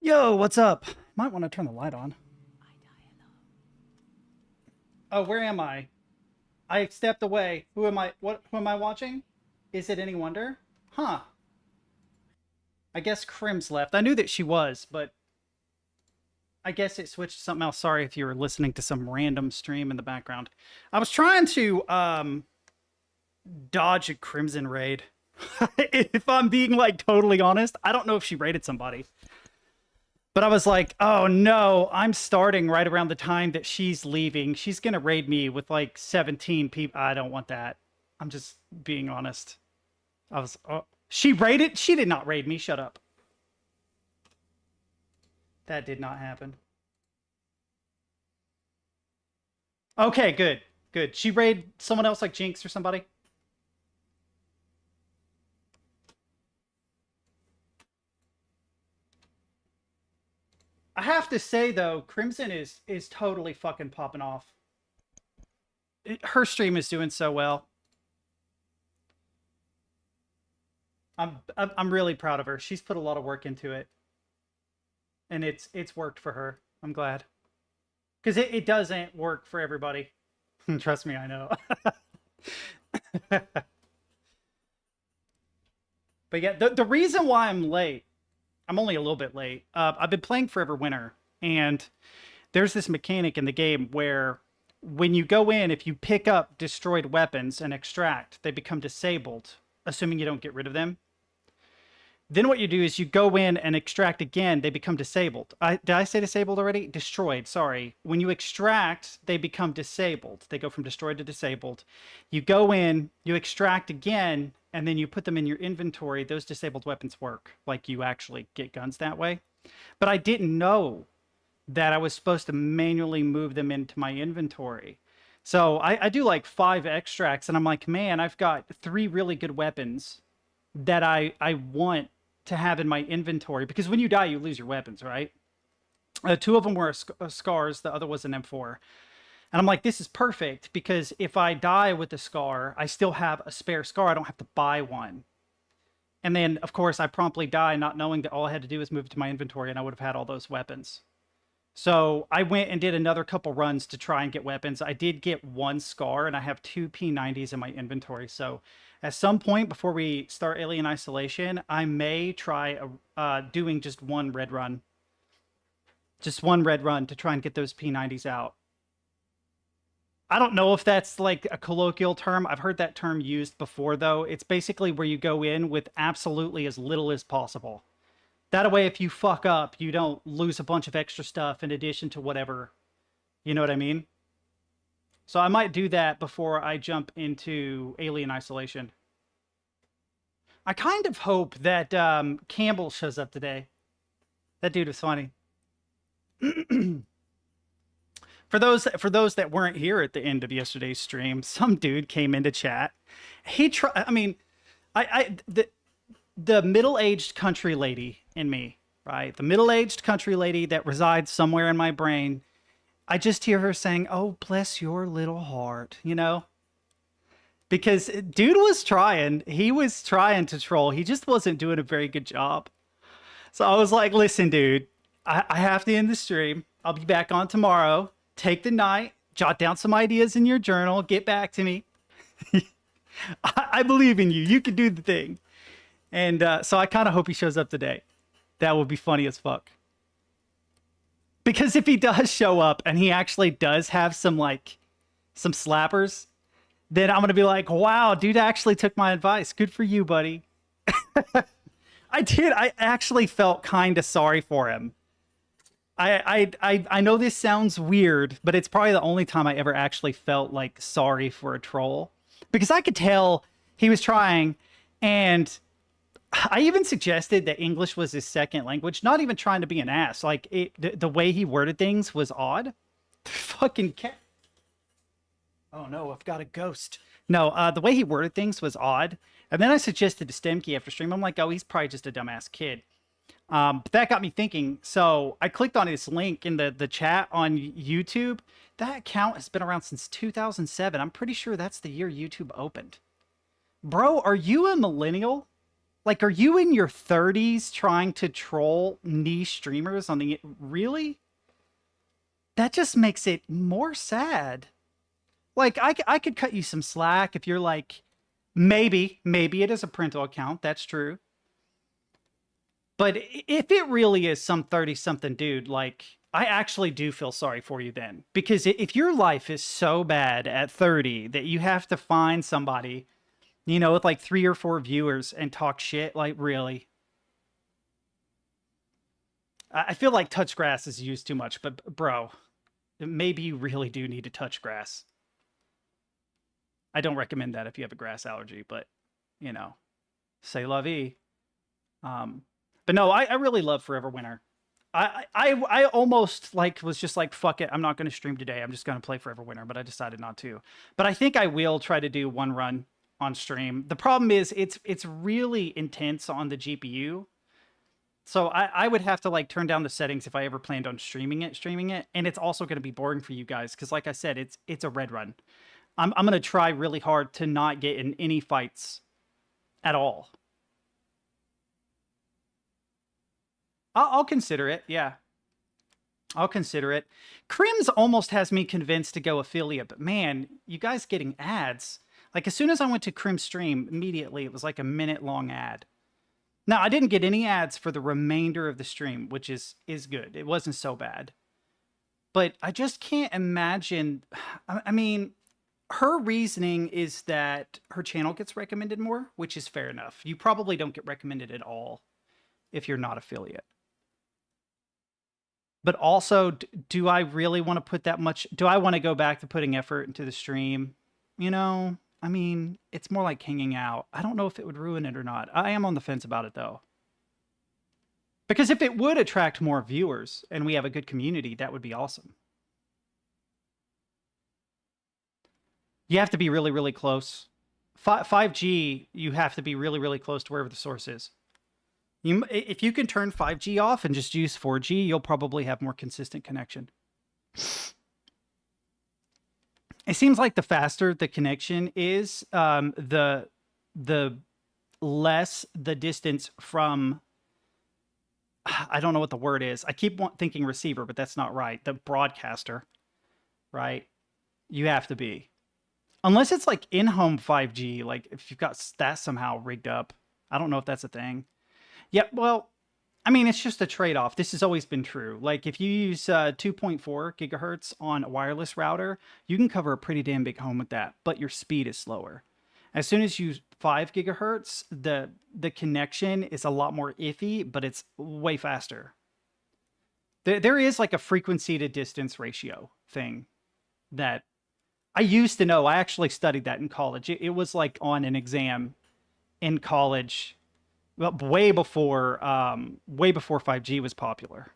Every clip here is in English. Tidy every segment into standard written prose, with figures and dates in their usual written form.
Yo, what's up? Might want to turn the light on. Oh, where am I? I stepped away. Who am I? Who am I watching? Is it any wonder? Huh. I guess Crim's left. I knew that she was, but I guess it switched to something else. Sorry if you were listening to some random stream in the background. I was trying to dodge a Crimson raid. If I'm being like totally honest, I don't know if she raided somebody. But I was like, oh no, I'm starting right around the time that she's leaving. She's going to raid me with like 17 people. I don't want that. I'm just being honest. I was, oh, she raided? She did not raid me. Shut up. That did not happen. Okay, good. Good. She raided someone else like Jinx or somebody? I have to say though, Crimson is totally fucking popping off. Her stream is doing so well. I'm really proud of her. She's put a lot of work into it, and it's worked for her. I'm glad, because it doesn't work for everybody. Trust me, I know. But yeah, the reason why I'm late, I'm only a little bit late. I've been playing Forever Winter, and there's this mechanic in the game where when you go in, if you pick up destroyed weapons and extract, they become disabled, assuming you don't get rid of them. Then what you do is you go in and extract again. They become disabled. Did I say disabled already? Destroyed. Sorry. When you extract, they become disabled. They go from destroyed to disabled. You go in, you extract again, and then you put them in your inventory. Those disabled weapons work. Like you actually get guns that way. But I didn't know that I was supposed to manually move them into my inventory. So I do like 5 extracts, and I'm like, man, I've got 3 really good weapons that I want to have in my inventory, because when you die, you lose your weapons, right? 2 of them were scars, the other was an M4. And I'm like, this is perfect, because if I die with a scar, I still have a spare scar. I don't have to buy one. And then, of course, I promptly die, not knowing that all I had to do was move it to my inventory, and I would have had all those weapons. So I went and did another couple runs to try and get weapons. I did get 1 scar, and I have 2 P90s in my inventory. So at some point before we start Alien Isolation, I may try doing just 1 red run. Just 1 red run to try and get those P90s out. I don't know if that's like a colloquial term. I've heard that term used before, though. It's basically where you go in with absolutely as little as possible. That way, if you fuck up, you don't lose a bunch of extra stuff in addition to whatever. You know what I mean? So I might do that before I jump into Alien Isolation. I kind of hope that Campbell shows up today. That dude was funny. For those that weren't here at the end of yesterday's stream, some dude came into chat. He tried. I mean, the middle-aged country lady in me, right? The middle-aged country lady that resides somewhere in my brain. I just hear her saying, "Oh, bless your little heart," you know? Because dude was trying. He was trying to troll. He just wasn't doing a very good job. So I was like, listen, dude, I have to end the stream. I'll be back on tomorrow. Take the night, jot down some ideas in your journal, get back to me. I believe in you. You can do the thing. And so I kind of hope he shows up today. That would be funny as fuck. Because if he does show up and he actually does have some slappers, then I'm going to be like, wow, dude actually took my advice. Good for you, buddy. I did. I actually felt kind of sorry for him. I know this sounds weird, but it's probably the only time I ever actually felt like sorry for a troll, because I could tell he was trying, and I even suggested that English was his second language, not even trying to be an ass. Like the way he worded things was odd. Fucking cat. Oh no, I've got a ghost. No, the way he worded things was odd. And then I suggested to Stemkey after stream, I'm like, oh, he's probably just a dumbass kid. But that got me thinking. So I clicked on his link in the chat on YouTube. That account has been around since 2007. I'm pretty sure that's the year YouTube opened. Bro, are you a millennial? Like, are you in your 30s trying to troll niche streamers on the... Really? That just makes it more sad. Like, I could cut you some slack if you're like... Maybe it is a parental account. That's true. But if it really is some 30-something dude, like, I actually do feel sorry for you then. Because if your life is so bad at 30 that you have to find somebody, you know, with like 3 or 4 viewers and talk shit, like, really? I feel like touch grass is used too much, but bro, maybe you really do need to touch grass. I don't recommend that if you have a grass allergy, but, you know, c'est la vie. But no, I really love Forever Winter. I almost like was just like, fuck it, I'm not going to stream today. I'm just going to play Forever Winter, but I decided not to. But I think I will try to do 1 run on stream. The problem is it's really intense on the GPU. So I would have to like turn down the settings if I ever planned on streaming it. And it's also going to be boring for you guys because, like I said, it's a red run. I'm going to try really hard to not get in any fights at all. I'll consider it. Yeah. I'll consider it. Crims almost has me convinced to go affiliate, but man, you guys getting ads. Like, as soon as I went to Crim's stream, immediately it was like a minute-long ad. Now, I didn't get any ads for the remainder of the stream, which is good. It wasn't so bad. But I just can't imagine... I mean, her reasoning is that her channel gets recommended more, which is fair enough. You probably don't get recommended at all if you're not affiliate. But also, do I really want to put that much? Do I want to go back to putting effort into the stream? You know, I mean, it's more like hanging out. I don't know if it would ruin it or not. I am on the fence about it, though. Because if it would attract more viewers and we have a good community, that would be awesome. You have to be really, really close. 5G, you have to be really, really close to wherever the source is. If you can turn 5G off and just use 4G, you'll probably have more consistent connection. It seems like the faster the connection is, the less the distance from, I don't know what the word is. I keep thinking receiver, but that's not right. The broadcaster, right? You have to be. Unless it's like in-home 5G, like if you've got that somehow rigged up. I don't know if that's a thing. Yeah, well, I mean, it's just a trade-off. This has always been true. Like if you use 2.4 gigahertz on a wireless router, you can cover a pretty damn big home with that, but your speed is slower. As soon as you use 5 gigahertz, the connection is a lot more iffy, but it's way faster. There is like a frequency to distance ratio thing that I used to know. I actually studied that in college. It was like on an exam in college, well, way before 5G was popular.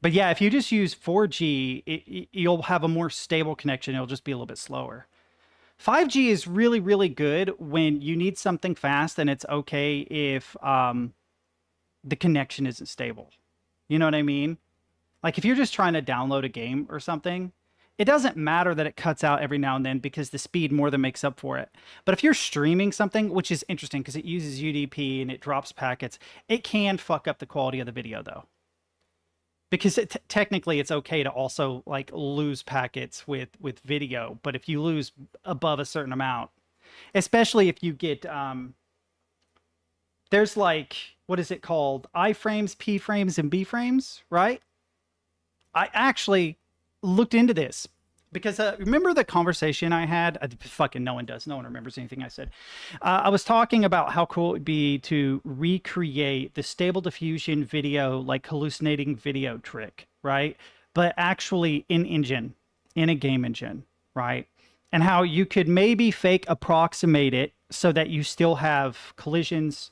But yeah, if you just use 4G, you'll have a more stable connection. It'll just be a little bit slower. 5G is really, really good when you need something fast, and it's okay if the connection isn't stable. You know what I mean? Like if you're just trying to download a game or something, it doesn't matter that it cuts out every now and then because the speed more than makes up for it. But if you're streaming something, which is interesting because it uses UDP and it drops packets, it can fuck up the quality of the video though. Because technically it's okay to also like lose packets with video, but if you lose above a certain amount, especially if you get there's like, what is it called? I-frames, P-frames, and B-frames, right? I actually looked into this because remember the conversation I had? Fucking no one does. No one remembers anything I said. I was talking about how cool it would be to recreate the stable diffusion video, like hallucinating video trick, right? But actually in engine, in a game engine, right? And how you could maybe fake approximate it so that you still have collisions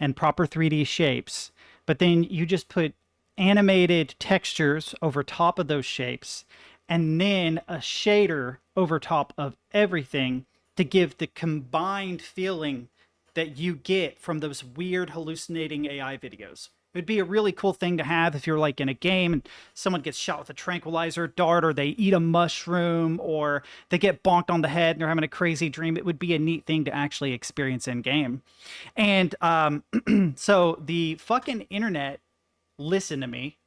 and proper 3D shapes, but then you just put animated textures over top of those shapes and then a shader over top of everything to give the combined feeling that you get from those weird hallucinating AI videos. It would be a really cool thing to have if you're like in a game and someone gets shot with a tranquilizer dart, or they eat a mushroom, or they get bonked on the head and they're having a crazy dream. It would be a neat thing to actually experience in game. And so the fucking internet listened to me.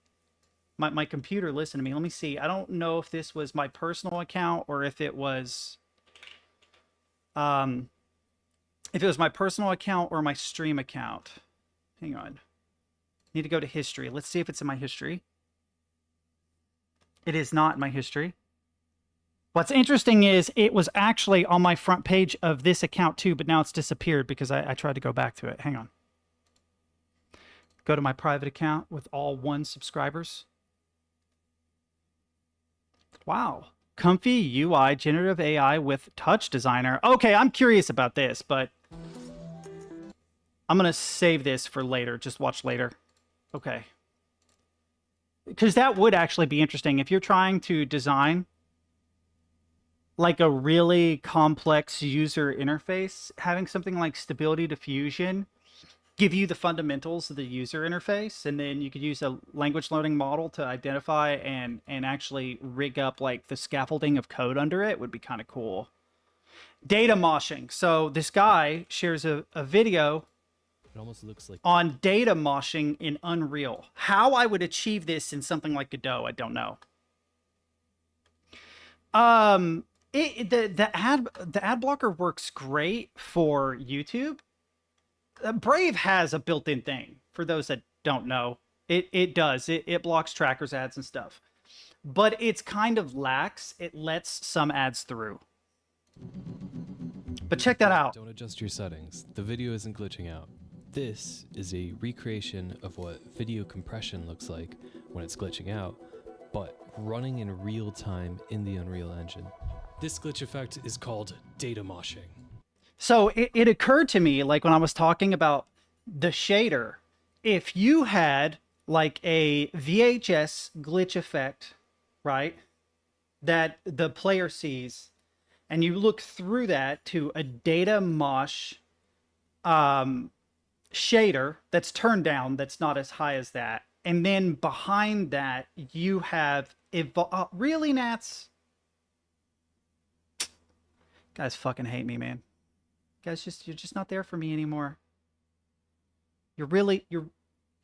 My computer listened to me. Let me see. I don't know if this was my personal account or if it was my personal account or my stream account. Hang on. Need to go to history. Let's see if it's in my history. It is not in my history. What's interesting is it was actually on my front page of this account too, but now it's disappeared because I tried to go back to it. Hang on. Go to my private account with all 1 subscribers. Wow. Comfy UI generative AI with touch designer. Okay, I'm curious about this, but I'm going to save this for later. Just watch later. Okay. Because that would actually be interesting. If you're trying to design like a really complex user interface, having something like stability diffusion give you the fundamentals of the user interface, and then you could use a language learning model to identify and actually rig up like the scaffolding of code under it would be kind of cool. Data moshing. So this guy shares a video. It almost looks like on data moshing in Unreal. How I would achieve this in something like Godot, I don't know. The ad blocker works great for YouTube. Brave has a built-in thing for those that don't know. It does. It blocks trackers ads and stuff. But it's kind of lax. It lets some ads through. But check that out. Don't adjust your settings. The video isn't glitching out. This is a recreation of what video compression looks like when it's glitching out, but running in real time in the Unreal Engine. This glitch effect is called data moshing. So it occurred to me, like when I was talking about the shader, if you had like a VHS glitch effect, right, that the player sees, and you look through that to a data mosh shader that's turned down, that's not as high as that, and then behind that you have really, Nats? Guys fucking hate me, man. Guys, you're just not there for me anymore. You're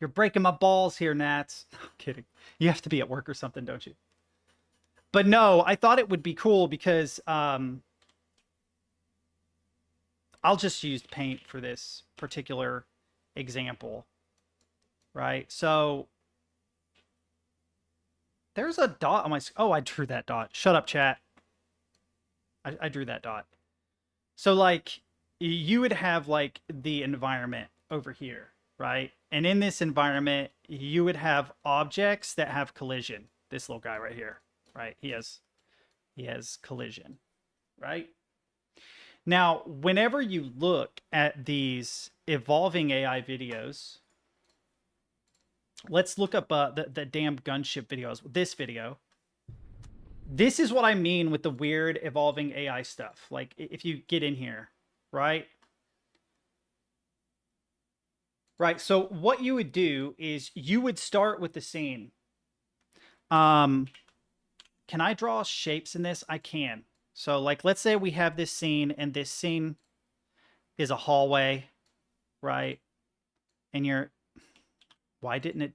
breaking my balls here, Nats. I'm kidding. You have to be at work or something, don't you? But no, I thought it would be cool because I'll just use Paint for this particular example, right? So there's a dot on my... Oh, I drew that dot. Shut up, chat. I drew that dot. So like you would have like the environment over here, right? And in this environment, you would have objects that have collision. This little guy right here, right? He has collision, right? Now, whenever you look at these evolving AI videos, let's look up the damn gunship videos. This video. This is what I mean with the weird evolving AI stuff. Like if you get in here, right? Right. So what you would do is you would start with the scene. Can I draw shapes in this? I can. So like, let's say we have this scene and this scene is a hallway, right? And why didn't it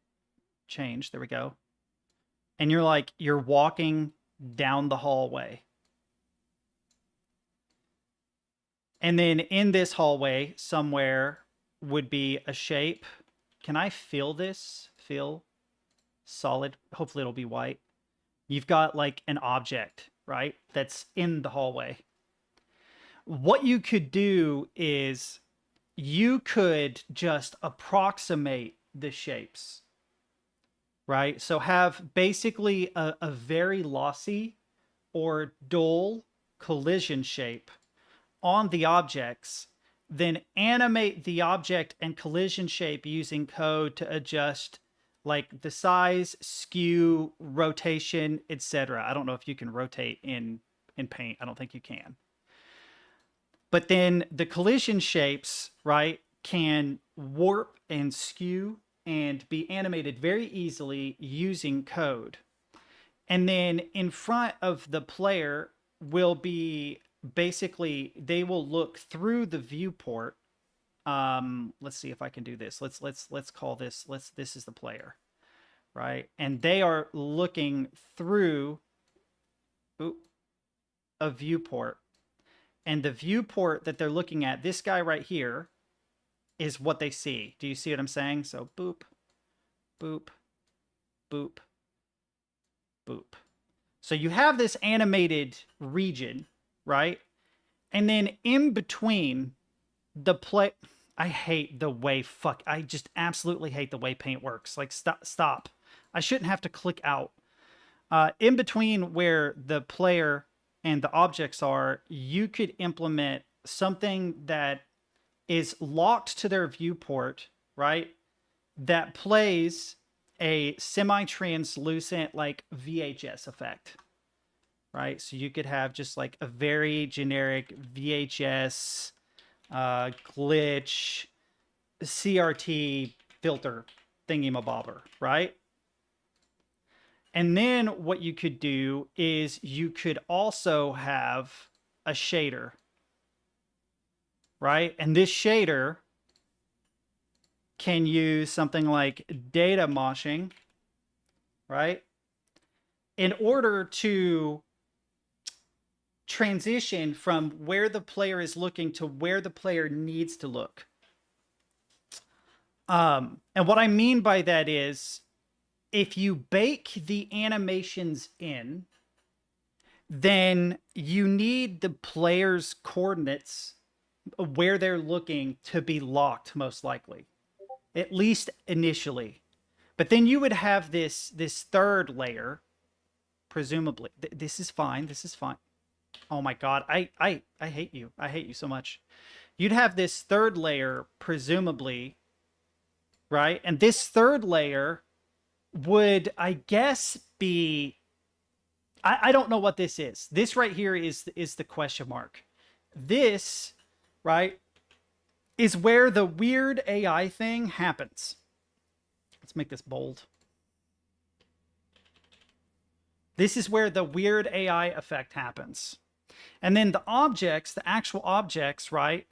change? There we go. And you're walking down the hallway. And then in this hallway somewhere would be a shape. Can I fill this? Fill solid. Hopefully it'll be white. You've got like an object, right? That's in the hallway. What you could do is you could just approximate the shapes, right? So have basically a very lossy or dull collision shape on the objects, then animate the object and collision shape using code to adjust like the size, skew, rotation, etc. I don't know if you can rotate in Paint. I don't think you can. But then the collision shapes, right, can warp and skew and be animated very easily using code. And then in front of the player will be basically, they will look through the viewport. Let's see if I can do this. Let's call this, this is the player, right? And they are looking through a viewport. And the viewport that they're looking at, this guy right here, is what they see. Do you see what I'm saying? So boop, boop, boop, boop. So you have this animated region, right? And then in between the play, I hate the way I just absolutely hate the way Paint works. Like stop. I shouldn't have to click out. In between where the player and the objects are, you could implement something that is locked to their viewport, right? That plays a semi-translucent like VHS effect, right? So you could have just like a very generic VHS glitch CRT filter thingy-mabobber, right? And then what you could do is you could also have a shader, right? And this shader can use something like data moshing, right? In order to transition from where the player is looking to where the player needs to look. And what I mean by that is, if you bake the animations in, then you need the player's coordinates where they're looking to be locked, most likely, at least initially. But then you would have this third layer, presumably. This is fine. This is fine. Oh my God, I hate you. I hate you so much. You'd have this third layer, presumably, right? And this third layer would, I guess, be... I don't know what this is. This right here is the question mark. This, right, is where the weird AI thing happens. Let's make this bold. This is where the weird AI effect happens. And then the objects, the actual objects, right,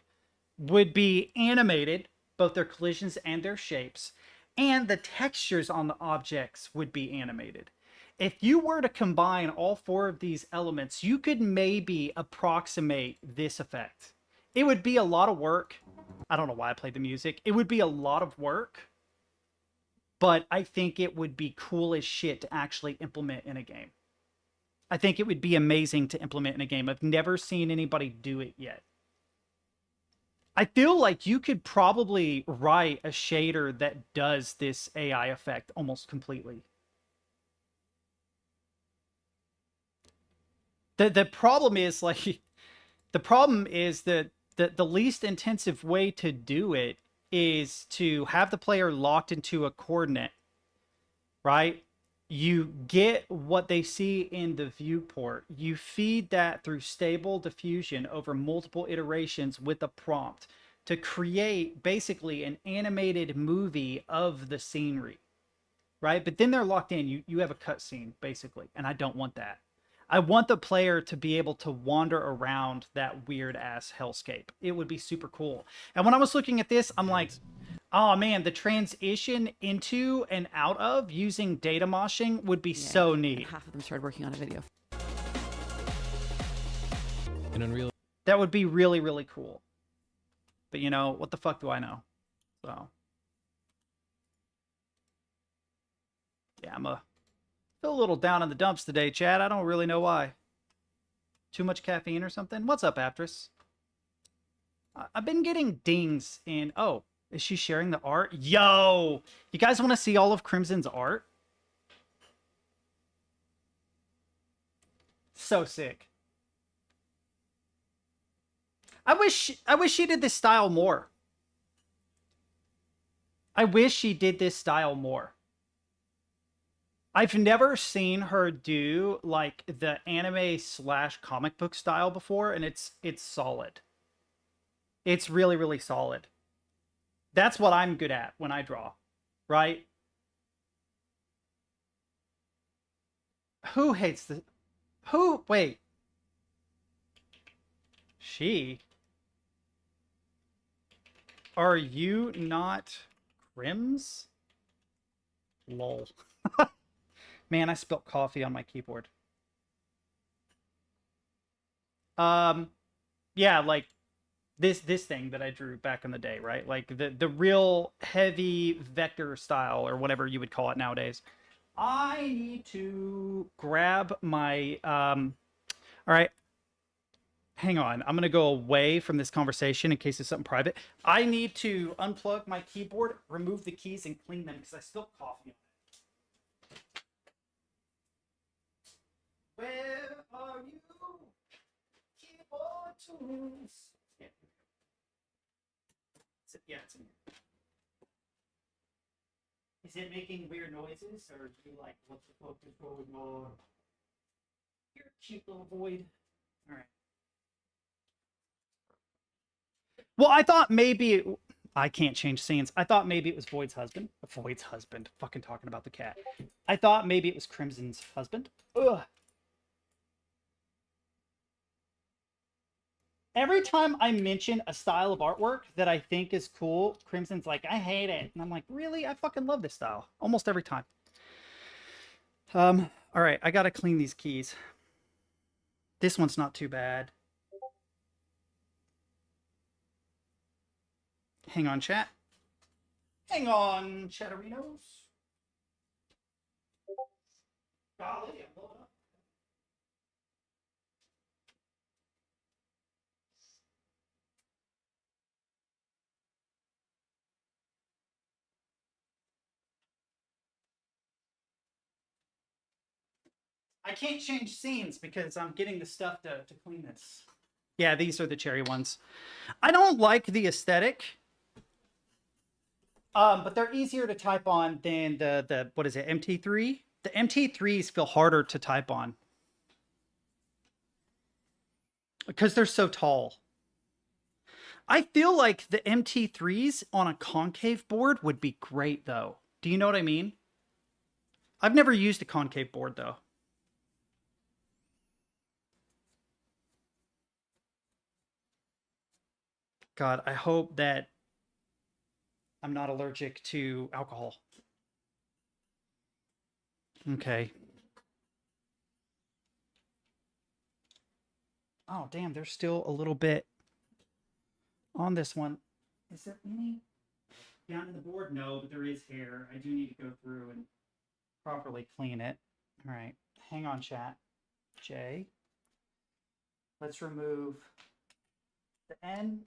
would be animated, both their collisions and their shapes, and the textures on the objects would be animated. If you were to combine all four of these elements, you could maybe approximate this effect. It would be a lot of work. I don't know why I played the music. It would be a lot of work, but I think it would be cool as shit to actually implement in a game. I think it would be amazing to implement in a game. I've never seen anybody do it yet. I feel like you could probably write a shader that does this AI effect almost completely. The problem is, like, the problem is that the least intensive way to do it is to have the player locked into a coordinate, right? You get what they see in the viewport. You feed that through stable diffusion over multiple iterations with a prompt to create basically an animated movie of the scenery, right? But then they're locked in. You have a cutscene, basically, and I don't want that. I want the player to be able to wander around that weird-ass hellscape. It would be super cool. And when I was looking at this, I'm like, oh man, the transition into and out of using data moshing would be so neat. Half of them started working on a video. In Unreal, that would be really, really cool. But you know, what the fuck do I know? So yeah, feel a little down in the dumps today, Chad. I don't really know why. Too much caffeine or something? What's up, Aptress? I've been getting dings in... Oh, is she sharing the art? Yo! You guys want to see all of Crimson's art? So sick. I wish she did this style more. I wish she did this style more. I've never seen her do like the anime / comic book style before, and it's solid. It's really, really solid. That's what I'm good at when I draw, right? Who hates the... Who? Wait. She? Are you not Crims? Lol. Man, I spilt coffee on my keyboard. Yeah, like this thing that I drew back in the day, right? Like the real heavy vector style or whatever you would call it nowadays. I need to grab my all right. Hang on. I'm going to go away from this conversation in case it's something private. I need to unplug my keyboard, remove the keys, and clean them because I spilled coffee on it. Where are you? Keyboard tools. Yeah. Yeah, it's in here. Is it making weird noises, or do you like, what the fuck is going on? You're a cute little void. All right. Well, I thought maybe I can't change scenes. I thought maybe it was Void's husband. Void's husband. Fucking talking about the cat. I thought maybe it was Crimson's husband. Ugh. Every time I mention a style of artwork that I think is cool, Crimson's like, I hate it. And I'm like, really? I fucking love this style. Almost every time. All right, I gotta clean these keys. This one's not too bad. Hang on, chat. Hang on, chatterinos. Golly, I'm blowing up. I can't change scenes because I'm getting the stuff to clean this. Yeah, these are the cherry ones. I don't like the aesthetic. But they're easier to type on than the what is it, MT3? The MT3s feel harder to type on because they're so tall. I feel like the MT3s on a concave board would be great though. Do you know what I mean? I've never used a concave board though. God, I hope that I'm not allergic to alcohol. Okay. Oh, damn, there's still a little bit on this one. Is there any down to the board? No, but there is hair. I do need to go through and properly clean it. All right, hang on, chat. J. Let's remove the N,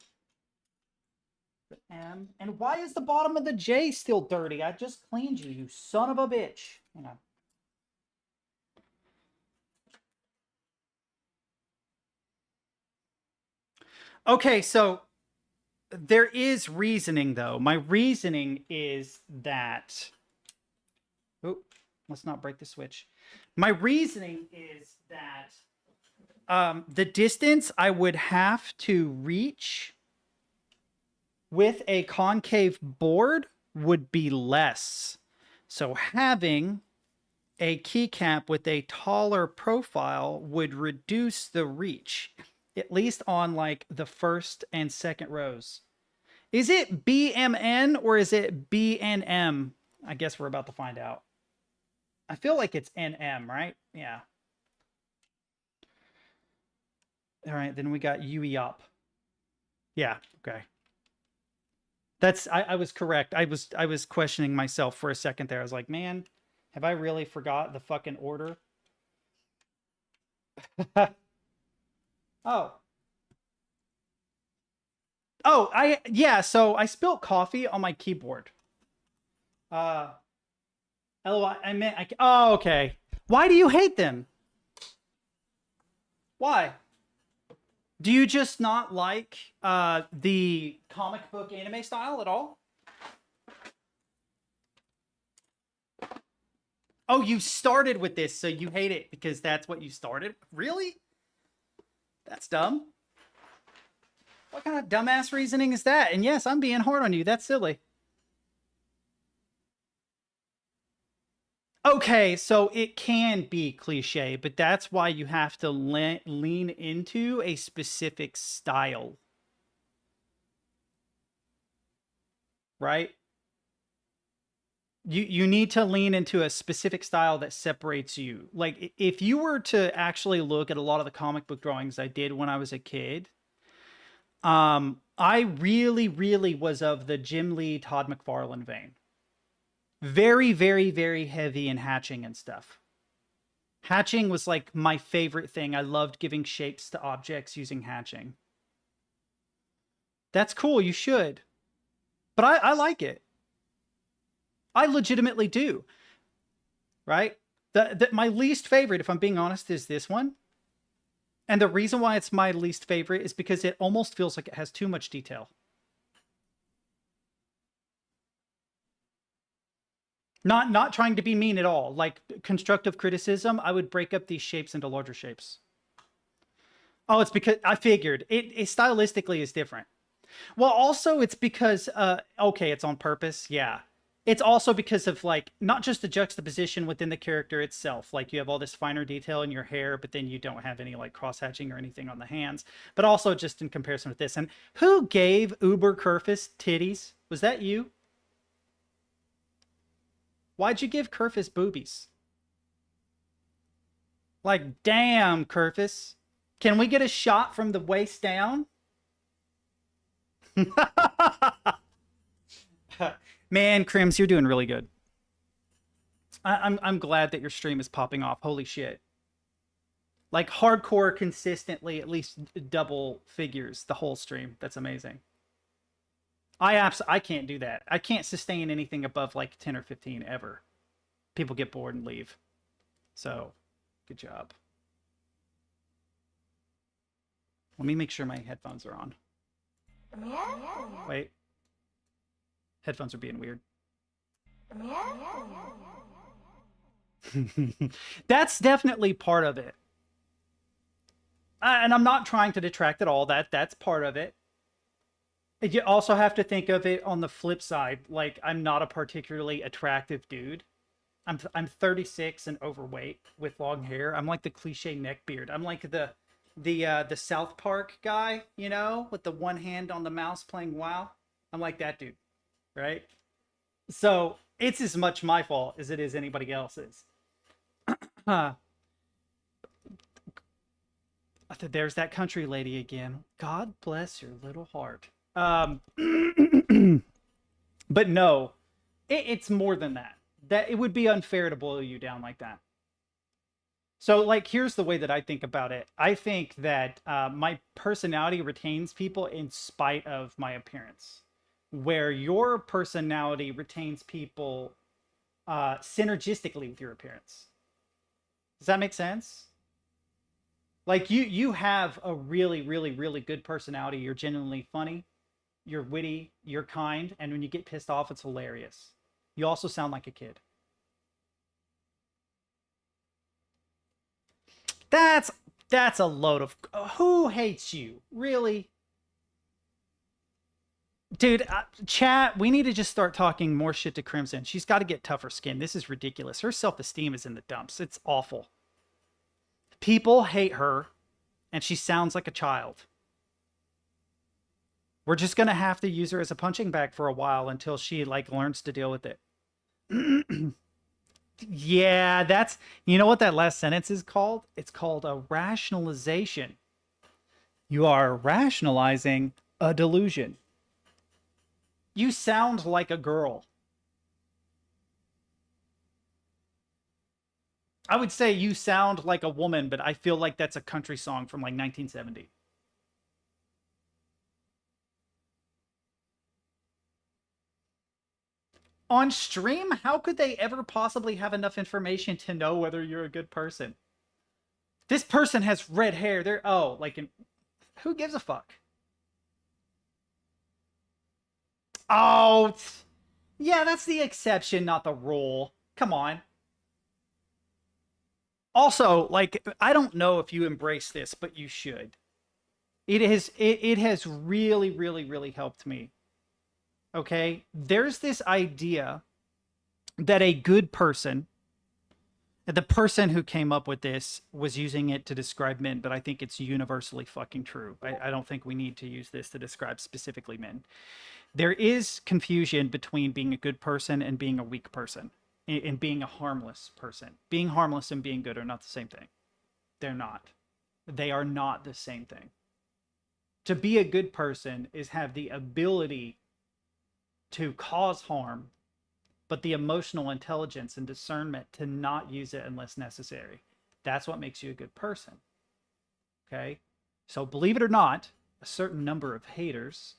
the M. And why is the bottom of the J still dirty? I just cleaned you, you son of a bitch. Hang on. Okay, so there is reasoning, though. My reasoning is that... Oh, let's not break the switch. My reasoning is that the distance I would have to reach with a concave board would be less. So having a keycap with a taller profile would reduce the reach, at least on like the first and second rows. Is it BMN or is it BNM? I guess we're about to find out. I feel like it's NM, right? Yeah. All right, then we got UE up. Yeah, okay. That's I was correct. I was questioning myself for a second there. I was like, man, have I really forgot the fucking order? Oh. Oh, yeah, so I spilled coffee on my keyboard. LOI, I meant oh, okay. Why do you hate them? Why? Do you just not like the comic book anime style at all? Oh, you started with this, so you hate it because that's what you started? Really? That's dumb. What kind of dumbass reasoning is that? And yes, I'm being hard on you. That's silly. Okay, so it can be cliche, but that's why you have to lean into a specific style. Right? You need to lean into a specific style that separates you. Like, if you were to actually look at a lot of the comic book drawings I did when I was a kid, I really, really was of the Jim Lee, Todd McFarlane vein. Very, very, very heavy in hatching and stuff. Hatching was like my favorite thing. I loved giving shapes to objects using hatching. That's cool. You should. But I like it. I legitimately do. Right? My least favorite, if I'm being honest, is this one. And the reason why it's my least favorite is because it almost feels like it has too much detail. Not trying to be mean at all. Like, constructive criticism, I would break up these shapes into larger shapes. Oh, it's because I figured. It stylistically is different. Well, also it's because, okay, it's on purpose. Yeah. It's also because of, like, not just the juxtaposition within the character itself. Like, you have all this finer detail in your hair, but then you don't have any, like, cross-hatching or anything on the hands. But also just in comparison with this. And who gave Uber Kerfus titties? Was that you? Why'd you give Kerfus boobies? Like, damn, Kerfus. Can we get a shot from the waist down? Man, Crims, you're doing really good. I'm glad that your stream is popping off. Holy shit. Like, hardcore consistently, at least double figures the whole stream. That's amazing. I can't do that. I can't sustain anything above like 10 or 15 ever. People get bored and leave. So, Good job. Let me make sure my headphones are on. Wait. Headphones are being weird. That's definitely part of it. And I'm not trying to detract at all. That's part of it. You also have to think of it on the flip side. Like, I'm not a particularly attractive dude. I'm 36 and overweight with long hair. I'm like the cliche neck beard. I'm like the South Park guy, you know, with the one hand on the mouse playing WoW. I'm like that dude, right? So it's as much my fault as it is anybody else's. There's that country lady again. God bless your little heart. But no, it's more than that. That it would be unfair to boil you down like that. So, like, here's the way that I think about it. I think that my personality retains people in spite of my appearance, where your personality retains people synergistically with your appearance. Does that make sense? Like, you have a really, really, really good personality. You're genuinely funny. You're witty. You're kind. And when you get pissed off, it's hilarious. You also sound like a kid. That's a load of... Who hates you? Really? Dude, chat, we need to just start talking more shit to Crimson. She's got to get tougher skin. This is ridiculous. Her self-esteem is in the dumps. It's awful. People hate her, and she sounds like a child. We're just going to have to use her as a punching bag for a while until she, like, learns to deal with it. Yeah, that's... You know what that last sentence is called? It's called a rationalization. You are rationalizing a delusion. You sound like a girl. I would say you sound like a woman, but I feel like that's a country song from like 1970. On stream, how could they ever possibly have enough information to know whether you're a good person? This person has red hair. They're... Oh, like... Who gives a fuck? Oh, yeah, that's the exception, not the rule. Come on. Also, like, I don't know if you embrace this, but you should. It has really, really, really helped me. Okay? There's this idea that a good person, the person who came up with this was using it to describe men, but I think it's universally fucking true. I don't think we need to use this to describe specifically men. There is confusion between being a good person and being a weak person, and being a harmless person. Being harmless and being good are not the same thing. They're not. They are not the same thing. To be a good person is have the ability to cause harm, but the emotional intelligence and discernment to not use it unless necessary. That's what makes you a good person. Okay? So believe it or not, a certain number of haters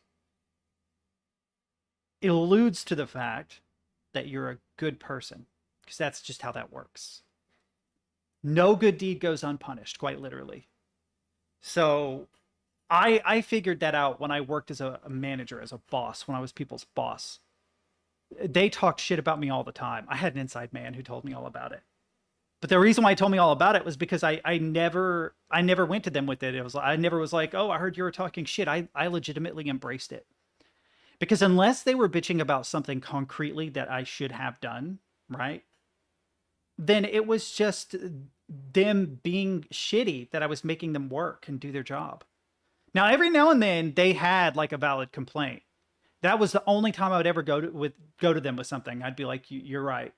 alludes to the fact that you're a good person, because that's just how that works. No good deed goes unpunished, quite literally. So I figured that out when I worked as a manager, as a boss, when I was people's boss. They talked shit about me all the time. I had an inside man who told me all about it. But the reason why he told me all about it was because I never went to them with it. I never was like, oh, I heard you were talking shit. I legitimately embraced it. Because unless they were bitching about something concretely that I should have done, right? Then it was just them being shitty that I was making them work and do their job. Now, every now and then they had like a valid complaint. That was the only time I would ever go to them with something. I'd be like, you're right.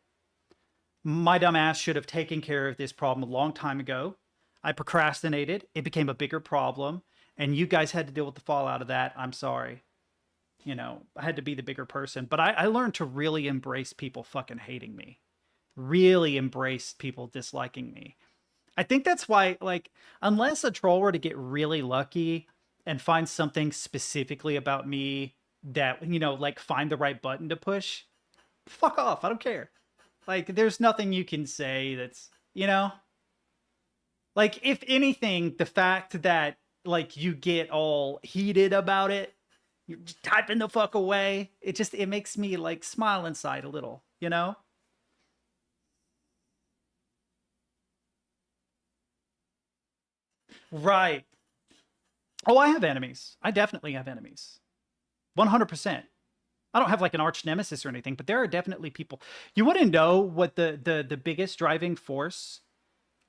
My dumb ass should have taken care of this problem a long time ago. I procrastinated. It became a bigger problem. And you guys had to deal with the fallout of that. I'm sorry. You know, I had to be the bigger person. But I learned to really embrace people fucking hating me. Really embrace people disliking me. I think that's why, like, unless a troll were to get really lucky and find something specifically about me that, you know, like, find the right button to push, fuck off. I don't care. Like, there's nothing you can say that's, you know? Like, if anything, the fact that like you get all heated about it, you're just typing the fuck away. It makes me like smile inside a little, you know? Right. Oh, I have enemies. I definitely have enemies. 100%. I don't have like an arch nemesis or anything, but there are definitely people. You want to know what the biggest driving force?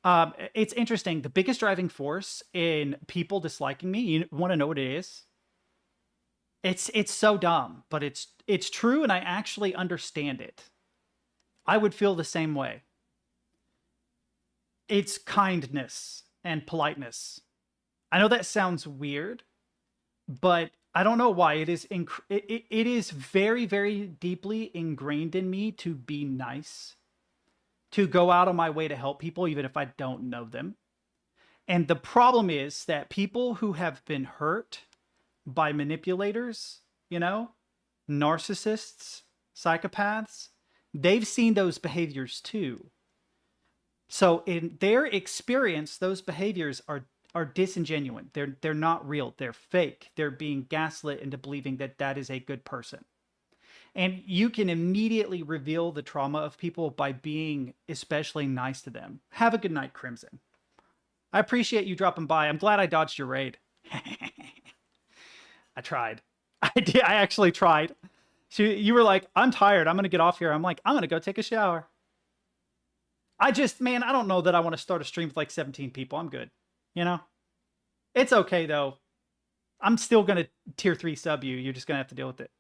It's interesting. The biggest driving force in people disliking me. You want to know what it is? It's so dumb, but it's true, and I actually understand it. I would feel the same way. It's kindness and politeness. I know that sounds weird, but I don't know why it is very, very deeply ingrained in me to be nice, to go out of my way to help people even if I don't know them. And the problem is that people who have been hurt by manipulators, you know, narcissists, psychopaths, they've seen those behaviors too. So in their experience, those behaviors are disingenuine. They're not real. They're fake. They're being gaslit into believing that that is a good person. And you can immediately reveal the trauma of people by being especially nice to them. Have a good night, Crimson. I appreciate you dropping by. I'm glad I dodged your raid. I tried. I did. I actually tried. You were like, I'm tired. I'm going to get off here. I'm like, I'm going to go take a shower. Man, I don't know that I want to start a stream with like 17 people. I'm good. You know? It's okay, though. I'm still going to tier 3 sub you. You're just going to have to deal with it.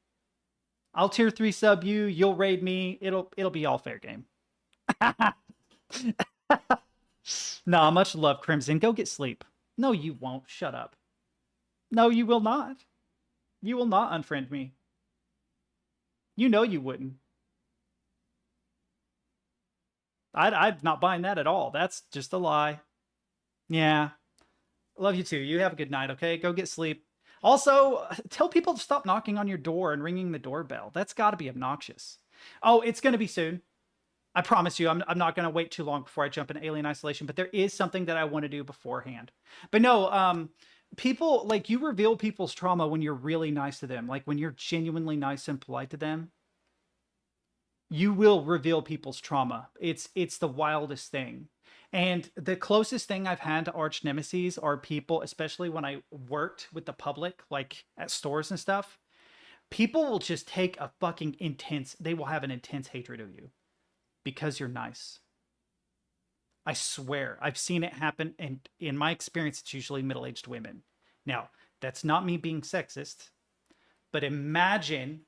I'll tier 3 sub you. You'll raid me. It'll be all fair game. Nah, much love, Crimson. Go get sleep. No, you won't. Shut up. No, you will not. You will not unfriend me. You know you wouldn't. I'm not buying that at all. That's just a lie. Yeah. Love you too. You have a good night, okay? Go get sleep. Also, tell people to stop knocking on your door and ringing the doorbell. That's got to be obnoxious. Oh, it's going to be soon. I promise you, I'm not going to wait too long before I jump into Alien Isolation, but there is something that I want to do beforehand. But no, people, like, you reveal people's trauma when you're really nice to them. Like, when you're genuinely nice and polite to them, you will reveal people's trauma. It's the wildest thing. And the closest thing I've had to arch nemesis are people, especially when I worked with the public, like at stores and stuff. People will just take a fucking they will have an intense hatred of you because you're nice. I swear, I've seen it happen, and in my experience, it's usually middle-aged women. Now, that's not me being sexist, but imagine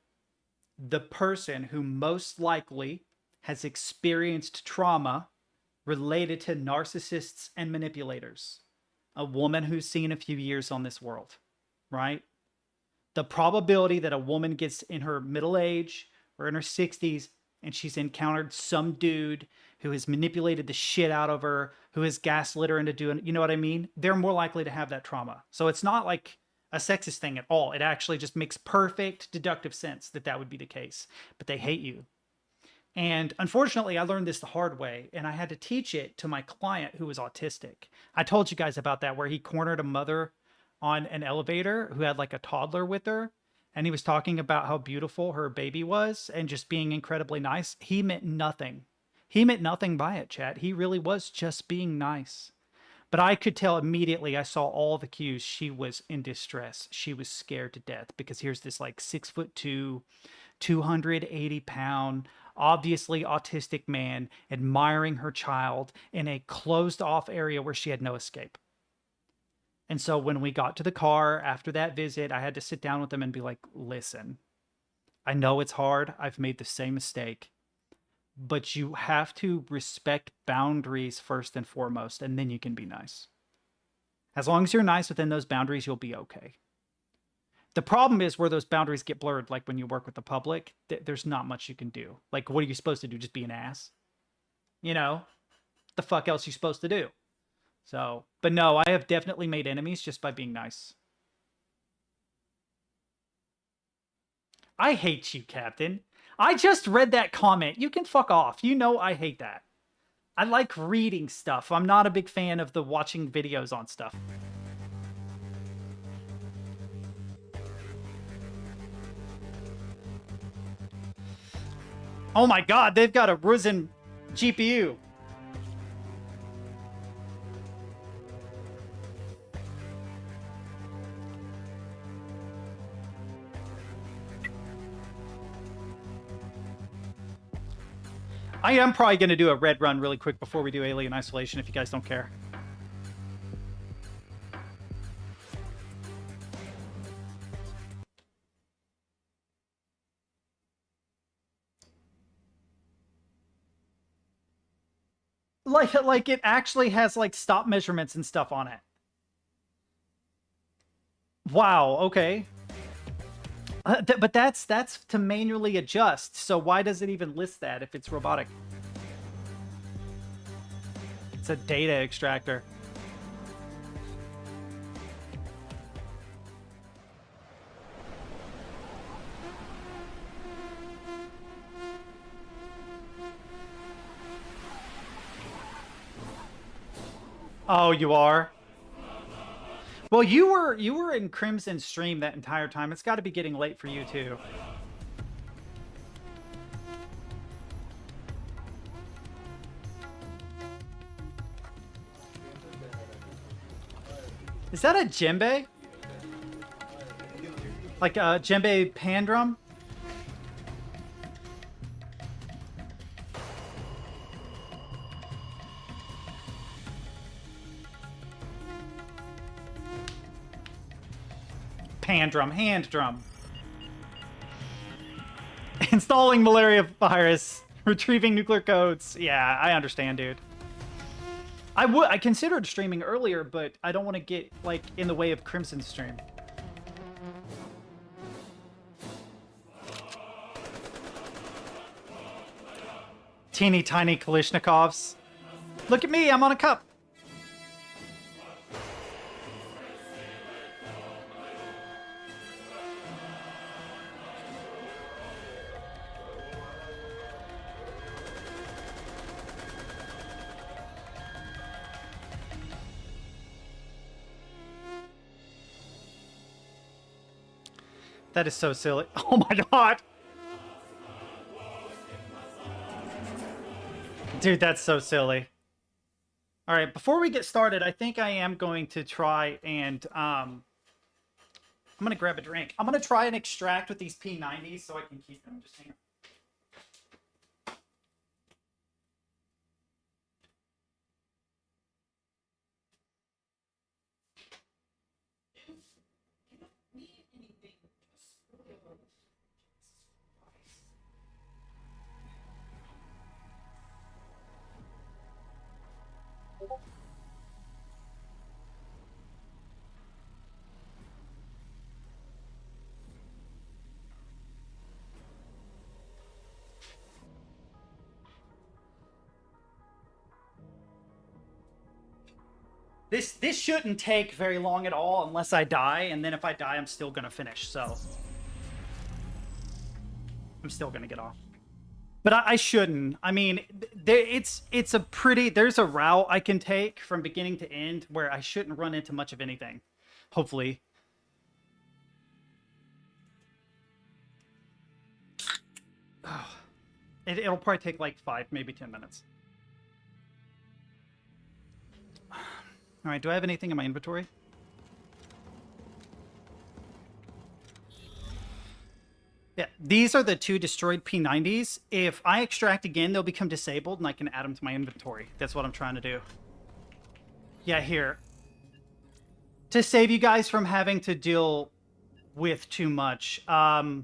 the person who most likely has experienced trauma related to narcissists and manipulators. A woman who's seen a few years on this world, right? The probability that a woman gets in her middle age or in her 60s and she's encountered some dude who has manipulated the shit out of her, who has gaslit her into doing, you know what I mean? They're more likely to have that trauma. So it's not like a sexist thing at all. It actually just makes perfect deductive sense that that would be the case. But they hate you. And unfortunately, I learned this the hard way, and I had to teach it to my client who was autistic. I told you guys about that, where he cornered a mother on an elevator who had like a toddler with her, and he was talking about how beautiful her baby was and just being incredibly nice. He meant nothing. He meant nothing by it, chat. He really was just being nice. But I could tell immediately, I saw all the cues. She was in distress. She was scared to death because here's this like 6'2", 280-pound, obviously autistic man admiring her child in a closed off area where she had no escape. And so when we got to the car after that visit, I had to sit down with them and be like, listen, I know it's hard. I've made the same mistake, but you have to respect boundaries first and foremost, and then you can be nice. As long as you're nice within those boundaries, you'll be okay. The problem is where those boundaries get blurred, like when you work with the public, there's not much you can do. Like, what are you supposed to do? Just be an ass? You know? The fuck else are you supposed to do? So, but no, I have definitely made enemies just by being nice. I hate you, Captain. I just read that comment. You can fuck off. You know I hate that. I like reading stuff. I'm not a big fan of the watching videos on stuff. Oh my god, they've got a Ryzen GPU. I am probably going to do a red run really quick before we do Alien Isolation, if you guys don't care. Like it actually has like stop measurements and stuff on it. Wow, okay. But that's to manually adjust. So why does it even list that if it's robotic? It's a data extractor. Oh, you are? Well, you were in Crimson stream that entire time. It's got to be getting late for you too. Is that a djembe? Like a djembe pan drum? Pan drum, hand drum. Installing malaria virus, retrieving nuclear codes. Yeah, I understand, dude. I considered streaming earlier, but I don't want to get like in the way of Crimson stream. Teeny tiny Kalishnikovs. Look at me, I'm on a cup. That is so silly. Oh my god. Dude, that's so silly. All right, before we get started, I think I am going to try and I'm going to grab a drink. I'm going to try and extract with these P90s so I can keep them. Just hang on. This shouldn't take very long at all unless I die, and then if I die, I'm still gonna finish, so I'm still gonna get off. But I shouldn't. I mean, it's a pretty... There's a route I can take from beginning to end where I shouldn't run into much of anything. Hopefully. Oh, it'll probably take like 5, maybe 10 minutes. All right, do I have anything in my inventory? Yeah, these are the 2 destroyed P90s. If I extract again, they'll become disabled and I can add them to my inventory. That's what I'm trying to do. Yeah, here. To save you guys from having to deal with too much, I'll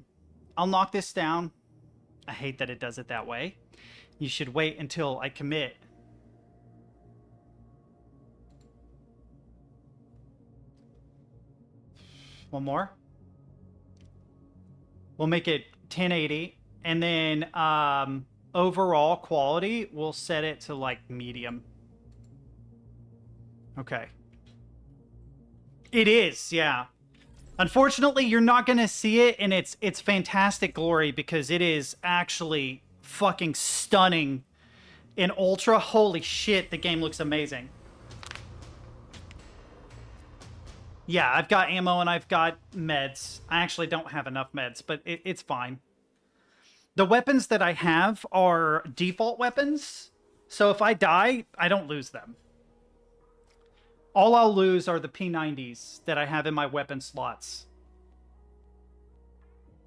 knock this down. I hate that it does it that way. You should wait until I commit. One more. We'll make it 1080. And then overall quality, we'll set it to like medium. Okay. It is, yeah. Unfortunately, you're not going to see it in its fantastic glory because it is actually fucking stunning In Ultra, holy shit, the game looks amazing. Yeah, I've got ammo and I've got meds. I actually don't have enough meds, but it's fine. The weapons that I have are default weapons, so if I die, I don't lose them. All I'll lose are the P90s that I have in my weapon slots.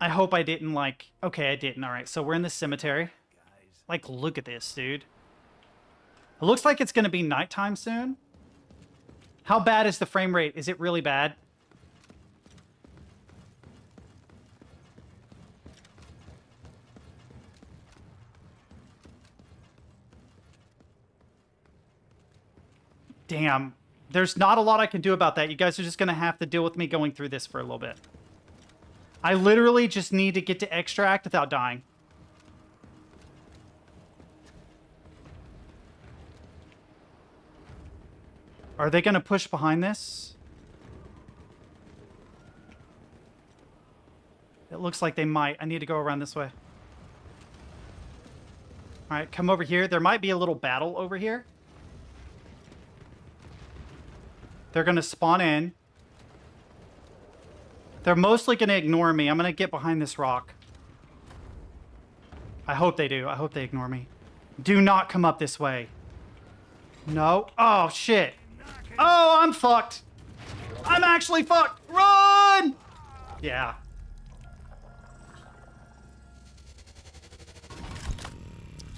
I hope I didn't, like... Okay, I didn't. Alright, so we're in the cemetery. Like, look at this, dude. It looks like it's going to be nighttime soon. How bad is the frame rate? Is it really bad? Damn. There's not a lot I can do about that. You guys are just going to have to deal with me going through this for a little bit. I literally just need to get to extract without dying. Are they going to push behind this? It looks like they might. I need to go around this way. All right, come over here. There might be a little battle over here. They're going to spawn in. They're mostly going to ignore me. I'm going to get behind this rock. I hope they do. I hope they ignore me. Do not come up this way. No. Oh, shit. Oh, I'm fucked. I'm actually fucked. Run! Yeah.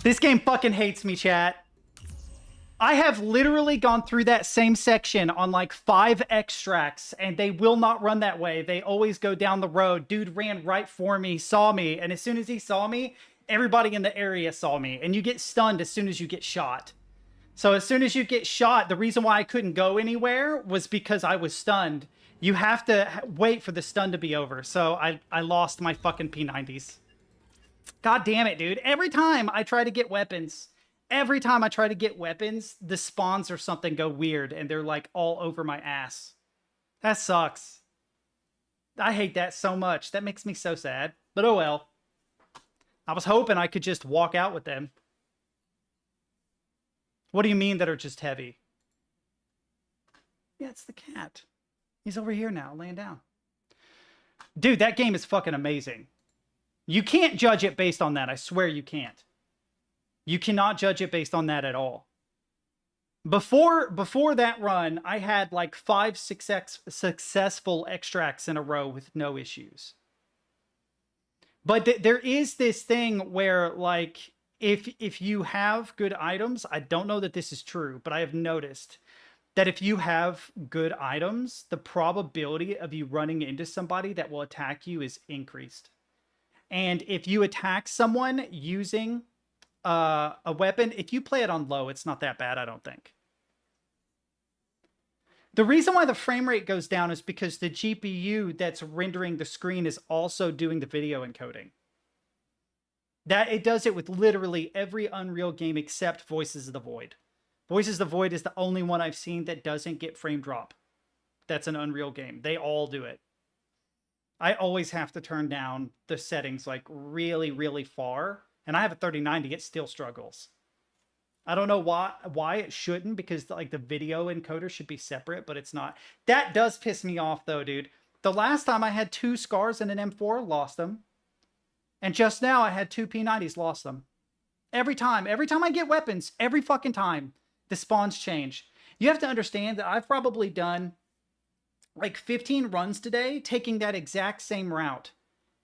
This game fucking hates me, chat. I have literally gone through that same section on like 5 extracts, and they will not run that way. They always go down the road. Dude ran right for me, saw me, and as soon as he saw me, everybody in the area saw me. And you get stunned as soon as you get shot. So as soon as you get shot, the reason why I couldn't go anywhere was because I was stunned. You have to wait for the stun to be over. So I lost my fucking P90s. God damn it, dude. Every time I try to get weapons... Every time I try to get weapons, the spawns or something go weird, and they're, like, all over my ass. That sucks. I hate that so much. That makes me so sad. But oh well. I was hoping I could just walk out with them. What do you mean that are just heavy? Yeah, it's the cat. He's over here now, laying down. Dude, that game is fucking amazing. You can't judge it based on that. I swear you can't. You cannot judge it based on that at all. Before that run, I had like 5 successful extracts in a row with no issues. But there is this thing where, like, if you have good items, I don't know that this is true, but I have noticed that if you have good items, the probability of you running into somebody that will attack you is increased. And if you attack someone using... a weapon, if you play it on low, it's not that bad, I don't think. The reason why the frame rate goes down is because the GPU that's rendering the screen is also doing the video encoding. That it does it with literally every Unreal game except Voices of the Void. Voices of the Void is the only one I've seen that doesn't get frame drop. That's an Unreal game. They all do it. I always have to turn down the settings like really, really far. And I have a 3090, it still struggles. I don't know why it shouldn't, because like the video encoder should be separate, but it's not. That does piss me off though, dude. The last time I had 2 scars and an M4, lost them. And just now I had 2 P90s, lost them. Every time I get weapons, every fucking time, the spawns change. You have to understand that I've probably done like 15 runs today, taking that exact same route.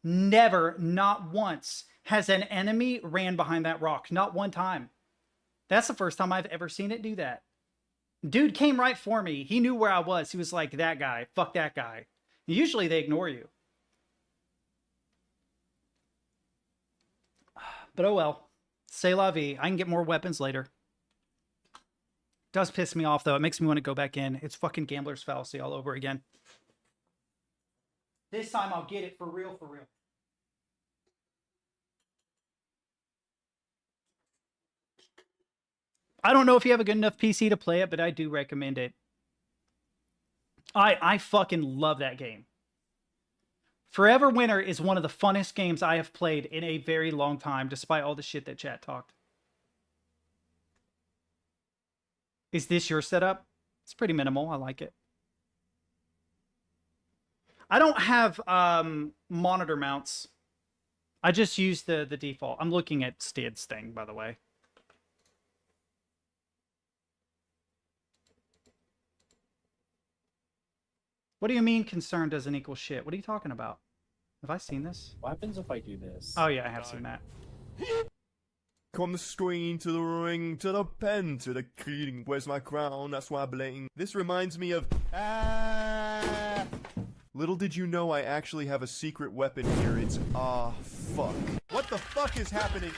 Never, not once, has an enemy ran behind that rock. Not one time. That's the first time I've ever seen it do that. Dude came right for me. He knew where I was. He was like, that guy. Fuck that guy. Usually they ignore you. But oh well. C'est la vie. I can get more weapons later. Does piss me off though. It makes me want to go back in. It's fucking gambler's fallacy all over again. This time I'll get it for real, for real. I don't know if you have a good enough PC to play it, but I do recommend it. I fucking love that game. Forever Winter is one of the funnest games I have played in a very long time, despite all the shit that chat talked. Is this your setup? It's pretty minimal. I like it. I don't have monitor mounts. I just use the default. I'm looking at Stead's thing, by the way. What do you mean concern doesn't equal shit? What are you talking about? Have I seen this? What happens if I do this? Oh yeah, I have seen that. From the screen to the ring to the pen to the king. Where's my crown? That's why I bling. This reminds me of. Ah! Little did you know I actually have a secret weapon here. It's fuck. What the fuck is happening?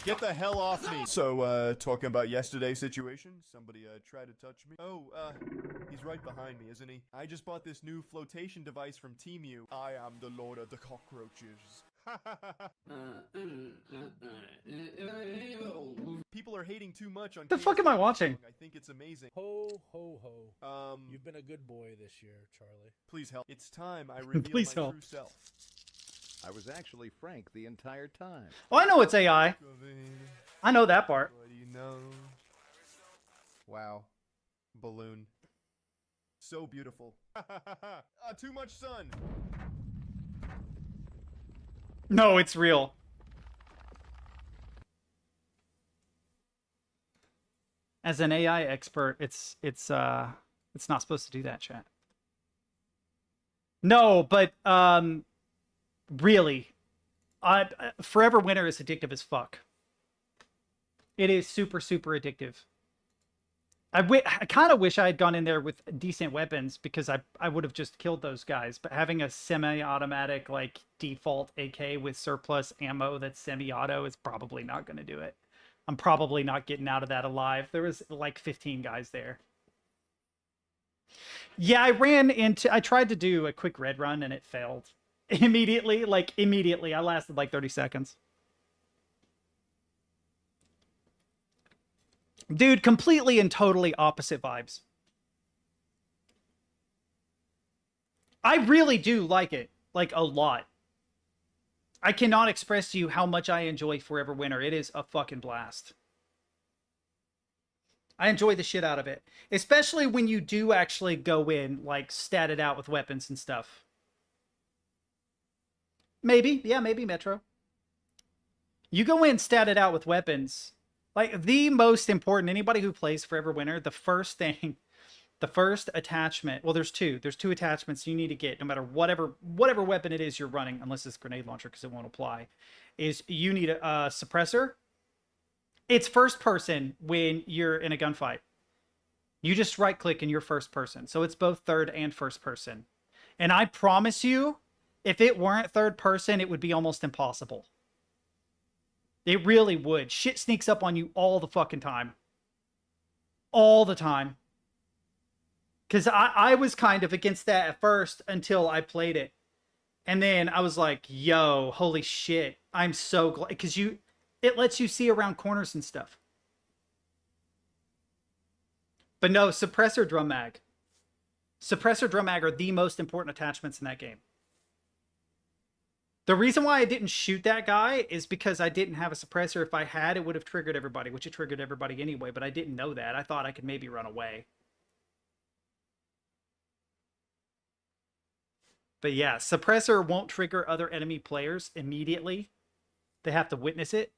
Get the hell off me. So, talking about yesterday's situation, somebody tried to touch me. Oh, he's right behind me, isn't he? I just bought this new flotation device from Temu. I am the lord of the cockroaches. People are hating too much on. The fuck am I watching? I think it's amazing. Ho, ho, ho. You've been a good boy this year, Charlie. Please help. It's time I reveal Please my help. true self. I was actually Frank the entire time. Oh, I know it's AI. I know that part. What do you know? Wow. Balloon. So beautiful. Too much sun. No, it's real. As an AI expert, it's not supposed to do that, chat. No, but really, Forever Winter is addictive as fuck. It is super, super addictive. I kind of wish I had gone in there with decent weapons because I would have just killed those guys. But having a semi-automatic, like, default AK with surplus ammo that's semi-auto is probably not going to do it. I'm probably not getting out of that alive. There was, like, 15 guys there. Yeah, I tried to do a quick red run and it failed. Immediately. I lasted, like, 30 seconds. Dude, completely and totally opposite vibes. I really do like it. Like, a lot. I cannot express to you how much I enjoy Forever Winter. It is a fucking blast. I enjoy the shit out of it. Especially when you do actually go in, like, stat it out with weapons and stuff. Maybe. Yeah, maybe, Metro. You go in, stat it out with weapons. Like, the most important, anybody who plays Forever Winter, the first thing, the first attachment, well, there's two attachments you need to get, no matter whatever weapon it is you're running, unless it's grenade launcher, because it won't apply, is you need a suppressor. It's first person when you're in a gunfight. You just right click and you're first person. So it's both third and first person. And I promise you, if it weren't third person, it would be almost impossible. It really would. Shit sneaks up on you all the fucking time. All the time. Because I was kind of against that at first until I played it. And then I was like, yo, holy shit. I'm so glad. Because it lets you see around corners and stuff. But no, suppressor drum mag. Suppressor drum mag are the most important attachments in that game. The reason why I didn't shoot that guy is because I didn't have a suppressor. If I had, it would have triggered everybody, which it triggered everybody anyway, but I didn't know that. I thought I could maybe run away. But yeah, suppressor won't trigger other enemy players immediately. They have to witness it.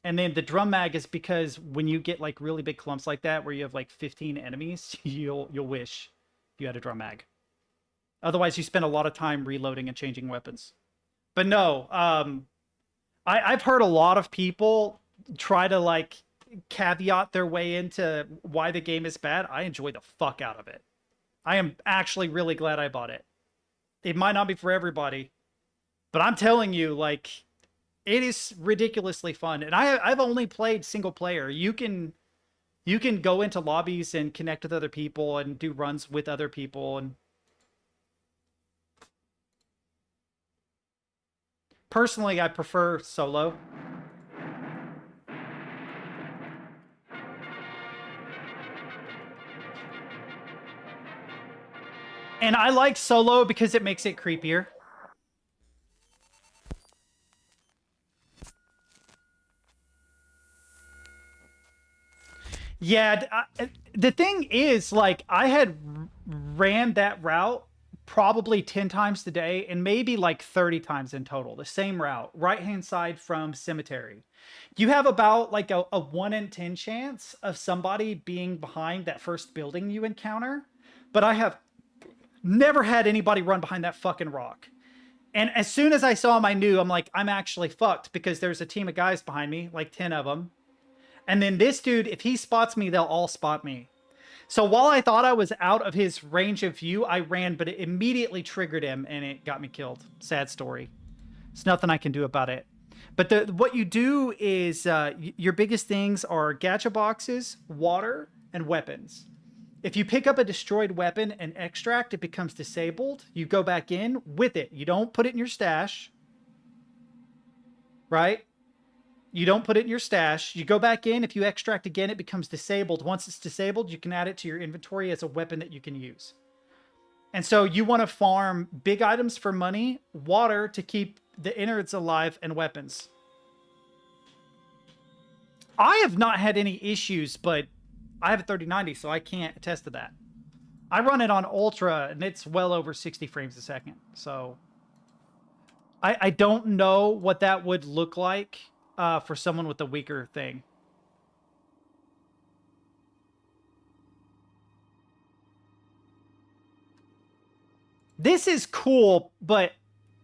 And then the drum mag is because when you get like really big clumps like that, where you have like 15 enemies, you'll wish you had a drum mag. Otherwise, you spend a lot of time reloading and changing weapons. But no, I've heard a lot of people try to like caveat their way into why the game is bad. I enjoy the fuck out of it. I am actually really glad I bought it. It might not be for everybody, but I'm telling you, like, it is ridiculously fun. And I've only played single player. You can go into lobbies and connect with other people and do runs with other people. And personally, I prefer solo. And I like solo because it makes it creepier. Yeah, the thing is, like, I had ran that route probably 10 times today and maybe like 30 times in total. The same route, right-hand side from cemetery. You have about like a 1 in 10 chance of somebody being behind that first building you encounter. But I have never had anybody run behind that fucking rock. And as soon as I saw him, I knew, I'm like, I'm actually fucked because there's a team of guys behind me, like 10 of them. And then this dude, if he spots me, they'll all spot me. So while I thought I was out of his range of view, I ran, but it immediately triggered him and it got me killed. Sad story. There's nothing I can do about it. But what you do is your biggest things are gacha boxes, water, and weapons. If you pick up a destroyed weapon and extract, it becomes disabled. You go back in with it. You don't put it in your stash. Right? You don't put it in your stash. You go back in. If you extract again, it becomes disabled. Once it's disabled, you can add it to your inventory as a weapon that you can use. And so you want to farm big items for money, water to keep the innards alive, and weapons. I have not had any issues, but I have a 3090, so I can't attest to that. I run it on Ultra, and it's well over 60 frames a second. So I don't know what that would look like for someone with a weaker thing. This is cool, but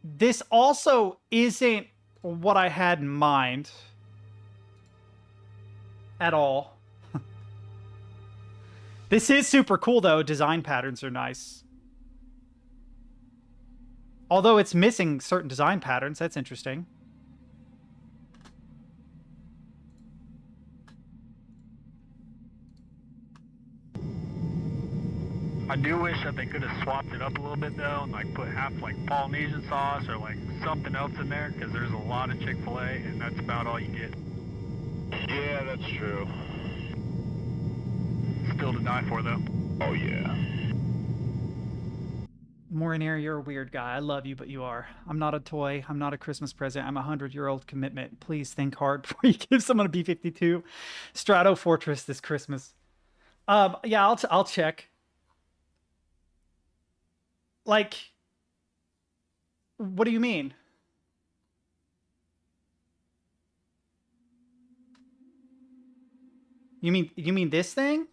this also isn't what I had in mind at all. This is super cool, though. Design patterns are nice. Although it's missing certain design patterns. That's interesting. I do wish that they could have swapped it up a little bit though, and like put half like Polynesian sauce or like something else in there, because there's a lot of Chick-fil-A, and that's about all you get. Yeah, that's true. Still to die for though. Oh yeah. Morinair, you're a weird guy. I love you, but you are. I'm not a toy. I'm not a Christmas present. I'm a 100-year-old commitment. Please think hard before you give someone a B-52 Strato Fortress this Christmas. Yeah, I'll check. Like, what do you mean? You mean this thing?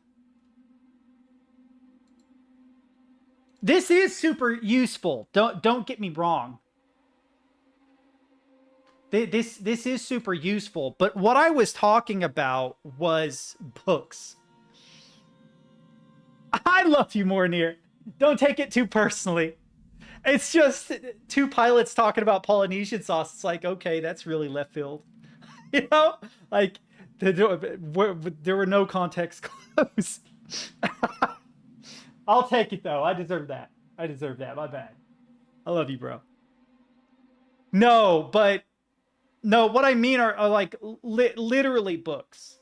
This is super useful. Don't get me wrong. This is super useful, but what I was talking about was books. I love you, Mornir. Don't take it too personally. It's just two pilots talking about Polynesian sauce. It's like, okay, that's really left field. You know? Like, there were no context clues. I'll take it, though. I deserve that. I deserve that. My bad. I love you, bro. No, but... No, what I mean are like, literally books.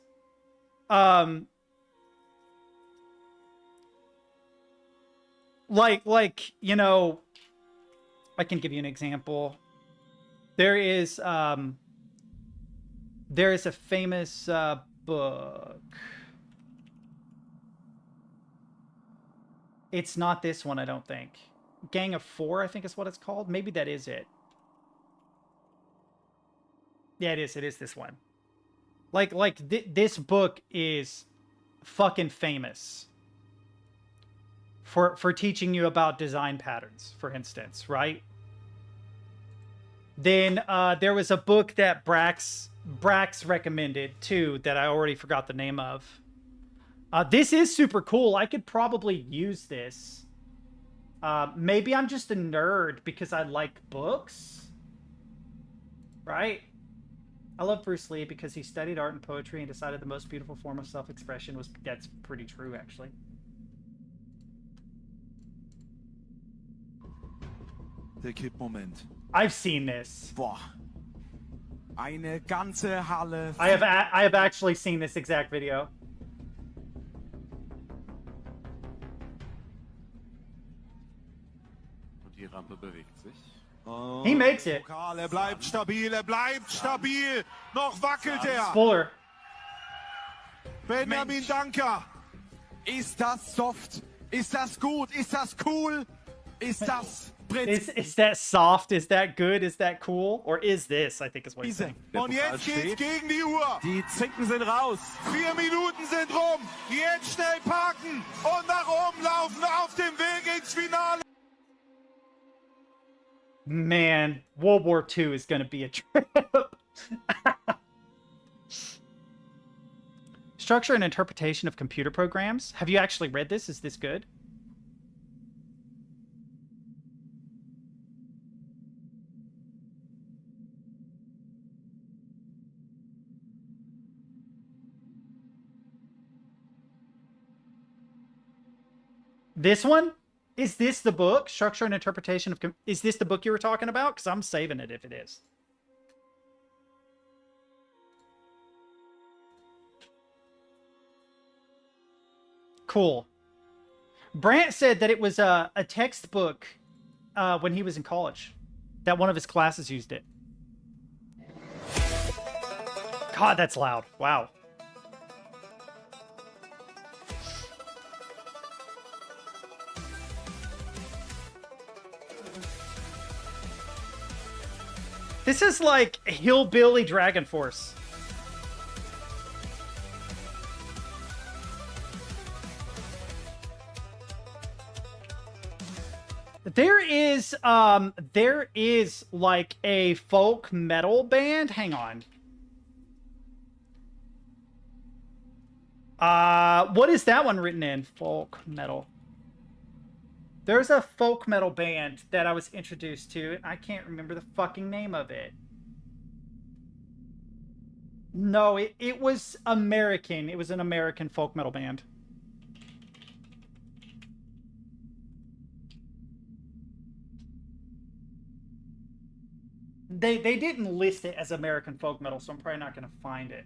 Like, you know, I can give you an example. There is a famous book. It's not this one, I don't think. Gang of Four, I think is what it's called. Maybe that is it. Yeah, it is. It is this one. This book is fucking famous for teaching you about design patterns, for instance, right? Then there was a book that Brax recommended too that I already forgot the name of. This is super cool. I could probably use this. Maybe I'm just a nerd because I like books, right? I love Bruce Lee because he studied art and poetry and decided the most beautiful form of self-expression was... That's pretty true, actually. Der Kippmoment. I've seen this. Boah. Eine ganze Halle. I have actually seen this exact video. Und die Rampe bewegt sich. He makes it. Er bleibt stabil, er bleibt stabil. Noch wackelt er. Spoiler. Benjamin Danker. Ist das soft? Ist das gut? Ist das cool? Ist das Is that soft? Is that good? Is that cool? Or is this, I think is what he's saying. Und jetzt geht's gegen die Uhr. Die Zinken sind raus. 4 Minuten sind rum. Jetzt schnell parken und nach oben laufen auf dem Weg ins Finale. Man, World War II is going to be a trip. Structure and interpretation of computer programs. Have you actually read this? Is this good? This one? Is this the book? Structure and interpretation of... Is this the book you were talking about? Because I'm saving it if it is. Cool. Brant said that it was a textbook when he was in college. That one of his classes used it. God, that's loud. Wow. This is like Hillbilly Dragon Force. There is like a folk metal band. Hang on. What is that one written in? Folk metal. There's a folk metal band that I was introduced to, and I can't remember the fucking name of it. No, it was American. It was an American folk metal band. They didn't list it as American folk metal, so I'm probably not going to find it.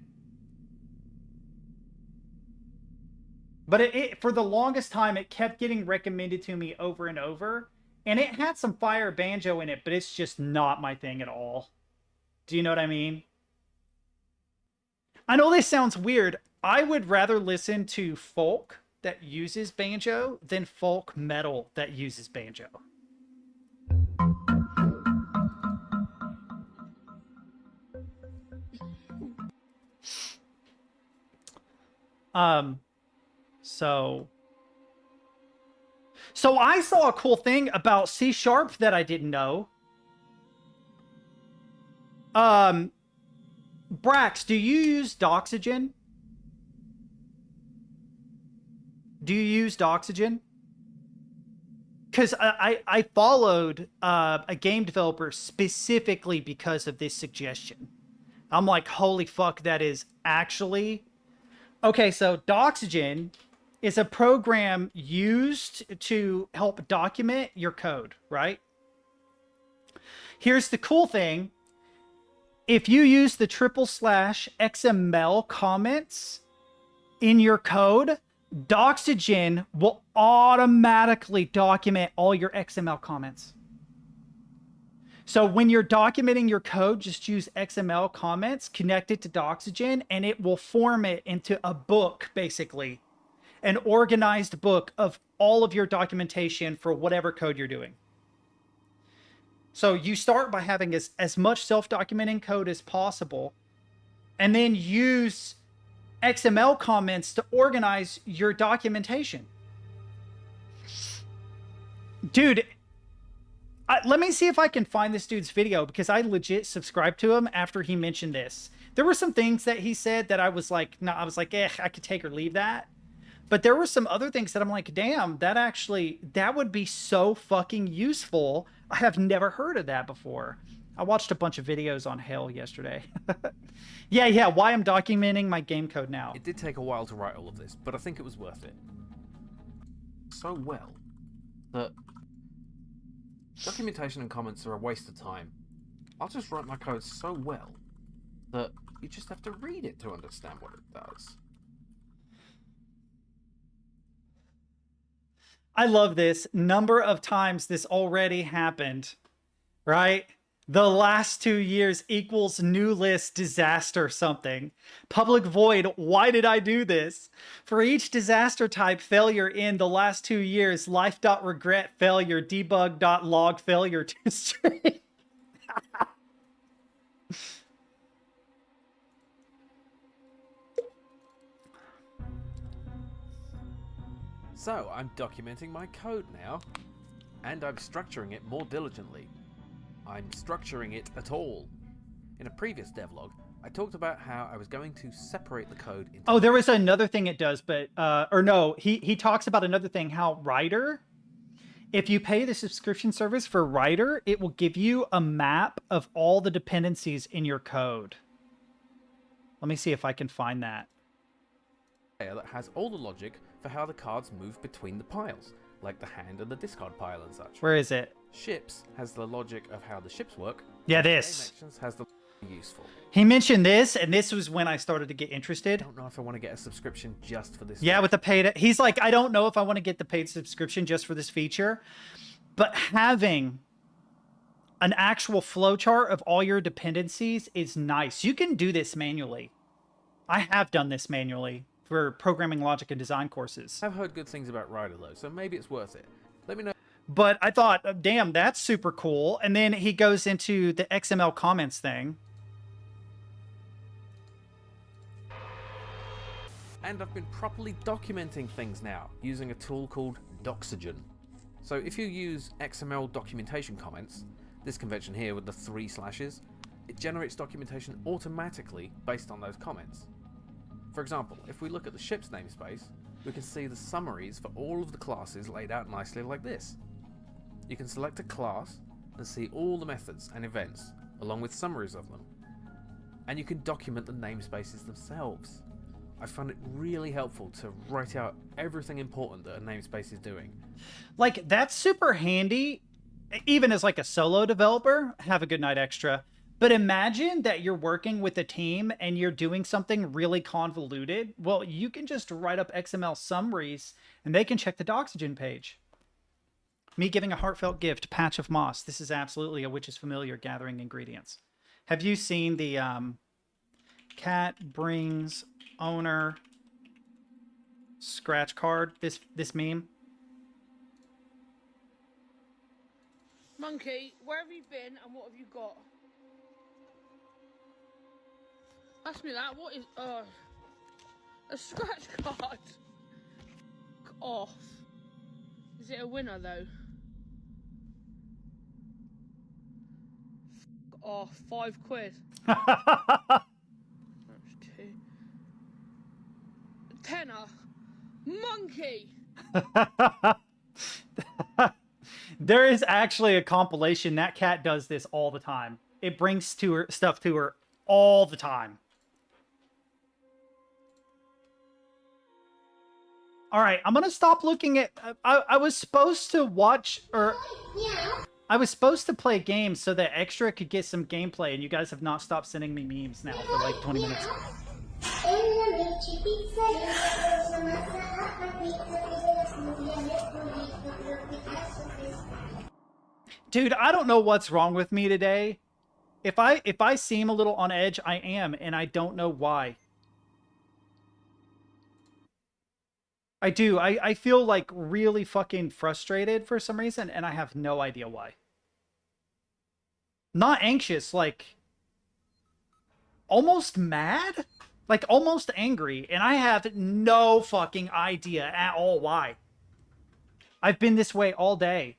But for the longest time, it kept getting recommended to me over and over. And it had some fire banjo in it, but it's just not my thing at all. Do you know what I mean? I know this sounds weird. I would rather listen to folk that uses banjo than folk metal that uses banjo. So I saw a cool thing about C# that I didn't know. Brax, do you use Doxygen? Do you use Doxygen? Because I followed a game developer specifically because of this suggestion. I'm like, holy fuck, that is actually... Okay, so Doxygen is a program used to help document your code, right? Here's the cool thing. If you use the /XML comments in your code, Doxygen will automatically document all your XML comments. So when you're documenting your code, just use XML comments, connect it to Doxygen, and it will form it into a book, basically. An organized book of all of your documentation for whatever code you're doing. So you start by having as much self-documenting code as possible, and then use XML comments to organize your documentation. Dude, let me see if I can find this dude's video, because I legit subscribed to him after he mentioned this. There were some things that he said that I was like, no, I was like, I could take or leave that. But there were some other things that I'm like, damn, that would be so fucking useful. I have never heard of that before. I watched a bunch of videos on Hell yesterday. Yeah, why I'm documenting my game code now. It did take a while to write all of this, but I think it was worth it. So well that documentation and comments are a waste of time. I'll just write my code so well that you just have to read it to understand what it does. I love this. Number of times this already happened, right? The last 2 years equals new list disaster something. Public void, why did I do this? For each disaster type failure in the last 2 years, life.regret failure, debug.log failure to string. So I'm documenting my code now, and I'm structuring it more diligently. I'm structuring it at all. In a previous devlog, I talked about how I was going to separate the code into... Oh, there was another thing it does, but, or no, he talks about another thing, how Writer, if you pay the subscription service for Writer, it will give you a map of all the dependencies in your code. Let me see if I can find that. That has all the logic for how the cards move between the piles, like the hand and the discard pile and such. Where is it? Ships has the logic of how the ships work. Yeah, Game this. actions has the useful. He mentioned this, and this was when I started to get interested. I don't know if I want to get a subscription just for this. Yeah, with the paid... He's like, I don't know if I want to get the paid subscription just for this feature, but having an actual flowchart of all your dependencies is nice. You can do this manually. I have done this manually for programming logic and design courses. I've heard good things about Rider though, so maybe it's worth it. Let me know. But I thought, damn, that's super cool. And then he goes into the XML comments thing. And I've been properly documenting things now using a tool called Doxygen. So if you use XML documentation comments, this convention here with the 3 slashes, it generates documentation automatically based on those comments. For example, if we look at the ship's namespace, we can see the summaries for all of the classes laid out nicely like this. You can select a class and see all the methods and events, along with summaries of them. And you can document the namespaces themselves. I found it really helpful to write out everything important that a namespace is doing. Like, that's super handy, even as like a solo developer. Have a good night extra. But imagine that you're working with a team and you're doing something really convoluted. Well, you can just write up XML summaries and they can check the Doxygen page. Me giving a heartfelt gift, patch of moss. This is absolutely a witch's familiar gathering ingredients. Have you seen the cat brings owner scratch card? This meme? Monkey, where have you been and what have you got? Ask me that. What is a scratch card? Fuck off. Is it a winner though? Fuck off. £5. That's 2. Tenner. Monkey. There is actually a compilation. That cat does this all the time. It brings to her stuff to her all the time. All right, I'm gonna stop looking at. I was supposed to watch, or I was supposed to play games so that Extra could get some gameplay, and you guys have not stopped sending me memes now for like 20 minutes. Dude, I don't know what's wrong with me today. If I seem a little on edge, I am, and I don't know why. I do. I feel like really fucking frustrated for some reason, and I have no idea why. Not anxious, like almost mad? Like almost angry, and I have no fucking idea at all why. I've been this way all day.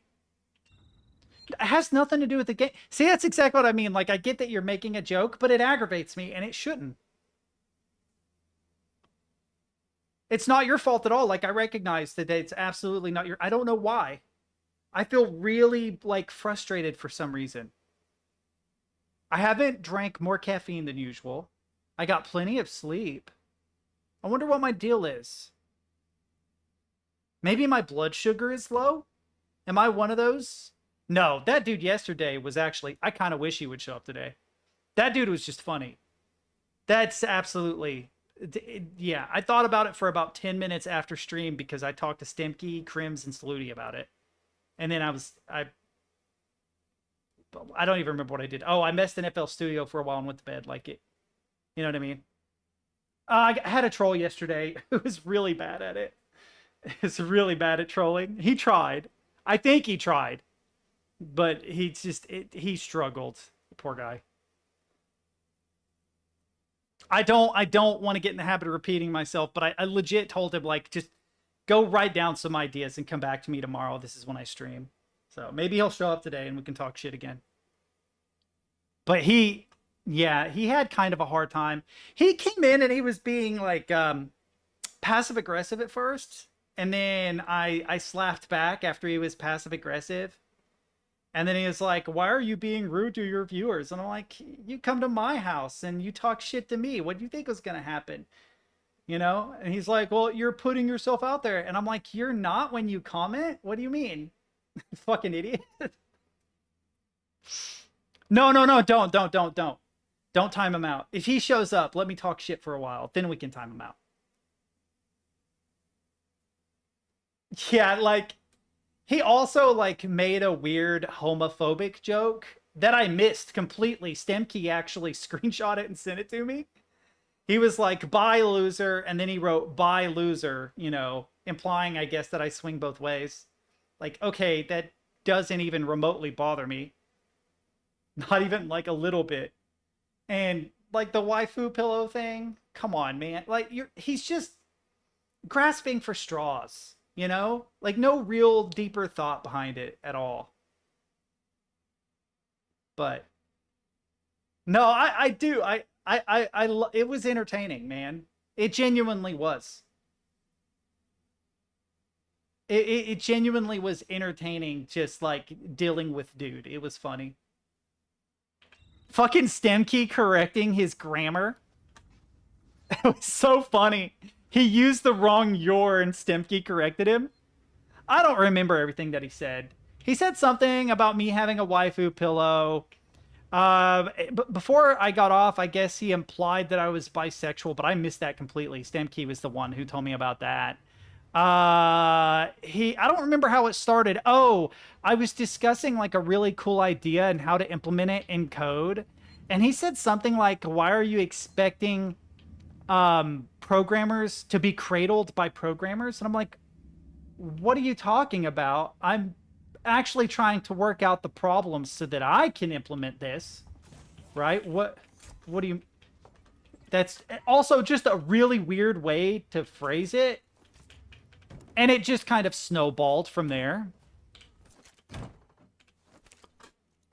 It has nothing to do with the game. See, that's exactly what I mean. Like, I get that you're making a joke, but it aggravates me, and it shouldn't. It's not your fault at all. Like, I recognize that it's absolutely not your... I don't know why. I feel really, like, frustrated for some reason. I haven't drank more caffeine than usual. I got plenty of sleep. I wonder what my deal is. Maybe my blood sugar is low? Am I one of those? No, that dude yesterday was actually... I kind of wish he would show up today. That dude was just funny. That's absolutely... Yeah, I thought about it for about 10 minutes after stream because I talked to Stemke, Crims, and Saluti about it. And then I don't even remember what I did. Oh, I messed in FL Studio for a while and went to bed. Like it, you know what I mean? I had a troll yesterday who was really bad at it. He's really bad at trolling. He tried. I think he tried, but he struggled. Poor guy. I don't want to get in the habit of repeating myself, but I legit told him, like, just go write down some ideas and come back to me tomorrow. This is when I stream. So maybe he'll show up today and we can talk shit again. But he had kind of a hard time. He came in and he was being like passive aggressive at first. And then I slapped back after he was passive aggressive. And then he was like, why are you being rude to your viewers? And I'm like, you come to my house and you talk shit to me. What do you think was going to happen? You know? And he's like, well, you're putting yourself out there. And I'm like, you're not when you comment? What do you mean? Fucking idiot. No, don't. Don't time him out. If he shows up, let me talk shit for a while. Then we can time him out. Yeah, like, he also, like, made a weird homophobic joke that I missed completely. Stemkey actually screenshot it and sent it to me. He was like, bye, loser, and then he wrote, bye, loser, you know, implying, I guess, that I swing both ways. Like, okay, that doesn't even remotely bother me. Not even, like, a little bit. And, like, the waifu pillow thing, come on, man. Like, he's just grasping for straws. You know, like no real deeper thought behind it at all. But no, I do. It was entertaining, man. It genuinely was. It genuinely was entertaining, just like dealing with dude. It was funny. Fucking Stemkey correcting his grammar. It was so funny. He used the wrong your and Stemkey corrected him. I don't remember everything that he said. He said something about me having a waifu pillow. But before I got off, I guess he implied that I was bisexual, but I missed that completely. Stemkey was the one who told me about that. I don't remember how it started. Oh, I was discussing like a really cool idea and how to implement it in code. And he said something like, why are you expecting programmers to be cradled by programmers? And I'm like, what are you talking about? I'm actually trying to work out the problems so that I can implement this, right? What do you... That's also just a really weird way to phrase it. And it just kind of snowballed from there.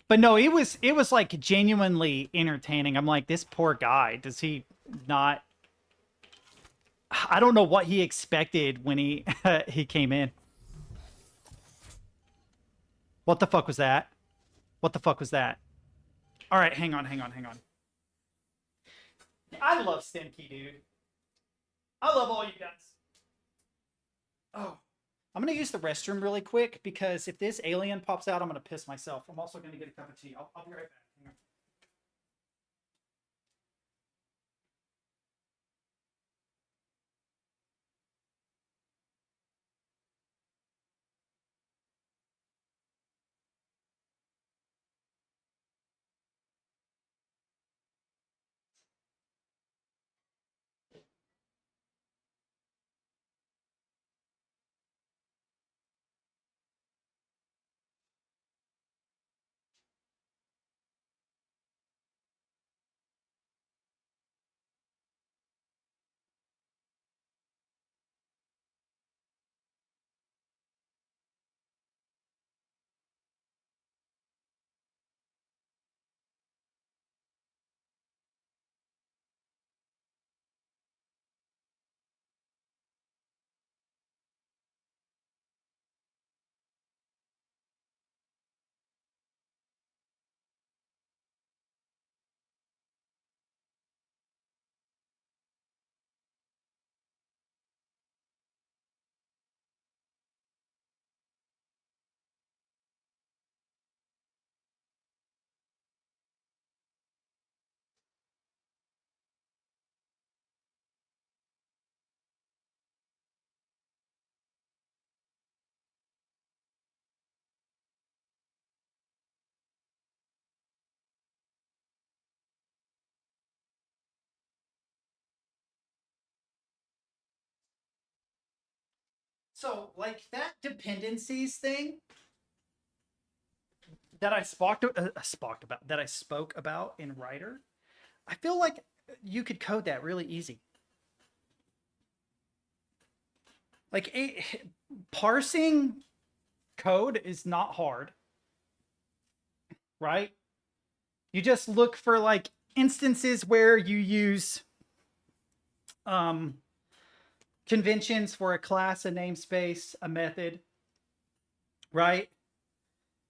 But no, it was like genuinely entertaining. I'm like, this poor guy, does he not... I don't know what he expected when he he came in. What the fuck was that? What the fuck was that? All right, hang on. I love Stemkey, dude. I love all you guys. Oh, I'm gonna use the restroom really quick because if this alien pops out, I'm gonna piss myself. I'm also gonna get a cup of tea. I'll be right back. Hang on. So, like, that dependencies thing that I spoke about in Writer, I feel like you could code that really easy. Like, parsing code is not hard, right? You just look for, like, instances where you use conventions for a class, a namespace, a method, right?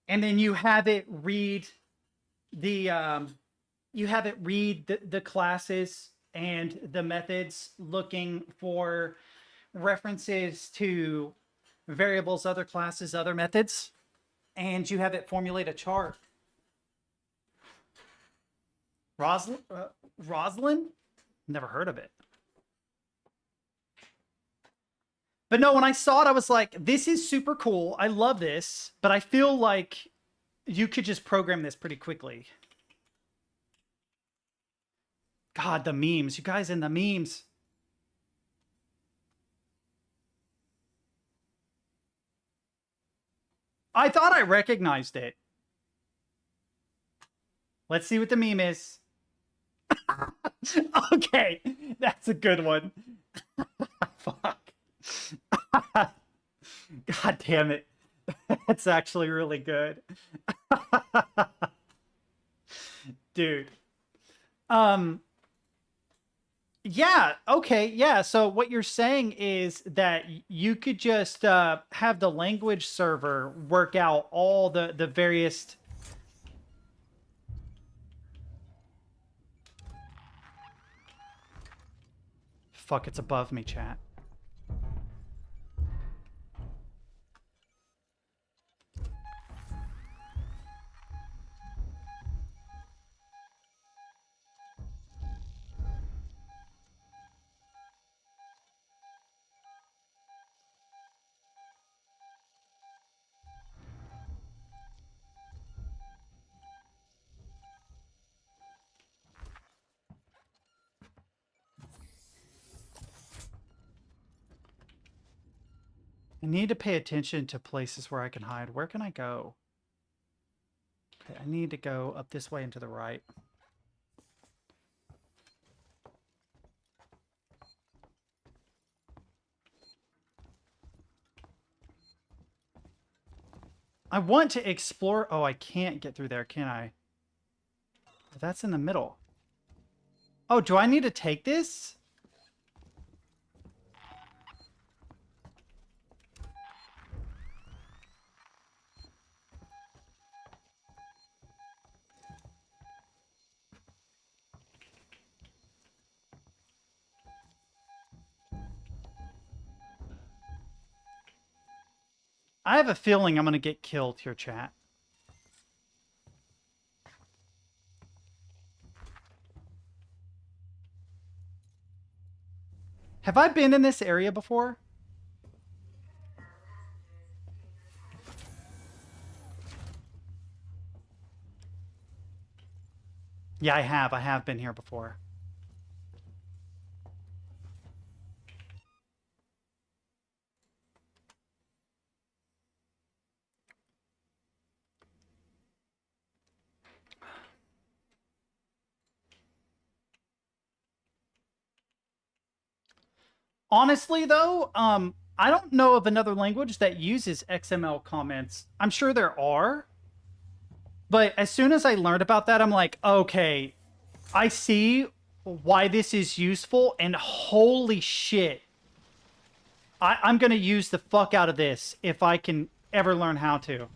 And then you have it read the classes and the methods, looking for references to variables, other classes, other methods, and you have it formulate a chart. Roslyn? Never heard of it. But no, when I saw it, I was like, this is super cool. I love this, but I feel like you could just program this pretty quickly. God, the memes. You guys in the memes. I thought I recognized it. Let's see what the meme is. Okay, that's a good one. Fuck. God damn it. That's actually really good. Dude. Yeah, okay, yeah. So what you're saying is that you could just have the language server work out all the various... Fuck, it's above me, chat. I need to pay attention to places where I can hide. Where can I go? Okay, I need to go up this way and to the right. I want to explore... Oh, I can't get through there, can I? That's in the middle. Oh, do I need to take this? I have a feeling I'm going to get killed here, chat. Have I been in this area before? Yeah, I have. I have been here before. Honestly, though, I don't know of another language that uses XML comments. I'm sure there are. But as soon as I learned about that, I'm like, okay, I see why this is useful, and holy shit. I'm going to use the fuck out of this if I can ever learn how to.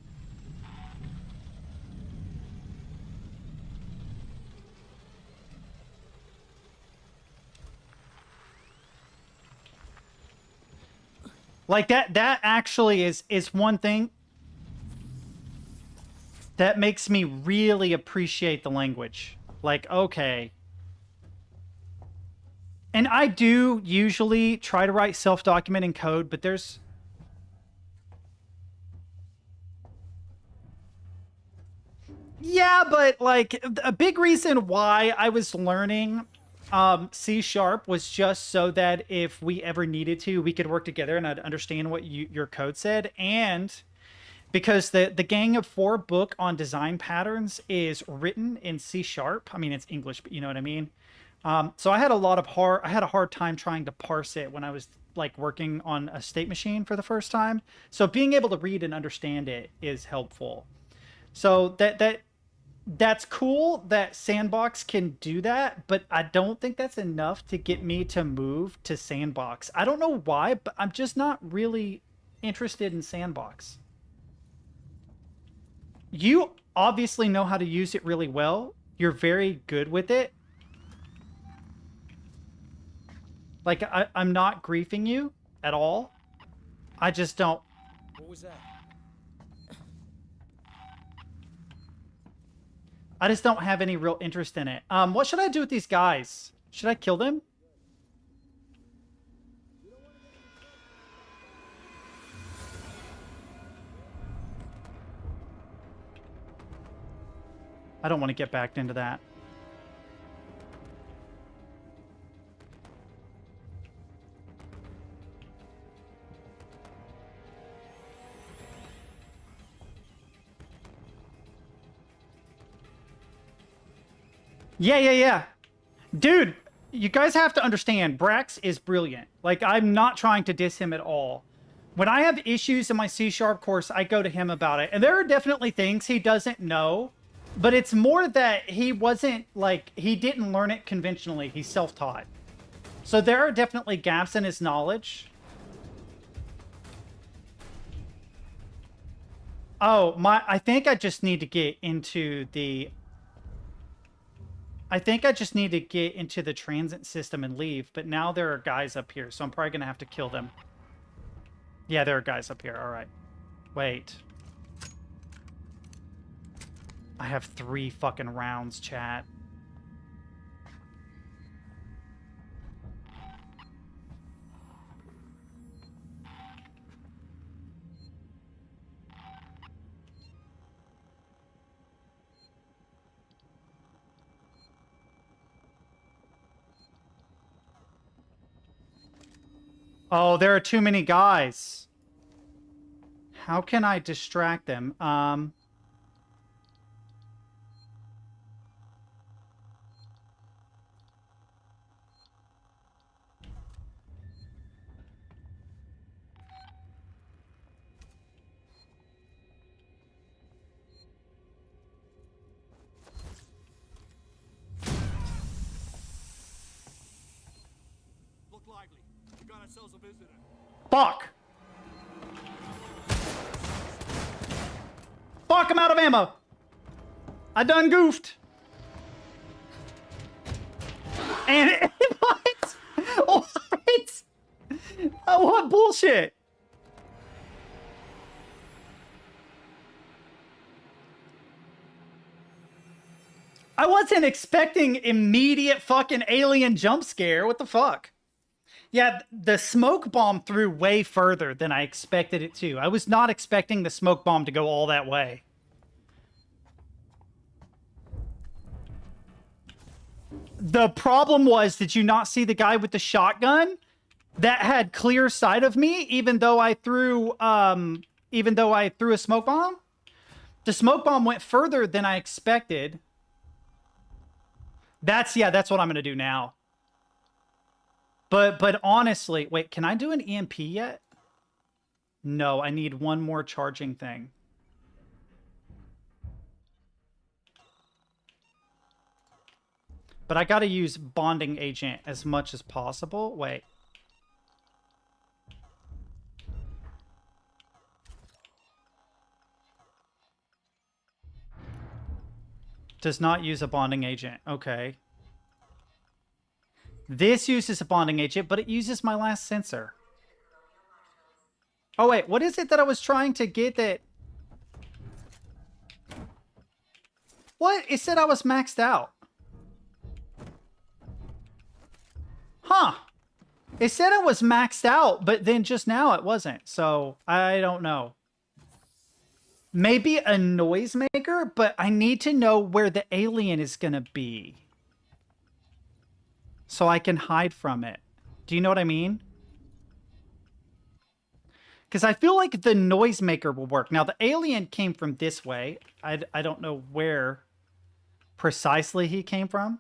Like, that actually is one thing that makes me really appreciate the language. Like, okay. And I do usually try to write self-documenting code, but there's... Yeah, but, like, a big reason why I was learning C# was just so that if we ever needed to, we could work together and I'd understand what your code said. And because the Gang of Four book on design patterns is written in C#. I mean, it's English, but you know what I mean? So I had a hard time trying to parse it when I was like working on a state machine for the first time. So being able to read and understand it is helpful. So that's cool that Sandbox can do that, but I don't think that's enough to get me to move to Sandbox. I don't know why, but I'm just not really interested in Sandbox. You obviously know how to use it really well. You're very good with it. Like, I'm not griefing you at all. I just don't... What was that? I just don't have any real interest in it. What should I do with these guys? Should I kill them? I don't want to get backed into that. Yeah. Dude, you guys have to understand, Brax is brilliant. Like, I'm not trying to diss him at all. When I have issues in my C# course, I go to him about it. And there are definitely things he doesn't know, but it's more that he wasn't, like, he didn't learn it conventionally. He's self-taught. So there are definitely gaps in his knowledge. Oh, I think I just need to get into the... I think I just need to get into the transit system and leave, but now there are guys up here, so I'm probably going to have to kill them. Yeah, there are guys up here. All right. Wait. I have 3 fucking rounds, chat. Oh, there are too many guys. How can I distract them? Look lively. We got ourselves a visitor. Fuck! Fuck, I'm out of ammo! I done goofed! And what? What? Oh, what bullshit? I wasn't expecting immediate fucking alien jump scare. What the fuck? Yeah, the smoke bomb threw way further than I expected it to. I was not expecting the smoke bomb to go all that way. The problem was, did you not see the guy with the shotgun that had clear sight of me, even though I threw a smoke bomb? The smoke bomb went further than I expected. That's what I'm gonna do now. But honestly, wait, can I do an EMP yet? No, I need one more charging thing. But I gotta use bonding agent as much as possible. Wait. Does not use a bonding agent. Okay. This uses a bonding agent, but it uses my last sensor. Oh, wait. What is it that I was trying to get that... What? It said I was maxed out. Huh. It said I was maxed out, but then just now it wasn't. So, I don't know. Maybe a noisemaker, but I need to know where the alien is gonna be. so I can hide from it. Do you know what I mean? Because I feel like the noisemaker will work. Now, the alien came from this way. I don't know where precisely he came from.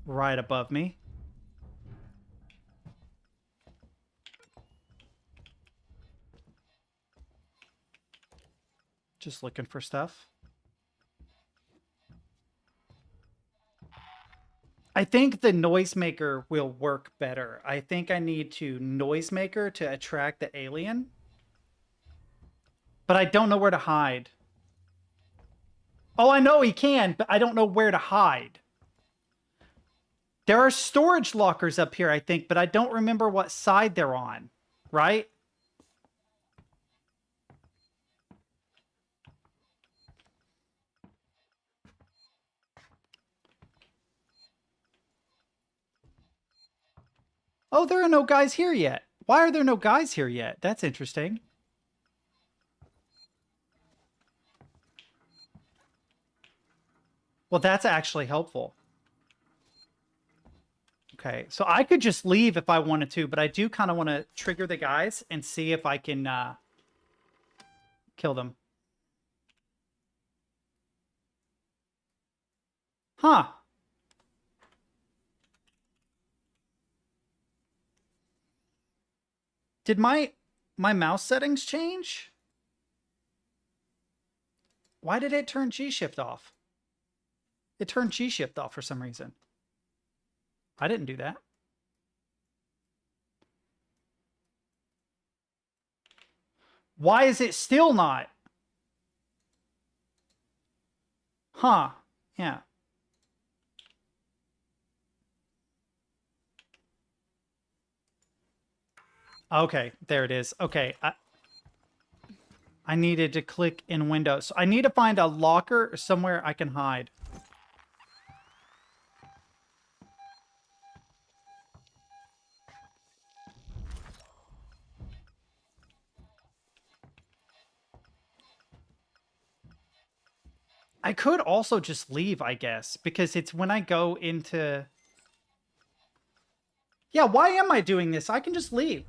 Right above me. Just looking for stuff. I think the noisemaker will work better. I think I need to noisemaker to attract the alien. But I don't know where to hide. Oh, I know he can, but I don't know where to hide. There are storage lockers up here, I think, but I don't remember what side they're on, right? Oh, there are no guys here yet. Why are there no guys here yet? That's interesting. Well, that's actually helpful. Okay, so I could just leave if I wanted to, but I do kind of want to trigger the guys and see if I can kill them. Huh. Did my mouse settings change? Why did it turn G-shift off? It turned G-shift off for some reason. I didn't do that. Why is it still not? Huh. Yeah. Okay, there it is. Okay, I needed to click in Windows. So I need to find a locker or somewhere I can hide. I could also just leave, I guess, because it's when I go into... Yeah, why am I doing this? I can just leave.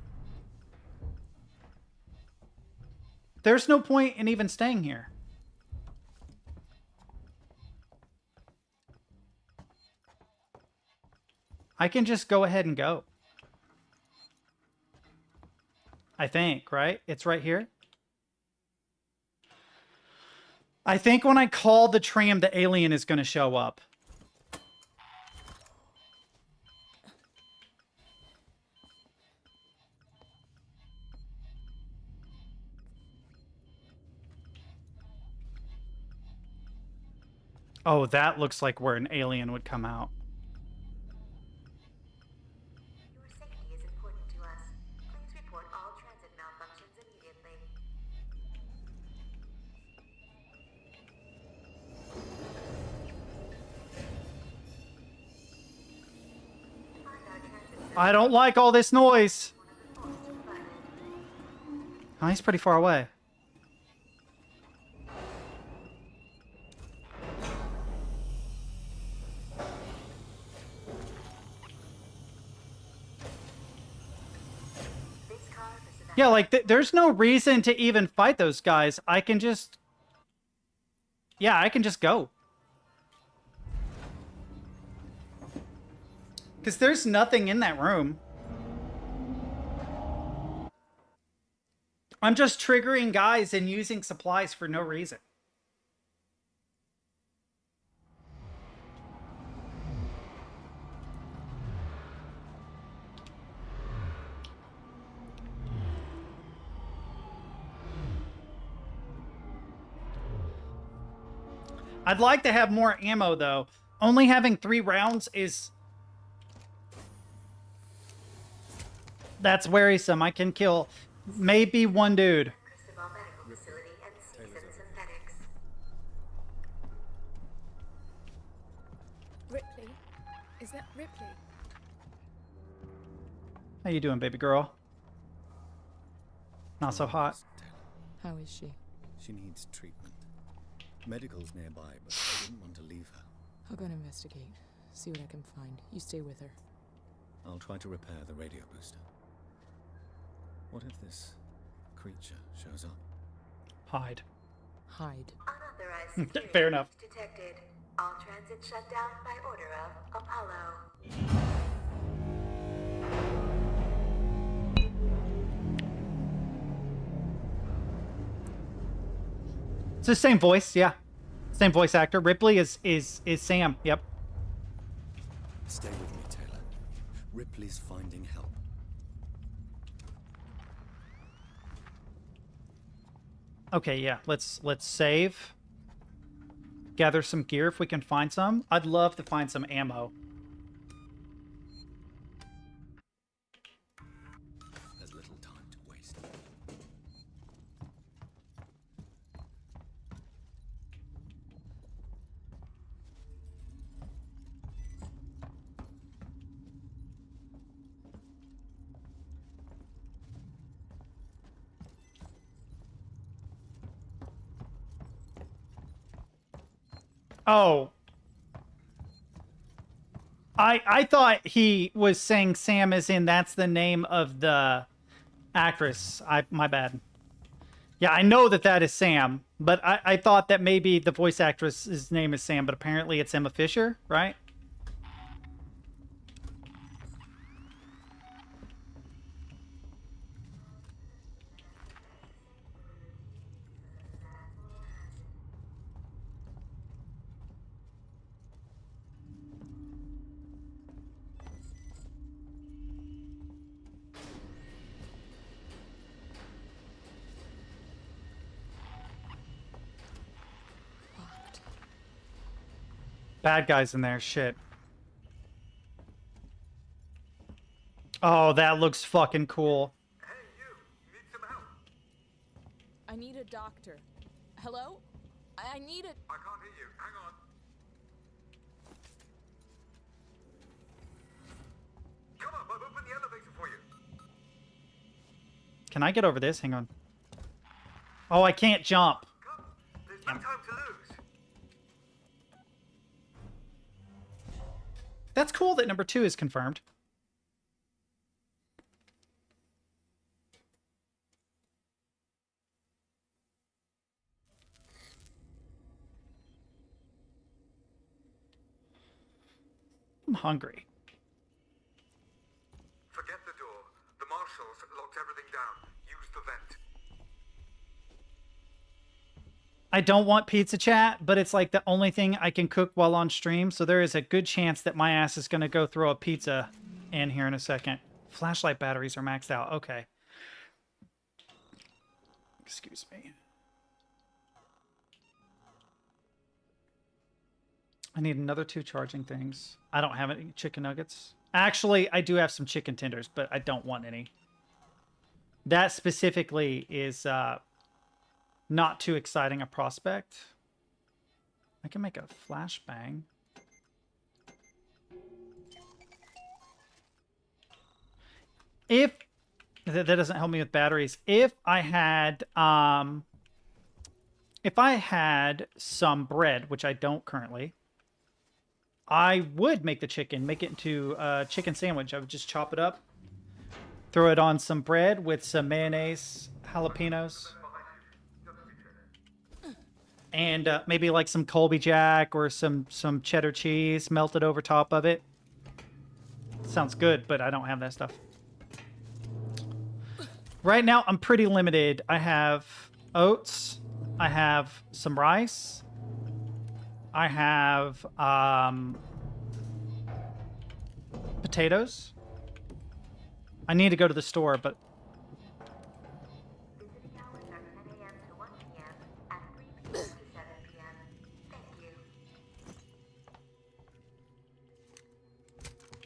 There's no point in even staying here. I can just go ahead and go. I think, right? It's right here. I think when I call the tram, the alien is going to show up. Oh, that looks like where an alien would come out. Your safety is important to us. Please report all transit malfunctions immediately. I don't like all this noise. Oh, he's pretty far away. Yeah, like, there's no reason to even fight those guys. I can just... Yeah, I can just go. Because there's nothing in that room. I'm just triggering guys and using supplies for no reason. I'd like to have more ammo, though. Only having 3 rounds is... That's worrisome. I can kill maybe 1 dude. Ripley? Is that Ripley? How you doing, baby girl? Not so hot. How is she? She needs treatment. Medical's nearby, but I didn't want to leave her. I'll go and investigate. See what I can find. You stay with her. I'll try to repair the radio booster. What if this creature shows up? Hide. Hide. Unauthorized security Fair enough. detected. All transit shut down by order of Apollo. It's the same voice, yeah. Same voice actor. Ripley is Sam. Yep. Stay with me, Taylor. Ripley's finding help. Okay, yeah. Let's save. Gather some gear if we can find some. I'd love to find some ammo. There's little time to waste. Oh. I thought he was saying Sam as in that's the name of the actress. My bad. Yeah, I know that is Sam, but I thought that maybe the voice actress's name is Sam, but apparently it's Emma Fisher, right? Bad guys in there, shit. Oh, that looks fucking cool. I need a doctor. Hello? I need a... I can't hear you. Hang on. Come on, I've opened the elevator for you. Can I get over this? Hang on. Oh, I can't jump. Come. There's no time to lose. That's cool that number 2 is confirmed. I'm hungry. Forget the door. The marshals locked everything down. Use the vent. I don't want pizza chat, but it's like the only thing I can cook while on stream, so there is a good chance that my ass is going to go throw a pizza in here in a second. Flashlight batteries are maxed out. Okay. Excuse me. I need another 2 charging things. I don't have any chicken nuggets. Actually, I do have some chicken tenders, but I don't want any. That specifically is not too exciting a prospect. I can make a flashbang. If that doesn't help me with batteries. If I had some bread, which I don't currently, I would make the chicken, make it into a chicken sandwich. I would just chop it up, throw it on some bread with some mayonnaise, jalapenos, and maybe like some Colby Jack or some cheddar cheese melted over top of it. Sounds good, but I don't have that stuff. Right now, I'm pretty limited. I have oats. I have some rice. I have potatoes. I need to go to the store, but...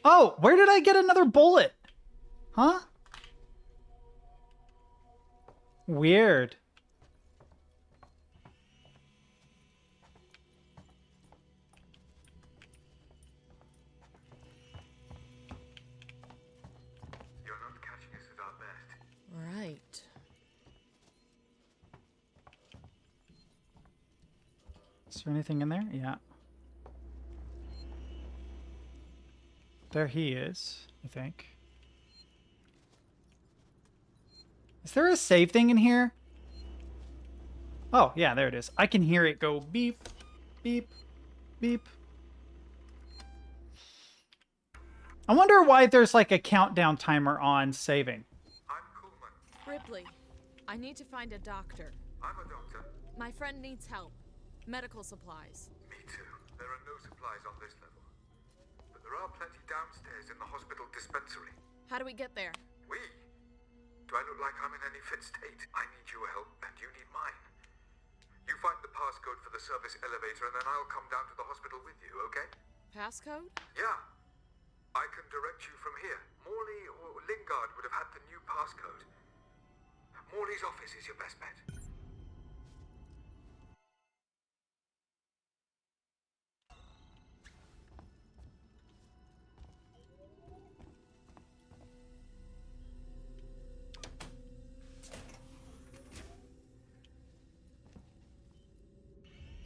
Oh, where did I get another bullet? Huh? Weird. You're not catching us at our best. Right. Is there anything in there? Yeah. There he is, I think. Is there a save thing in here? Oh, yeah, there it is. I can hear it go beep, beep, beep. I wonder why there's like a countdown timer on saving. Ripley, I need to find a doctor. I'm a doctor. My friend needs help. Medical supplies. Me too. There are no supplies on this level. But there are plenty downstairs in the hospital dispensary. How do we get there? We? Do I look like I'm in any fit state? I need your help, and you need mine. You find the passcode for the service elevator, and then I'll come down to the hospital with you, okay? Passcode? Yeah. I can direct you from here. Morley or Lingard would have had the new passcode. Morley's office is your best bet.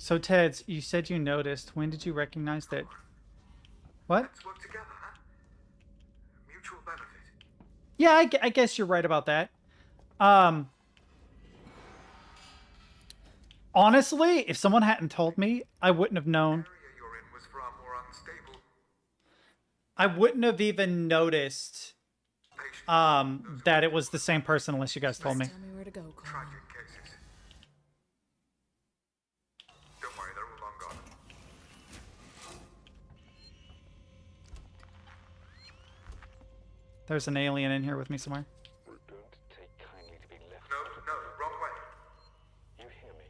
So, Teds, you said you noticed. When did you recognize that? What? Let's work together, huh? Mutual benefit. Yeah, I guess you're right about that. Honestly, if someone hadn't told me, I wouldn't have known. You're in was far more unstable. I wouldn't have even noticed that it was the same person unless you guys told me. Tell me where to go, Cole. Tragic cases. Don't worry, they're all long gone. There's an alien in here with me somewhere. Don't take kindly to be left. No, wrong way. You hear me?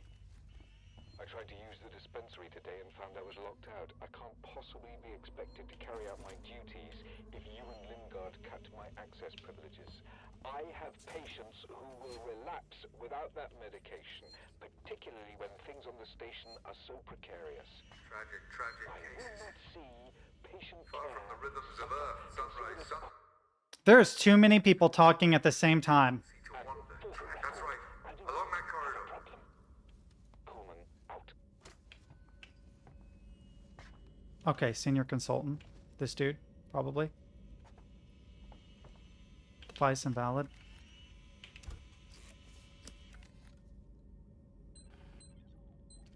I tried to use the dispensary today and found I was locked out. I can't possibly be expected to carry out my duties if you and Lingard cut my access privileges. I have patients who will relapse without that medication, particularly when things on the station are so precarious. Tragic I will cases. not see patient Far care. from the rhythms of Earth, sunrise, sun. There's too many people talking at the same time. That's right. Along that corridor. Coleman, out. Okay, senior consultant. This dude, probably. Device invalid.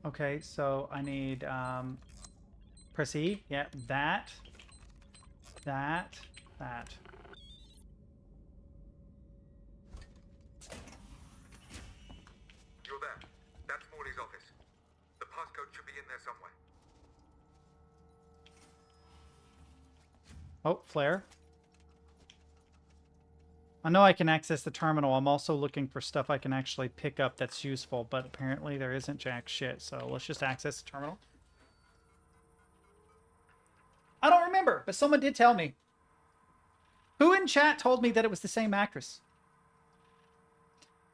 Okay, so I need press E. Yeah, that. You're there. That's Morley's office. The passcode should be in there somewhere. Oh, flare. I know I can access the terminal. I'm also looking for stuff I can actually pick up that's useful, but apparently there isn't jack shit, so let's just access the terminal. I don't remember, but someone did tell me. Who in chat told me that it was the same actress?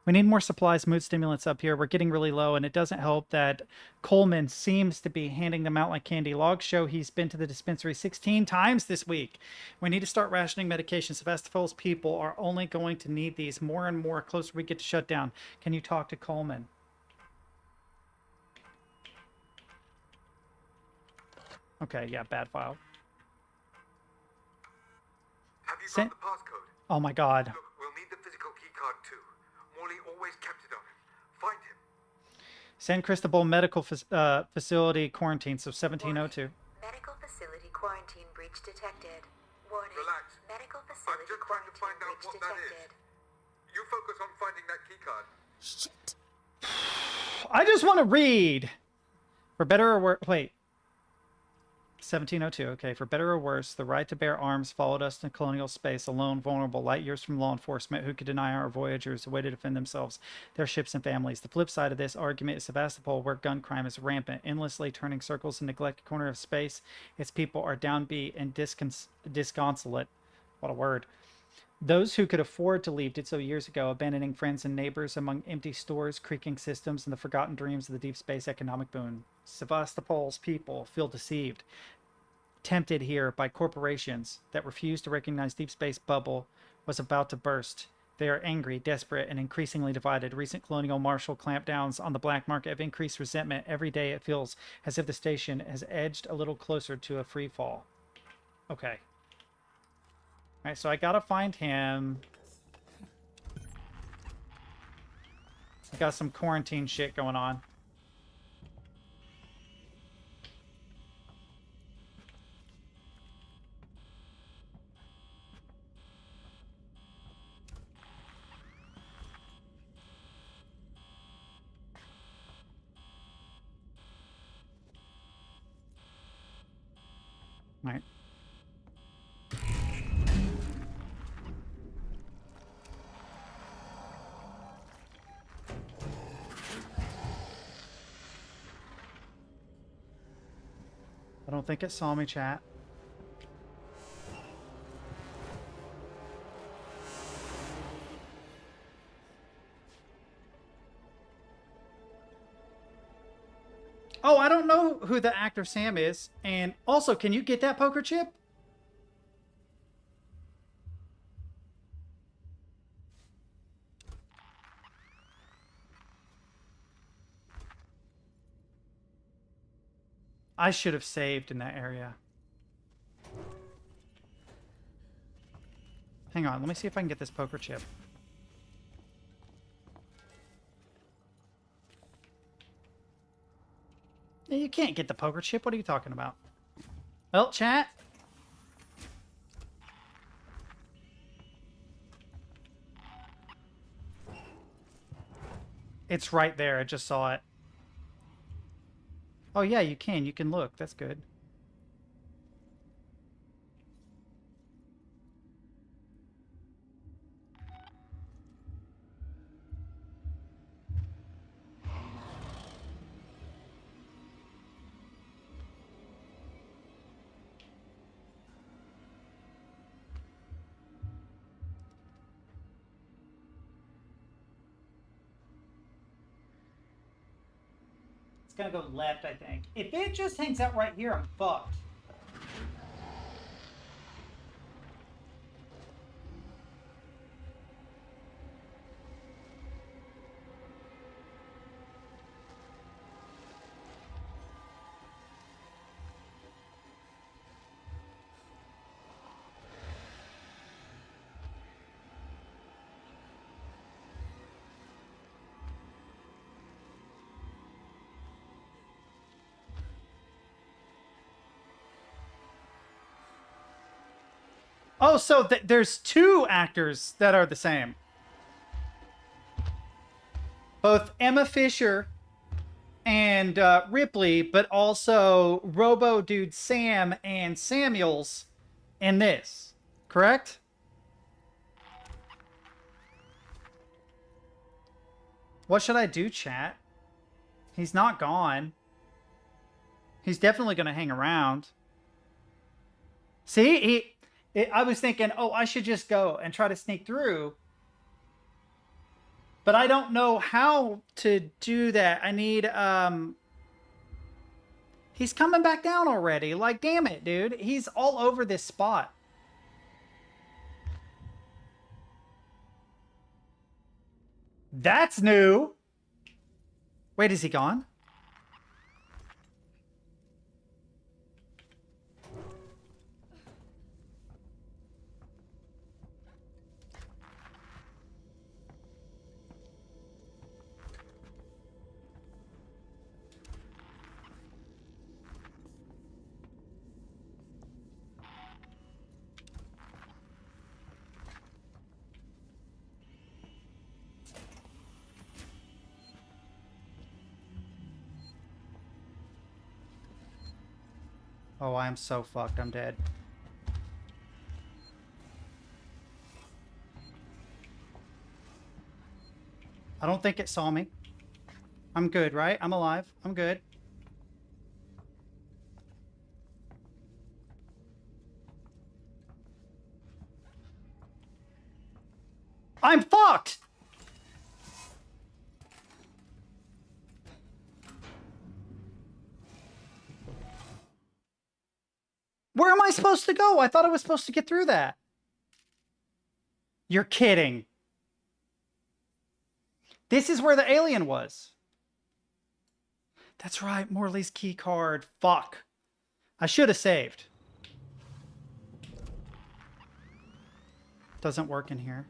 We need more supplies, mood stimulants up here. We're getting really low, and it doesn't help that Coleman seems to be handing them out like candy. Logs show he's been to the dispensary 16 times this week. We need to start rationing medication. Sevastopol's people are only going to need these more and more closer we get to shut down. Can you talk to Coleman? Okay, yeah, bad file. Have you got the passcode? Oh my god. Look, we'll need the physical keycard too. Morley always kept it on him. Find him. San Cristobal Medical Facility quarantine, so 1702. Medical facility quarantine breach detected. Warning. Relax. Medical I'm facility just trying to find out breach what that detected. is. You focus on finding that keycard. Shit. I just want to read. For better or worse, wait. 1702, okay. For better or worse, the right to bear arms followed us in colonial space, alone, vulnerable, light years from law enforcement. Who could deny our voyagers a way to defend themselves, their ships, and families? The flip side of this argument is Sevastopol, where gun crime is rampant, endlessly turning circles in neglected corner of space. Its people are downbeat and disconsolate. What a word. Those who could afford to leave did so years ago, abandoning friends and neighbors among empty stores, creaking systems, and the forgotten dreams of the deep space economic boom. Sevastopol's people feel deceived, tempted here by corporations that refuse to recognize deep space bubble was about to burst. They are angry, desperate, and increasingly divided. Recent colonial martial clampdowns on the black market have increased resentment. Every day it feels as if the station has edged a little closer to a free fall. Okay. Alright, so I gotta find him. I got some quarantine shit going on. Right. I don't think it saw me, chat. Oh, I don't know who the actor Sam is. And also, can you get that poker chip? I should have saved in that area. Hang on, let me see if I can get this poker chip. You can't get the poker chip. What are you talking about? Well, chat. It's right there. I just saw it. Oh, yeah, you can. You can look. That's good. It's gonna go left, I think. If it just hangs out right here, I'm fucked. Oh, so there's two actors that are the same. Both Emma Fisher and Ripley, but also Robo Dude Sam and Samuels in this. Correct? What should I do, chat? He's not gone. He's definitely going to hang around. See? I was thinking, oh, I should just go and try to sneak through. But I don't know how to do that. I need, He's coming back down already. Like, damn it, dude. He's all over this spot. That's new. Wait, is he gone? Oh, I am so fucked. I'm dead. I don't think it saw me. I'm good, right? I'm alive. I'm good. I'm fucked! Where am I supposed to go? I thought I was supposed to get through that. You're kidding. This is where the alien was. That's right, Morley's key card. Fuck. I should have saved. Doesn't work in here.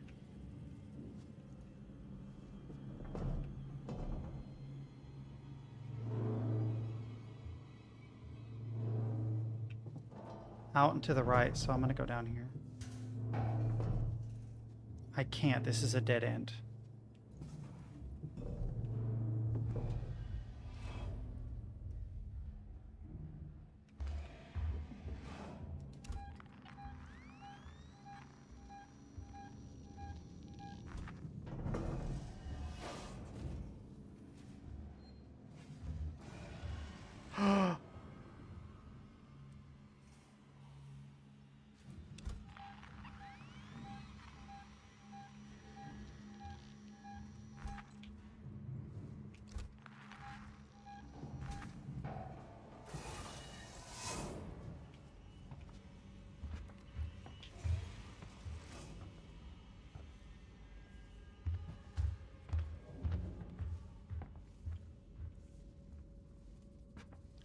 Out and to the right, so I'm gonna go down here. I can't. This is a dead end.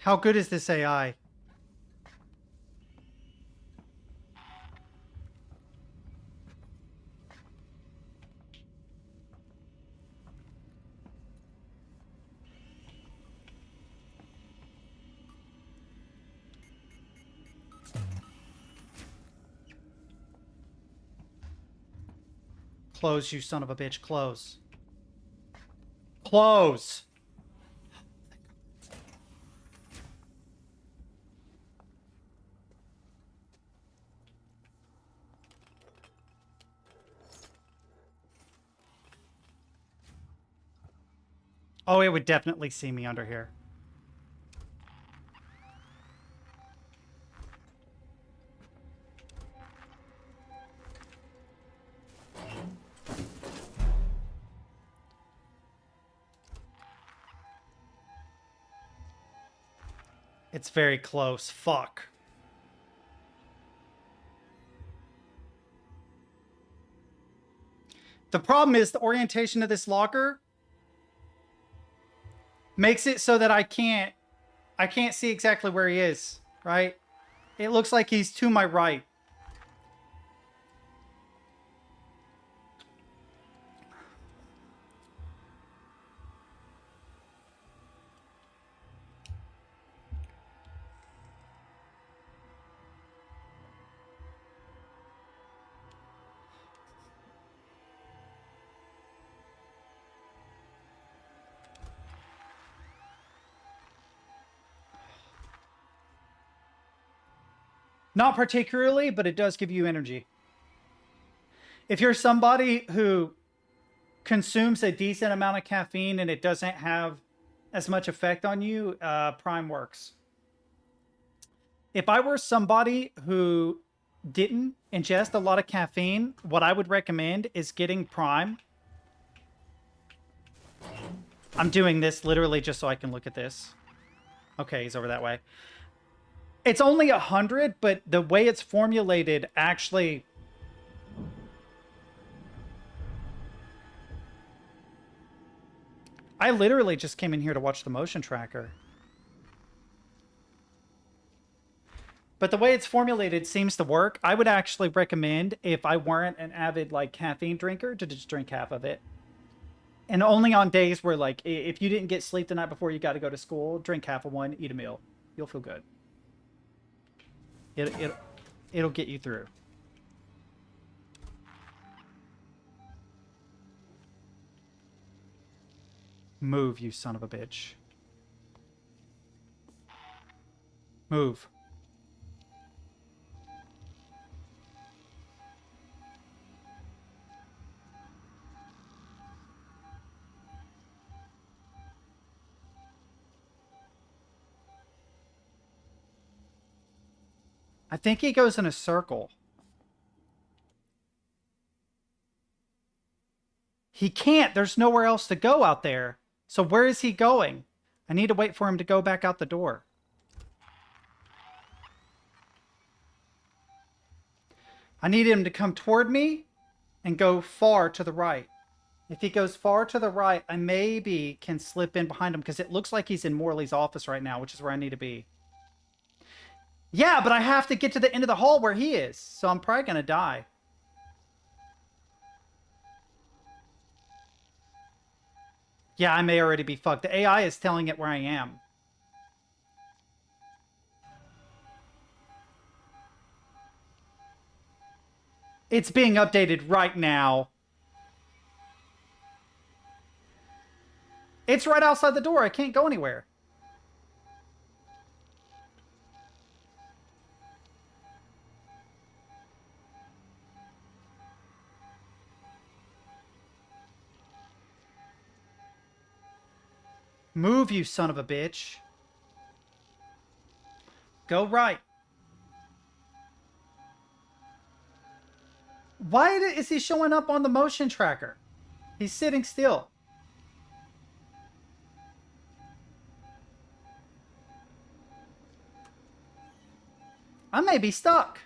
How good is this AI? Close, you son of a bitch. Close. Close! Oh, it would definitely see me under here. It's very close. Fuck. The problem is the orientation of this locker makes it so that I can't see exactly where he is, right? It looks like he's to my right. Not particularly, but it does give you energy. If you're somebody who consumes a decent amount of caffeine and it doesn't have as much effect on you, Prime works. If I were somebody who didn't ingest a lot of caffeine, what I would recommend is getting Prime. I'm doing this literally just so I can look at this. Okay, he's over that way. It's only 100, but the way it's formulated actually... I literally just came in here to watch the motion tracker. But the way it's formulated seems to work. I would actually recommend, if I weren't an avid like caffeine drinker, to just drink half of it. And only on days where, like, if you didn't get sleep the night before you got to go to school, drink half of one, eat a meal. You'll feel good. It'll get you through. Move, you son of a bitch. Move. I think he goes in a circle. He can't. There's nowhere else to go out there. So where is he going? I need to wait for him to go back out the door. I need him to come toward me and go far to the right. If he goes far to the right, I maybe can slip in behind him because it looks like he's in Morley's office right now, which is where I need to be. Yeah, but I have to get to the end of the hall where he is, so I'm probably going to die. Yeah, I may already be fucked. The AI is telling it where I am. It's being updated right now. It's right outside the door. I can't go anywhere. Move, you son of a bitch. Go right. Why is he showing up on the motion tracker? He's sitting still. I may be stuck.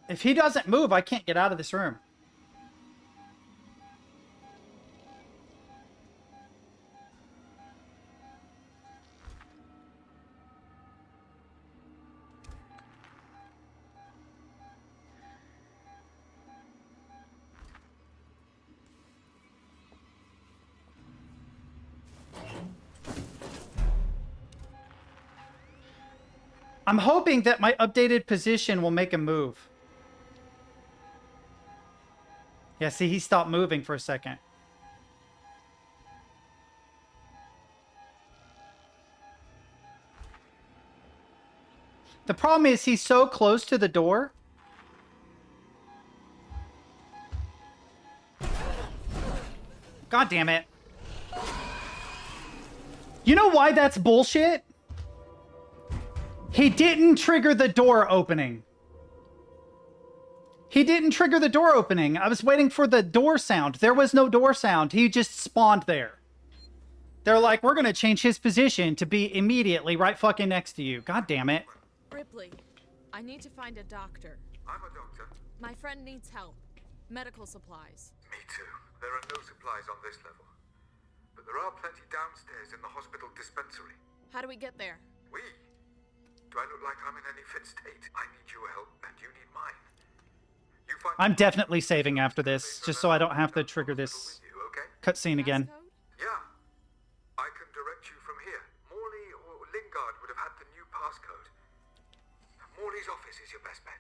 If he doesn't move, I can't get out of this room. I'm hoping that my updated position will make him move. Yeah, see, he stopped moving for a second. The problem is he's so close to the door. God damn it. You know why that's bullshit? He didn't trigger the door opening. He didn't trigger the door opening. I was waiting for the door sound. There was no door sound. He just spawned there. They're like, we're going to change his position to be immediately right fucking next to you. God damn it. Ripley, I need to find a doctor. I'm a doctor. My friend needs help. Medical supplies. Me too. There are no supplies on this level. But there are plenty downstairs in the hospital dispensary. How do we get there? We? Do I look like I'm in any fit state? I need your help and you need mine. You find I'm definitely saving after this, just so I don't have to trigger this cutscene again. Yeah. I can direct you from here. Morley or Lingard would have had the new passcode. Morley's office is your best bet.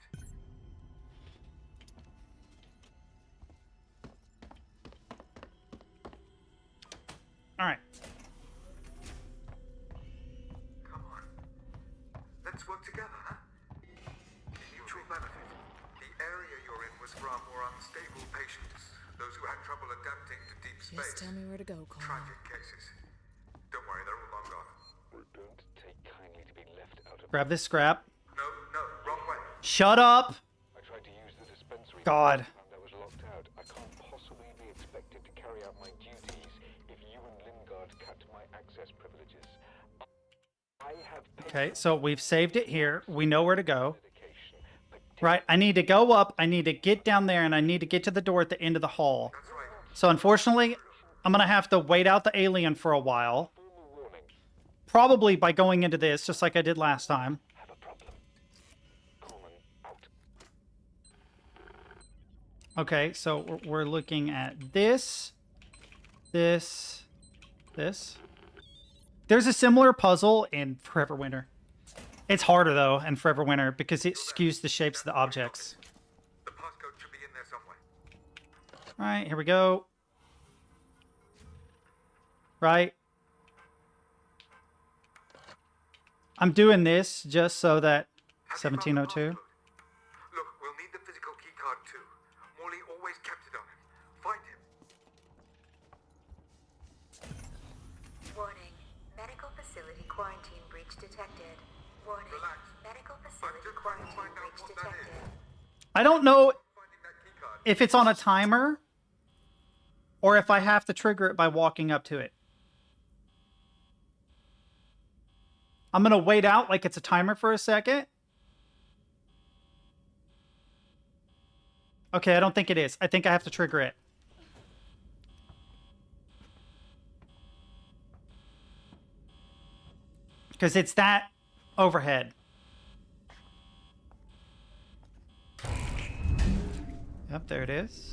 All right. Come on. Let's work together, huh? Mutual benefit. The area you're in was for our more unstable patients. Those who had trouble adapting to deep space. Just tell me where to go, Cole. Tragic cases. Don't worry, they're all long gone. Don't take kindly to be left out of. Grab this scrap. No, wrong way. Shut up. I tried to use the dispensary. God. That was locked out. I can't possibly be expected to carry out my duties if you and Lingard cut my access privileges. I have. Okay, so we've saved it here. We know where to go. Right, I need to go up, I need to get down there, and I need to get to the door at the end of the hall. So unfortunately, I'm going to have to wait out the alien for a while. Probably by going into this, just like I did last time. Okay, so we're looking at this. There's a similar puzzle in Forever Winter. It's harder, though, in Forever Winter, because it skews the shapes of the objects. The passcode should be in there somewhere. All right, here we go. Right. I'm doing this just so that 1702. Look, we'll need the physical keycard too. Morley always kept it on him. Find him. Warning. Medical facility quarantine breach detected. Warning. Medical facility quarantine breach detected. I don't know if it's on a timer or if I have to trigger it by walking up to it. I'm going to wait out like it's a timer for a second. Okay, I don't think it is. I think I have to trigger it. Because it's that overhead. Yep, there it is.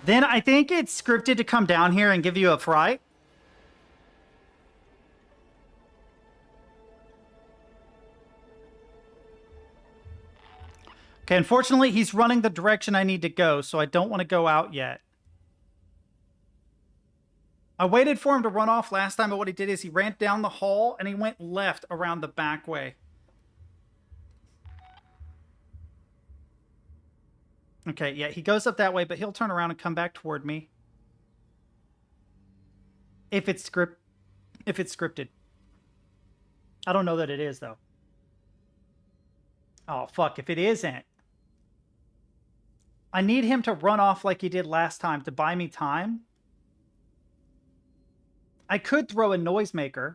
Then I think it's scripted to come down here and give you a fright. Okay, unfortunately, he's running the direction I need to go, so I don't want to go out yet. I waited for him to run off last time, but what he did is he ran down the hall and he went left around the back way. Okay, yeah, he goes up that way, but he'll turn around and come back toward me. If it's scripted. I don't know that it is, though. Oh, fuck, if it isn't. I need him to run off like he did last time to buy me time. I could throw a noisemaker.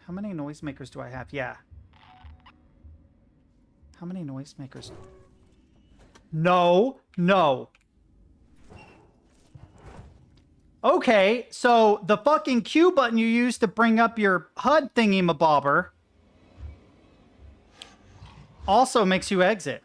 How many noisemakers do I have? Yeah. How many noisemakers? No, no. Okay, so the fucking Q button you use to bring up your HUD thingy-mabobber also makes you exit.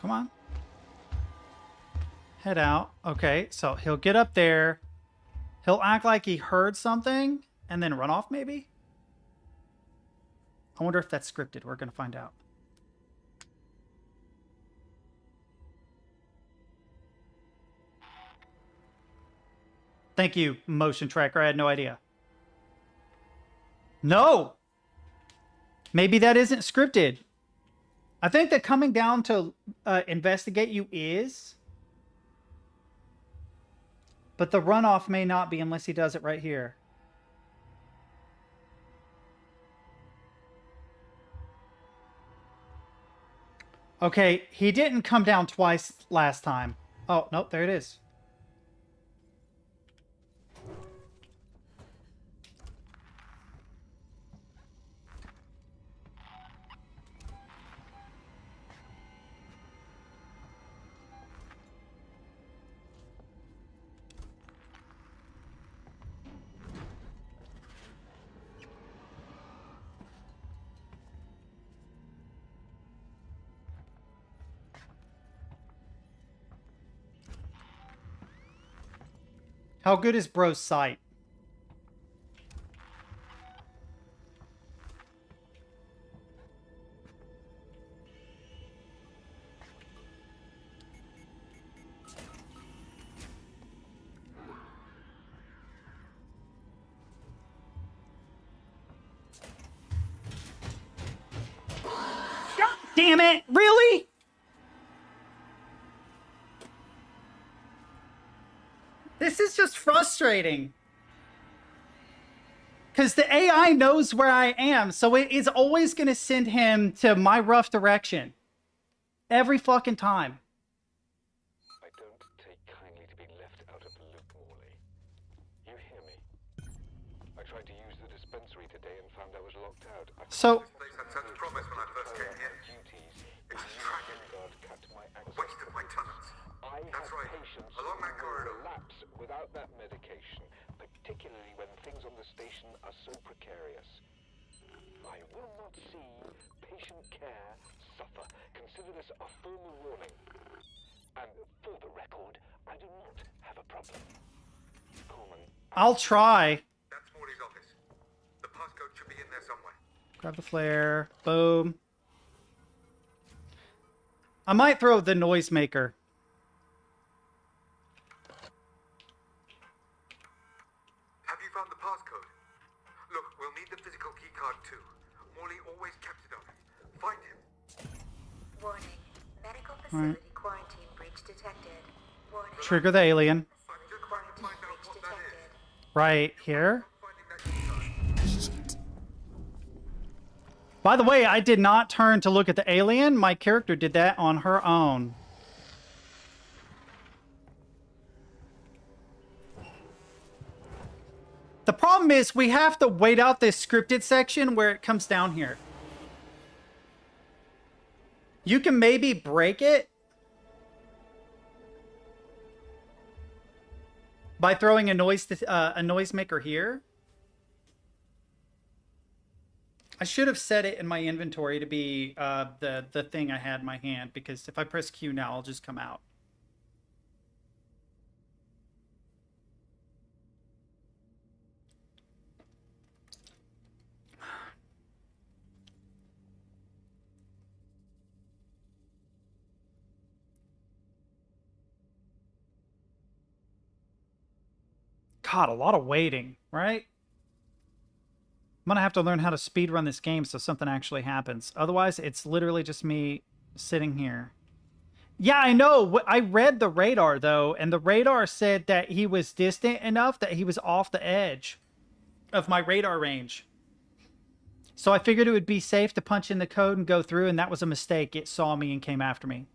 Come on. Head out. Okay, so he'll get up there. He'll act like he heard something and then run off, maybe? I wonder if that's scripted. We're going to find out. Thank you, motion tracker. I had no idea. No! Maybe that isn't scripted. I think that coming down to investigate you is. But the runoff may not be unless he does it right here. Okay, he didn't come down twice last time. Oh, nope, there it is. How good is bro's sight? God damn it! Really? This is just frustrating. Because the AI knows where I am, so it is always going to send him to my rough direction. Every fucking time. I don't take kindly to be left out of the loop, Morley. You hear me? I tried to use the dispensary today and found I was locked out. So... Place had such promise when I first came here. It's a tragedy. A waste of my talents. That's right. Along that corridor. Relapse without that medication, particularly when things on the station are so precarious. I will not see patient care suffer. Consider this a formal warning. And for the record, I do not have a problem. Coleman. I'll try. That's Morley's office. The passcode should be in there somewhere. Grab the flare. Boom. I might throw the noisemaker. Have you found the passcode? facility quarantine breach detected. Warning. Trigger the alien. Facility quarantine breach detected. Right here. By the way, I did not turn to look at the alien. My character did that on her own. The problem is we have to wait out this scripted section where it comes down here. You can maybe break it by throwing a noisemaker here. I should have set it in my inventory to be the thing I had in my hand, because if I press Q now, I'll just come out. God, a lot of waiting, right? I'm gonna have to learn how to speedrun this game so something actually happens. Otherwise, it's literally just me sitting here. Yeah, I know. I read the radar, though, and the radar said that he was distant enough that he was off the edge of my radar range. So I figured it would be safe to punch in the code and go through, and that was a mistake. It saw me and came after me.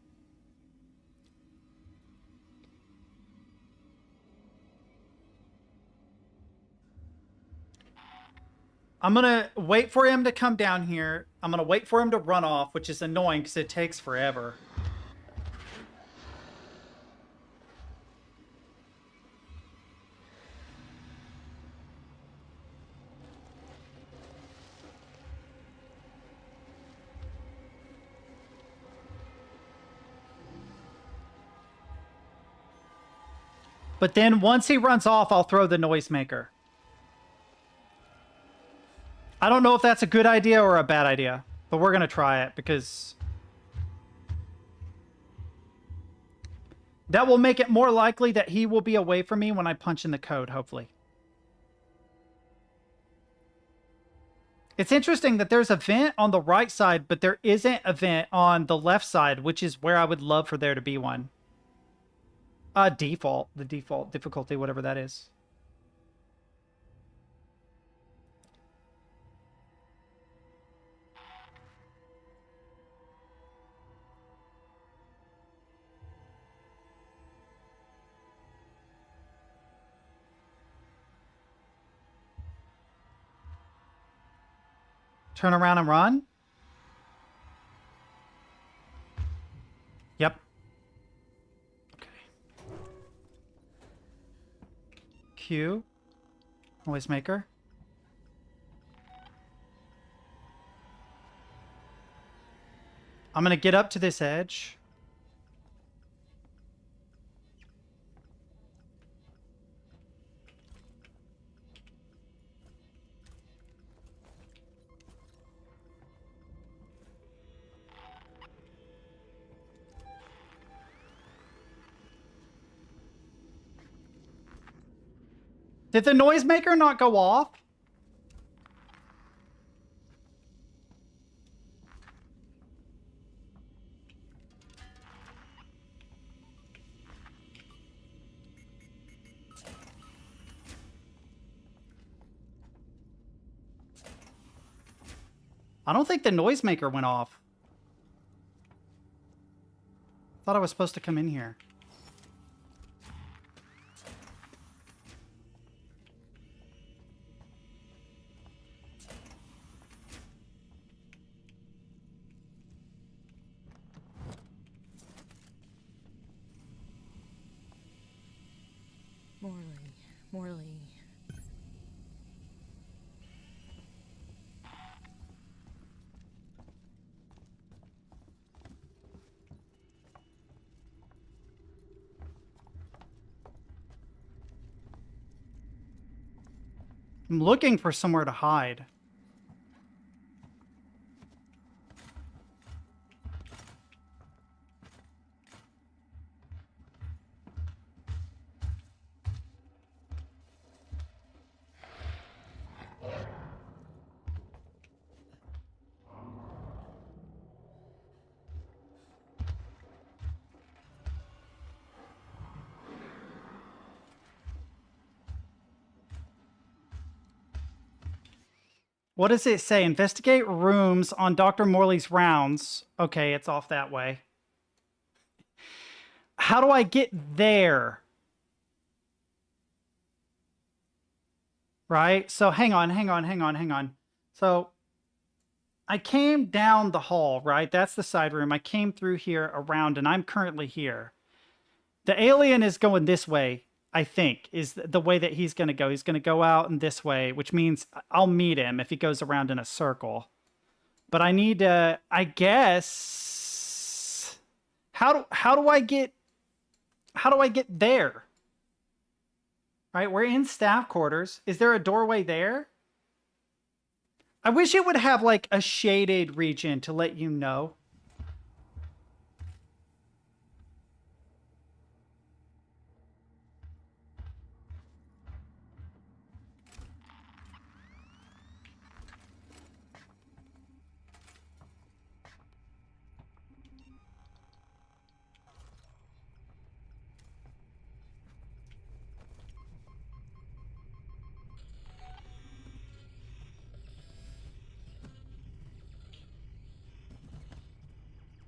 I'm going to wait for him to come down here. I'm going to wait for him to run off, which is annoying because it takes forever. But then once he runs off, I'll throw the noisemaker. I don't know if that's a good idea or a bad idea, but we're going to try it because that will make it more likely that he will be away from me when I punch in the code, hopefully. It's interesting that there's a vent on the right side, but there isn't a vent on the left side, which is where I would love for there to be one. The default difficulty, whatever that is. Turn around and run? Yep. Okay. Q. Noisemaker. I'm gonna get up to this edge. Did the noisemaker not go off? I don't think the noisemaker went off. Thought I was supposed to come in here. Morley. I'm looking for somewhere to hide. What does it say? Investigate rooms on Dr. Morley's rounds. Okay, it's off that way. How do I get there? Right? So hang on. So I came down the hall, right? That's the side room. I came through here around, and I'm currently here. The alien is going this way, I think, is the way that he's going to go. He's going to go out in this way, which means I'll meet him if he goes around in a circle. But I need to, I guess, how do I get there? Right, we're in staff quarters. Is there a doorway there? I wish it would have like a shaded region to let you know.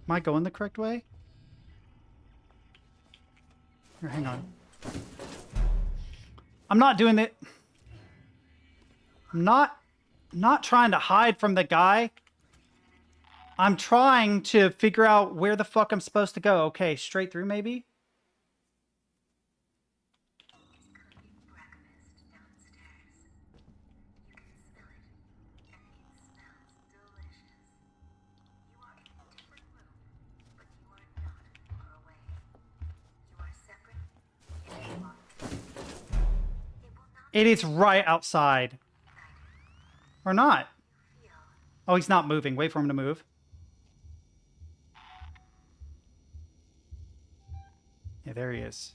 Am I going the correct way? Here, hang on. I'm not doing it. I'm not trying to hide from the guy. I'm trying to figure out where the fuck I'm supposed to go. Okay, straight through maybe? It is right outside. Or not. Oh, he's not moving. Wait for him to move. Yeah, there he is.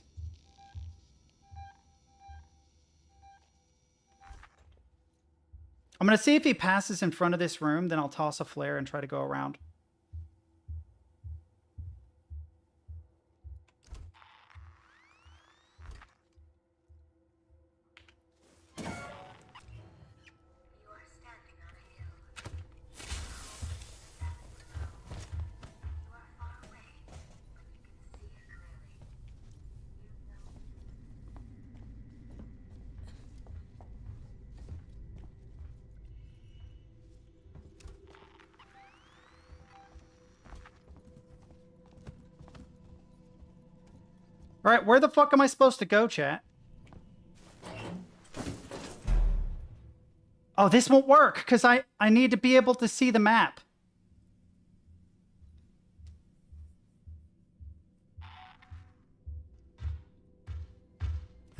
I'm going to see if he passes in front of this room, then I'll toss a flare and try to go around. All right, where the fuck am I supposed to go, chat? Oh, this won't work because I need to be able to see the map.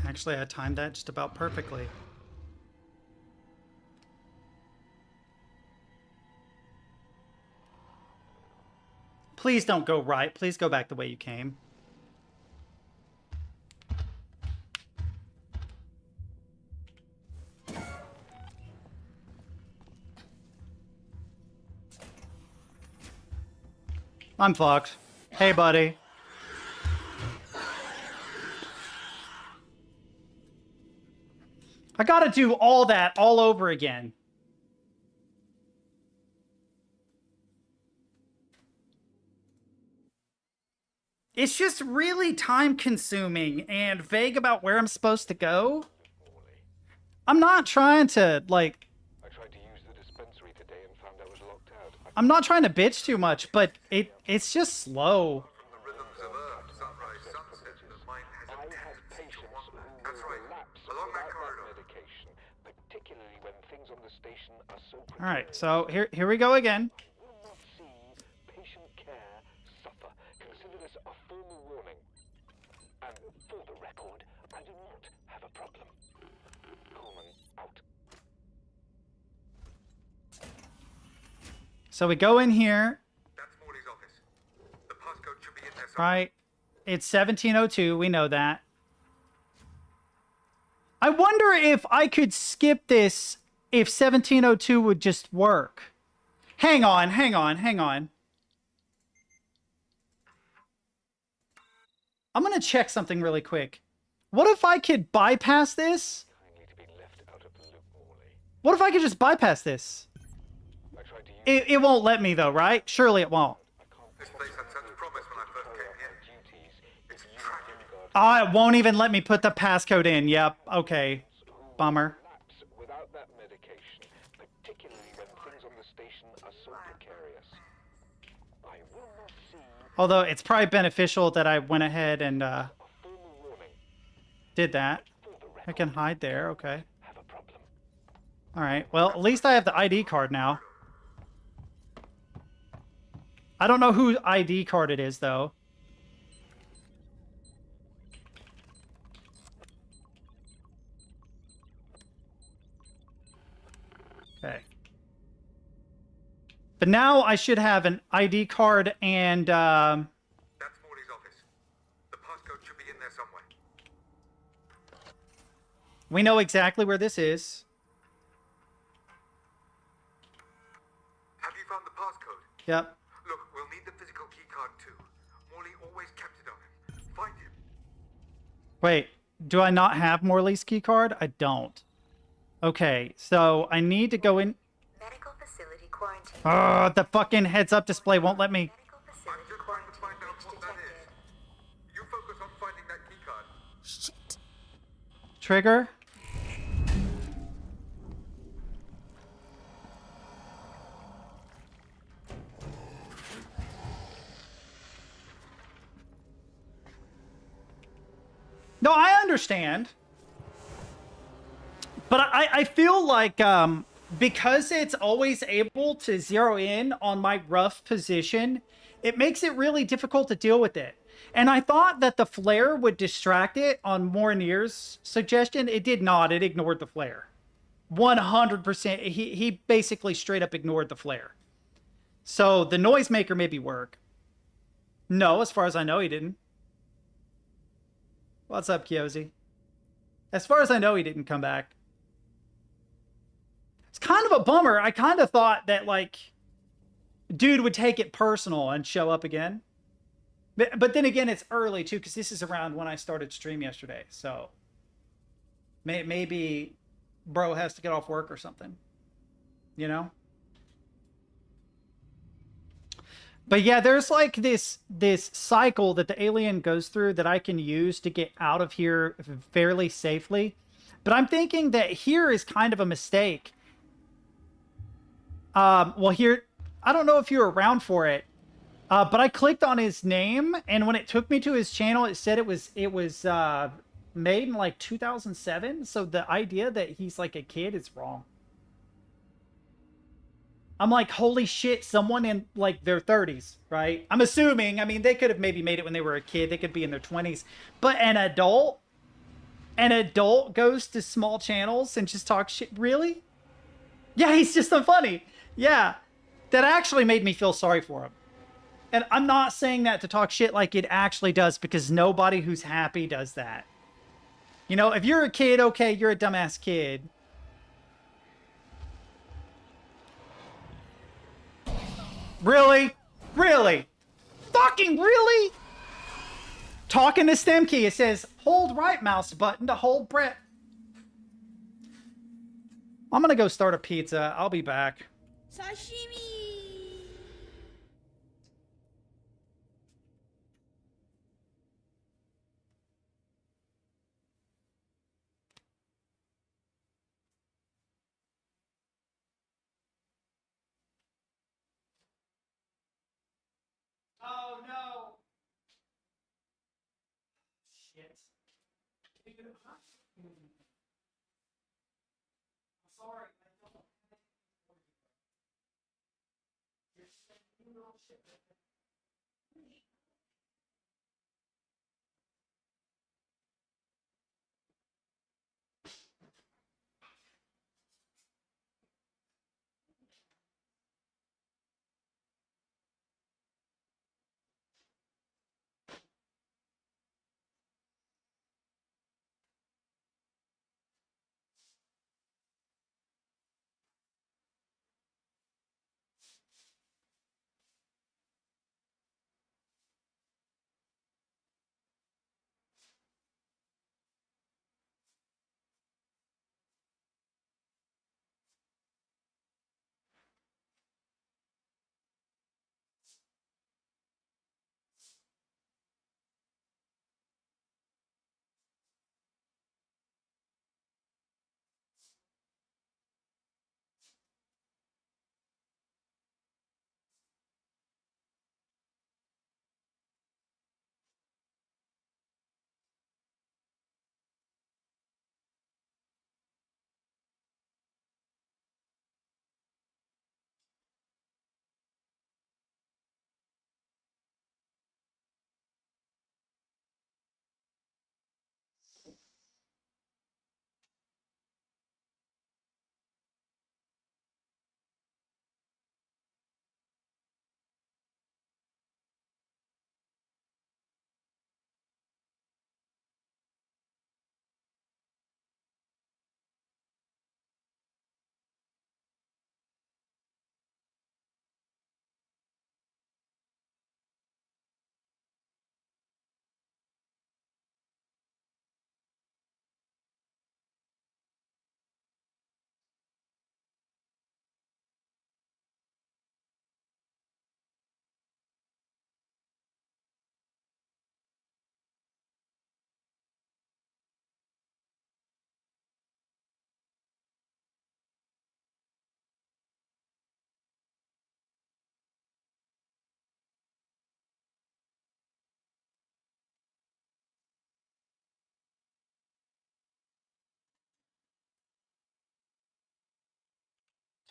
Actually, I timed that just about perfectly. Please don't go right. Please go back the way you came. I'm fucked. Hey, buddy. I gotta do all that all over again. It's just really time consuming and vague about where I'm supposed to go. I'm not trying to, like... I tried to use the dispensary today and found I was locked out. I'm not trying to bitch too much, but it's just slow. All right, so here we go again. Patient care suffer. Consider this a formal warning. And for the record, I do not have a problem. Coleman out. So we go in here. That's Morley's office. The passcode should be in there somewhere. Right. It's 1702. We know that. I wonder if I could skip this if 1702 would just work. Hang on. I'm going to check something really quick. What if I could bypass this? Kindly to be left out of the loop, Morley. What if I could just bypass this? It won't let me though, right? Surely it won't. This place had such promise when I first came here. It's tragic. Oh, it won't even let me put the passcode in. Yep. Okay. Bummer. Without that medication, particularly when things on the station are so precarious. I will not see. Although it's probably beneficial that I went ahead and did that. I can hide there. Okay. All right. Well, at least I have the ID card now. I don't know whose ID card it is, though. Okay. But now I should have an ID card and, That's Morley's office. The passcode should be in there somewhere. we know exactly where this is. Have you found the passcode? Yep. Look, we'll need the physical keycard too. Morley always kept it on him. Find him. Wait, do I not have Morley's key card? I don't. Okay, so I need to go in. Medical facility quarantine. Oh, the fucking heads-up display won't let me. Facility quarantine breach detected. You focus on finding that keycard. Trigger. No, I understand. But I feel like because it's always able to zero in on my rough position, it makes it really difficult to deal with it. And I thought that the flare would distract it on Morinier's suggestion. It did not. It ignored the flare. 100%. He basically straight up ignored the flare. So the noisemaker maybe work. No, as far as I know, he didn't. What's up, Kyozi? As far as I know, he didn't come back. It's kind of a bummer. I kind of thought that, like, dude would take it personal and show up again. But then again, it's early, too, because this is around when I started stream yesterday. So maybe bro has to get off work or something. You know? But yeah, there's like this cycle that the alien goes through that I can use to get out of here fairly safely. But I'm thinking that here is kind of a mistake. Well, here, I don't know if you're around for it, but I clicked on his name, and when it took me to his channel, it said it was made in like 2007. So the idea that he's like a kid is wrong. I'm like, holy shit, someone in like their 30s, right? I'm assuming, I mean, they could have maybe made it when they were a kid. They could be in their 20s. But an adult goes to small channels and just talks shit. Really? Yeah, he's just unfunny. Yeah, that actually made me feel sorry for him. And I'm not saying that to talk shit like it actually does, because nobody who's happy does that. You know, if you're a kid, okay, you're a dumbass kid. Really? Really? Fucking really? Talking to stem key, it says, hold right mouse button to hold breath. I'm gonna go start a pizza. I'll be back. Sashimi! Oh no! Shit. I'm sorry. You're sending little shit.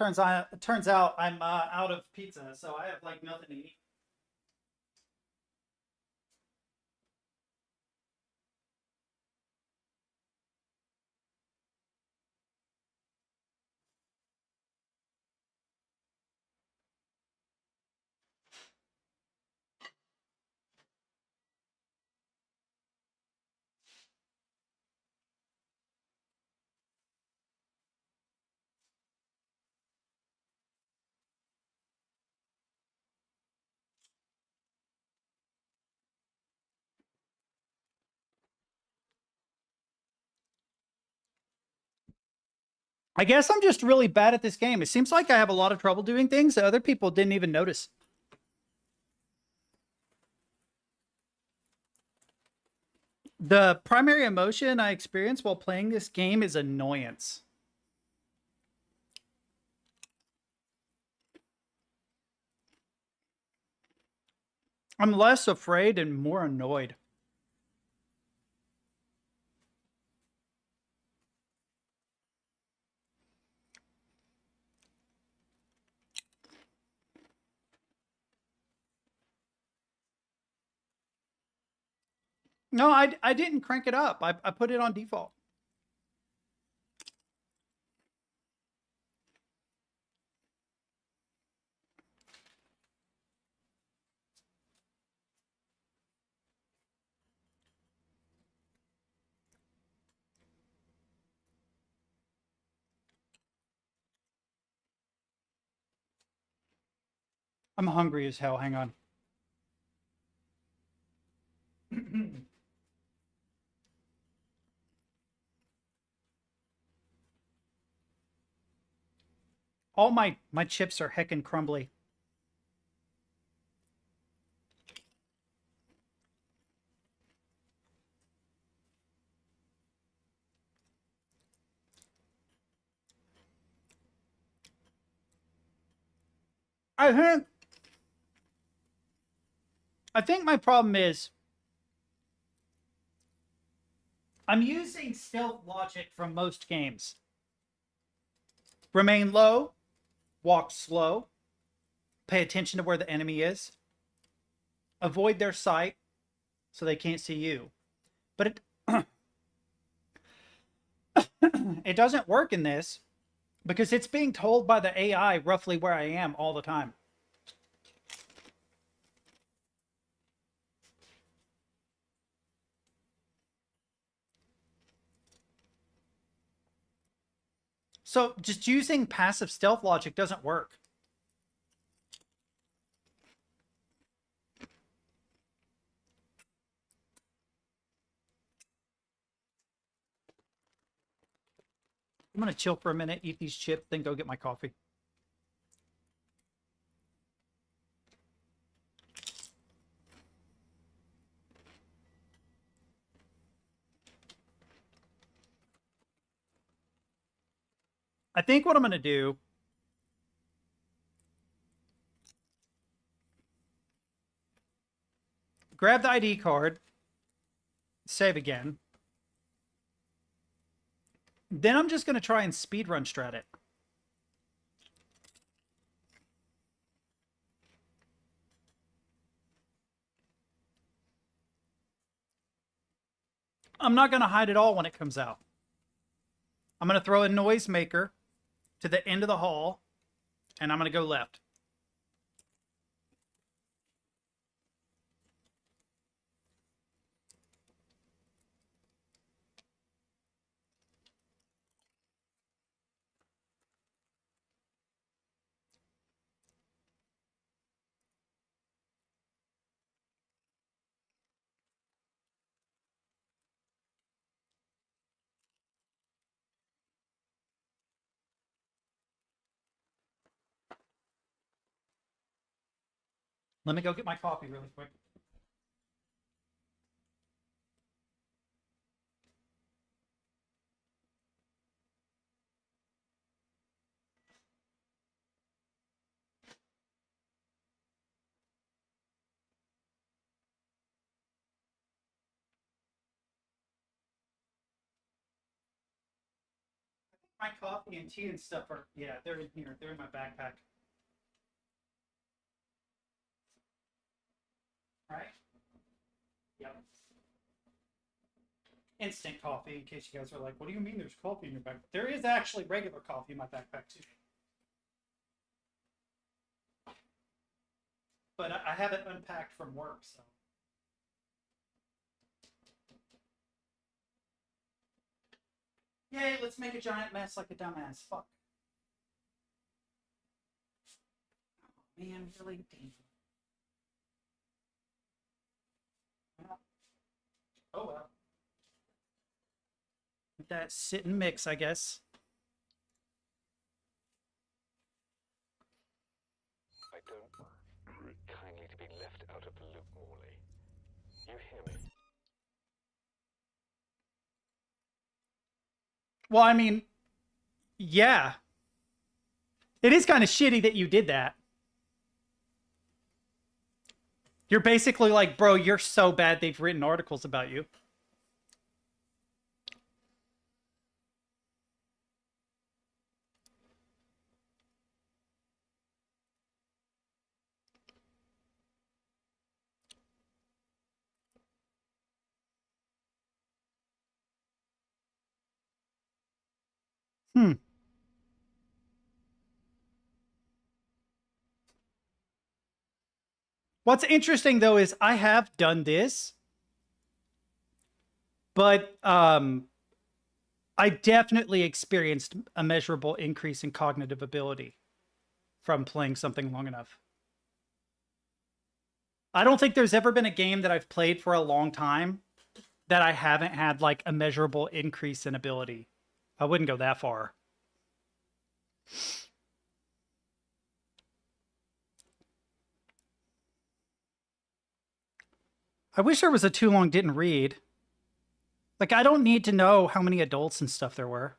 Turns out I'm out of pizza, so I have like nothing to eat. I guess I'm just really bad at this game. It seems like I have a lot of trouble doing things that other people didn't even notice. The primary emotion I experience while playing this game is annoyance. I'm less afraid and more annoyed. No, I didn't crank it up. I put it on default. I'm hungry as hell. Hang on. All my chips are heckin' crumbly. I think my problem is I'm using stealth logic from most games. Remain low, walk slow, pay attention to where the enemy is, avoid their sight so they can't see you. But it doesn't work in this because it's being told by the AI roughly where I am all the time. So just using passive stealth logic doesn't work. I'm going to chill for a minute, eat these chips, then go get my coffee. I think what I'm going to do grab the ID card, save again. Then I'm just going to try and speedrun strat it. I'm not going to hide it all when it comes out. I'm going to throw a noisemaker to the end of the hall, and I'm going to go left. Let me go get my coffee really quick. My coffee and tea and stuff are, yeah, they're in here. They're in my backpack. Right? Yep. Instant coffee, in case you guys are like, what do you mean there's coffee in your backpack? There is actually regular coffee in my backpack, too. But I have it unpacked from work, so. Yay, let's make a giant mess like a dumbass. Fuck. Oh, man, really? Damn. Oh well. Let that sit and mix, I guess. I don't kindly to be left out of the loop, Morley. You hear me? Well, I mean, yeah. It is kind of shitty that you did that. You're basically like, bro, you're so bad they've written articles about you. Hmm. What's interesting though is I have done this, but I definitely experienced a measurable increase in cognitive ability from playing something long enough. I don't think there's ever been a game that I've played for a long time that I haven't had like a measurable increase in ability. I wouldn't go that far. I wish there was a too long didn't read. Like, I don't need to know how many adults and stuff there were.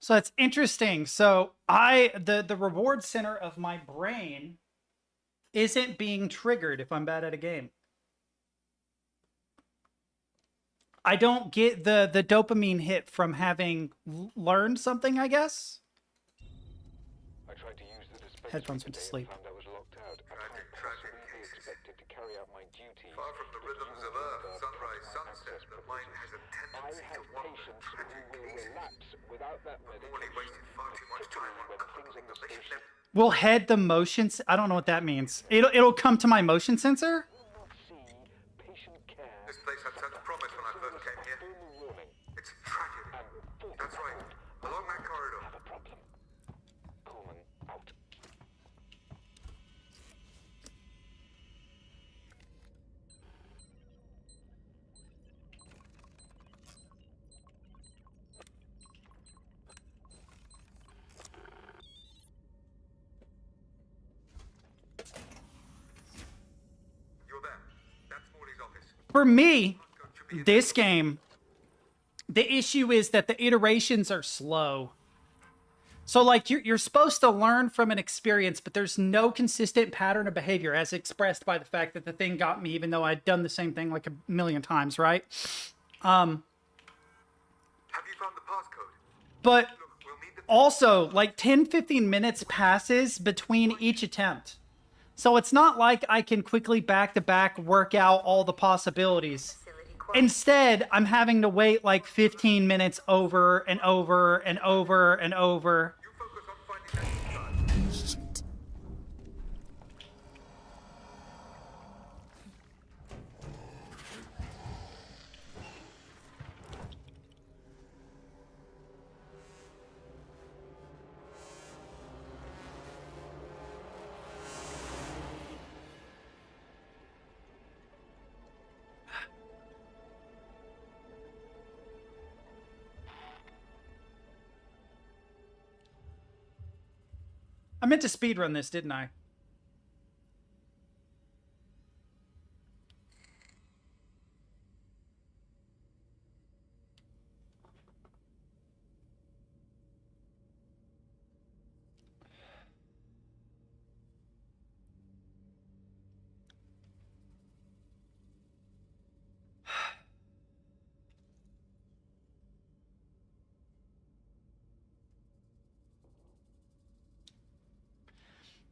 So that's interesting. So the reward center of my brain isn't being triggered if I'm bad at a game. I don't get the dopamine hit from having learned something, I guess. I tried to use the dispensary Headphones went to today sleep. and found I was locked out. I can't possibly be expected to carry out my duties. Far from the rhythms of Earth, sunrise, sunset, the mind has a tendency to wander. Without that Morley wasted far too much time on cloaking the mission. Will head the motions? I don't know what that means. It'll come to my motion sensor? This place had such promise when I first came here. It's a tragedy. That's right. Along that corridor. Have a problem. Coleman out. You're there. That's Morley's office. For me, this game, the issue is that the iterations are slow. So like you're supposed to learn from an experience, but there's no consistent pattern of behavior as expressed by the fact that the thing got me even though I'd done the same thing like a million times, right? Have you found the passcode? But also like 10-15 minutes passes between each attempt. So it's not like I can quickly back-to-back work out all the possibilities. Instead, I'm having to wait like 15 minutes over and over and over and over. I meant to speedrun this, didn't I?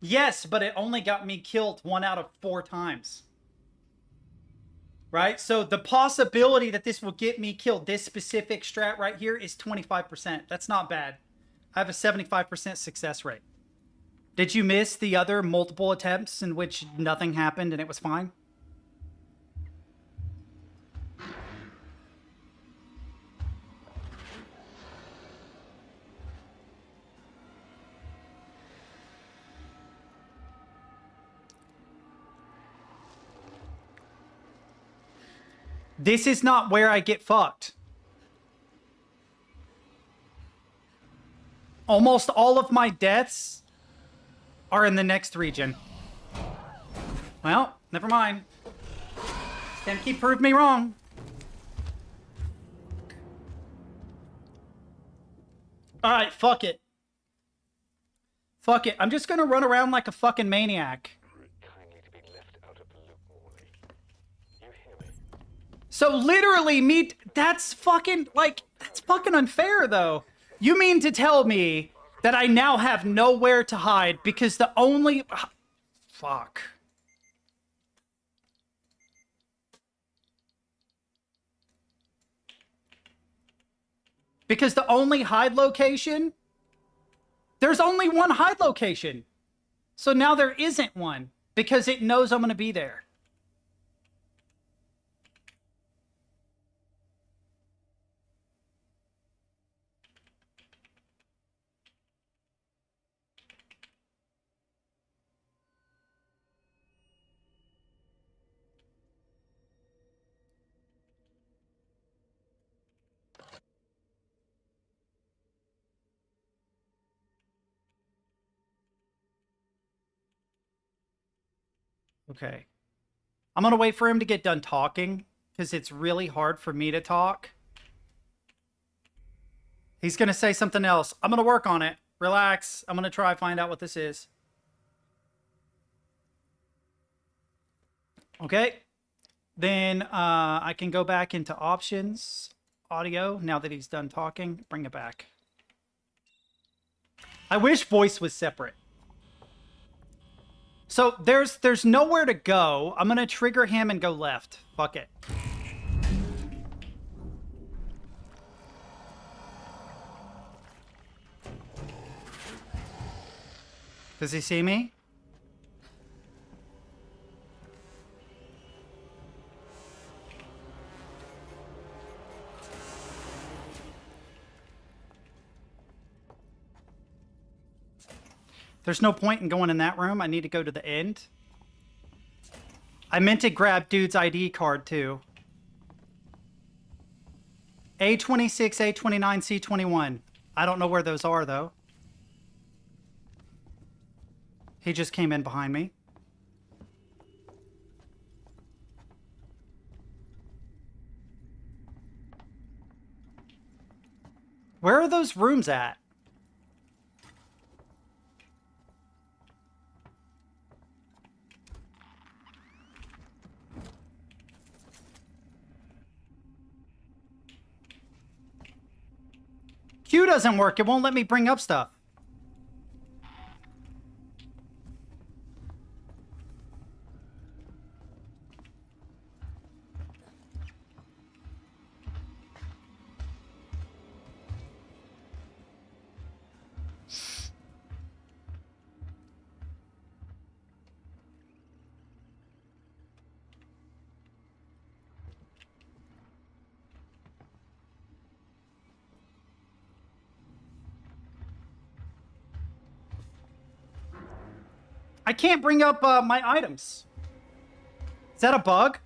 Yes, but it only got me killed 1 out of 4 times. Right? So the possibility that this will get me killed, this specific strat right here, is 25%. That's not bad. I have a 75% success rate. Did you miss the other multiple attempts in which nothing happened and it was fine? This is not where I get fucked. Almost all of my deaths are in the next region. Well, never mind. Stemkey proved me wrong. Alright, fuck it. Fuck it. I'm just gonna run around like a fucking maniac. So literally that's fucking, like, that's fucking unfair though. You mean to tell me that I now have nowhere to hide because the only, fuck. Because the only hide location, there's only one hide location. So now there isn't one because it knows I'm gonna be there. Okay. I'm gonna wait for him to get done talking, because it's really hard for me to talk. He's gonna say something else. I'm gonna work on it. Relax. I'm gonna try to find out what this is. Okay. Then I can go back into options, audio, now that he's done talking. Bring it back. I wish voice was separate. So there's nowhere to go. I'm gonna trigger him and go left. Fuck it. Does he see me? There's no point in going in that room. I need to go to the end. I meant to grab dude's ID card too. A26, A29, C21. I don't know where those are though. He just came in behind me. Where are those rooms at? Q doesn't work. It won't let me bring up stuff. I can't bring up my items. Is that a bug?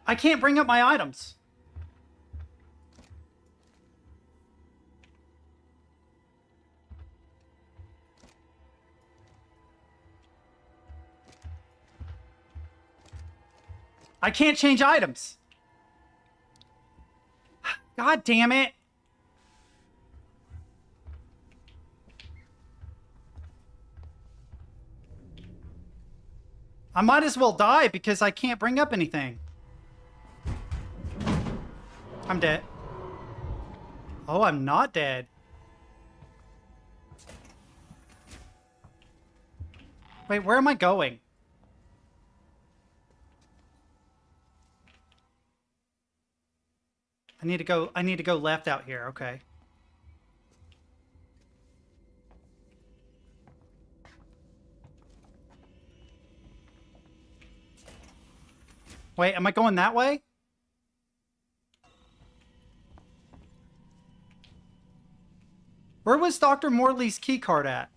I can't bring up my items. I can't change items. God damn it. I might as well die because I can't bring up anything. I'm dead. Oh, I'm not dead. Wait, where am I going? I need to go left out here, okay. Wait, am I going that way? Where was Dr. Morley's keycard at?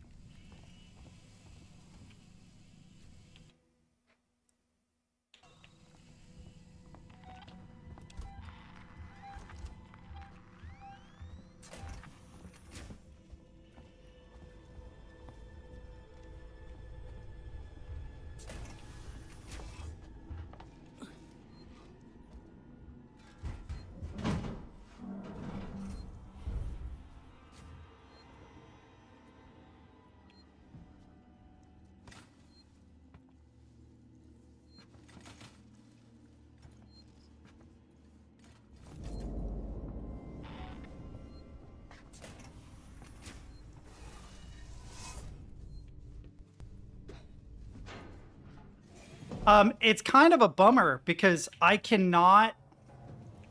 It's kind of a bummer because I cannot...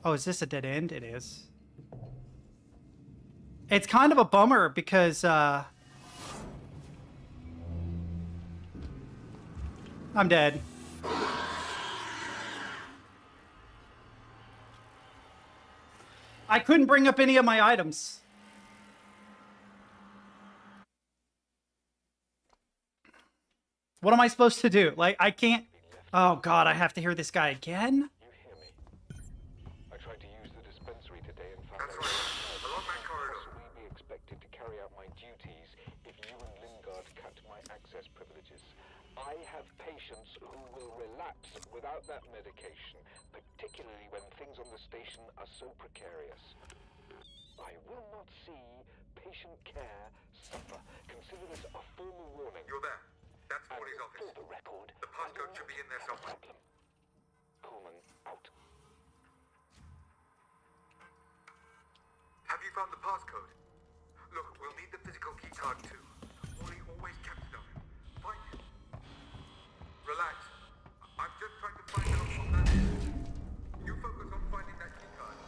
Oh, is this a dead end? It is. It's kind of a bummer because, I'm dead. I couldn't bring up any of my items. What am I supposed to do? Like, I can't... Oh, God, I have to hear this guy again? You hear me? I tried to use the dispensary today and found out I can't possibly be expected to carry out my duties if you and Lingard cut my access privileges. I have patients who will relapse without that medication, particularly when things on the station are so precarious. I will not see patient care suffer. Consider this a formal warning. You're there. That's Morley's office. For the record, the passcode should be in there somewhere. Coleman, out. Have you found the passcode? Look, we'll need the physical keycard too. Morley always kept it on him. Find it. Relax. I'm just trying to find out what that is. You focus on finding that keycard.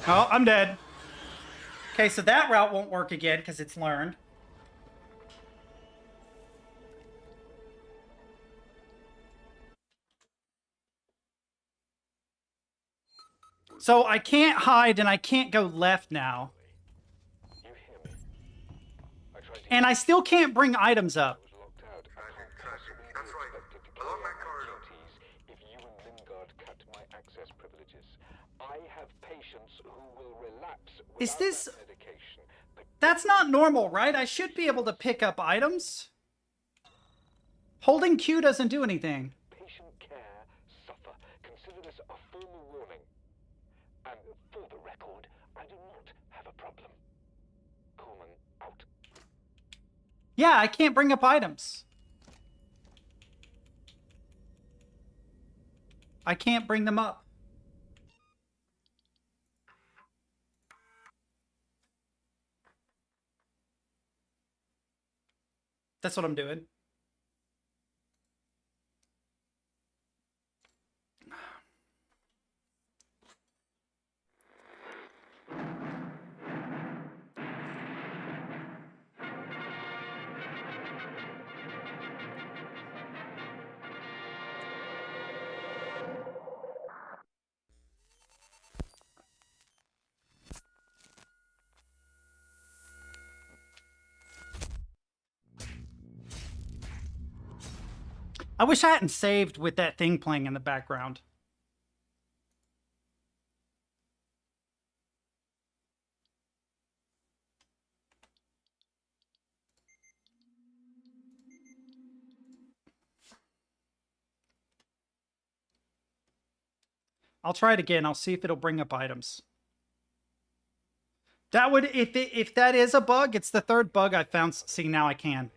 Oh, I'm dead. Okay, so that route won't work again because it's learned. So I can't hide and I can't go left now. You hear me? And I still can't bring items up. That's right. Along that corridor. If you and Lingard cut my access privileges, I have patients who will relapse Is this... without that medication. That's not normal, right? I should be able to pick up items. Holding Q doesn't do anything. Patient care suffer. Consider this a formal warning. And for the record, I do not have a problem. Coleman, out. Yeah, I can't bring up items. I can't bring them up. That's what I'm doing. I wish I hadn't saved with that thing playing in the background. I'll try it again. I'll see if it'll bring up items. That would, if that is a bug, it's the third bug I found. See, now I can.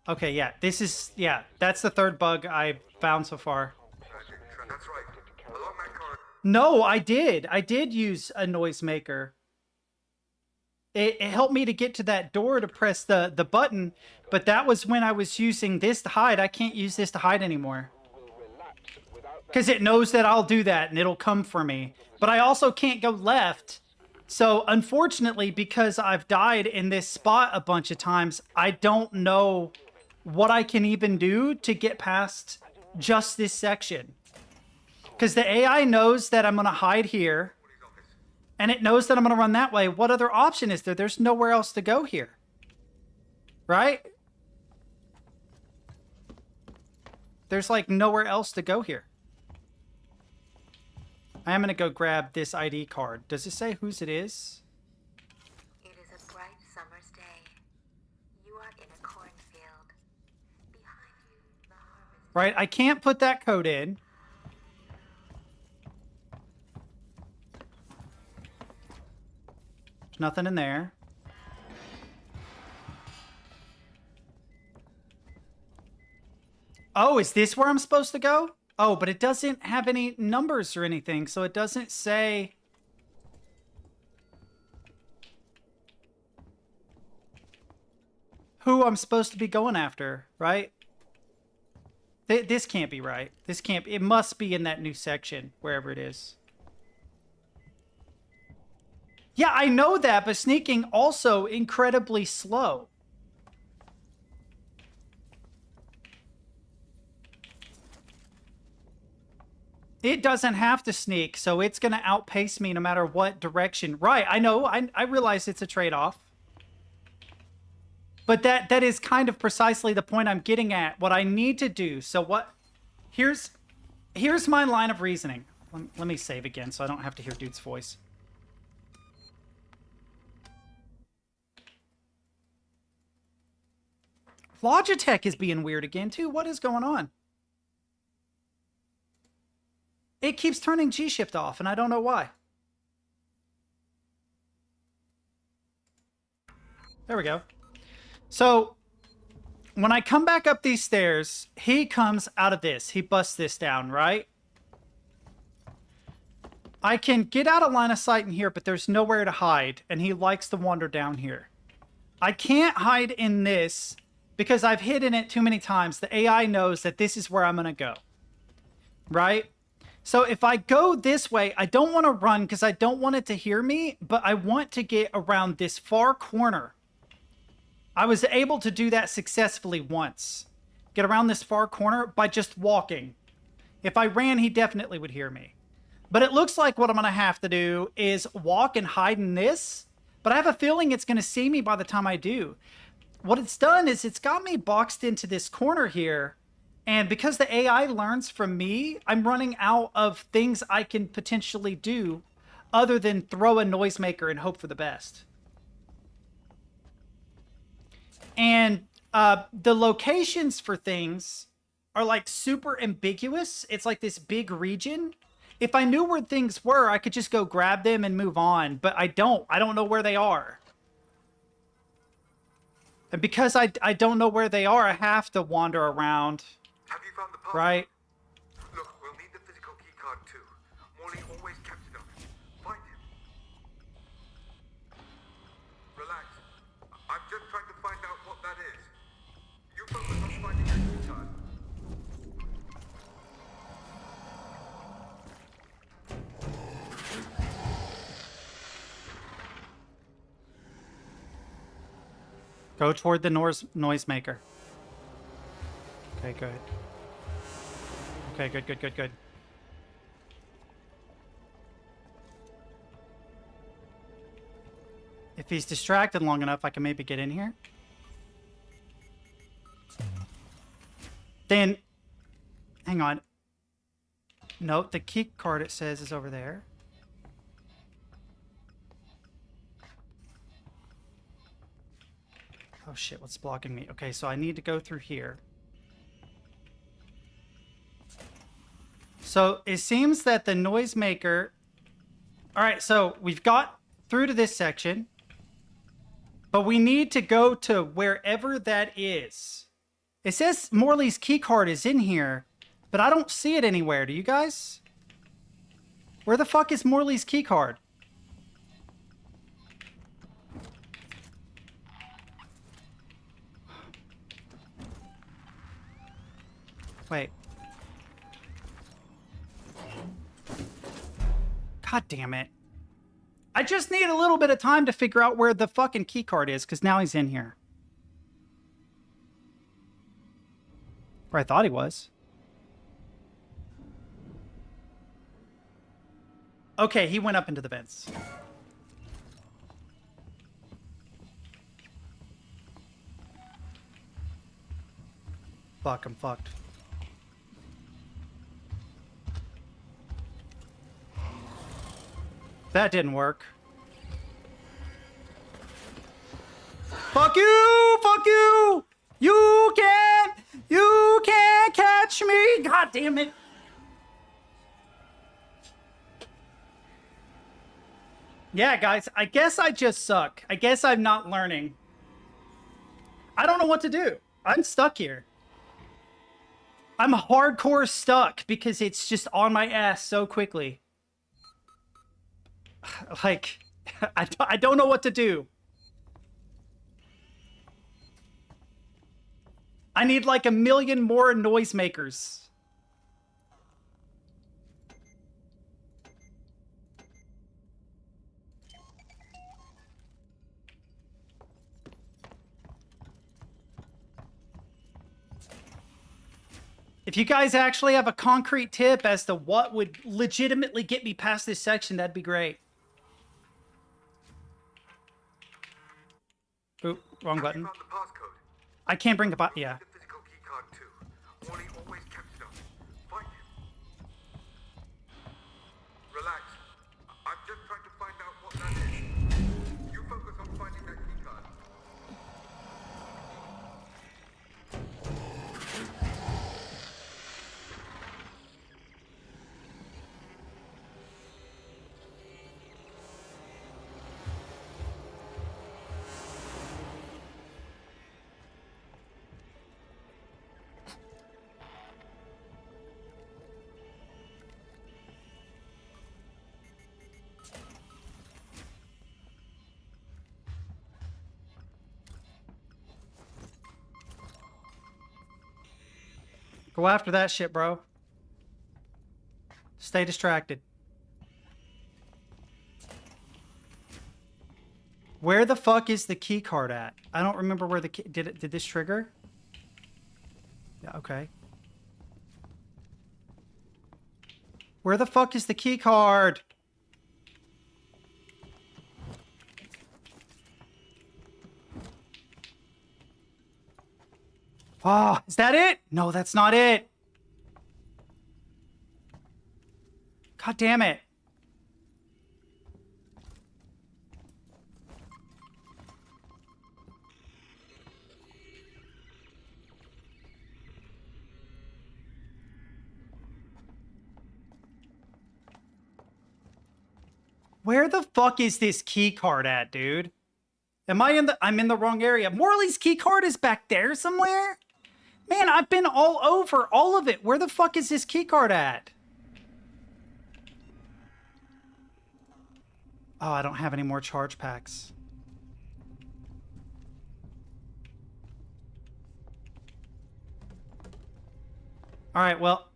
Okay, yeah, this is, yeah, that's the third bug I found so far. That's right. Along that corridor. No, I did use a noisemaker. It helped me to get to that door to press the button, but that was when I was using this to hide. I can't use this to hide anymore. Because it knows that I'll do that and it'll come for me. But I also can't go left. So unfortunately, because I've died in this spot a bunch of times, I don't know what I can even do to get past just this section. Because the AI knows that I'm going to hide here. And it knows that I'm going to run that way. What other option is there? There's nowhere else to go here. Right? There's like nowhere else to go here. I am going to go grab this ID card. Does it say whose it is? It is a bright summer's day. You are in a cornfield. Behind you, the harvest. Right, I can't put that code in. There's nothing in there. Oh, is this where I'm supposed to go? Oh, but it doesn't have any numbers or anything, so it doesn't say... who I'm supposed to be going after, right? This can't be right. This can't be... it must be in that new section, wherever it is. Yeah, I know that, but sneaking also incredibly slow. It doesn't have to sneak, so it's going to outpace me no matter what direction. Right, I know. I realize it's a trade-off. But that is kind of precisely the point I'm getting at. What I need to do. So what... Here's my line of reasoning. Let me save again so I don't have to hear dude's voice. Logitech is being weird again, too. What is going on? It keeps turning G-Shift off, and I don't know why. There we go. So, when I come back up these stairs, he comes out of this. He busts this down, right? I can get out of line of sight in here, but there's nowhere to hide, and he likes to wander down here. I can't hide in this because I've hidden it too many times. The AI knows that this is where I'm going to go, right? So if I go this way, I don't want to run because I don't want it to hear me, but I want to get around this far corner. I was able to do that successfully once. Get around this far corner by just walking. If I ran, he definitely would hear me. But it looks like what I'm going to have to do is walk and hide in this, but I have a feeling it's going to see me by the time I do. What it's done is it's got me boxed into this corner here. And because the AI learns from me, I'm running out of things I can potentially do other than throw a noisemaker and hope for the best. And the locations for things are like super ambiguous. It's like this big region. If I knew where things were, I could just go grab them and move on. But I don't. I don't know where they are. And because I don't know where they are, I have to wander around. Have you found the pub? Right? Look, we'll need the physical keycard too. Morley always kept it up. Find him. Relax. I'm just trying to find out what that is. You focus on finding your keycard. Go toward the noisemaker. Okay, good. Okay, good. If he's distracted long enough, I can maybe get in here. Then, hang on. No, the key card it says is over there. Oh shit, what's blocking me? Okay, so I need to go through here. So it seems that the noisemaker... Alright, so we've got through to this section. But we need to go to wherever that is. It says Morley's keycard is in here, but I don't see it anywhere. Do you guys? Where the fuck is Morley's keycard? Wait. God damn it. I just need a little bit of time to figure out where the fucking keycard is, because now he's in here. Where I thought he was. Okay, he went up into the vents. Fuck, I'm fucked. That didn't work. Fuck you! Fuck you! You can't catch me! God damn it! Yeah, guys, I guess I just suck. I guess I'm not learning. I don't know what to do. I'm stuck here. I'm hardcore stuck because it's just on my ass so quickly. Like, I don't know what to do. I need like 1 million more noisemakers. If you guys actually have a concrete tip as to what would legitimately get me past this section, that'd be great. Oop, wrong button. I can't bring the button. Yeah. Relax. I'm just trying to find out what that is. You focus on finding that keycard. Go after that shit, bro. Stay distracted. Where the fuck is the key card at? I don't remember where the key... Did this trigger? Yeah, okay. Where the fuck is the key card? Oh, is that it? No, that's not it. God damn it. Where the fuck is this key card at, dude? I'm in the wrong area. Morley's key card is back there somewhere? Man, I've been all over all of it. Where the fuck is this key card at? Oh, I don't have any more charge packs. All right, well,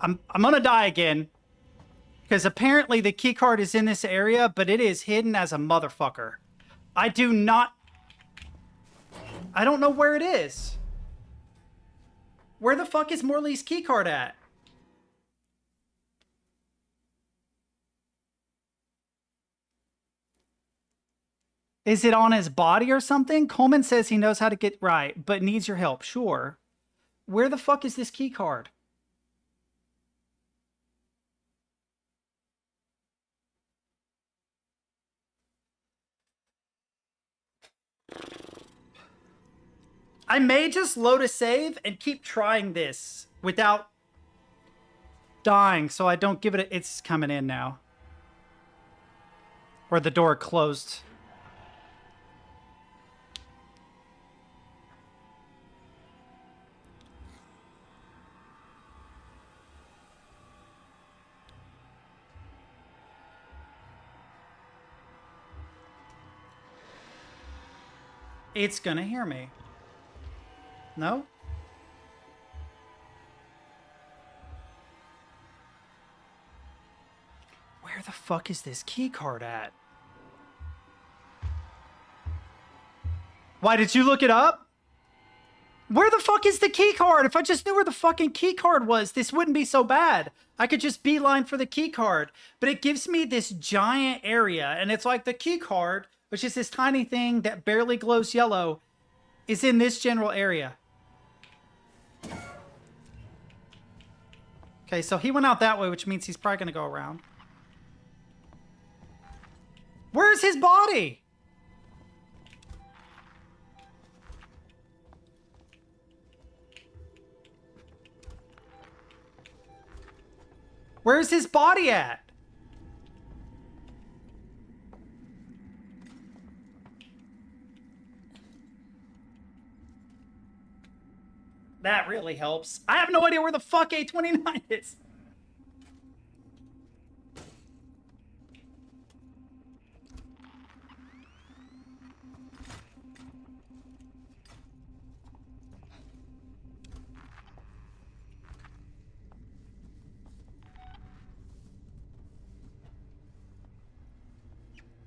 I'm gonna die again. Because apparently the key card is in this area, but it is hidden as a motherfucker. I don't know where it is. Where the fuck is Morley's key card at? Is it on his body or something? Coleman says he knows how to get right, but needs your help. Sure. Where the fuck is this key card? I may just load a save and keep trying this without dying so I don't give it a... It's coming in now. Or the door closed. It's gonna hear me. No? Where the fuck is this key card at? Why, did you look it up? Where the fuck is the key card? If I just knew where the fucking key card was, this wouldn't be so bad. I could just beeline for the key card. But it gives me this giant area, and it's like the key card, which is this tiny thing that barely glows yellow, is in this general area. Okay, so he went out that way, which means he's probably going to go around. Where's his body? Where's his body at? That really helps. I have no idea where the fuck A29 is.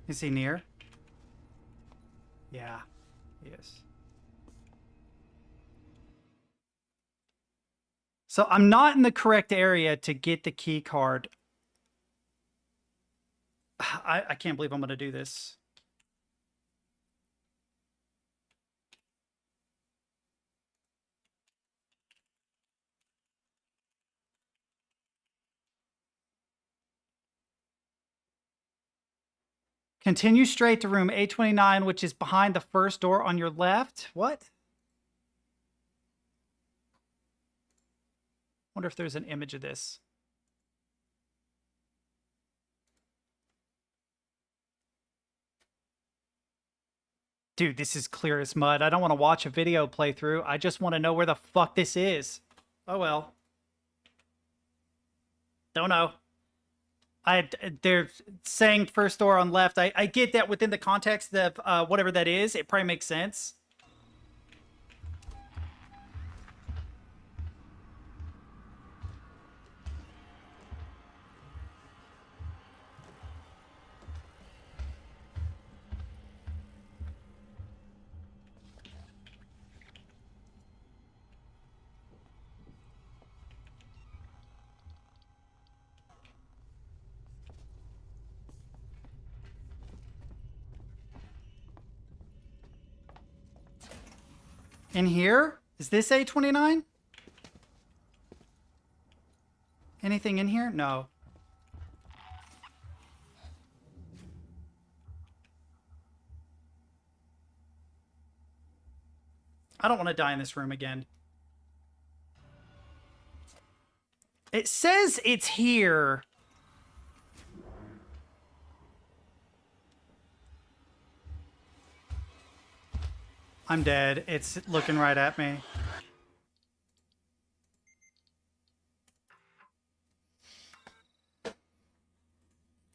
Is he near? Yeah, he is. So I'm not in the correct area to get the key card. I can't believe I'm going to do this. Continue straight to room A29, which is behind the first door on your left. What? Wonder if there's an image of this. Dude, this is clear as mud. I don't want to watch a video playthrough. I just want to know where the fuck this is. Oh well. Don't know. They're saying first door on left. I get that within the context of whatever that is. It probably makes sense. In here? Is this A29? Anything in here? No. I don't want to die in this room again. It says it's here. I'm dead. It's looking right at me.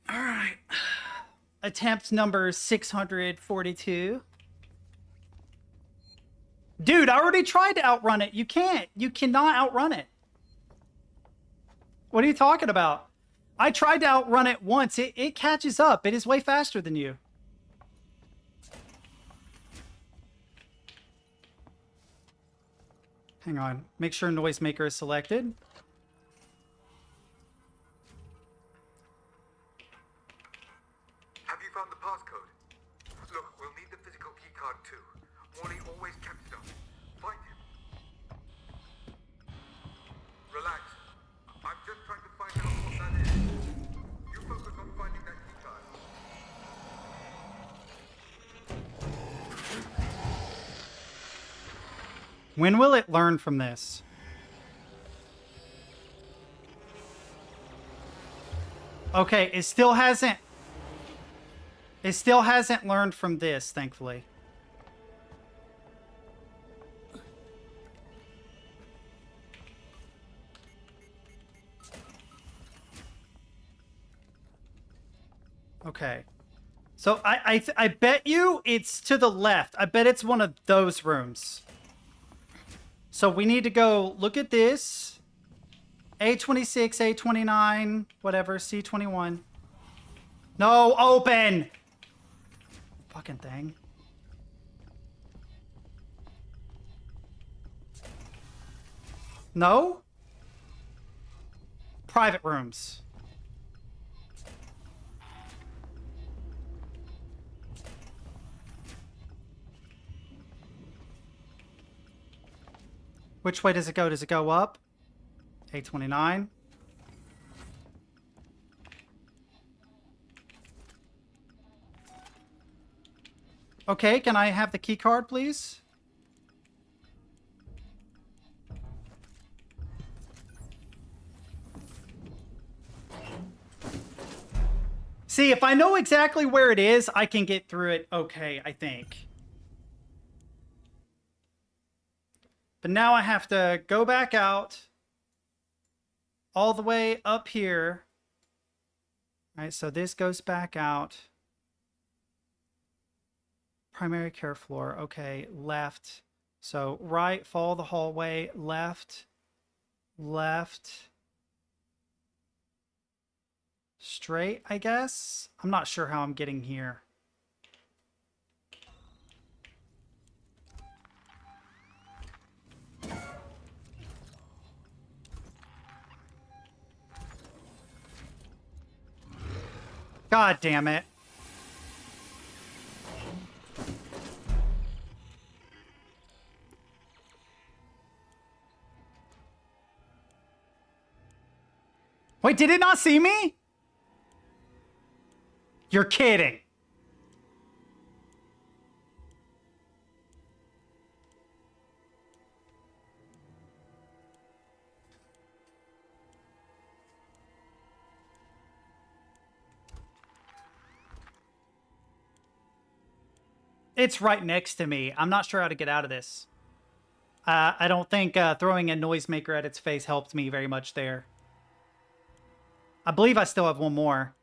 All right. Attempt number 642. Dude, I already tried to outrun it. You can't. You cannot outrun it. What are you talking about? I tried to outrun it once. It catches up. It is way faster than you. Hang on. Make sure noisemaker is selected. Have you found the passcode? Look, we'll need the physical keycard too. Wally always kept it on. Find him. When will it learn from this? Okay, it still hasn't learned from this, thankfully. Okay. So I bet you it's to the left. I bet it's one of those rooms. So we need to go look at this. A26, A29, whatever, C21. No, open! Fucking thing. No? Private rooms. Which way does it go? Does it go up? A29. Okay, can I have the key card, please? See, if I know exactly where it is, I can get through it okay, I think. But now I have to go back out all the way up here. All right, so this goes back out. Primary care floor. Okay, left. So right, follow the hallway. Left. Left. Straight, I guess? I'm not sure how I'm getting here. God damn it. Wait, did it not see me? You're kidding. It's right next to me. I'm not sure how to get out of this. I don't think throwing a noisemaker at its face helped me very much there. I believe I still have one more.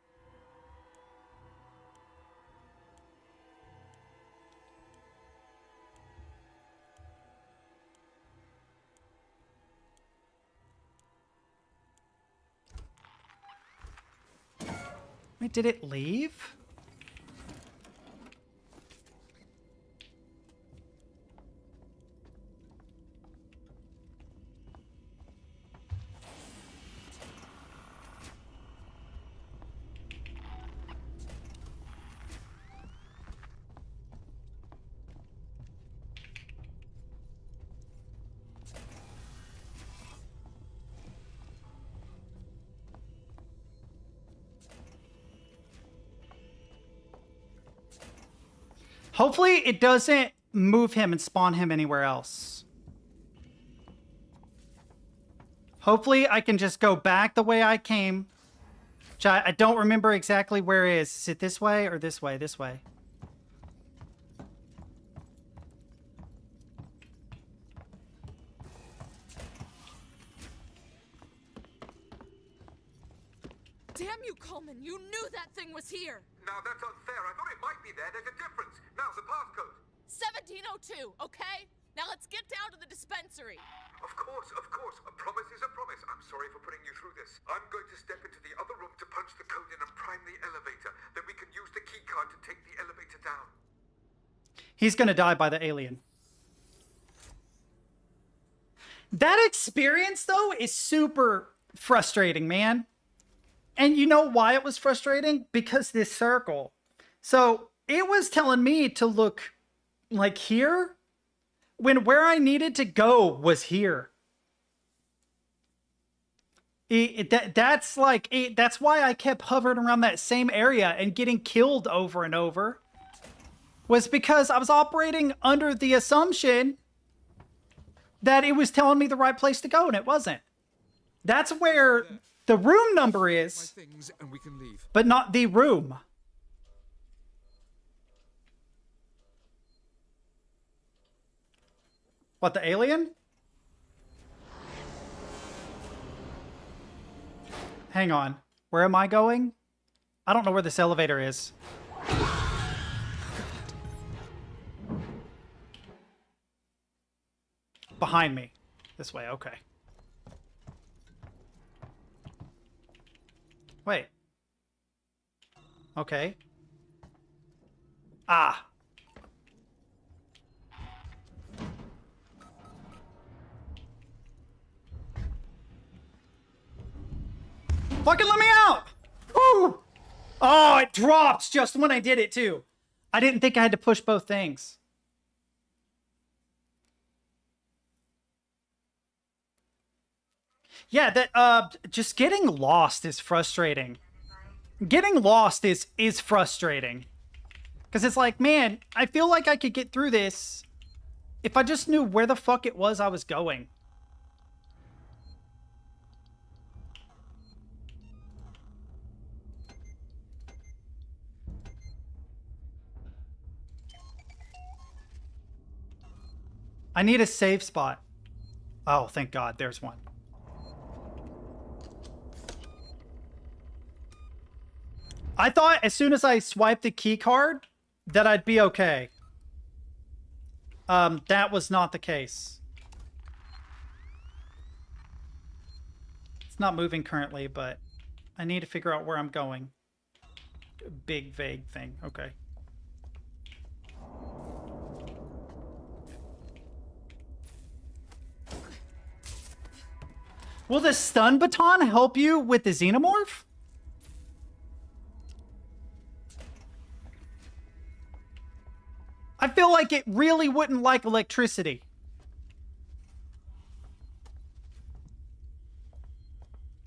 Wait, did it leave? Hopefully it doesn't move him and spawn him anywhere else. Hopefully I can just go back the way I came. Which I don't remember exactly where it is. Is it this way or this way? This way. Damn you, Coleman! You knew that thing was here! Now that's unfair. I thought it might be there. There's a difference. Now, the passcode. 1702, okay? Now let's get down to the dispensary. Of course, of course. A promise is a promise. I'm sorry for putting you through this. I'm going to step into the other room to punch the code in and prime the elevator. Then we can use the key card to take the elevator down. He's gonna die by the alien. That experience, though, is super frustrating, man. And you know why it was frustrating? Because this circle. So it was telling me to look like here when where I needed to go was here. That's why I kept hovering around that same area and getting killed over and over. Was because I was operating under the assumption that it was telling me the right place to go, and it wasn't. That's where the room number is, Things and we can leave. but not the room. What, the alien? Hang on. Where am I going? I don't know where this elevator is. Behind me. This way, okay. Wait. Okay. Ah. Fucking let me out! Woo! Oh, it dropped just when I did it too. I didn't think I had to push both things. Yeah, that just getting lost is frustrating. Getting lost is frustrating. Cuz it's like, man, I feel like I could get through this if I just knew where the fuck it was I was going. I need a save spot. Oh, thank God, there's one. I thought as soon as I swiped the key card that I'd be okay. That was not the case. It's not moving currently, but I need to figure out where I'm going. Big, vague thing. Okay. Will the stun baton help you with the xenomorph? I feel like it really wouldn't like electricity.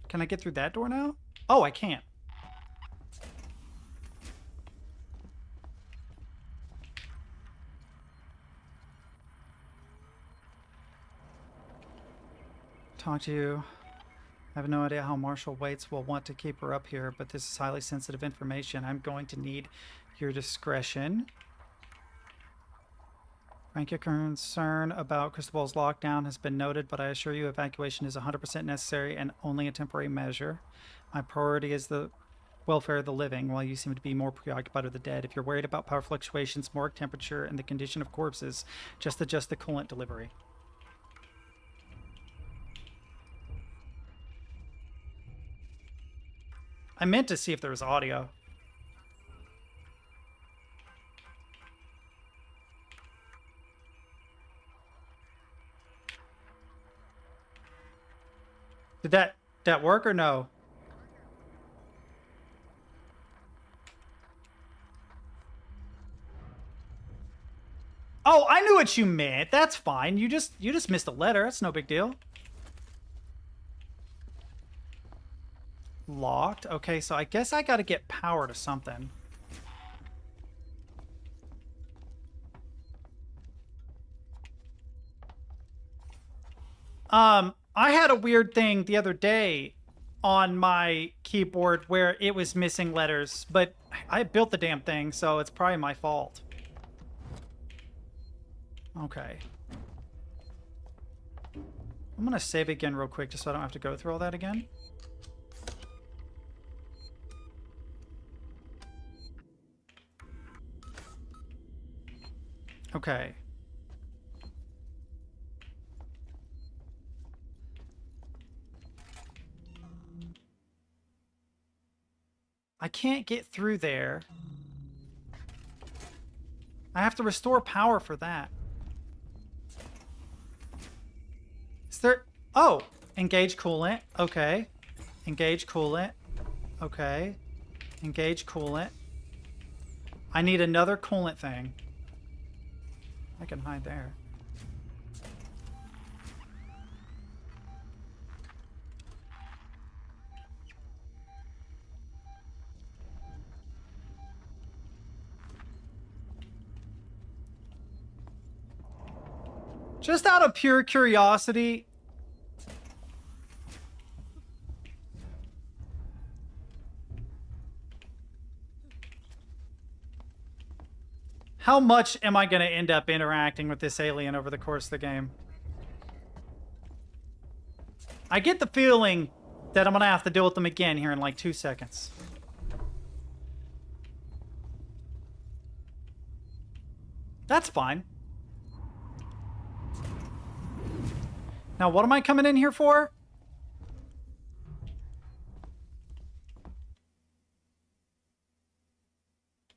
Can I get through that door now? Oh, I can't. Talk to you. I have no idea how Marshal Waits will want to keep her up here, but this is highly sensitive information. I'm going to need your discretion. Frank, your concern about Cristobal's lockdown has been noted, but I assure you evacuation is 100% necessary and only a temporary measure. My priority is the welfare of the living, while you seem to be more preoccupied with the dead. If you're worried about power fluctuations, morgue temperature, and the condition of corpses, just adjust the coolant delivery. I meant to see if there was audio. Did that work or no? Oh, I knew what you meant. That's fine. You just missed a letter. That's no big deal. Locked. Okay, so I guess I gotta get power to something. I had a weird thing the other day on my keyboard where it was missing letters, but I built the damn thing, so it's probably my fault. Okay. I'm gonna save again real quick just so I don't have to go through all that again. Okay. I can't get through there. I have to restore power for that. Is there... Oh! Engage coolant. Okay. Engage coolant. Okay. Engage coolant. I need another coolant thing. I can hide there. Just out of pure curiosity, how much am I going to end up interacting with this alien over the course of the game? I get the feeling that I'm going to have to deal with them again here in like 2 seconds. That's fine. Now, what am I coming in here for?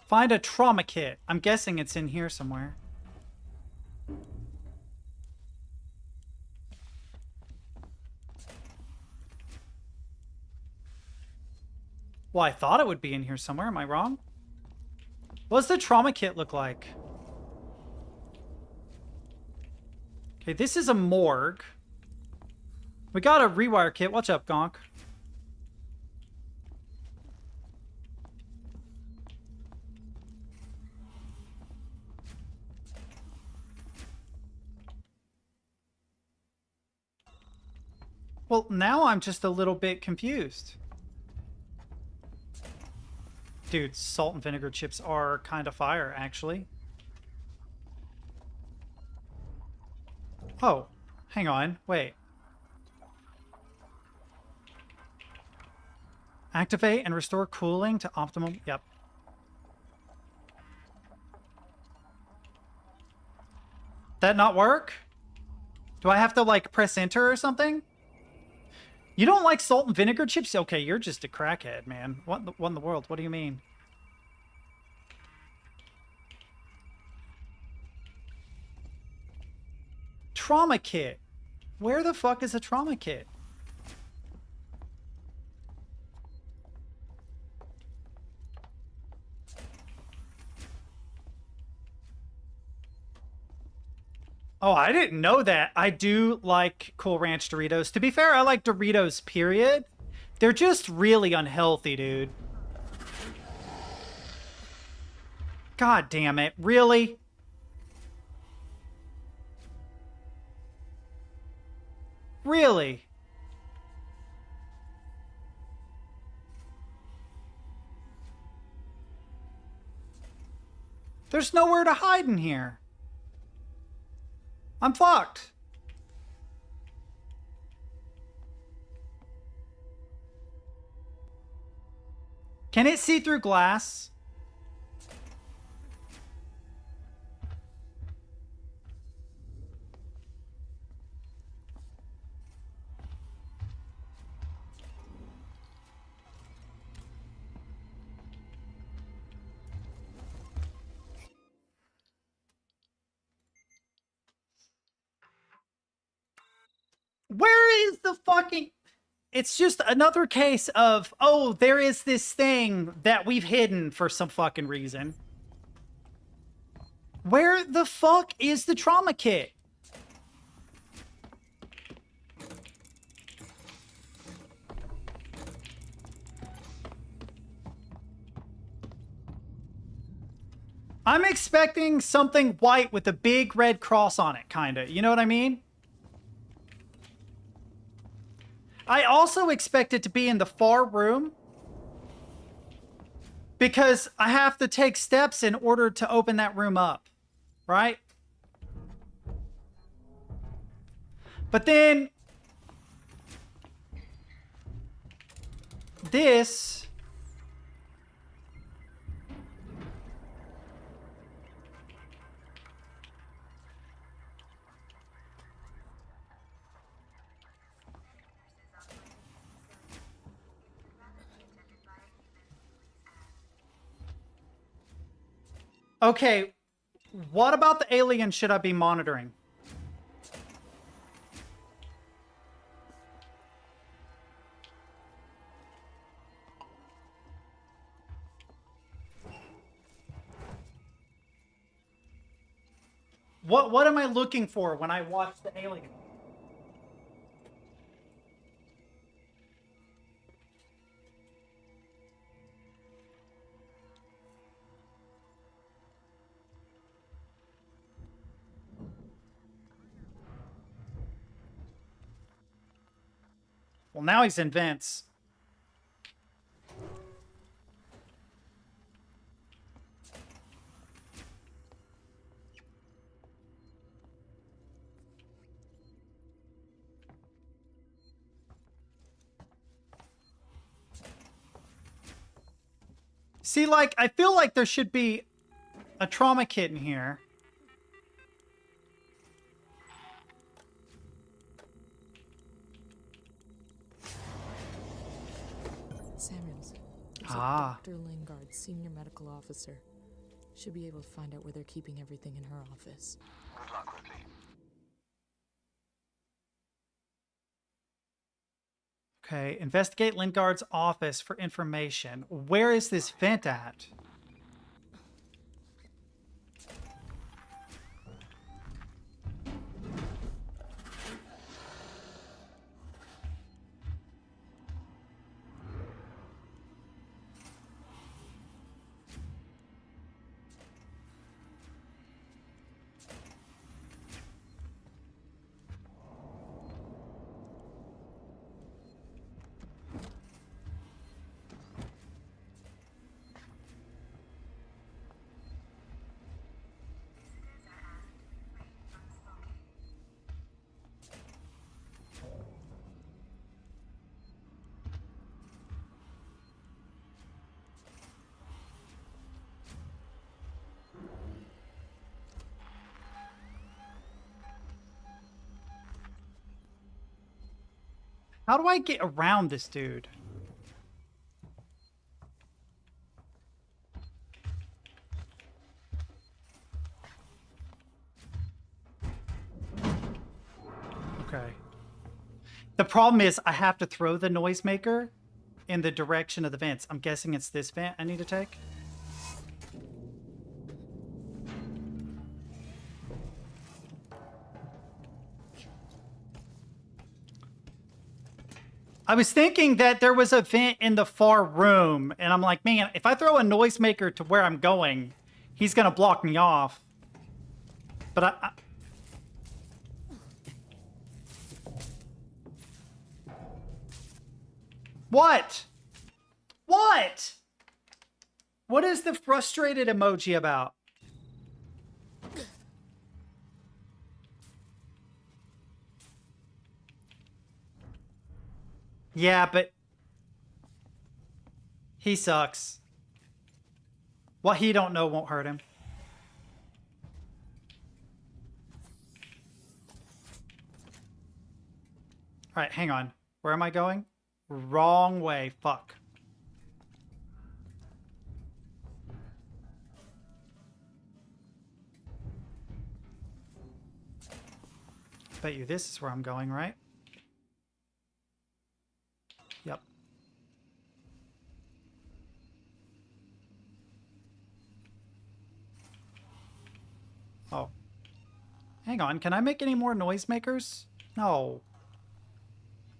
Find a trauma kit. I'm guessing it's in here somewhere. Well, I thought it would be in here somewhere. Am I wrong? What does the trauma kit look like? Okay, this is a morgue. We got a rewire kit. What's up, Gonk? Well, now I'm just a little bit confused. Dude, salt and vinegar chips are kind of fire, actually. Oh, hang on. Wait. Activate and restore cooling to optimum. Yep. That not work? Do I have to, like, press enter or something? You don't like salt and vinegar chips? Okay, you're just a crackhead, man. What in the world? What do you mean? Trauma kit. Where the fuck is a trauma kit? Oh, I didn't know that. I do like Cool Ranch Doritos. To be fair, I like Doritos, period. They're just really unhealthy, dude. God damn it. Really? Really? There's nowhere to hide in here. I'm fucked. Can it see through glass? Where is the fucking... It's just another case of, oh, there is this thing that we've hidden for some fucking reason. Where the fuck is the trauma kit? I'm expecting something white with a big red cross on it, kinda. You know what I mean? I also expect it to be in the far room because I have to take steps in order to open that room up, right? But then this... Okay, what about the alien should I be monitoring? What am I looking for when I watch the alien? Well, now he's in vents. See, like, I feel like there should be a trauma kit in here. Samuels. There's Ah. Dr. Lingard, senior medical officer. Should be able to find out where they're keeping everything in her office. Good luck, Ripley. Okay, investigate Lingard's office for information. Where is this vent at? How do I get around this dude? Okay. The problem is I have to throw the noisemaker in the direction of the vents. I'm guessing it's this vent I need to take. I was thinking that there was a vent in the far room, and I'm like, man, if I throw a noisemaker to where I'm going, he's gonna block me off. But I... What? What? What is the frustrated emoji about? Yeah, but he sucks. What he don't know won't hurt him. All right, hang on. Where am I going? Wrong way. Fuck. Bet you this is where I'm going, right? Yep. Oh. Hang on, can I make any more noisemakers? No.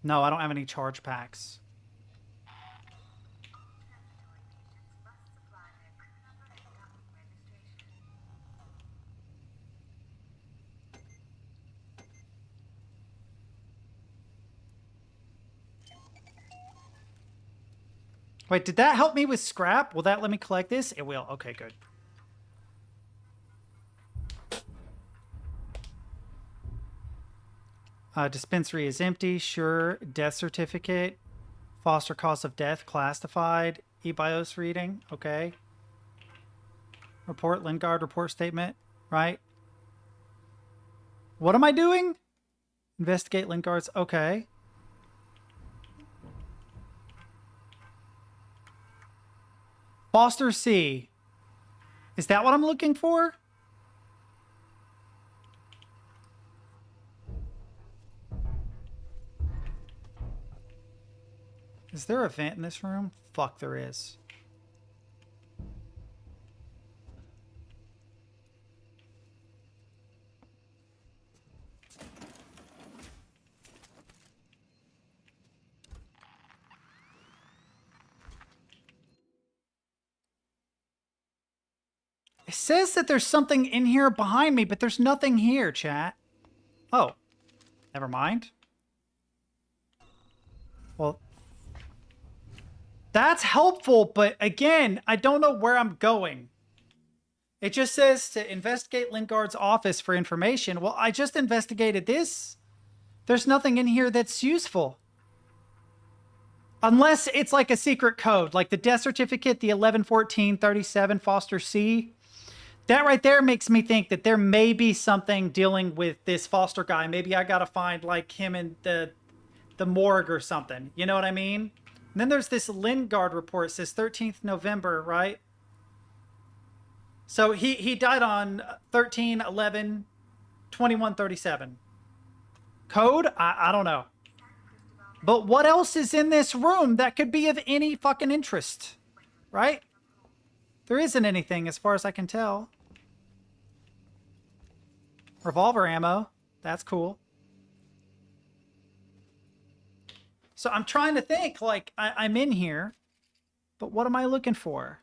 No, I don't have any charge packs. Wait, did that help me with scrap? Will that let me collect this? It will. Okay, good. Dispensary is empty. Sure. Death certificate. Foster cause of death classified. E-BIOS reading. Okay. Report Lingard report statement. Right. What am I doing? Investigate Lingard's. Okay. Foster C. Is that what I'm looking for? Is there a vent in this room? Fuck, there is. It says that there's something in here behind me, but there's nothing here, chat. Oh, never mind. Well, that's helpful, but again, I don't know where I'm going. It just says to investigate Lingard's office for information. Well, I just investigated this. There's nothing in here that's useful. Unless it's like a secret code, like the death certificate, the 111437 Foster C. That right there makes me think that there may be something dealing with this Foster guy. Maybe I gotta find like him in the morgue or something. You know what I mean? And then there's this Lingard report. It says 13th November, right? So he died on 13/11/2137. Code? I don't know. But what else is in this room that could be of any fucking interest? Right? There isn't anything as far as I can tell. Revolver ammo. That's cool. So I'm trying to think, like, I'm in here, but what am I looking for?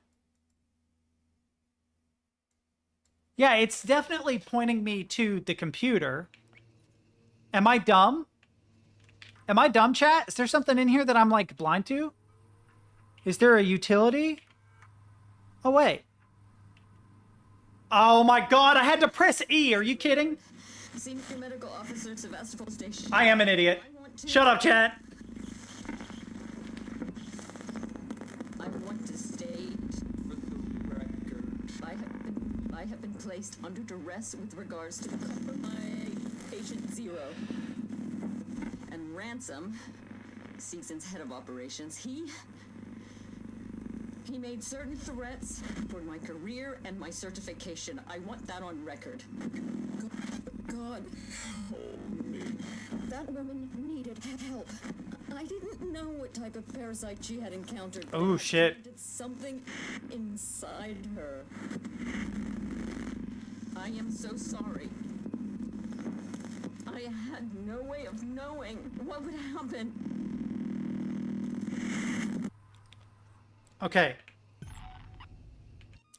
Yeah, it's definitely pointing me to the computer. Am I dumb? Am I dumb, chat? Is there something in here that I'm, like, blind to? Is there a utility? Oh, wait. Oh, my God. I had to press E. Are you kidding? Senior Medical Officer to Sevastopol Station. I am an idiot. Shut up, chat. I want to state for the record. I have been placed under duress with regards to the compromise patient 0. And Ransom, Season's head of operations, he made certain threats for my career and my certification. I want that on record. God. That woman needed help. I didn't know what type of parasite she had encountered. Oh, shit. It's something inside her. I am so sorry. I had no way of knowing what would happen. Okay.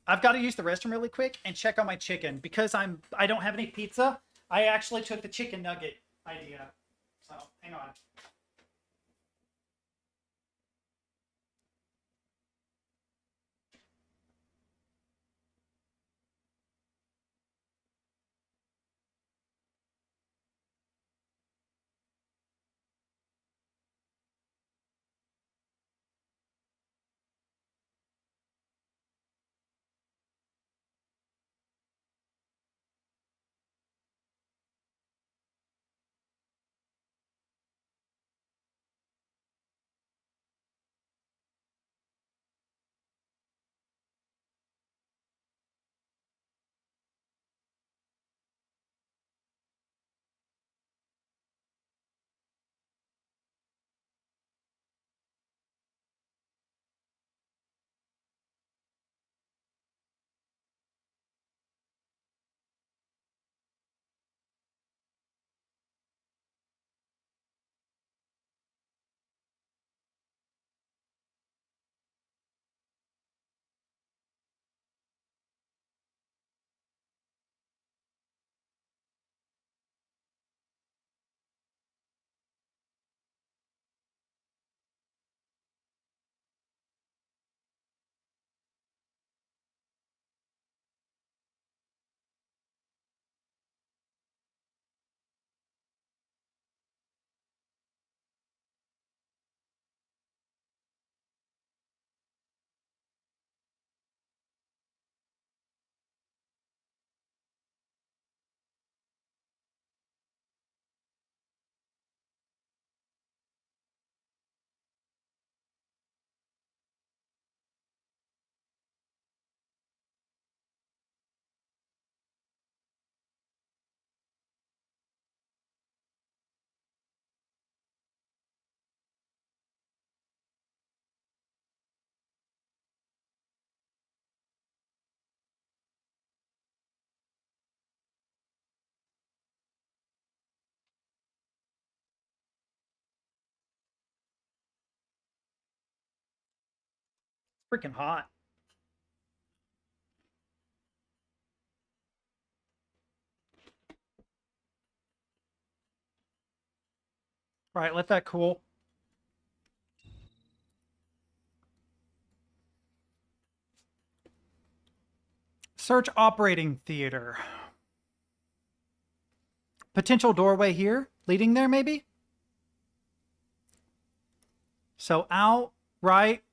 I've got to use the restroom really quick and check on my chicken because I don't have any pizza. I actually took the chicken nugget idea. So, hang on. Freaking hot. All right, let that cool. Search operating theater. Potential doorway here, leading there maybe? So out, right,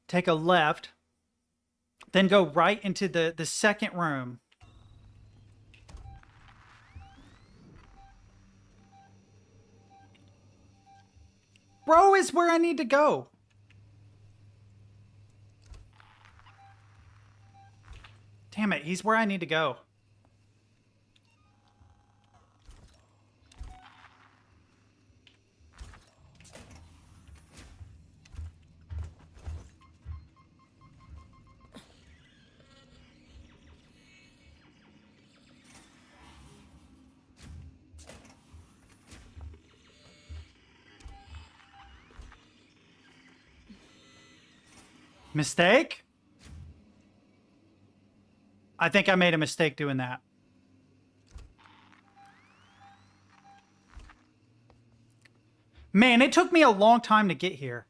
take a left, then go right into the second room. Bro is where I need to go. Damn it, he's where I need to go. Mistake? I think I made a mistake doing that. Man, it took me a long time to get here.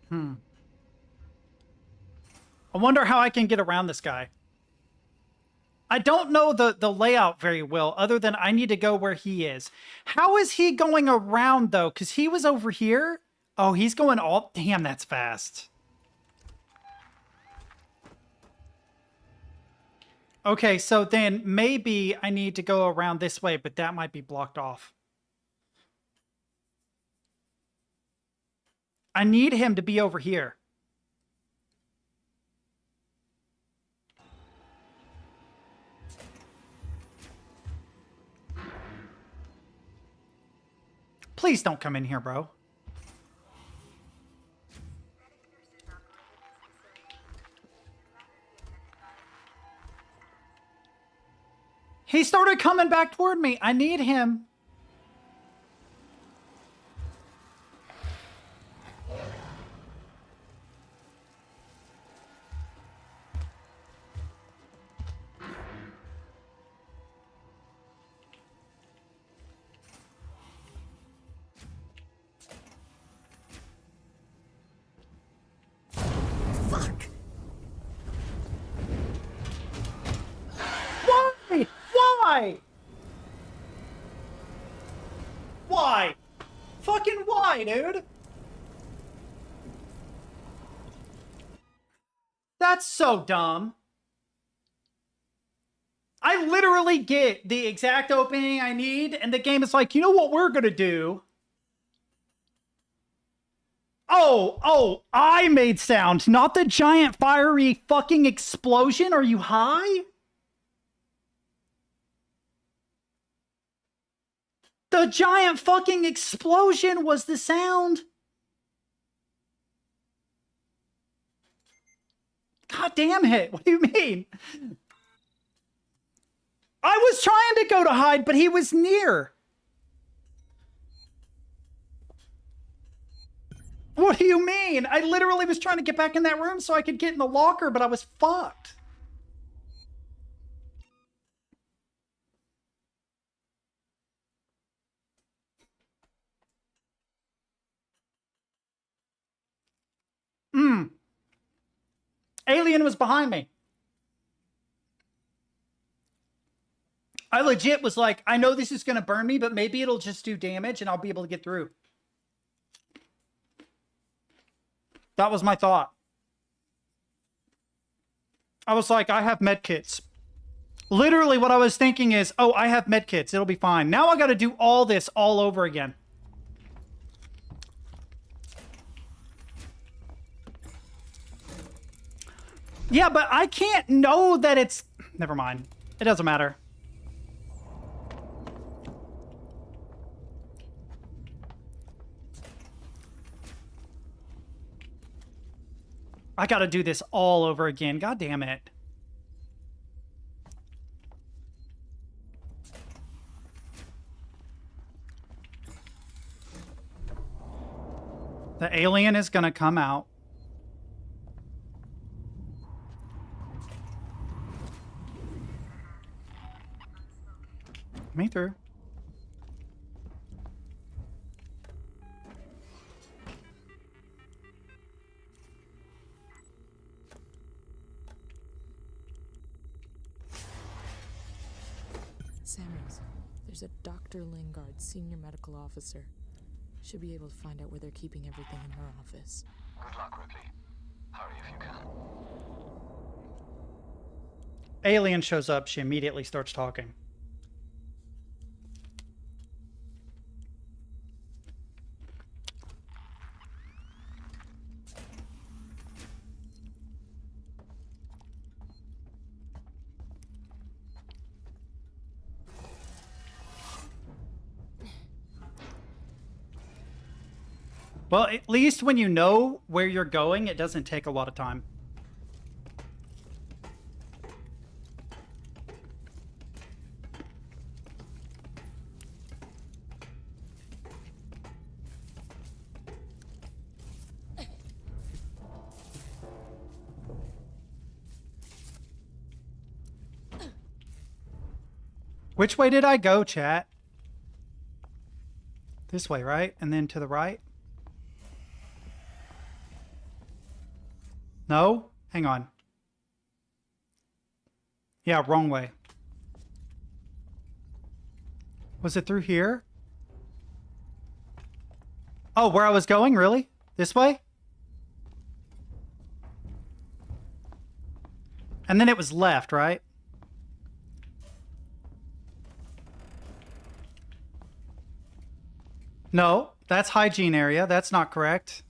I wonder how I can get around this guy. I don't know the layout very well, other than I need to go where he is. How is he going around, though? Because he was over here. Oh, he's going all... Damn, that's fast. Okay, so then maybe I need to go around this way, but that might be blocked off. I need him to be over here. Please don't come in here, bro. He started coming back toward me. I need him. Why? Why? Fucking why, dude? That's so dumb. I literally get the exact opening I need, and the game is like, you know what we're gonna do? Oh, I made sound, not the giant fiery fucking explosion. Are you high? The giant fucking explosion was the sound. God damn it. What do you mean? I was trying to go to hide, but he was near. What do you mean? I literally was trying to get back in that room so I could get in the locker, but I was fucked. Alien was behind me. I legit was like, I know this is going to burn me, but maybe it'll just do damage and I'll be able to get through. That was my thought. I was like, I have medkits. Literally what I was thinking is, oh, I have medkits. It'll be fine. Now I got to do all this all over again. Yeah, but I can't know that it's... Never mind. It doesn't matter. I gotta do this all over again. God damn it. The alien is gonna come out. Me through. Samuels, there's a Dr. Lingard, senior medical officer. Should be able to find out where they're keeping everything in her office. Good luck, Ripley. Hurry if you can. Alien shows up. She immediately starts talking. Well, at least when you know where you're going, it doesn't take a lot of time. Which way did I go, chat? This way, right? And then to the right? No? Hang on. Yeah, wrong way. Was it through here? Oh, where I was going? Really? This way? And then it was left, right? No, that's hygiene area. That's not correct.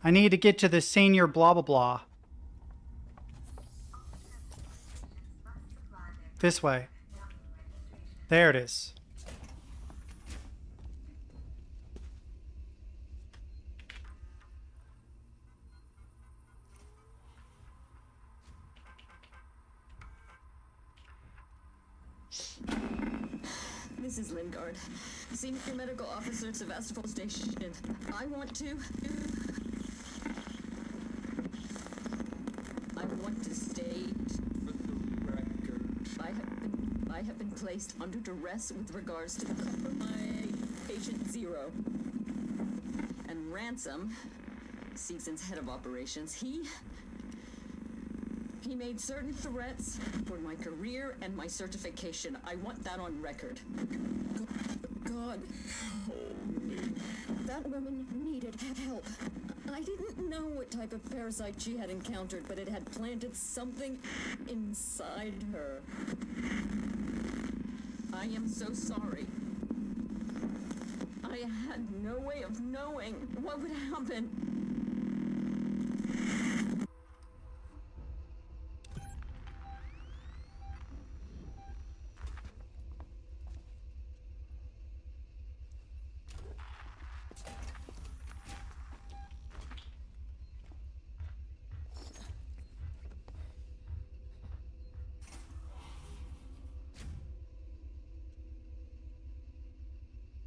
I need to get to the senior blah blah blah. This way. There it is. This is Lingard, Senior Medical Officer at Sevastopol Station. I want to state for the record. I have been placed under duress with regards to the compromise Patient Zero. And Ransom, Season's head of operations, he made certain threats for my career and my certification. I want that on record. God, that woman needed help. I didn't know what type of parasite she had encountered, but it had planted something inside her. I am so sorry. I had no way of knowing what would happen.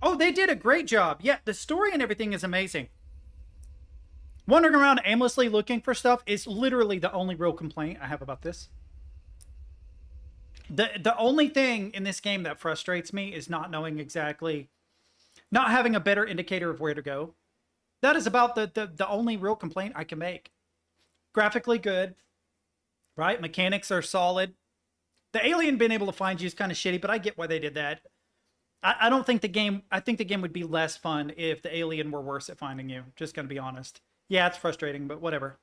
Oh, they did a great job. Yeah, the story and everything is amazing. Wandering around aimlessly looking for stuff is literally the only real complaint I have about this. The only thing in this game that frustrates me is not knowing exactly, not having a better indicator of where to go. That is about the only real complaint I can make. Graphically good, right? Mechanics are solid. The alien being able to find you is kind of shitty, but I get why they did that. I don't think the game, I think the game would be less fun if the alien were worse at finding you. Just gonna be honest. Yeah, it's frustrating, but whatever.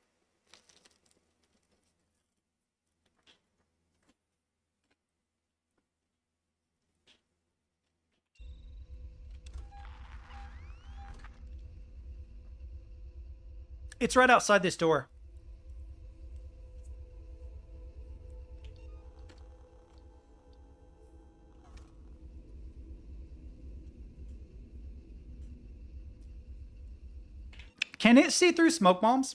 It's right outside this door. Can it see through smoke bombs?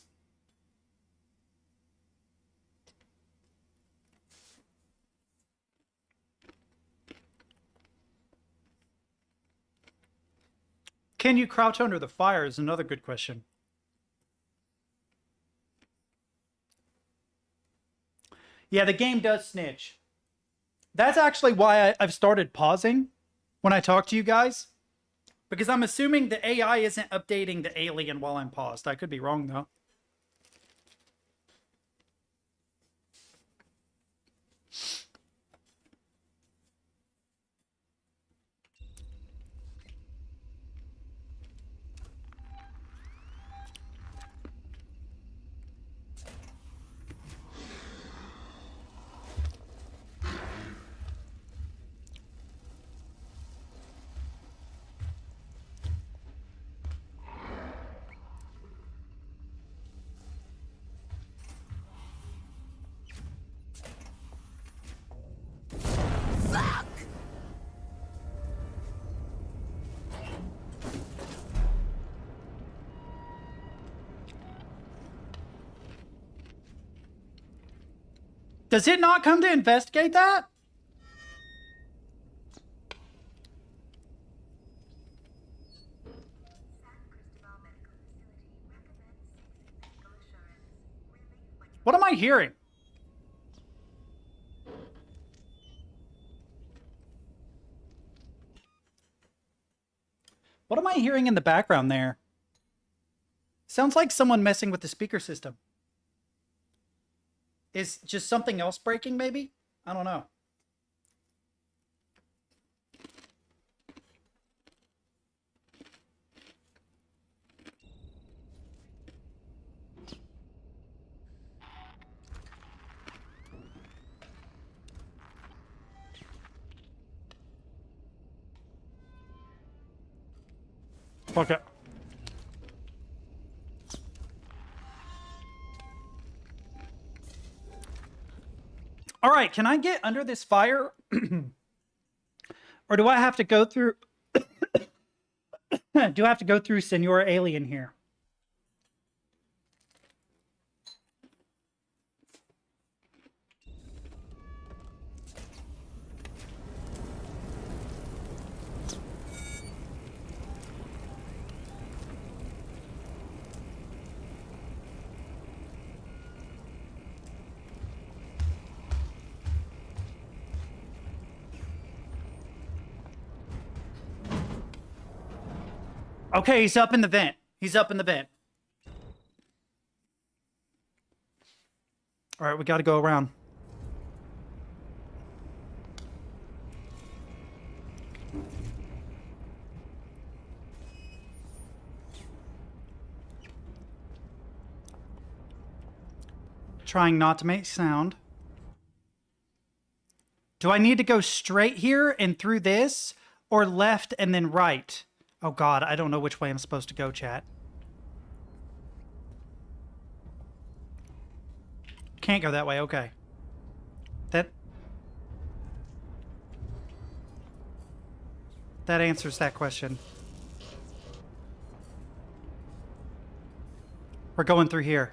Can you crouch under the fire is another good question. Yeah, the game does snitch. That's actually why I've started pausing when I talk to you guys. Because I'm assuming the AI isn't updating the alien while I'm paused. I could be wrong, though. Does it not come to investigate that? What am I hearing? What am I hearing in the background there? Sounds like someone messing with the speaker system. Is just something else breaking, maybe? I don't know. Okay. All right, can I get under this fire? Or do I have to go through... do I have to go through Senor Alien here? Okay, he's up in the vent. He's up in the vent. All right, we got to go around. Trying not to make sound. Do I need to go straight here and through this, or left and then right? Oh God, I don't know which way I'm supposed to go, chat. Can't go that way, okay. That answers that question. We're going through here.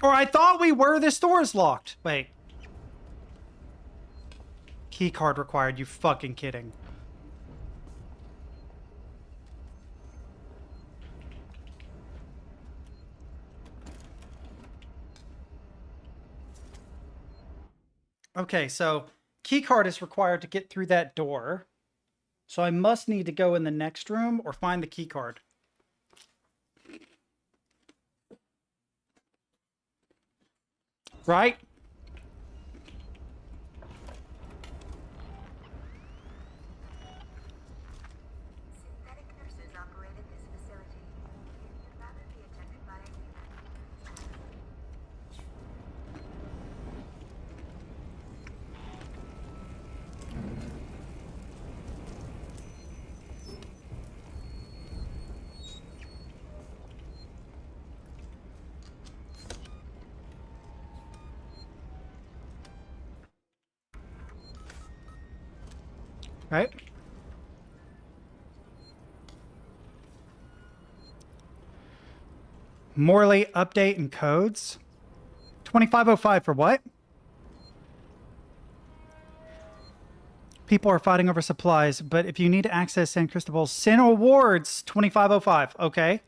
Or I thought we were. This door is locked. Wait. Key card required. You fucking kidding. Okay, so key card is required to get through that door. So I must need to go in the next room or find the key card. Right? Synthetic nurses operated this facility. You'd rather be attended by a Right? Morley update and codes. 2505 for what? People are fighting over supplies, but if you need to access San Cristobal, Sin Awards 2505. Okay.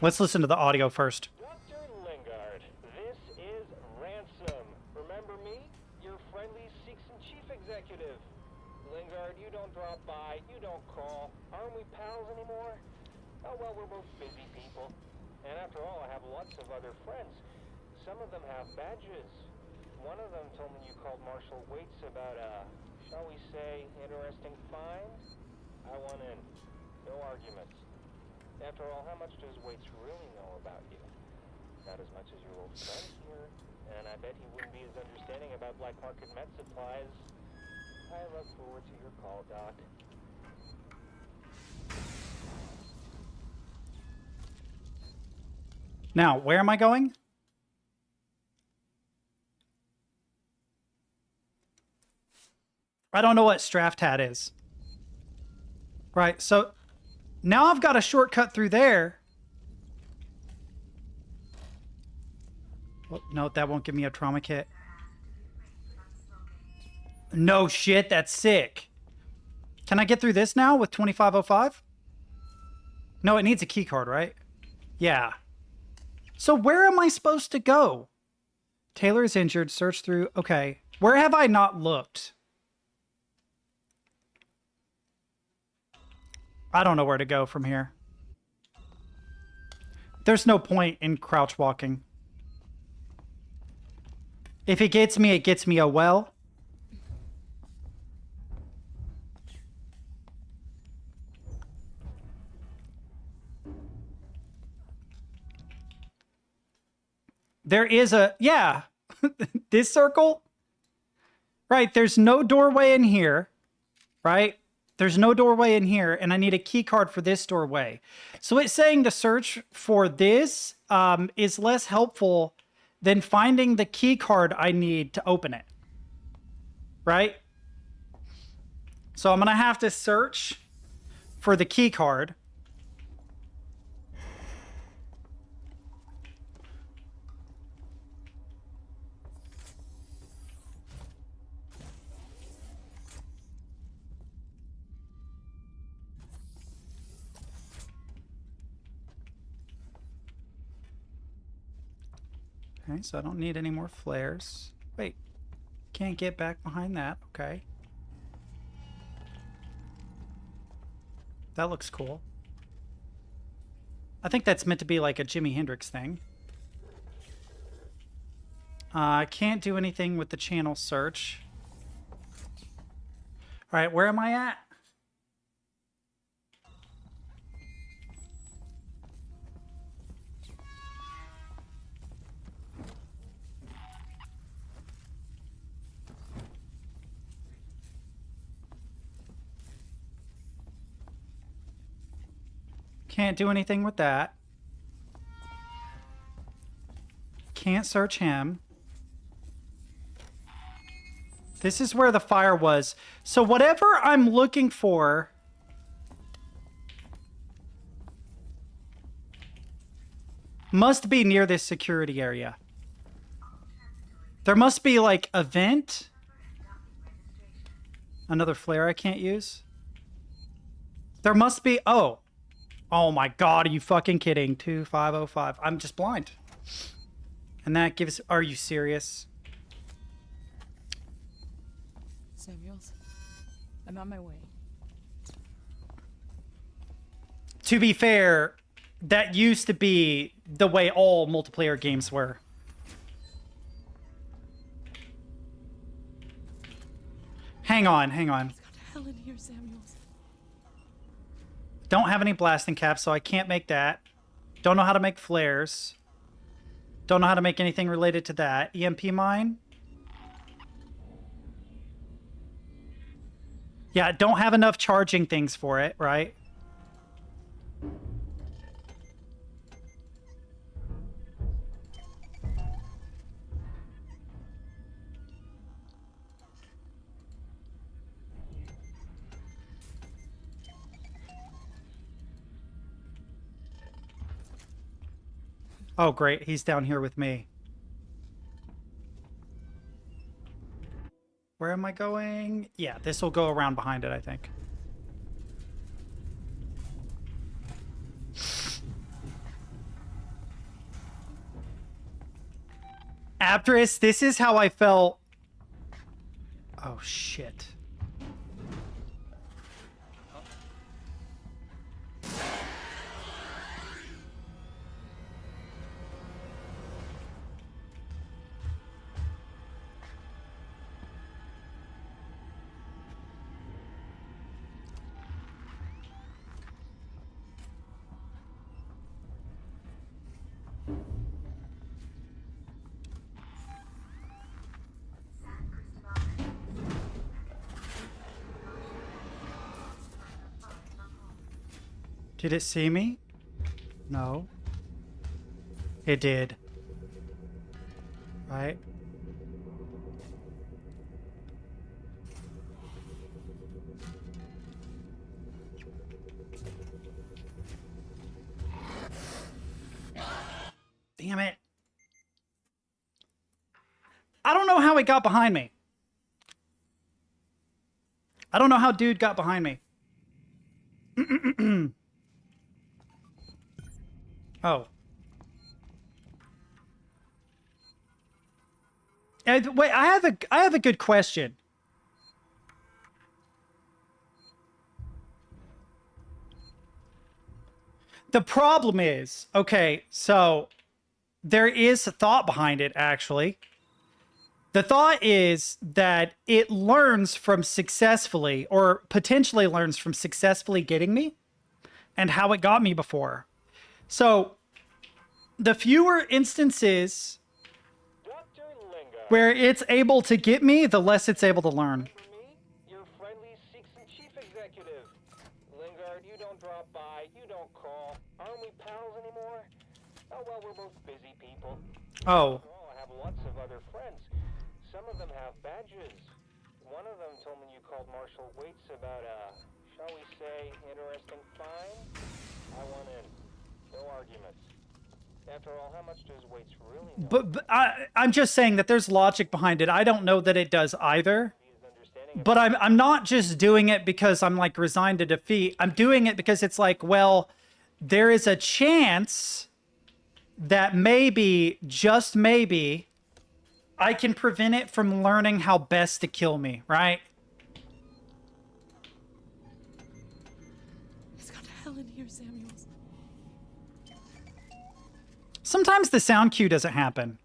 Let's listen to the audio first. Dr. Lingard, this is Ransom. Remember me? Your friendly Seeks and Chief Executive. Lingard, you don't drop by, you don't call. Aren't we pals anymore? Oh well, we're both busy people. And after all, I have lots of other friends. Some of them have badges. One of them told me you called Marshal Waits about a, shall we say, interesting find. I want in. No arguments. After all, how much does Waits really know about you? Not as much as your old friend here. And I bet he wouldn't be as understanding about black market med supplies. I look forward to your call, Doc. Now, where am I going? I don't know what Straftat is. Right, so now I've got a shortcut through there. Oh, no, that won't give me a trauma kit. No shit, that's sick. Can I get through this now with 2505? No, it needs a key card, right? Yeah. So where am I supposed to go? Taylor is injured. Search through. Okay. Where have I not looked? I don't know where to go from here. There's no point in crouch walking. If it gets me a well. There is a, yeah, this circle, right? There's no doorway in here, right? There's no doorway in here, and I need a key card for this doorway. So it's saying to search for this is less helpful than finding the key card I need to open it, right? So I'm gonna have to search for the key card. Okay, so I don't need any more flares. Wait, can't get back behind that. Okay. That looks cool. I think that's meant to be like a Jimi Hendrix thing. I can't do anything with the channel search. All right, where am I at? Can't do anything with that. Can't search him. This is where the fire was. So whatever I'm looking for must be near this security area. There must be like a vent. Another flare I can't use. There must be, oh. Oh my God, are you fucking kidding? 2505. I'm just blind. And that gives, are you serious? Samuels, I'm on my way. To be fair, that used to be the way all multiplayer games were. Hang on, hang on. It's got hell in here, Samuels. Don't have any blasting caps, so I can't make that. Don't know how to make flares. Don't know how to make anything related to that. EMP mine. Yeah, don't have enough charging things for it, right? Oh, great. He's down here with me. Where am I going? Yeah, this will go around behind it, I think. Aptris, this is how I felt. Oh, shit. Did it see me? No. It did. Right? Damn it. I don't know how he got behind me. I don't know how dude got behind me. Oh. Wait, I have a good question. The problem is, okay, so there is a thought behind it, actually. The thought is that it learns from successfully, or potentially learns from successfully getting me and how it got me before. So the fewer instances where it's able to get me, the less it's able to learn. Your friendly Seegson chief executive. Lingard, you don't drop by, you don't call. Aren't we pals anymore? Oh, well, we're both busy people. Oh. I have lots of other friends. Some of them have badges. One of them told me you called Marshal Waits about a, shall we say, interesting find. I want in. No arguments. After all, how much does Waits really know? But I'm just saying that there's logic behind it. I don't know that it does either. But I'm not just doing it because I'm like resigned to defeat. I'm doing it because it's like, well, there is a chance that maybe, just maybe, I can prevent it from learning how best to kill me, right? It's got hell in here, Samuels. Sometimes the sound cue doesn't happen.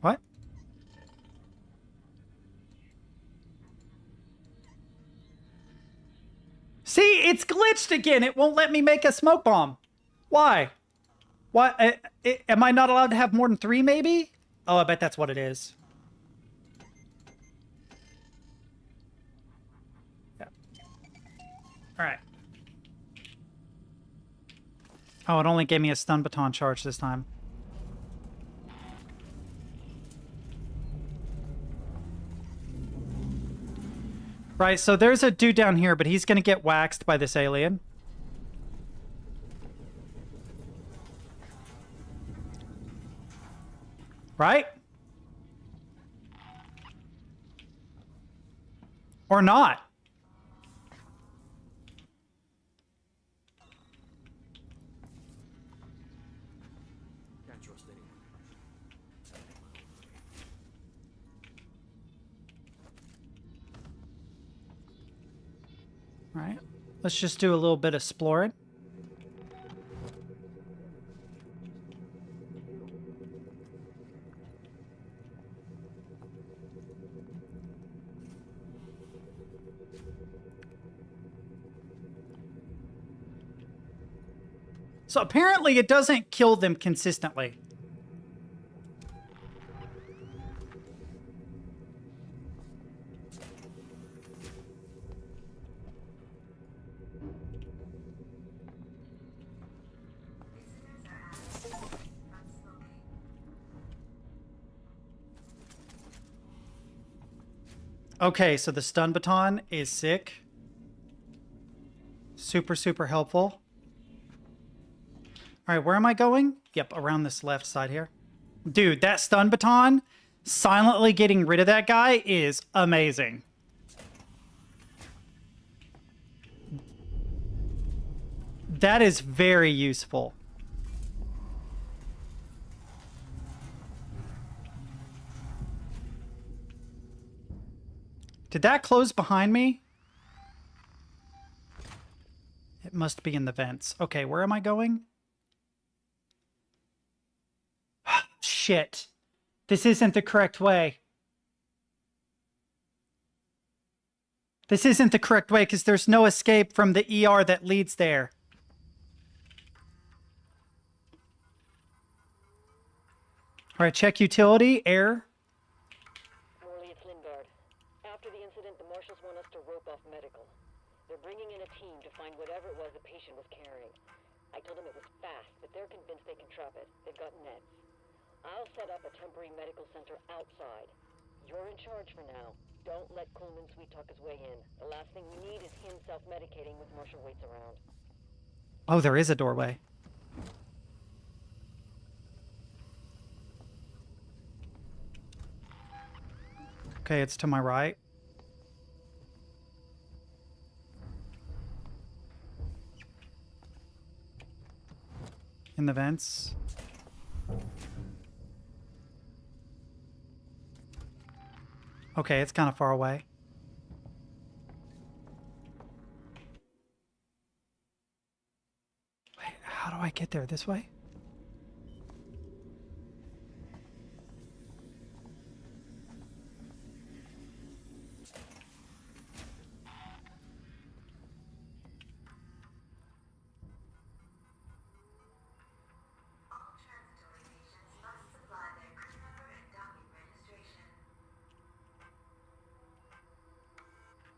What? See, it's glitched again. It won't let me make a smoke bomb. Why? Why? Am I not allowed to have more than 3, maybe? Oh, I bet that's what it is. Yeah. All right. Oh, it only gave me a stun baton charge this time. Right, so there's a dude down here, but he's gonna get waxed by this alien. Right? Or not. Can't trust anyone. Right. Let's just do a little bit of exploring. So apparently it doesn't kill them consistently. Okay, so the stun baton is sick. Super, super helpful. All right, where am I going? Yep, around this left side here. Dude, that stun baton, silently getting rid of that guy is amazing. That is very useful. Did that close behind me? It must be in the vents. Okay, where am I going? Shit. This isn't the correct way. This isn't the correct way because there's no escape from the ER that leads there. All right, check utility, air. Morley, it's Lingard. After the incident, the marshals want us to rope off medical. They're bringing in a team to find whatever it was the patient was carrying. I told them it was fast, but they're convinced they can trap it. They've got nets. I'll set up a temporary medical center outside. You're in charge for now. Don't let Coleman sweet-talk his way in. The last thing we need is him self-medicating with Marshal Waits around. Oh, there is a doorway. Okay, it's to my right. In the vents. Okay, it's kind of far away. Wait, how do I get there? This way?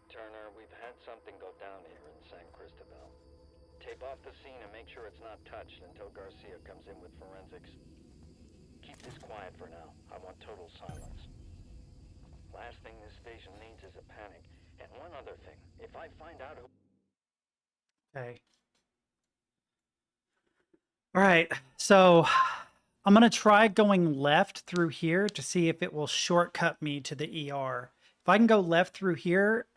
Turner, we've had something go down here in San Cristobal. Tape off the scene and make sure it's not touched until Garcia comes in with forensics. Keep this quiet for now. I want total silence. Last thing this station needs is a panic. And one other thing. If I find out who... Okay. All right. So I'm going to try going left through here to see if it will shortcut me to the ER. If I can go left through here,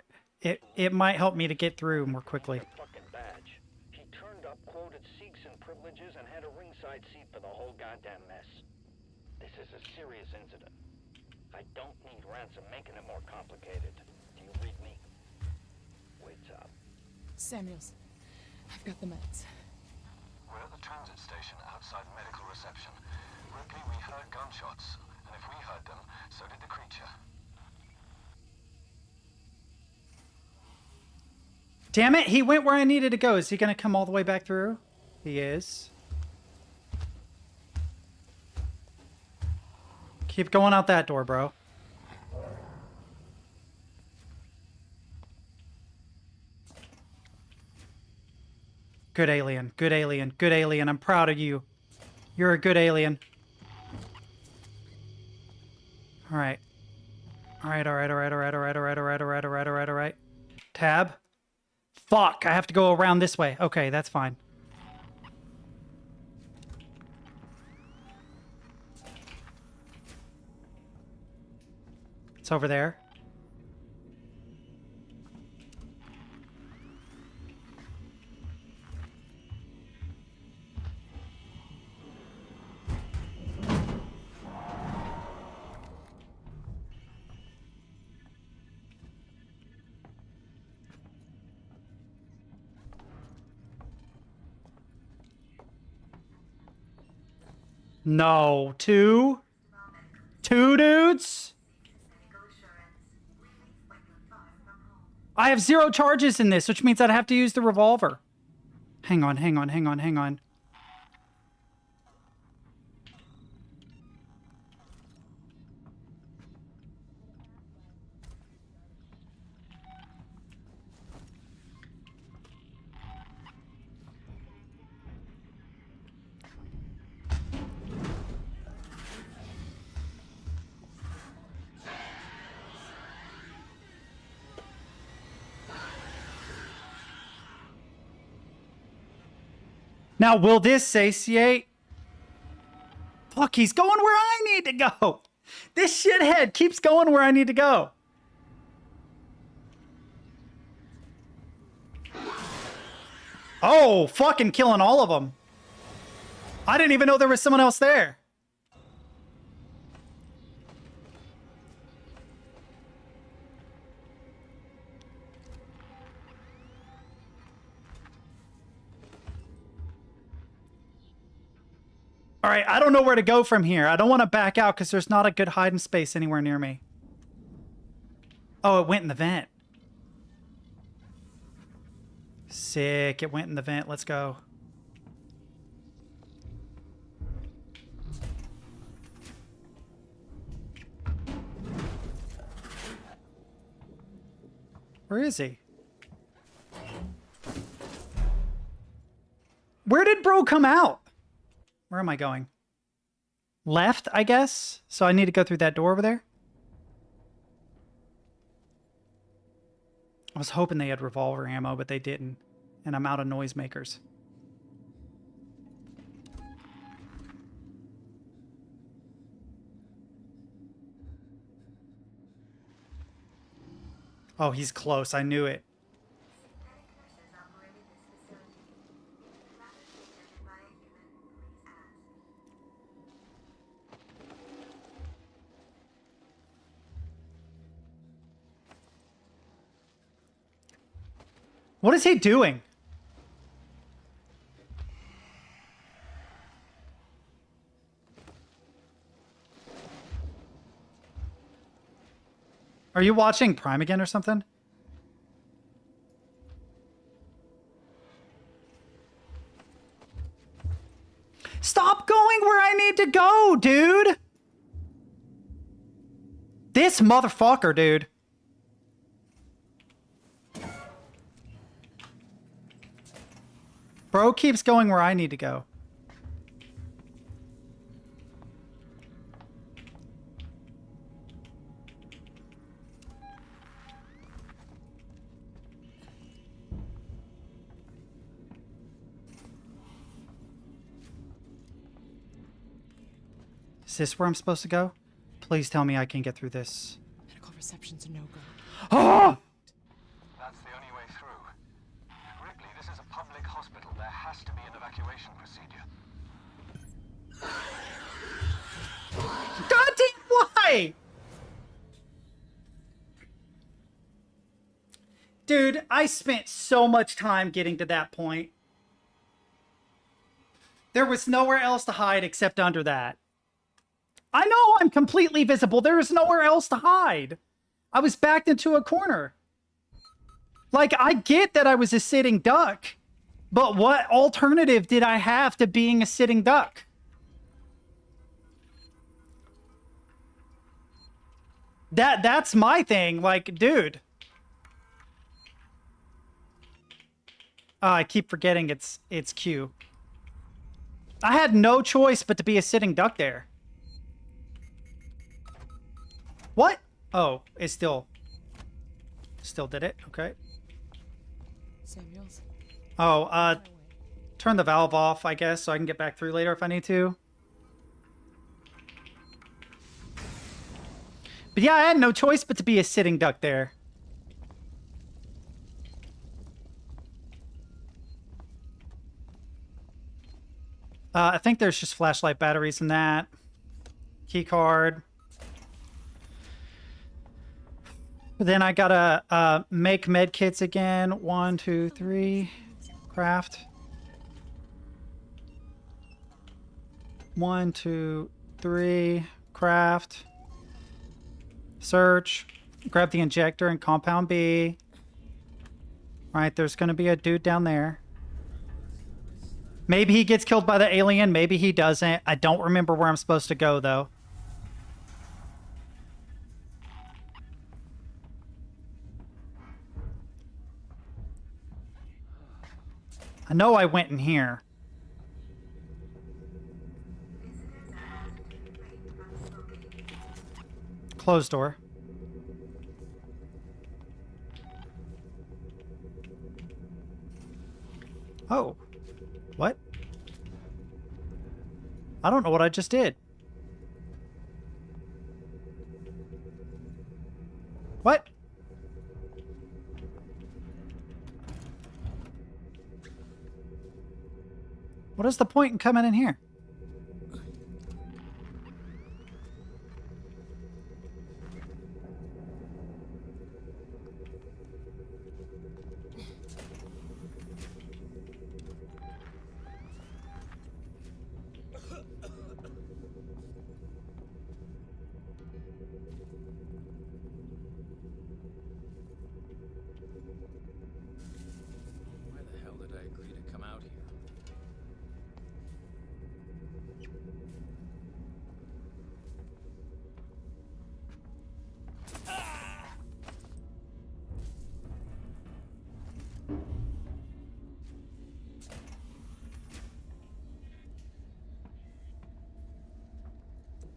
it might help me to get through more quickly. fucking badge. He turned up, quoted Seegson privileges, and had a ringside seat for the whole goddamn mess. This is a serious incident. I don't need Ransom making it more complicated. Do you read me? Waits up. Samuels, I've got the meds. We're at the transit station outside medical reception. Ripley, we heard gunshots, and if we heard them, so did the creature. Damn it, he went where I needed to go. Is he going to come all the way back through? He is. Keep going out that door, bro. Good alien, good alien, good alien. I'm proud of you. You're a good alien. All right. All right, all right, all right, all right, all right, all right, all right, all right, all right, all right, all right. Tab. Fuck, I have to go around this way. Okay, that's fine. It's over there. No, two dudes? I have 0 charges in this, which means I'd have to use the revolver. Hang on, hang on, hang on, hang on. Now, will this satiate? Fuck, he's going where I need to go. This shithead keeps going where I need to go. Oh, fucking killing all of them. I didn't even know there was someone else there. All right, I don't know where to go from here. I don't want to back out because there's not a good hiding space anywhere near me. Oh, it went in the vent. Sick, it went in the vent. Let's go. Where is he? did bro come out? Where am I going? Left, I guess. So I need to go through that door over there. I was hoping they had revolver ammo, but they didn't. And I'm out of noisemakers. Oh, he's close. I knew it. What is he doing? Are you watching Prime again or something? Stop going where I need to go, dude! This motherfucker, dude. Bro keeps going where I need to go. Is this where I'm supposed to go? Please tell me I can get through this. Medical reception's a no-go. Oh! That's the only way through. Ripley, this is a public hospital. There has to be an evacuation procedure. Goddamn why? Dude, I spent so much time getting to that point. There was nowhere else to hide except under that. I know I'm completely visible. There is nowhere else to hide. I was backed into a corner. Like, I get that I was a sitting duck, but what alternative did I have to being a sitting duck? That's my thing. Like, dude. I keep forgetting it's Q. I had no choice but to be a sitting duck there. What? Oh, it still did it. Okay. Samuels. Oh, turn the valve off, I guess, so I can get back through later if I need to. But yeah, I had no choice but to be a sitting duck there. I think there's just flashlight batteries in that. Key card. Then I gotta make med kits again. 1, 2, 3. Craft. 1, 2, 3. Craft. Search. Grab the injector in compound B. Right, there's gonna be a dude down there. Maybe he gets killed by the alien. Maybe he doesn't. I don't remember where I'm supposed to go, though. I know I went in here. Closed door. Oh. What? I don't know what I just did. What? What is the point in coming in here? Why the hell did I agree to come out here?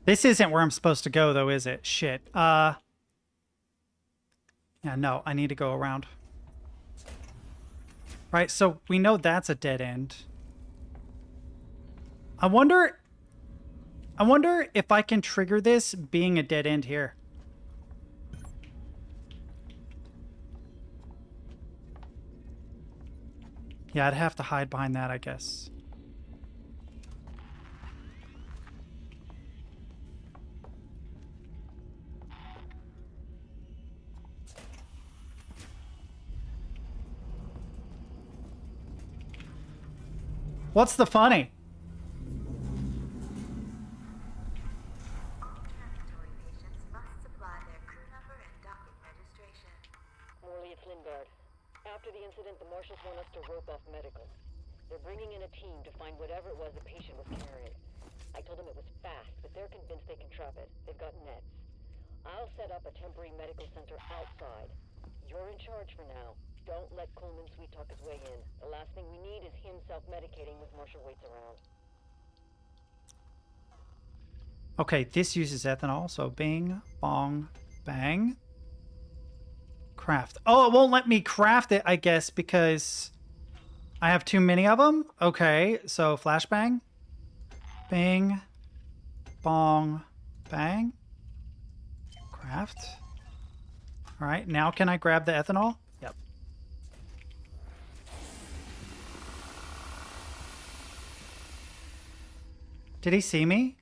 This isn't where I'm supposed to go, though, is it? Shit. Yeah, no, I need to go around. Right, so we know that's a dead end. I wonder if I can trigger this being a dead end here. Yeah, I'd have to hide behind that, I guess. What's the funny? Morley, it's Lingard. After the incident, the marshals want us to rope off medical. They're bringing in a team to find whatever it was the patient was carrying. I told them it was fast, but they're convinced they can trap it. They've got nets. I'll set up a temporary medical center outside. You're in charge for now. Don't let Coleman sweet-talk his way in. The last thing we need is him self-medicating with Marshal Waits around. Okay, this uses ethanol, so bing, bong, bang. Craft. Oh, it won't let me craft it, I guess, because I have too many of them? Okay, so flashbang. Bing, bong, bang. Craft. All right, now can I grab the ethanol? Yep. Did he see me?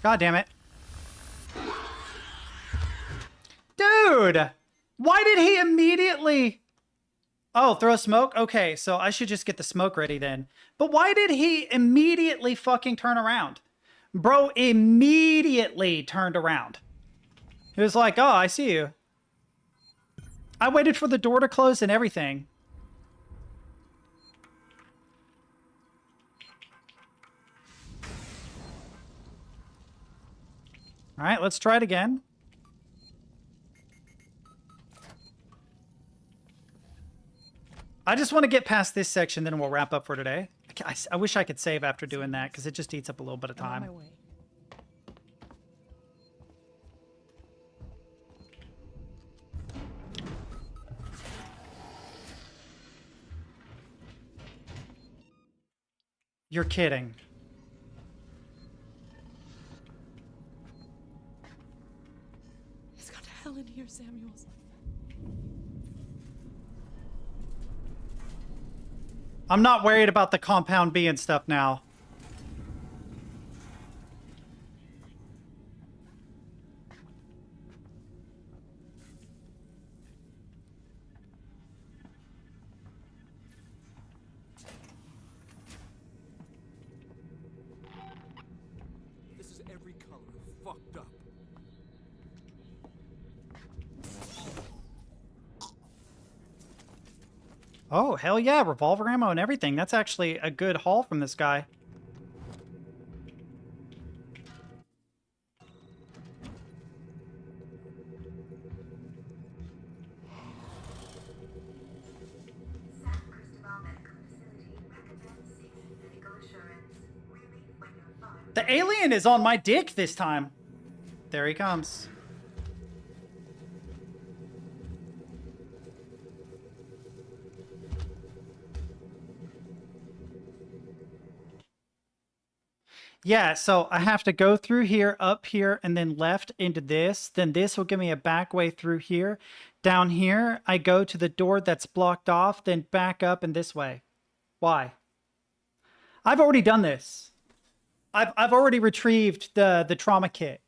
God damn it. Dude! Why did he immediately... Oh, throw smoke? Okay, so I should just get the smoke ready then. But why did he immediately fucking turn around? Bro immediately turned around. He was like, oh, I see you. I waited for the door to close and everything. All right, let's try it again. I just want to get past this section, then we'll wrap up for today. I wish I could save after doing that, because it just eats up a little bit of time. I'm on my way. You're kidding. It's gone to hell in here, Samuels. I'm not worried about the compound B and stuff now. This is every color fucked up. Oh, hell yeah, revolver ammo and everything. That's actually a good haul from this guy. The alien is on my dick this time. There he comes. Yeah, so I have to go through here, up here, and then left into this. Then this will give me a back way through here. Down here, I go to the door that's blocked off, then back up and this way. Why? I've already done this. I've already retrieved the trauma kit.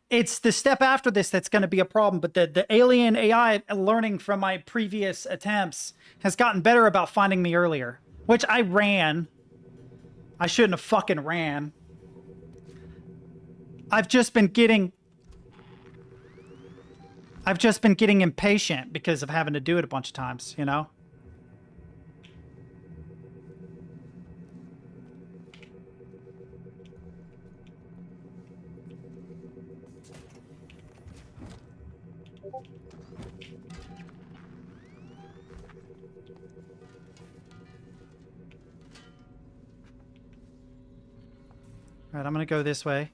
It's the step after this that's going to be a problem, but the alien AI, learning from my previous attempts, has gotten better about finding me earlier, which I ran. I shouldn't have fucking ran. I've just been getting impatient because of having to do it a bunch of times, you know? All right, I'm going to go this way.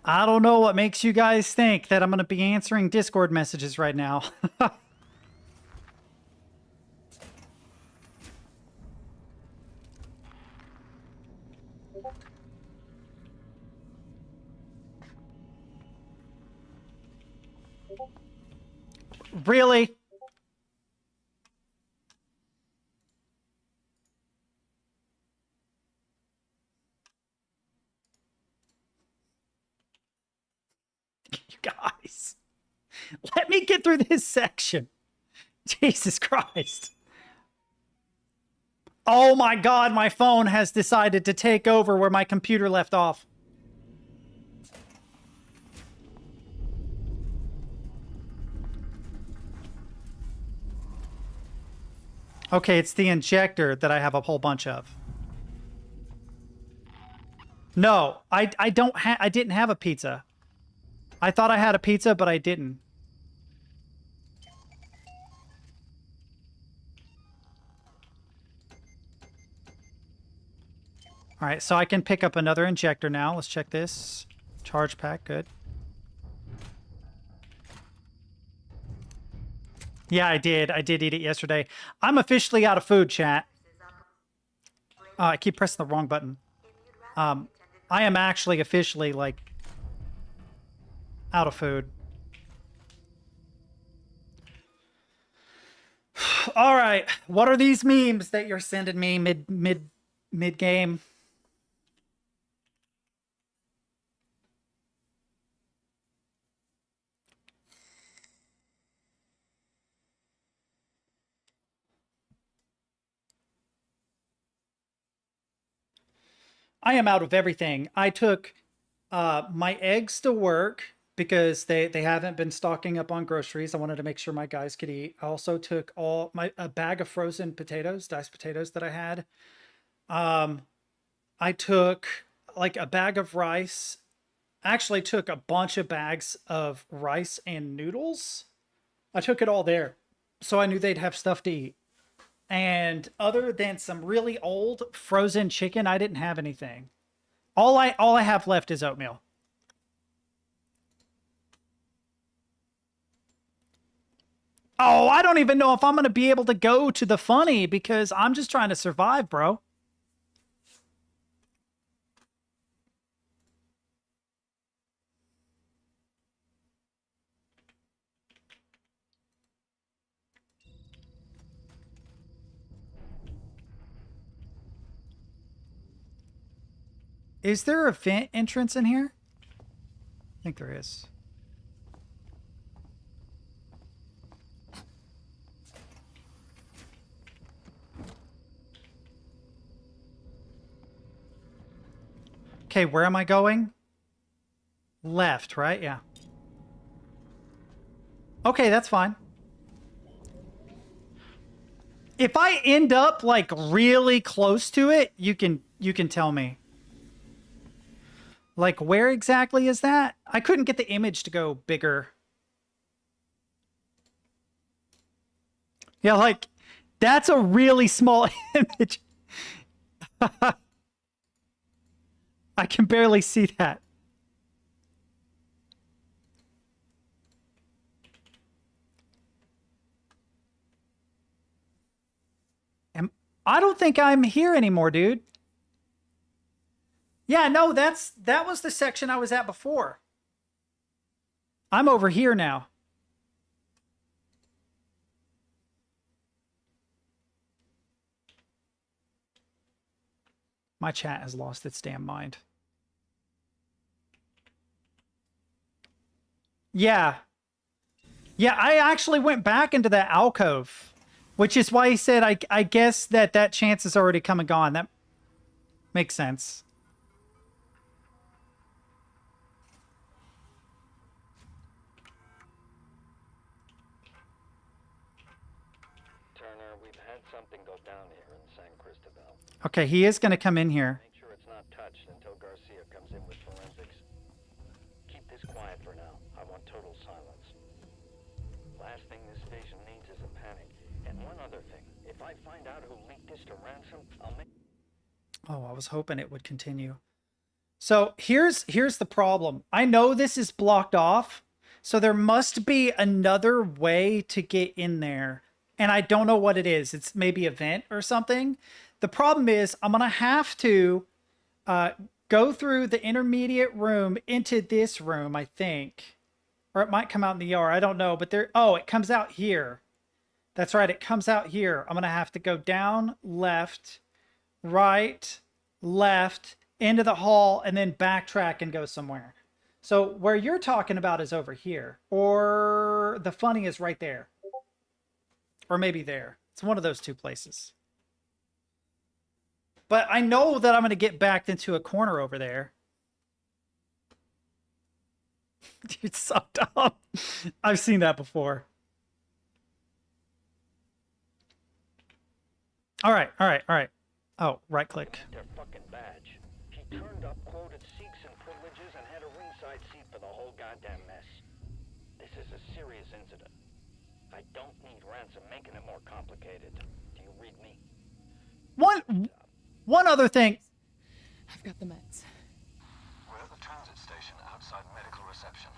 I don't know what makes you guys think that I'm going to be answering Discord messages right now. Really? You guys, let me get through this section. Jesus Christ. Oh my God, my phone has decided to take over where my computer left off. Okay, it's the injector that I have a whole bunch of. No, I didn't have a pizza. I thought I had a pizza, but I didn't. All right, so I can pick up another injector now. Let's check this. Charge pack, good. Yeah, I did. I did eat it yesterday. I'm officially out of food, chat. I keep pressing the wrong button. I am actually officially, like, out of food. All right, what are these memes that you're sending me mid game? I am out of everything. I took my eggs to work because they haven't been stocking up on groceries. I wanted to make sure my guys could eat. I also took a bag of frozen potatoes, diced potatoes that I had. I took like a bag of rice. I actually took a bunch of bags of rice and noodles. I took it all there, so I knew they'd have stuff to eat. And other than some really old frozen chicken, I didn't have anything. All I have left is oatmeal. Oh, I don't even know if I'm going to be able to go to the funny because I'm just trying to survive, bro. Is there a vent entrance in here? I think there is. Okay, where am I going? Left, right? Yeah. Okay, that's fine. If I end up like really close to it, you can tell me. Like, where exactly is that? I couldn't get the image to go bigger. Yeah, like, that's a really small image. I can barely see that. I don't think I'm here anymore, dude. Yeah, no, that was the section I was at before. I'm over here now. My chat has lost its damn mind. Yeah. Yeah, I actually went back into that alcove, which is why he said, I guess that chance is already come and gone. That makes sense. Turner, we've had something go down here in San Cristobal. Okay, he is going to come in here. Make sure it's not touched until Garcia comes in with forensics. Keep this quiet for now. I want total silence. Last thing this station needs is a panic. And one other thing. If I find out who leaked this to Ransom, I'll make... Oh, I was hoping it would continue. So here's the problem. I know this is blocked off, so there must be another way to get in there. And I don't know what it is. It's maybe a vent or something. The problem is I'm going to have to go through the intermediate room into this room, I think. Or it might come out in the yard. I don't know. But there... Oh, it comes out here. That's right. It comes out here. I'm going to have to go down, left, right, left, into the hall, and then backtrack and go somewhere. So where you're talking about is over here. Or the funny is right there. Or maybe there. It's one of those two places. But I know that I'm going to get backed into a corner over there. Dude, so dumb. I've seen that before. All right. Oh, right click. Their fucking badge. He turned up, quoted Sikhs and privileges, and had a ringside seat for the whole goddamn mess. This is a serious incident. I don't need Ransom making it more complicated. Do you read me? One other thing. I've got the meds. We're at the transit station outside medical reception.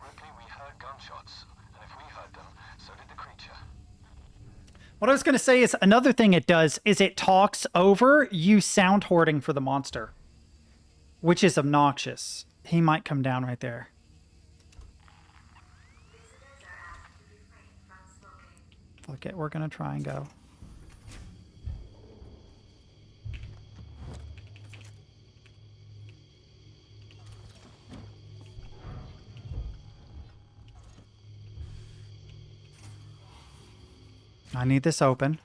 Ripley, we heard gunshots, and if we heard them, so did the creature. What I was going to say is another thing it does is it talks over you sound hoarding for the monster, which is obnoxious. He might come down right there. Fuck it, we're going to try and go. I need this open.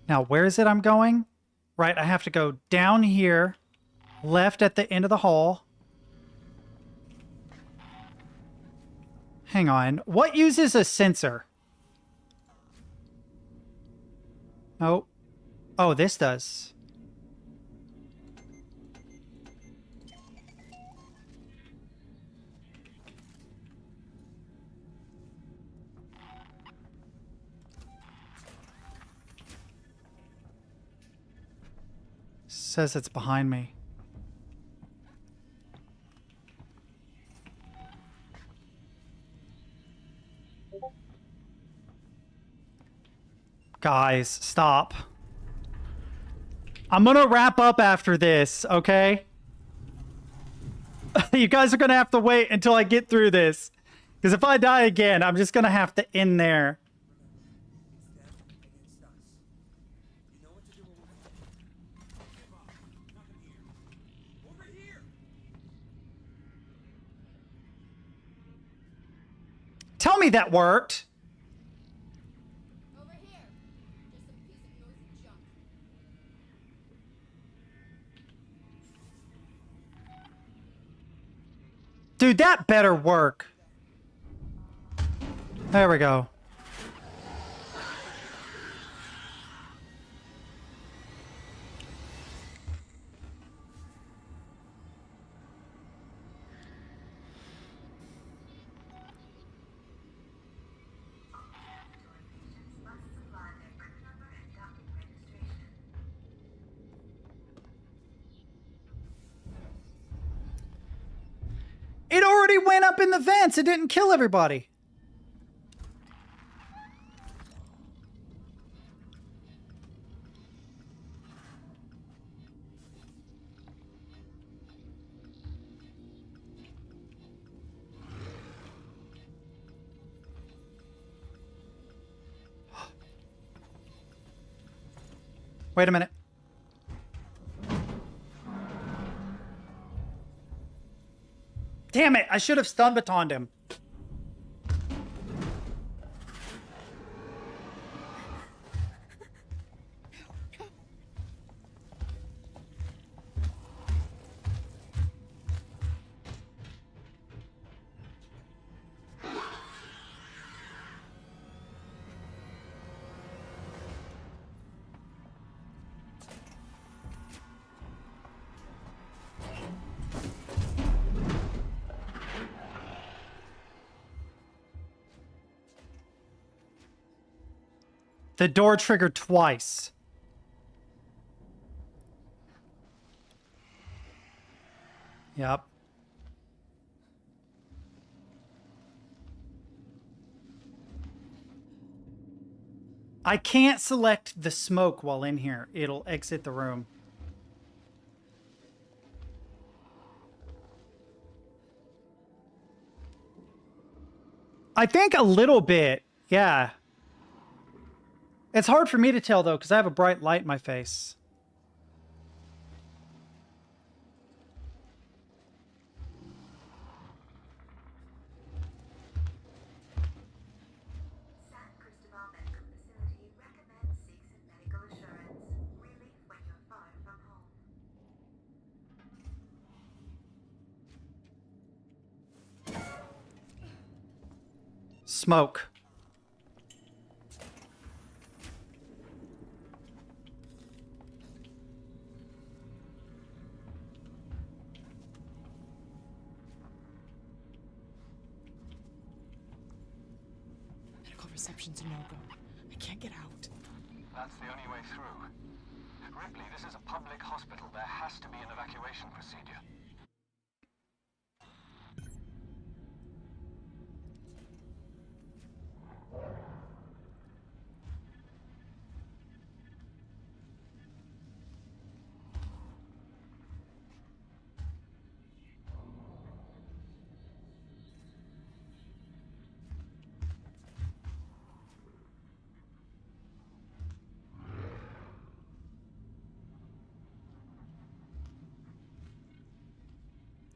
Now, where is it I'm going? Right, I have to go down here, left at the end of the hall. Hang on. What uses a sensor? Oh. Oh, this does. Says it's behind me. Guys, stop. I'm gonna wrap up after this, okay? You guys are gonna have to wait until I get through this. Because if I die again, I'm just gonna have to end there. Tell me that worked. Dude, that better work. There we go. It already went up in the vents. It didn't kill everybody. Wait a minute. Damn it! I should have stun batoned him. The door triggered twice. Yep. I can't select the smoke while in here. It'll exit the room. I think a little bit, yeah. It's hard for me to tell, though, because I have a bright light in my face. Smoke. Medical reception's a no-go. I can't get out. That's the only way through. Ripley, this is a public hospital. There has to be an evacuation procedure.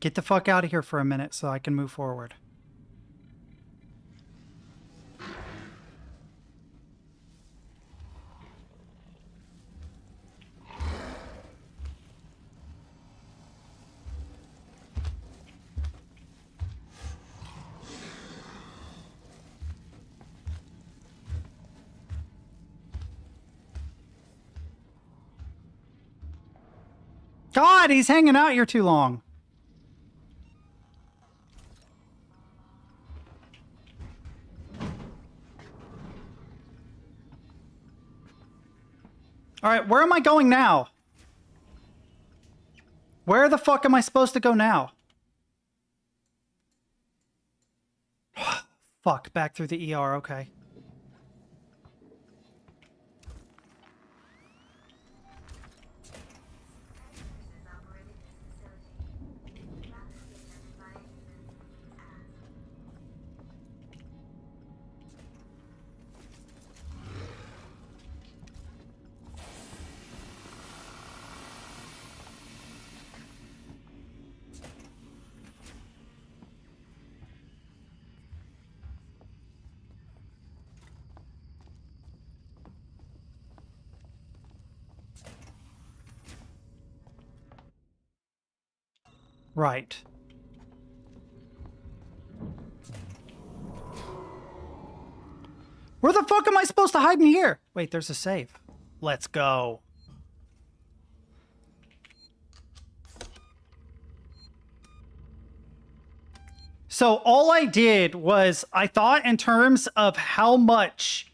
Get the fuck out of here for a minute so I can move forward. God, he's hanging out here too long. All right, where am I going now? Where the fuck am I supposed to go now? Fuck, back through the ER, okay. Right. Where the fuck am I supposed to hide in here? Wait, there's a save. Let's go. So all I did was I thought in terms of how much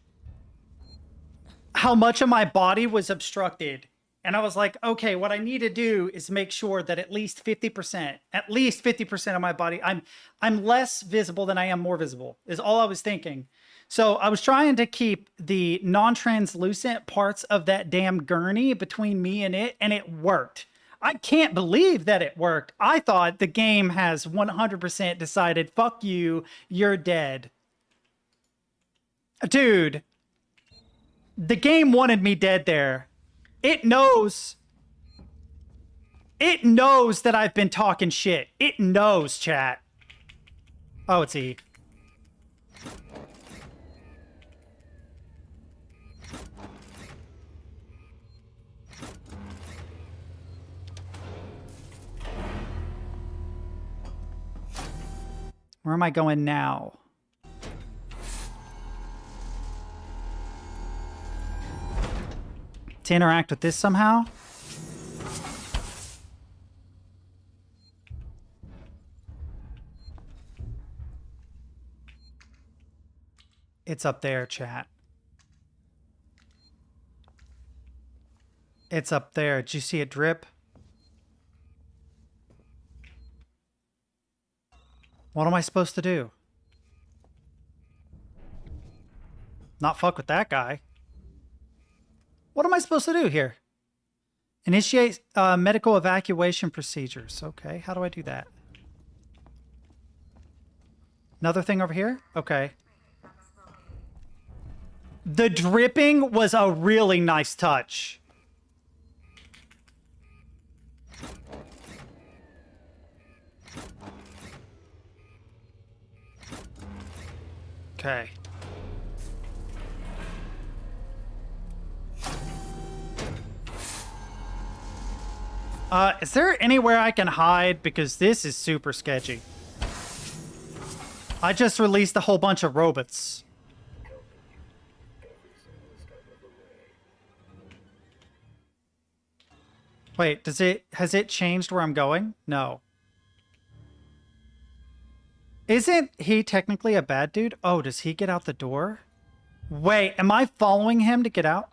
of my body was obstructed. And I was like, okay, what I need to do is make sure that at least 50% of my body, I'm less visible than I am more visible, is all I was thinking. So I was trying to keep the non-translucent parts of that damn gurney between me and it worked. I can't believe that it worked. I thought the game has 100% decided, fuck you, you're dead. Dude, the game wanted me dead there. It knows that I've been talking shit. It knows, chat. Oh, it's E. Where am I going now? To interact with this somehow? It's up there, chat. It's up there. Did you see it drip? What am I supposed to do? Not fuck with that guy. What am I supposed to do here? Initiate medical evacuation procedures. Okay, how do I do that? Another thing over here? Okay. The dripping was a really nice touch. Okay. Is there anywhere I can hide? Because this is super sketchy. I just released a whole bunch of robots. Wait, has it changed where I'm going? No. Isn't he technically a bad dude? Oh, does he get out the door? Wait, am I following him to get out?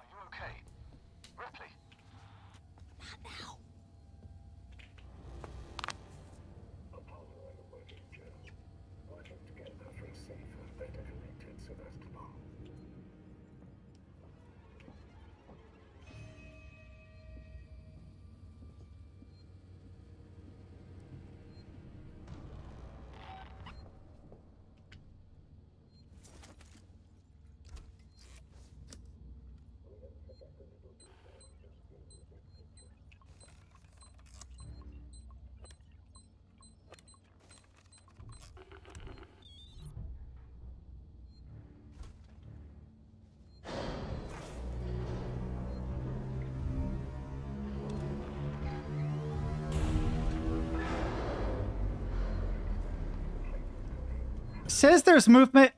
Says there's movement.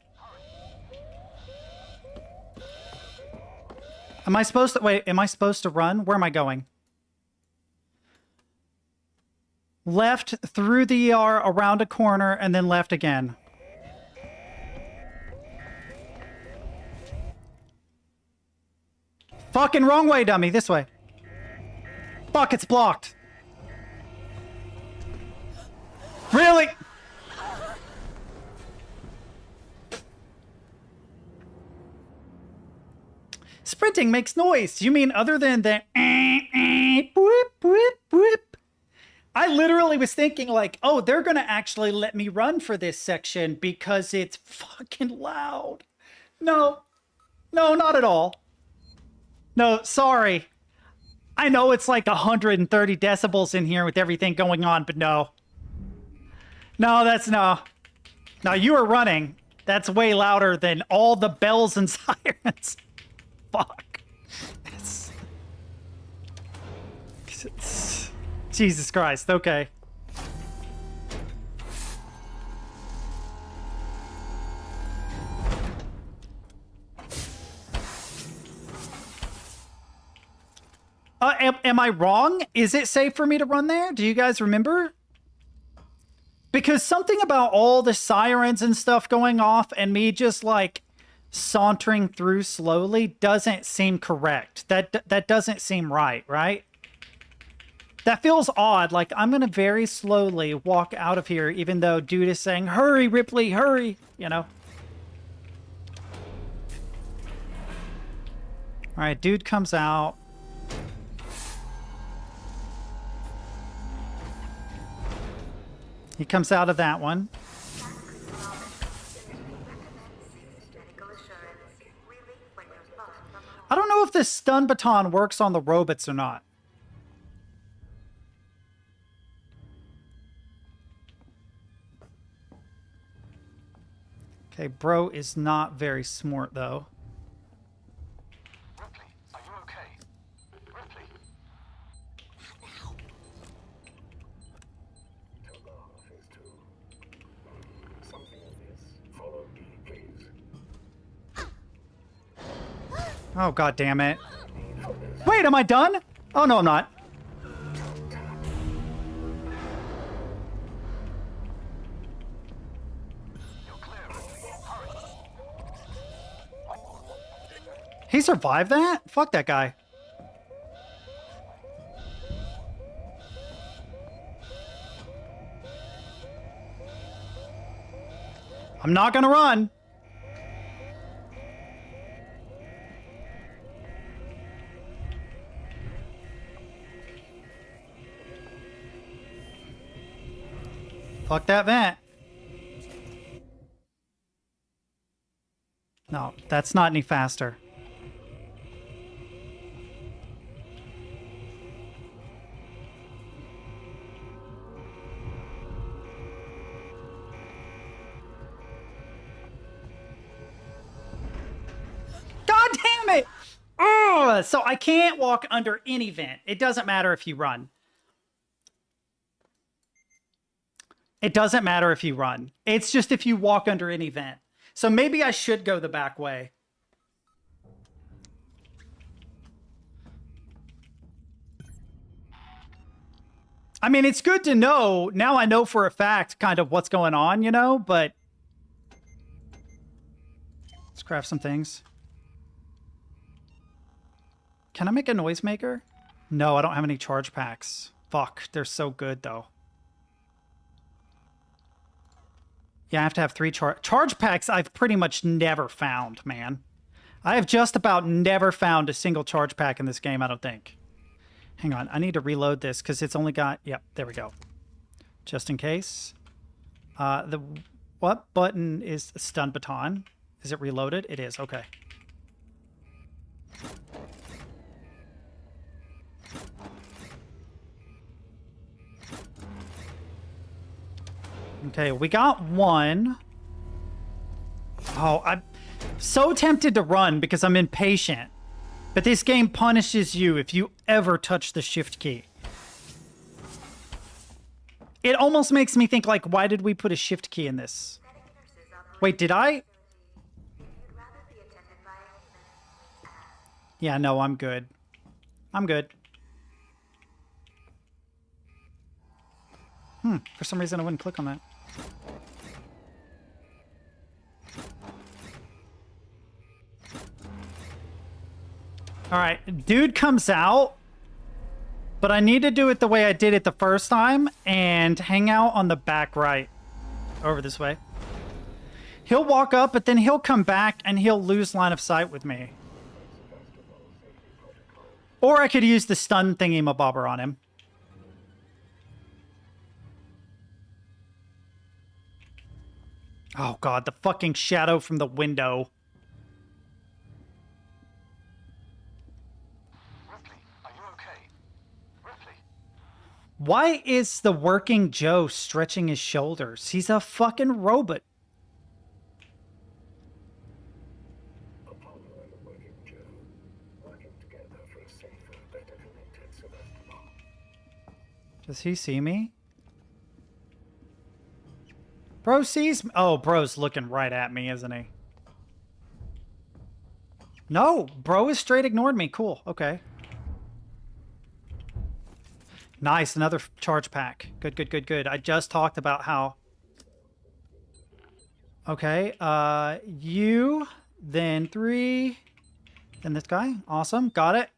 Am I supposed to wait? Am I supposed to run? Where am I going? Left through the ER, around a corner, and then left again. Fucking wrong way, dummy. This way. Fuck, it's blocked. Really? Sprinting makes noise. You mean other than the whoop, whoop, whoop? I literally was thinking like, oh, they're going to actually let me run for this section because it's fucking loud. No, not at all. No, sorry. I know it's like 130 decibels in here with everything going on, but no. No, that's no. Now you are running. That's way louder than all the bells and sirens. Fuck. It's Jesus Christ. Okay. Am I wrong? Is it safe for me to run there? Do you guys remember? Because something about all the sirens and stuff going off and me just like sauntering through slowly doesn't seem correct. That doesn't seem right, right? That feels odd. Like I'm gonna very slowly walk out of here even though dude is saying, hurry, Ripley, hurry, you know? Alright, dude comes out. He comes out of that one. I don't know if this stun baton works on the robots or not. Okay, bro is not very smart, though. Ripley, are you okay? Ripley? Oh, god damn it. Wait, am I done? Oh, no, I'm not. He survived that? Fuck that guy. I'm not gonna run. Fuck that vent. No, that's not any faster. God damn it! Ugh, so I can't walk under any vent. It doesn't matter if you run. It doesn't matter if you run. It's just if you walk under any vent. So maybe I should go the back way. I mean, it's good to know. Now I know for a fact kind of what's going on, you know, but... Let's craft some things. Can I make a noisemaker? No, I don't have any charge packs. Fuck, they're so good, though. Yeah, I have to have 3 charge packs I've pretty much never found, man. I have just about never found a single charge pack in this game, I don't think. Hang on, I need to reload this because it's only got... Yep, there we go. Just in case. What button is the stun baton? Is it reloaded? It is, okay. Okay, we got 1. Oh, I'm so tempted to run because I'm impatient. But this game punishes you if you ever touch the shift key. It almost makes me think, like, why did we put a shift key in this? Wait, did I? Yeah, no, I'm good. I'm good. For some reason I wouldn't click on that. Alright, dude comes out, but I need to do it the way I did it the first time and hang out on the back right. Over this way. He'll walk up, but then he'll come back and he'll lose line of sight with me. Or I could use the stun thingy-mabobber on him. Oh god, the fucking shadow from the window. Ripley, are you okay? Ripley? Why is the working Joe stretching his shoulders? He's a fucking robot. Does he see me? Bro sees me. Oh, bro's looking right at me, isn't he? No, bro is straight ignored me. Cool. Okay. Nice. Another charge pack. Good, good, good, good. I just talked about how... Okay. You, then 3, then this guy. Awesome. Got it.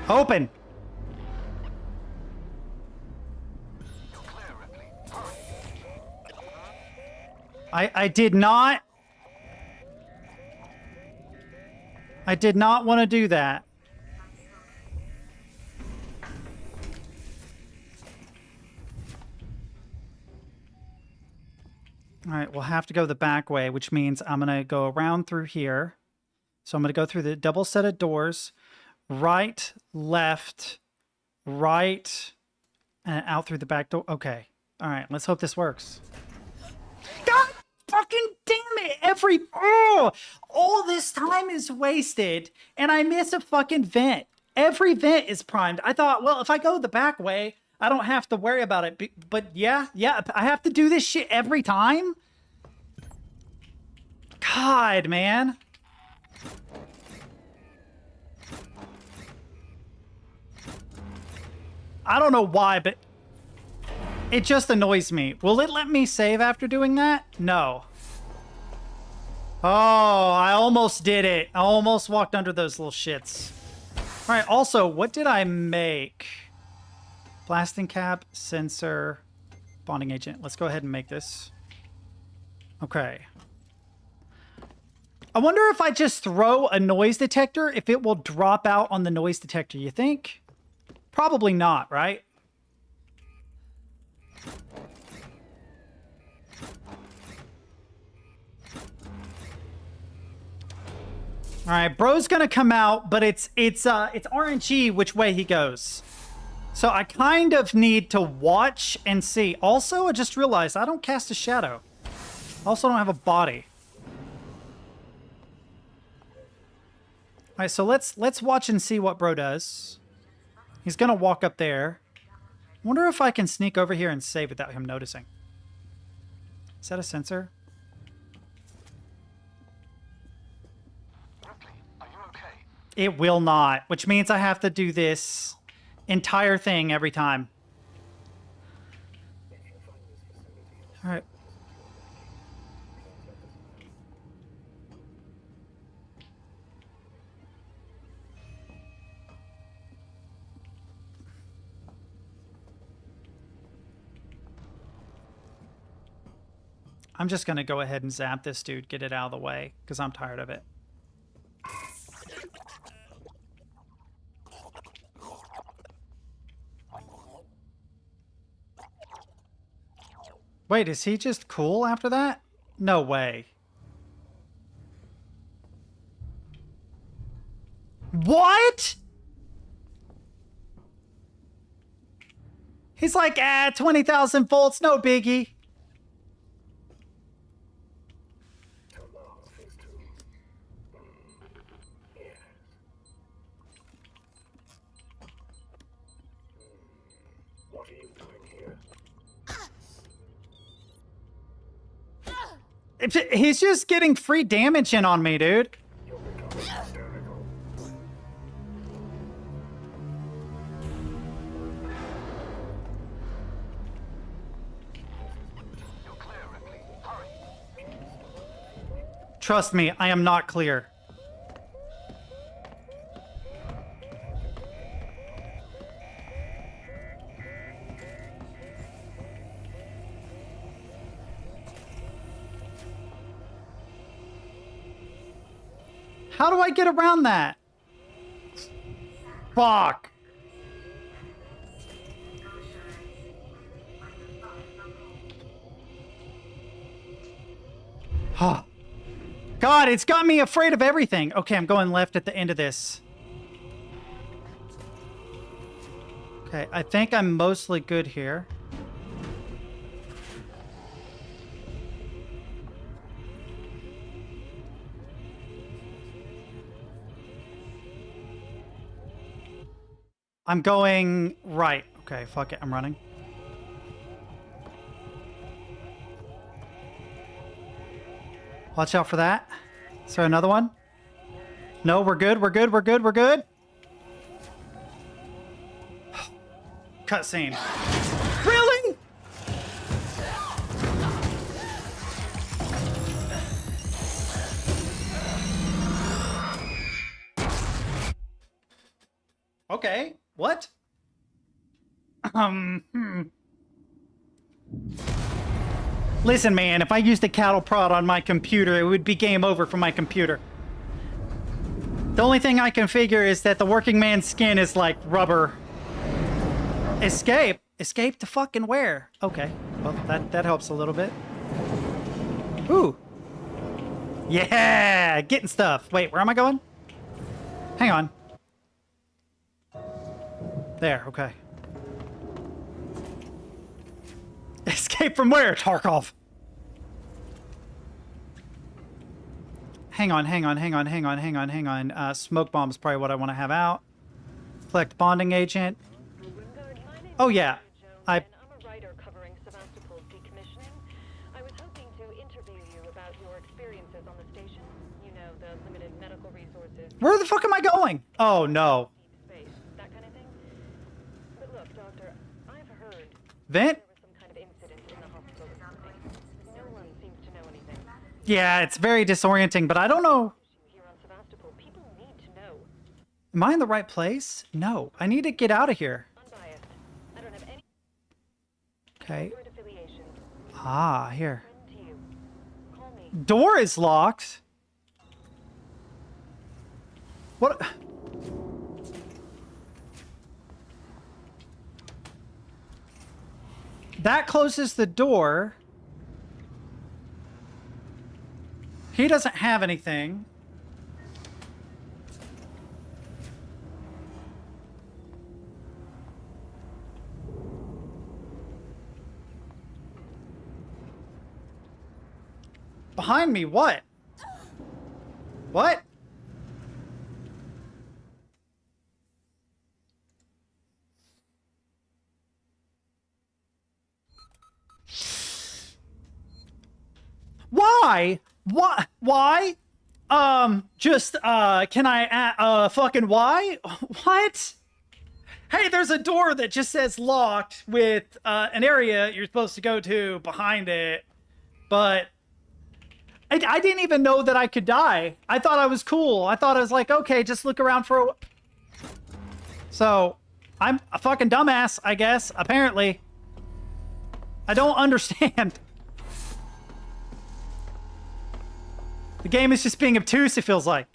Open. I did not. I did not want to do that. All right, we'll have to go the back way, which means I'm going to go around through here. So I'm going to go through the double set of doors. Right, left, right, and out through the back door. Okay. All right, let's hope this works. God fucking damn it! All this time is wasted, and I miss a fucking vent. Every vent is primed. I thought, well, if I go the back way, I don't have to worry about it. But yeah, I have to do this shit every time? God, man. I don't know why, but it just annoys me. Will it let me save after doing that? No. Oh, I almost did it. I almost walked under those little shits. All right, also, what did I make? Blasting cap, sensor, bonding agent. Let's go ahead and make this. Okay. I wonder if I just throw a noise detector, if it will drop out on the noise detector, you think? Probably not, right? All right, bro's gonna come out, but it's RNG which way he goes. So I kind of need to watch and see. Also, I just realized I don't cast a shadow. Also don't have a body. All right, so let's watch and see what bro does. He's gonna walk up there. Wonder if I can sneak over here and save without him noticing. Is that a sensor? It will not, which means I have to do this entire thing every time. All right. I'm just going to go ahead and zap this dude, get it out of the way, because I'm tired of it. Wait, is he just cool after that? No way. What? He's like, 20,000 volts, no biggie. He's just getting free damage in on me, dude. Trust me, I am not clear. How do I get around that? Fuck. Oh. God, it's got me afraid of everything. Okay, I'm going left at the end of this. Okay, I think I'm mostly good here. I'm going right. Okay, fuck it. I'm running. Watch out for that. Is there another one? No, we're good. We're good. We're good. We're good. Cutscene. Really? Okay. What? Listen, man, if I used a cattle prod on my computer, it would be game over for my computer. The only thing I can figure is that the working man's skin is like rubber. Escape? Escape to fucking where? Okay. Well, that helps a little bit. Ooh. Yeah! Getting stuff. Wait, where am I going? Hang on. There, okay. Escape from where, Tarkov? Hang on. Smoke bomb is probably what I want to have out. Collect bonding agent. Oh, yeah. I'm a writer covering Sevastopol's decommissioning. I was hoping to interview you about your experiences on the station. You know, the limited medical resources. Where the fuck am I going? Oh, no. Space, that kind of thing. But look, Doctor, I've heard Vent? there was some kind of incident in the hospital recently. No one seems to know anything. Yeah, it's very disorienting, but I don't know. Here on Sevastopol, people need to know. Am I in the right place? No. I need to get out of here. Unbiased. I don't have any Okay. corporate affiliations. Ah, here. To you. Call me. Door is locked. What? That closes the door. He doesn't have anything. Behind me, what? What? Why? What? Why? Can I, fucking why? What? Hey, there's a door that just says locked with, an area you're supposed to go to behind it, but I didn't even know that I could die. I thought I was cool. I thought I was like, okay, just look around for a... So, I'm a fucking dumbass, I guess, apparently. I don't understand. The game is just being obtuse, it feels like.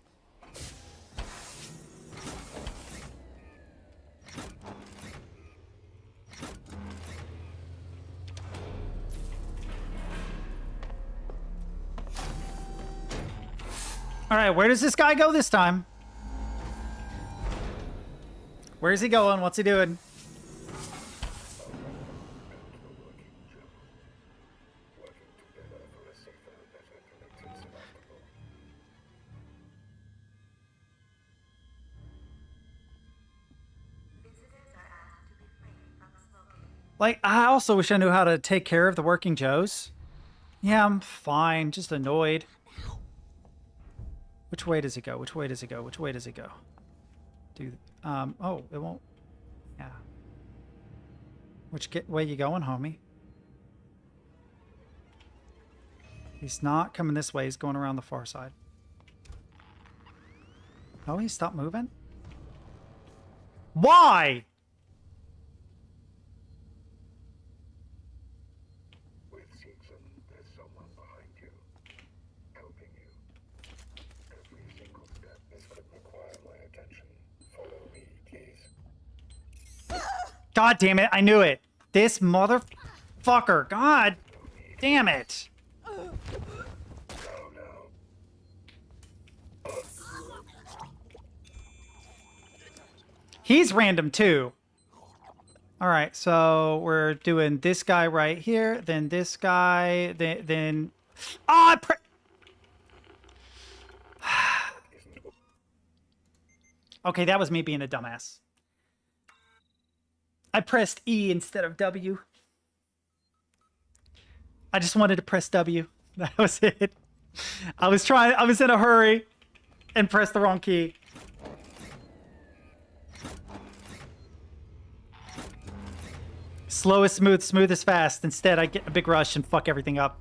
Alright, where does this guy go this time? Where's he going? What's he doing? Like, I also wish I knew how to take care of the working Joes. Yeah, I'm fine. Just annoyed. Which way does it go? Which way does it go? Which way does it go? Oh, it won't. Yeah. Which way you going, homie? He's not coming this way. He's going around the far side. Oh, he stopped moving? Why? God damn it, I knew it. This motherfucker. God damn it. He's random too. All right, so we're doing this guy right here, then this guy, then... Ah, okay, that was me being a dumbass. I pressed E instead of W. I just wanted to press W. That was it. I was in a hurry and pressed the wrong key. Slow is smooth, smooth is fast. Instead, I get a big rush and fuck everything up.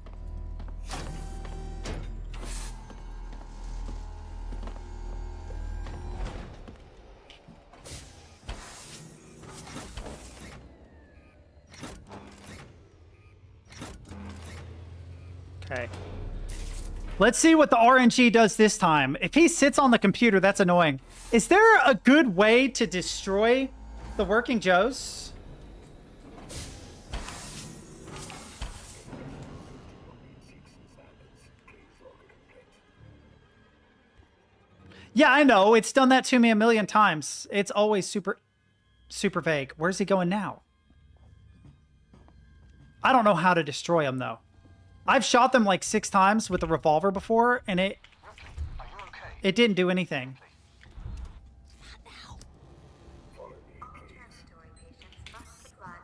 Okay. Let's see what the RNG does this time. If he sits on the computer, that's annoying. Is there a good way to destroy the working Joes? Yeah, I know. It's done that to me a million times. It's always super... super vague. Where's he going now? I don't know how to destroy them, though. I've shot them like 6 times with a revolver before, and it didn't do anything.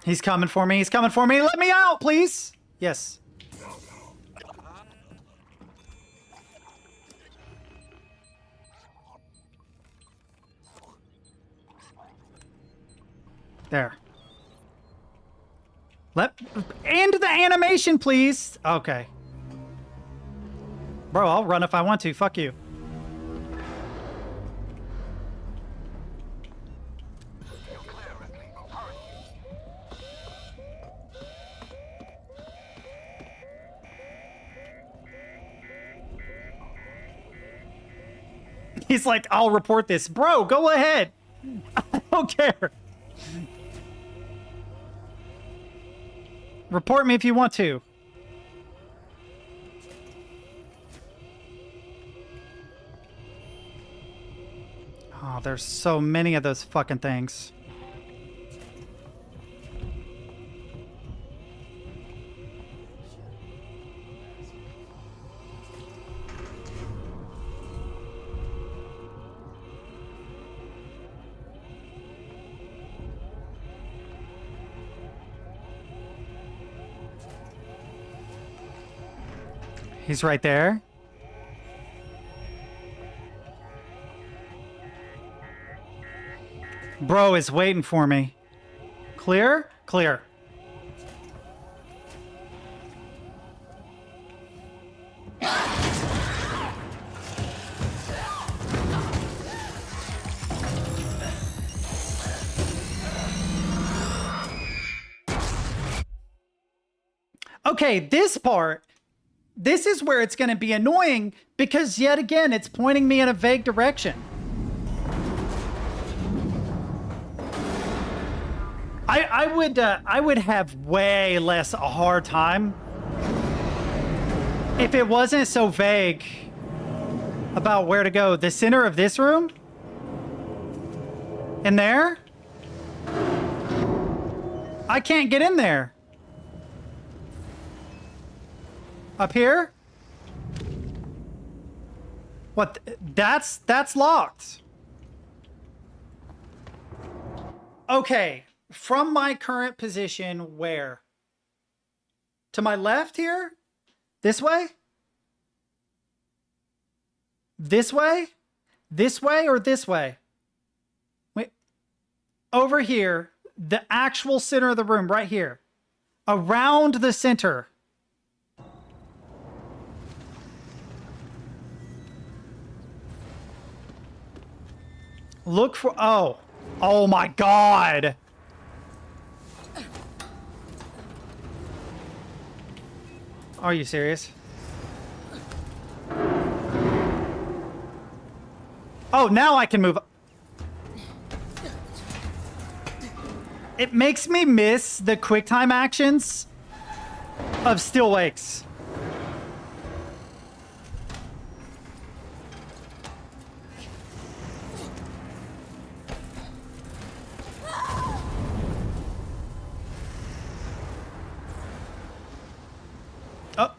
He's coming for me. He's coming for me. Let me out, please. Yes. There. End the animation, please. Okay. Bro, I'll run if I want to. Fuck you. He's like, I'll report this. Bro, go ahead. I don't care. Report me if you want to. Oh, there's so many of those fucking things. He's right there. Bro is waiting for me. Clear? Clear. Okay, this part, this is where it's going to be annoying because yet again, it's pointing me in a vague direction. I would have way less a hard time if it wasn't so vague about where to go. The center of this room? In there? I can't get in there. Up here? What? That's locked. Okay. From my current position, where? To my left here? This way? This way? This way or this way? Wait. Over here. The actual center of the room, right here. Around the center. Look for... Oh. Oh my God. Are you serious? Oh, now I can move. It makes me miss the QuickTime actions of Still Wakes.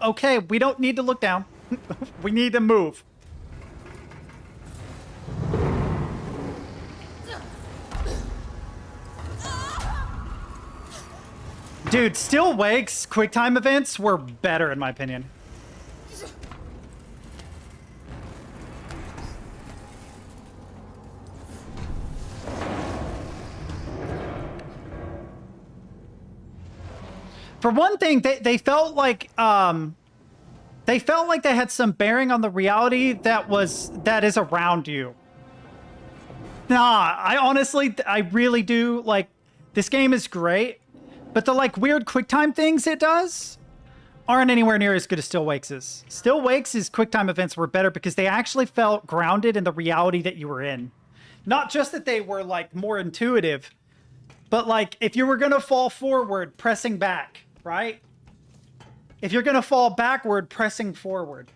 Okay, we don't need to look down. We need to move. Dude, Still Wakes QuickTime events were better in my opinion. For one thing, they felt like they had some bearing on the reality that is around you. Nah, I really do like this game is great, but the like weird QuickTime things it does aren't anywhere near as good as Still Wakes'. Still Wakes' QuickTime events were better because they actually felt grounded in the reality that you were in. Not just that they were like more intuitive, but like if you were gonna fall forward, pressing back. Right? If you're gonna fall backward, pressing forward.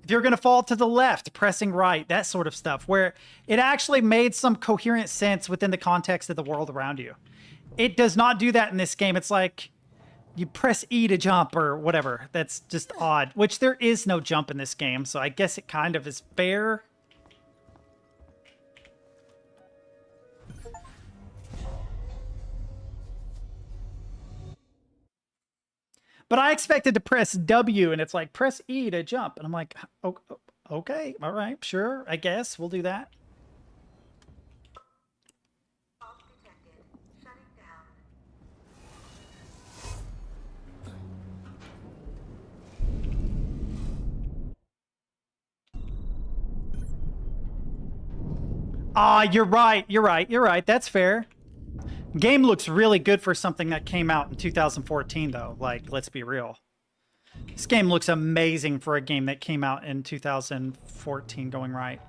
If you're going to fall to the left, pressing right, that sort of stuff, where it actually made some coherent sense within the context of the world around you. It does not do that in this game. It's like you press E to jump or whatever. That's just odd, which there is no jump in this game. So I guess it kind of is fair. But I expected to press W and it's like, press E to jump. And I'm like, okay, all right, sure, I guess we'll do that. Ah, you're right. That's fair. Game looks really good for something that came out in 2014, though. Like, let's be real. This game looks amazing for a game that came out in 2014 going right.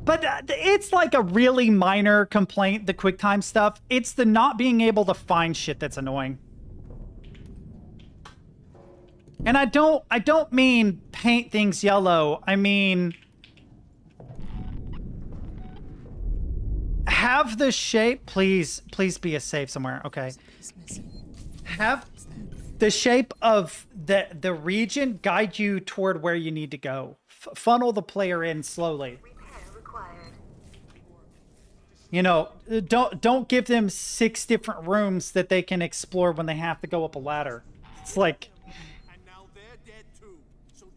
But it's like a really minor complaint, the QuickTime stuff. It's the not being able to find shit that's annoying. And I don't mean paint things yellow. I mean have the shape, please be a save somewhere. Okay. Have the shape of the region guide you toward where you need to go. Funnel the player in slowly. You know, don't give them 6 different rooms that they can explore when they have to go up a ladder. It's like,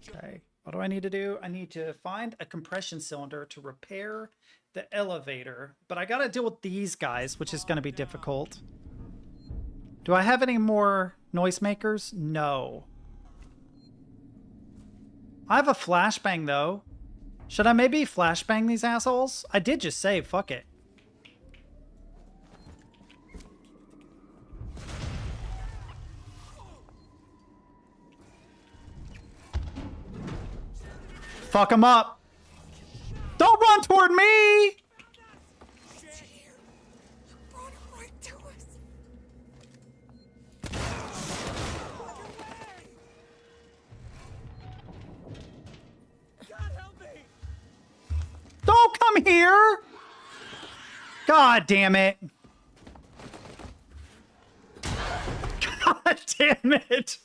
okay, what do I need to do? I need to find a compression cylinder to repair the elevator, but I gotta deal with these guys, which is gonna be difficult. Do I have any more noisemakers? No. I have a flashbang though. Should I maybe flashbang these assholes? I did just save, fuck it. Fuck him up. Don't run toward me! Don't come here! God damn it. God damn it.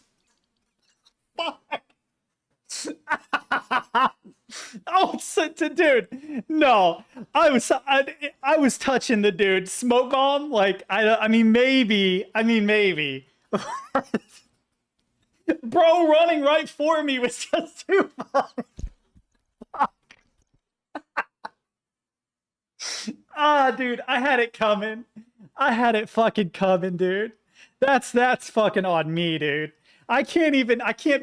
Fuck. Oh, dude, no, I was touching the dude. Smoke bomb, like I mean maybe, bro, running right for me was just too fun. Fuck. Ah, dude, I had it coming. I had it fucking coming, dude. That's fucking on me, dude. I can't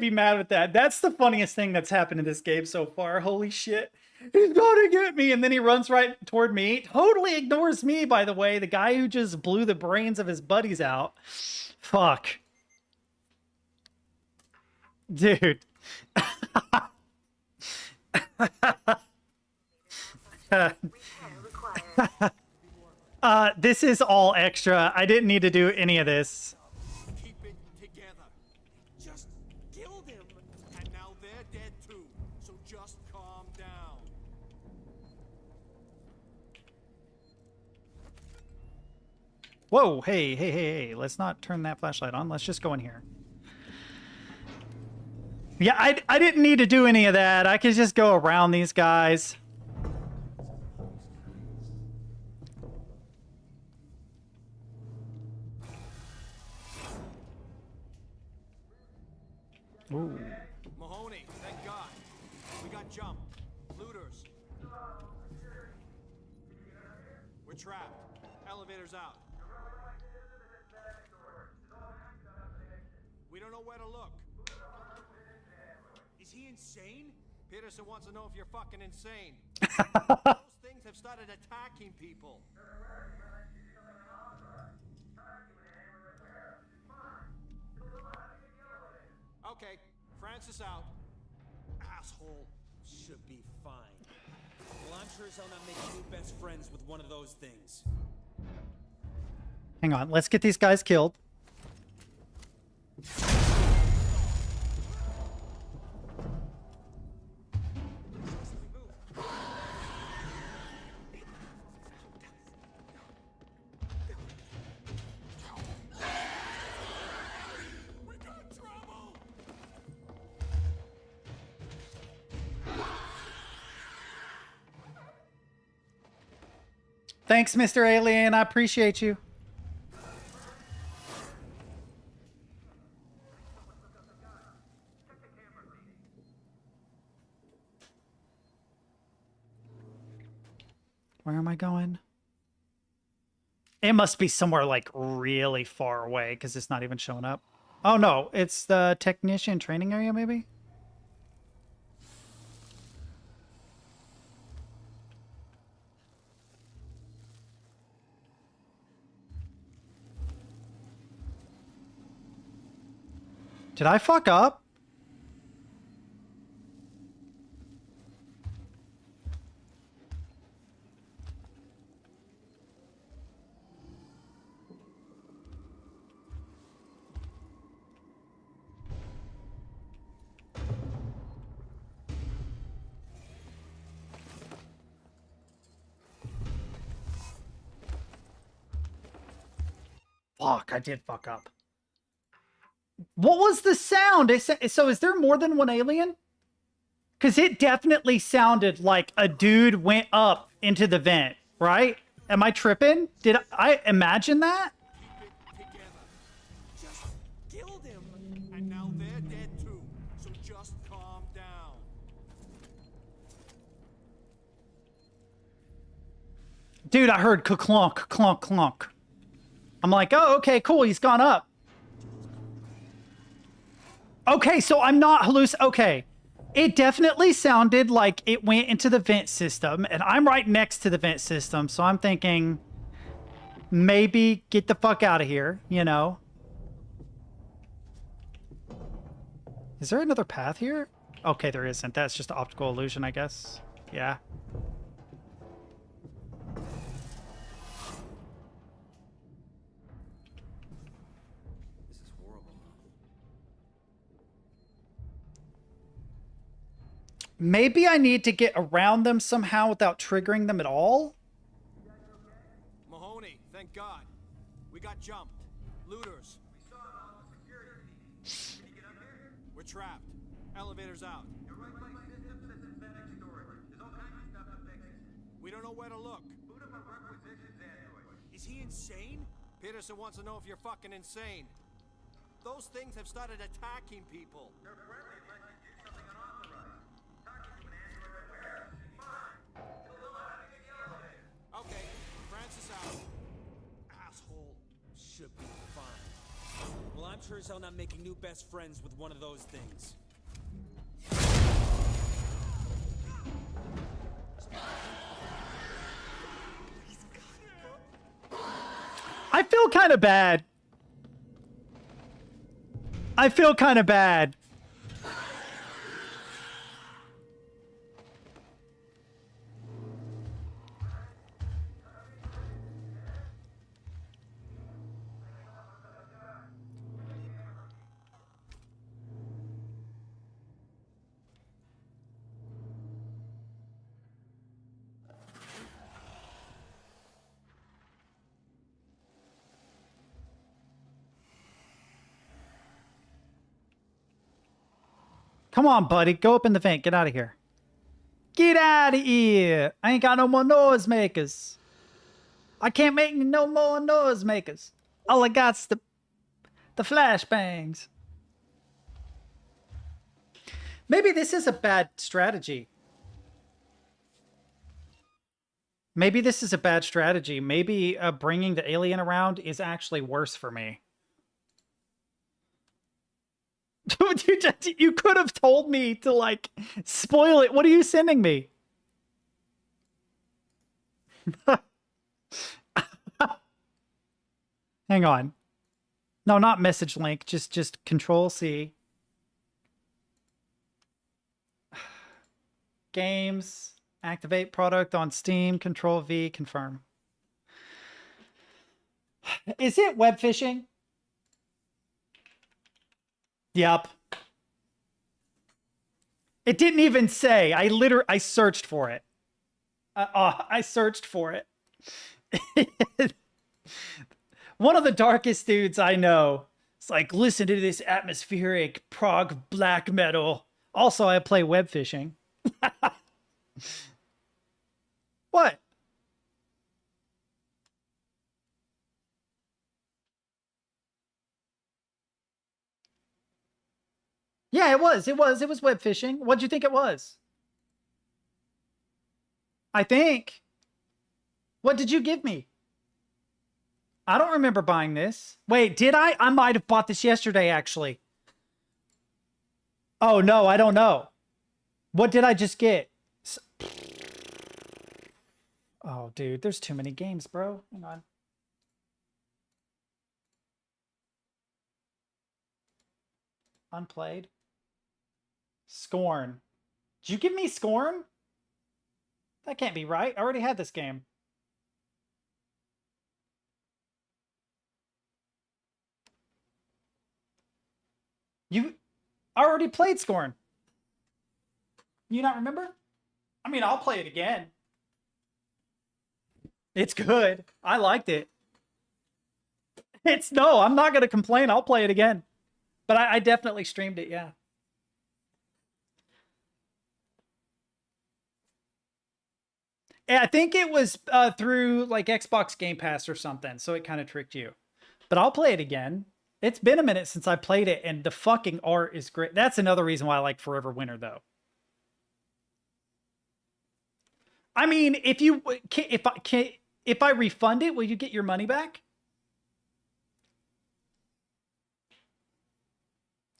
be mad at that. That's the funniest thing that's happened in this game so far. Holy shit. He's gonna get me. And then he runs right toward me. Totally ignores me, by the way. The guy who just blew the brains of his buddies out. Fuck. Dude. This is all extra. I didn't need to do any of this. Whoa, hey, let's not turn that flashlight on. Let's just go in here. Yeah, I didn't need to do any of that. I could just go around these guys. Ooh. Mahoney, thank God. We got jumped. Looters. We're trapped. Elevator's out. We don't know where to look. Is he insane? Peterson wants to know if you're fucking insane. Those things have started attacking people. Okay, Francis out. Asshole. Should be fine. Well, I'm sure as hell not making new best friends with one of those things. Hang on, let's get these guys killed. Thanks, Mr. Alien. I appreciate you. Where am I going? It must be somewhere like really far away because it's not even showing up. Oh no, it's the technician training area maybe? Did I fuck up? Fuck, I did fuck up. What was the sound? So is there more than one alien? Because it definitely sounded like a dude went up into the vent, right? Am I tripping? Did I imagine that? Just killed him. And now they're dead too. So just calm down. Dude, I heard clunk, clunk, clunk. I'm like, oh, okay, cool. He's gone up. Okay, so I'm not okay. It definitely sounded like it went into the vent system, and I'm right next to the vent system, so I'm thinking maybe get the fuck out of here, you know? Is there another path here? Okay, there isn't. That's just optical illusion, I guess. Yeah. Maybe I need to get around them somehow without triggering them at all? Mahoney, thank God. We got jumped. Looters. We're trapped. Elevator's out. We don't know where to look. Is he insane? Peterson wants to know if you're fucking insane. Those things have started attacking people. Okay, Francis out. Asshole should be fine. Well, I'm sure as hell not making new best friends with one of those things. I feel kind of bad. I feel kind of bad. Come on, buddy. Go up in the vent. Get out of here. Get out of here. I ain't got no more noisemakers. I can't make no more noisemakers. All I got's the flashbangs. Maybe this is a bad strategy. Maybe this is a bad strategy. Maybe bringing the alien around is actually worse for me. Dude, you could have told me to, like, spoil it. What are you sending me? Hang on. No, not message link. Just Control C. Games. Activate product on Steam. Control V. Confirm. Is it web phishing? Yep. It didn't even say. I searched for it. I searched for it. One of the darkest dudes I know. It's like, listen to this atmospheric prog black metal. Also, I play web fishing. What? Yeah, it was. It was web fishing. What'd you think it was? I think. What did you give me? I don't remember buying this. Wait, did I? I might have bought this yesterday, actually. Oh, no, I don't know. What did I just get? Oh, dude, there's too many games, bro. Hang on. Unplayed. Scorn. Did you give me Scorn? That can't be right. I already had this game. You already played Scorn. You not remember? I mean, I'll play it again. It's good. I liked it. No, I'm not going to complain. I'll play it again. But I definitely streamed it, yeah. I think it was through like Xbox Game Pass or something, so it kind of tricked you. But I'll play it again. It's been a minute since I played it, and the fucking art is great. That's another reason why I like Forever Winter, though. I mean, if I refund it, will you get your money back?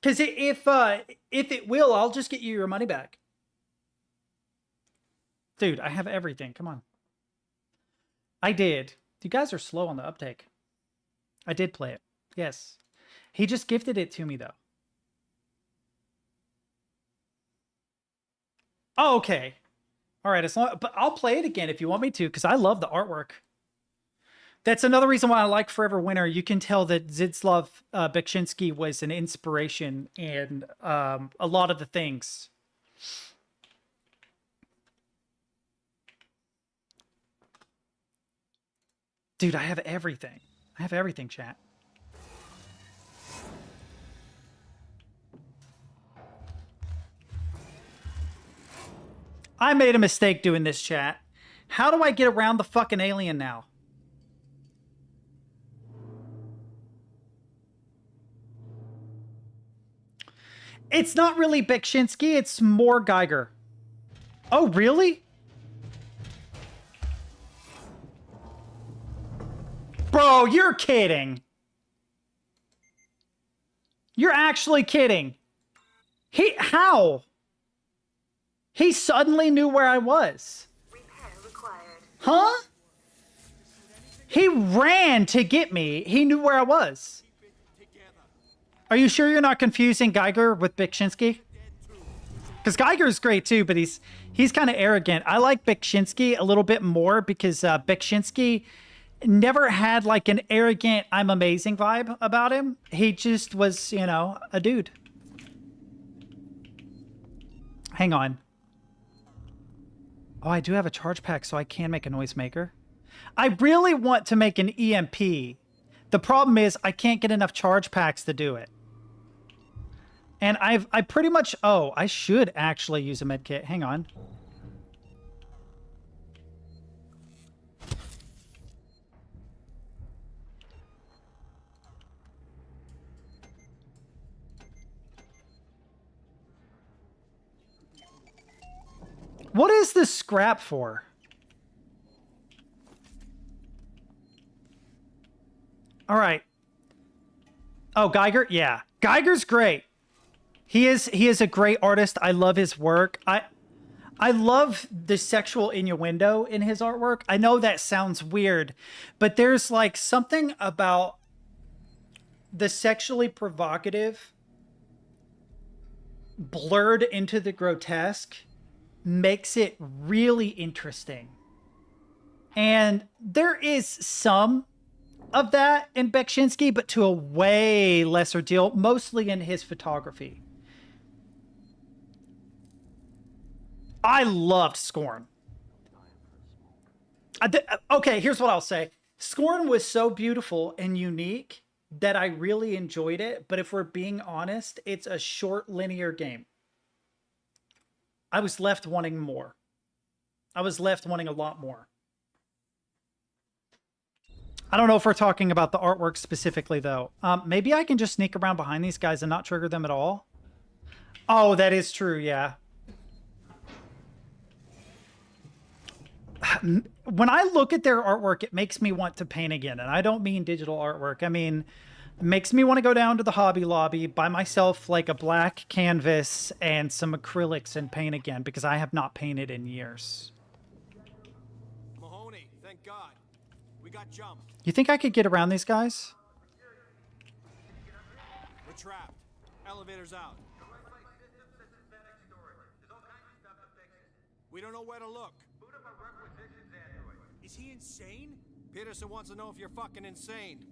Because if it will, I'll just get you your money back. Dude, I have everything. Come on. I did. You guys are slow on the uptake. I did play it. Yes. He just gifted it to me, though. Oh, okay. All right. But I'll play it again if you want me to, because I love the artwork. That's another reason why I like Forever Winter. You can tell that Zdzislaw Beksinski was an inspiration in a lot of the things. Dude, I have everything. I have everything, chat. I made a mistake doing this, chat. How do I get around the fucking alien now? It's not really Beksinski, it's more Geiger. Oh, really? Bro, you're kidding. You're actually kidding. How? He suddenly knew where I was. Huh? He ran to get me. He knew where I was. Are you sure you're not confusing Geiger with Beksinski? Because Geiger is great too, but he's kind of arrogant. I like Beksinski a little bit more because Beksinski never had like an arrogant, I'm amazing vibe about him. He just was, you know, a dude. Hang on. Oh, I do have a charge pack, so I can make a noisemaker. I really want to make an EMP. The problem is I can't get enough charge packs to do it. And I pretty much, oh, I should actually use a med kit. Hang on. What is this scrap for? All right. Oh, Geiger? Yeah. Geiger's great. He is a great artist. I love his work. I love the sexual innuendo in his artwork. I know that sounds weird, but there's like something about the sexually provocative blurred into the grotesque makes it really interesting. And there is some of that in Beksinski, but to a way lesser deal, mostly in his photography. I loved Scorn. Okay, here's what I'll say. Scorn was so beautiful and unique that I really enjoyed it, but if we're being honest, it's a short linear game. I was left wanting more. I was left wanting a lot more. I don't know if we're talking about the artwork specifically, though. Maybe I can just sneak around behind these guys and not trigger them at all. Oh, that is true, yeah. When I look at their artwork, it makes me want to paint again. And I don't mean digital artwork. I mean, it makes me want to go down to the Hobby Lobby, buy myself like a black canvas and some acrylics and paint again, because I have not painted in years. Mahoney, thank God. We got jumped. You think I could get around these guys? We're trapped. Elevator's out. We don't know where to look. Is he insane? Peterson wants to know if you're fucking insane.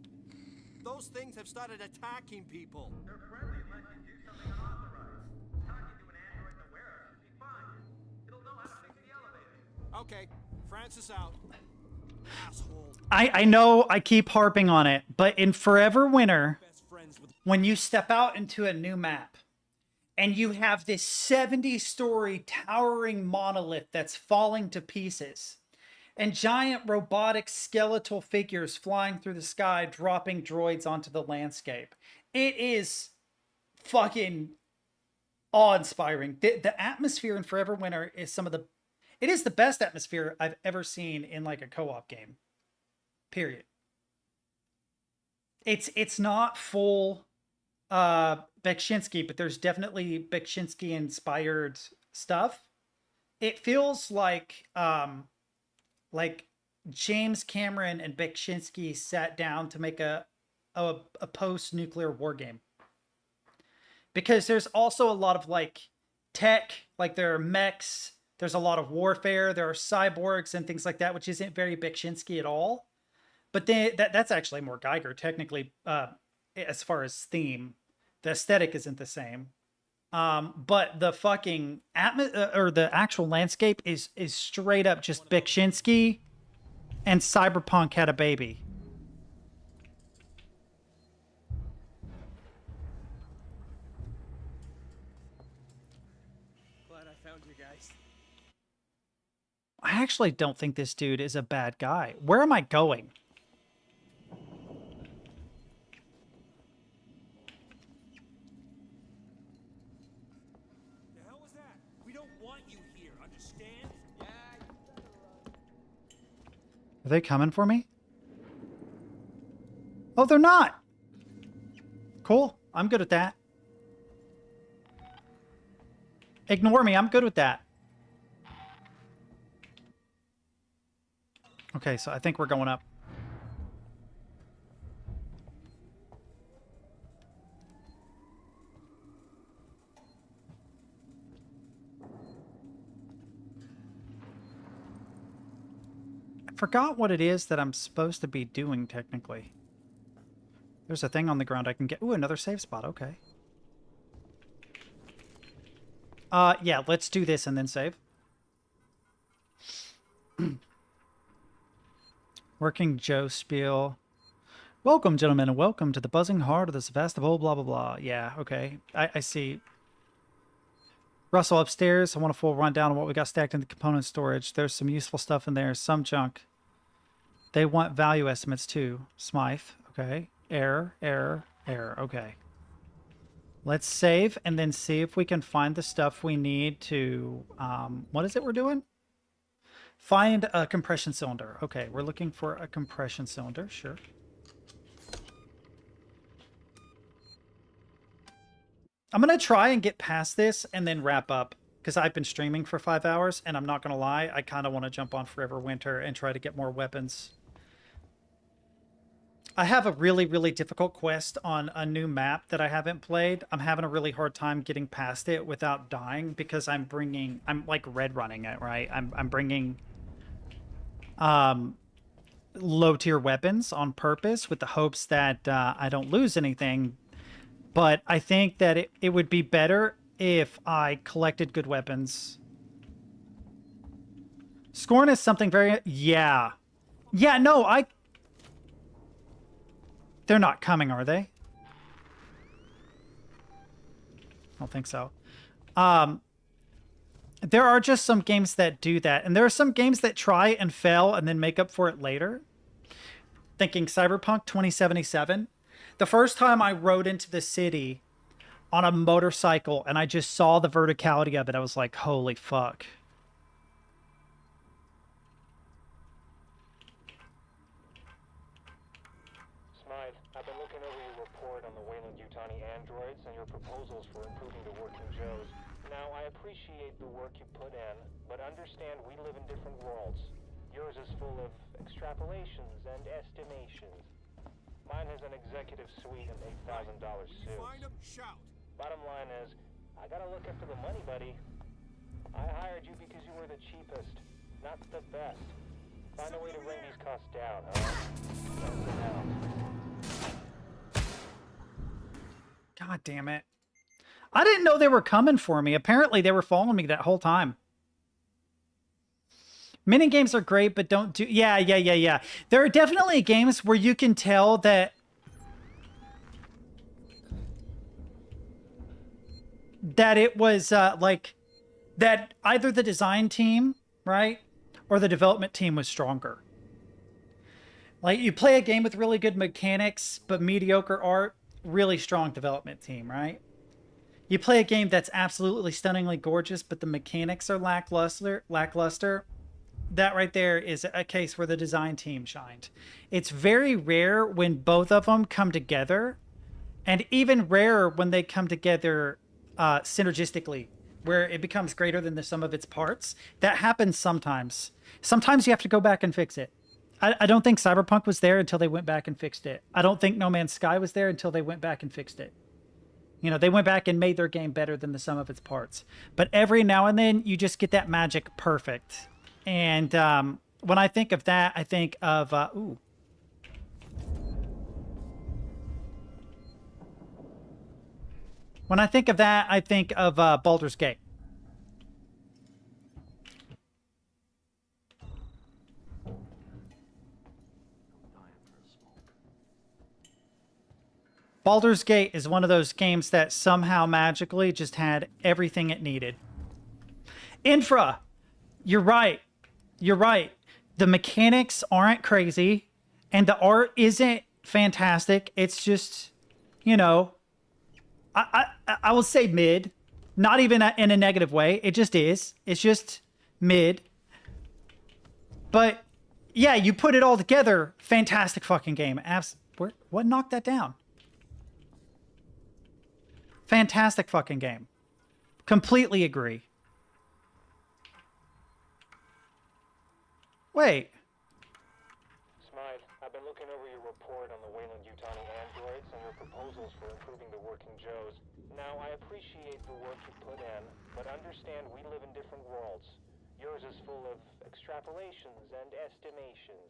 Those things have started attacking people. They're friendly unless you do something unauthorized. Talking to an android in the warehouse should be fine. It'll know how to fix the elevator. Okay, Francis out. Asshole. I know I keep harping on it, but in Forever Winter, when you step out into a new map and you have this 70-story towering monolith that's falling to pieces, and giant robotic skeletal figures flying through the sky, dropping droids onto the landscape. It is fucking awe-inspiring. The atmosphere in Forever Winter is it is the best atmosphere I've ever seen in like a co-op game. Period. It's not full Beksinski, but there's definitely Beksinski inspired stuff. It feels like James Cameron and Beksinski sat down to make a post-nuclear war game. Because there's also a lot of like tech, like there are mechs, there's a lot of warfare, there are cyborgs and things like that, which isn't very Beksinski at all. But that's actually more Geiger, technically, as far as theme. The aesthetic isn't the same. But the fucking the actual landscape is straight up just Beksinski, and Cyberpunk had a baby. Glad I found you guys. I actually don't think this dude is a bad guy. Where am I going? Are they coming for me? Oh, they're not. Cool. I'm good at that. Ignore me. I'm good with that. Okay, so I think we're going up. Forgot what it is that I'm supposed to be doing technically. There's a thing on the ground I can get. Ooh, another save spot. Okay. Yeah, let's do this and then save. Working Joe spiel. Welcome, gentlemen, and welcome to the buzzing heart of the Sevastopol, blah, blah, blah. Yeah, okay. I see. Russell upstairs. I want a full rundown of what we got stacked in the component storage. There's some useful stuff in there, some junk. They want value estimates too. Smythe. Okay. Error, error, error. Okay. Let's save and then see if we can find the stuff we need to... what is it we're doing? Find a compression cylinder. Okay, we're looking for a compression cylinder. Sure. I'm going to try and get past this and then wrap up, because I've been streaming for 5 hours, and I'm not going to lie, I kind of want to jump on Forever Winter and try to get more weapons. I have a really, really difficult quest on a new map that I haven't played. I'm having a really hard time getting past it without dying, because I'm like red running it, right? I'm bringing low tier weapons on purpose with the hopes that I don't lose anything. But I think that it would be better if I collected good weapons. Scorn is something very... Yeah. Yeah, no, They're not coming, are they? I don't think so. There are just some games that do that. And there are some games that try and fail and then make up for it later. Thinking Cyberpunk 2077. The first time I rode into the city on a motorcycle and I just saw the verticality of it, I was like, holy fuck. Smythe, I've been looking over your report on the Wayland-Yutani androids and your proposals for improving the working Joes. Now, I appreciate the work you put in, but understand we live in different worlds. Yours is full of extrapolations and estimations. Mine has an executive suite and $8,000 suits. Find him, shout. Bottom line is, I gotta look after the money, buddy. I hired you because you were the cheapest, not the best. Find a way to bring these costs down, huh? Send them out. God damn it. I didn't know they were coming for me. Apparently they were following me that whole time. Mini games are great, but don't do... Yeah. There are definitely games where you can tell that... that it was, like... that either the design team, right? Or the development team was stronger. Like, you play a game with really good mechanics, but mediocre art, really strong development team, right? You play a game that's absolutely stunningly gorgeous, but the mechanics are lackluster. That right there is a case where the design team shined. It's very rare when both of them come together, and even rarer when they come together synergistically, where it becomes greater than the sum of its parts. That happens sometimes. Sometimes you have to go back and fix it. I don't think Cyberpunk was there until they went back and fixed it. I don't think No Man's Sky was there until they went back and fixed it. You know, they went back and made their game better than the sum of its parts. But every now and then, you just get that magic perfect. And when I think of that, I think of... When I think of that, I think of Baldur's Gate. Baldur's Gate is one of those games that somehow magically just had everything it needed. Infra, you're right. You're right. The mechanics aren't crazy, and the art isn't fantastic. It's just, you know, I will say mid. Not even in a negative way. It just is. It's just mid. But yeah, you put it all together, fantastic fucking game. What knocked that down? Fantastic fucking game. Completely agree. Wait. Smythe, I've been looking over your report on the Wayland-Yutani androids and your proposals for improving the working Joes. Now, I appreciate the work you put in, but understand we live in different worlds. Yours is full of extrapolations and estimations.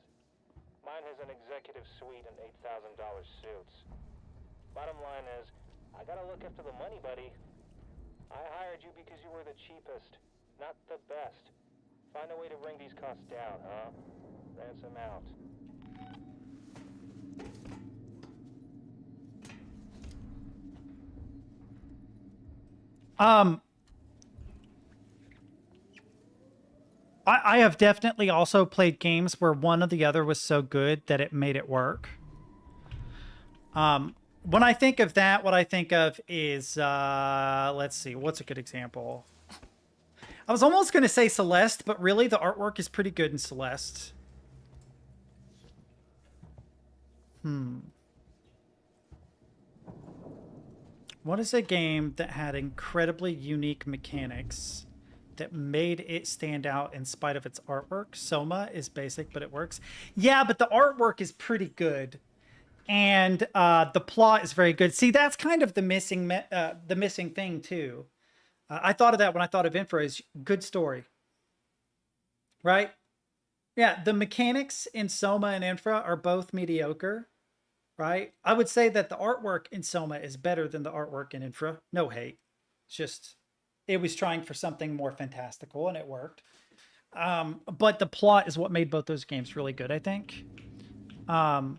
Mine has an executive suite and $8,000 suits. Bottom line is, I gotta look after the money, buddy. I hired you because you were the cheapest, not the best. Find a way to bring these costs down, huh? Ransom out. I have definitely also played games where one or the other was so good that it made it work. When I think of that, what I think of is, let's see, what's a good example? I was almost going to say Celeste, but really the artwork is pretty good in Celeste. What is a game that had incredibly unique mechanics that made it stand out in spite of its artwork? Soma is basic, but it works. Yeah, but the artwork is pretty good. And the plot is very good. See, that's kind of the missing thing, too. I thought of that when I thought of Infra, is good story. Right? Yeah, the mechanics in Soma and Infra are both mediocre, right? I would say that the artwork in Soma is better than the artwork in Infra. No hate. It's just, it was trying for something more fantastical and it worked. But the plot is what made both those games really good, I think. I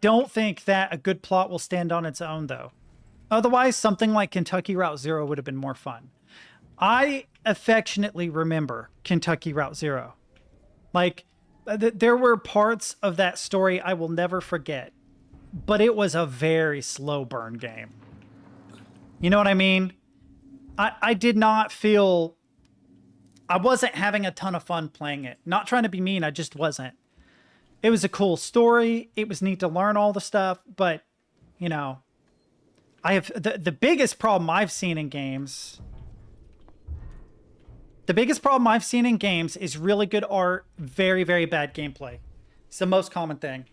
don't think that a good plot will stand on its own, though. Otherwise, something like Kentucky Route Zero would have been more fun. I affectionately remember Kentucky Route Zero. Like, there were parts of that story I will never forget, but it was a very slow burn game. You know what I mean? I did not feel... I wasn't having a ton of fun playing it. Not trying to be mean, I just wasn't. It was a cool story. It was neat to learn all the stuff, but, you know, I have... The biggest problem I've seen in games... The biggest problem I've seen in games is really good art, very, very bad gameplay. It's the most common thing.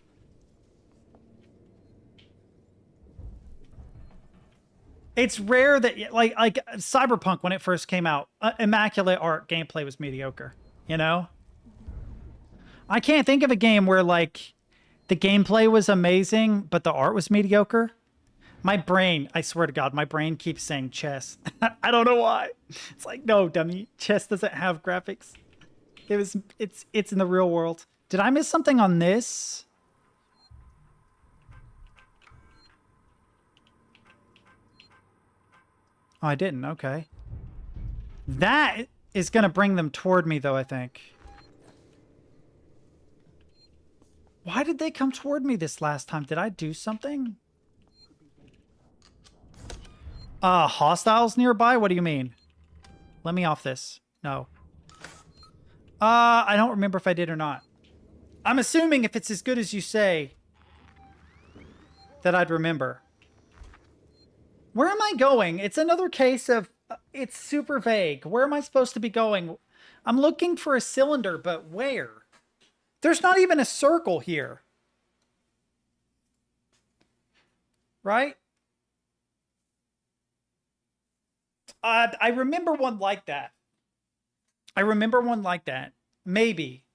It's rare that, like Cyberpunk, when it first came out, immaculate art, gameplay was mediocre, you know? I can't think of a game where, like, the gameplay was amazing, but the art was mediocre. My brain, I swear to God, my brain keeps saying chess. I don't know why. It's like, no, dummy. Chess doesn't have graphics. It's in the real world. Did I miss something on this? Oh, I didn't. Okay. That is going to bring them toward me, though, I think. Why did they come toward me this last time? Did I do something? Hostiles nearby? What do you mean? Let me off this. No. I don't remember if I did or not. I'm assuming if it's as good as you say, that I'd remember. Where am I going? It's another case of, it's super vague. Where am I supposed to be going? I'm looking for a cylinder, but where? There's not even a circle here. Right? I remember one like that. I remember one like that. Maybe.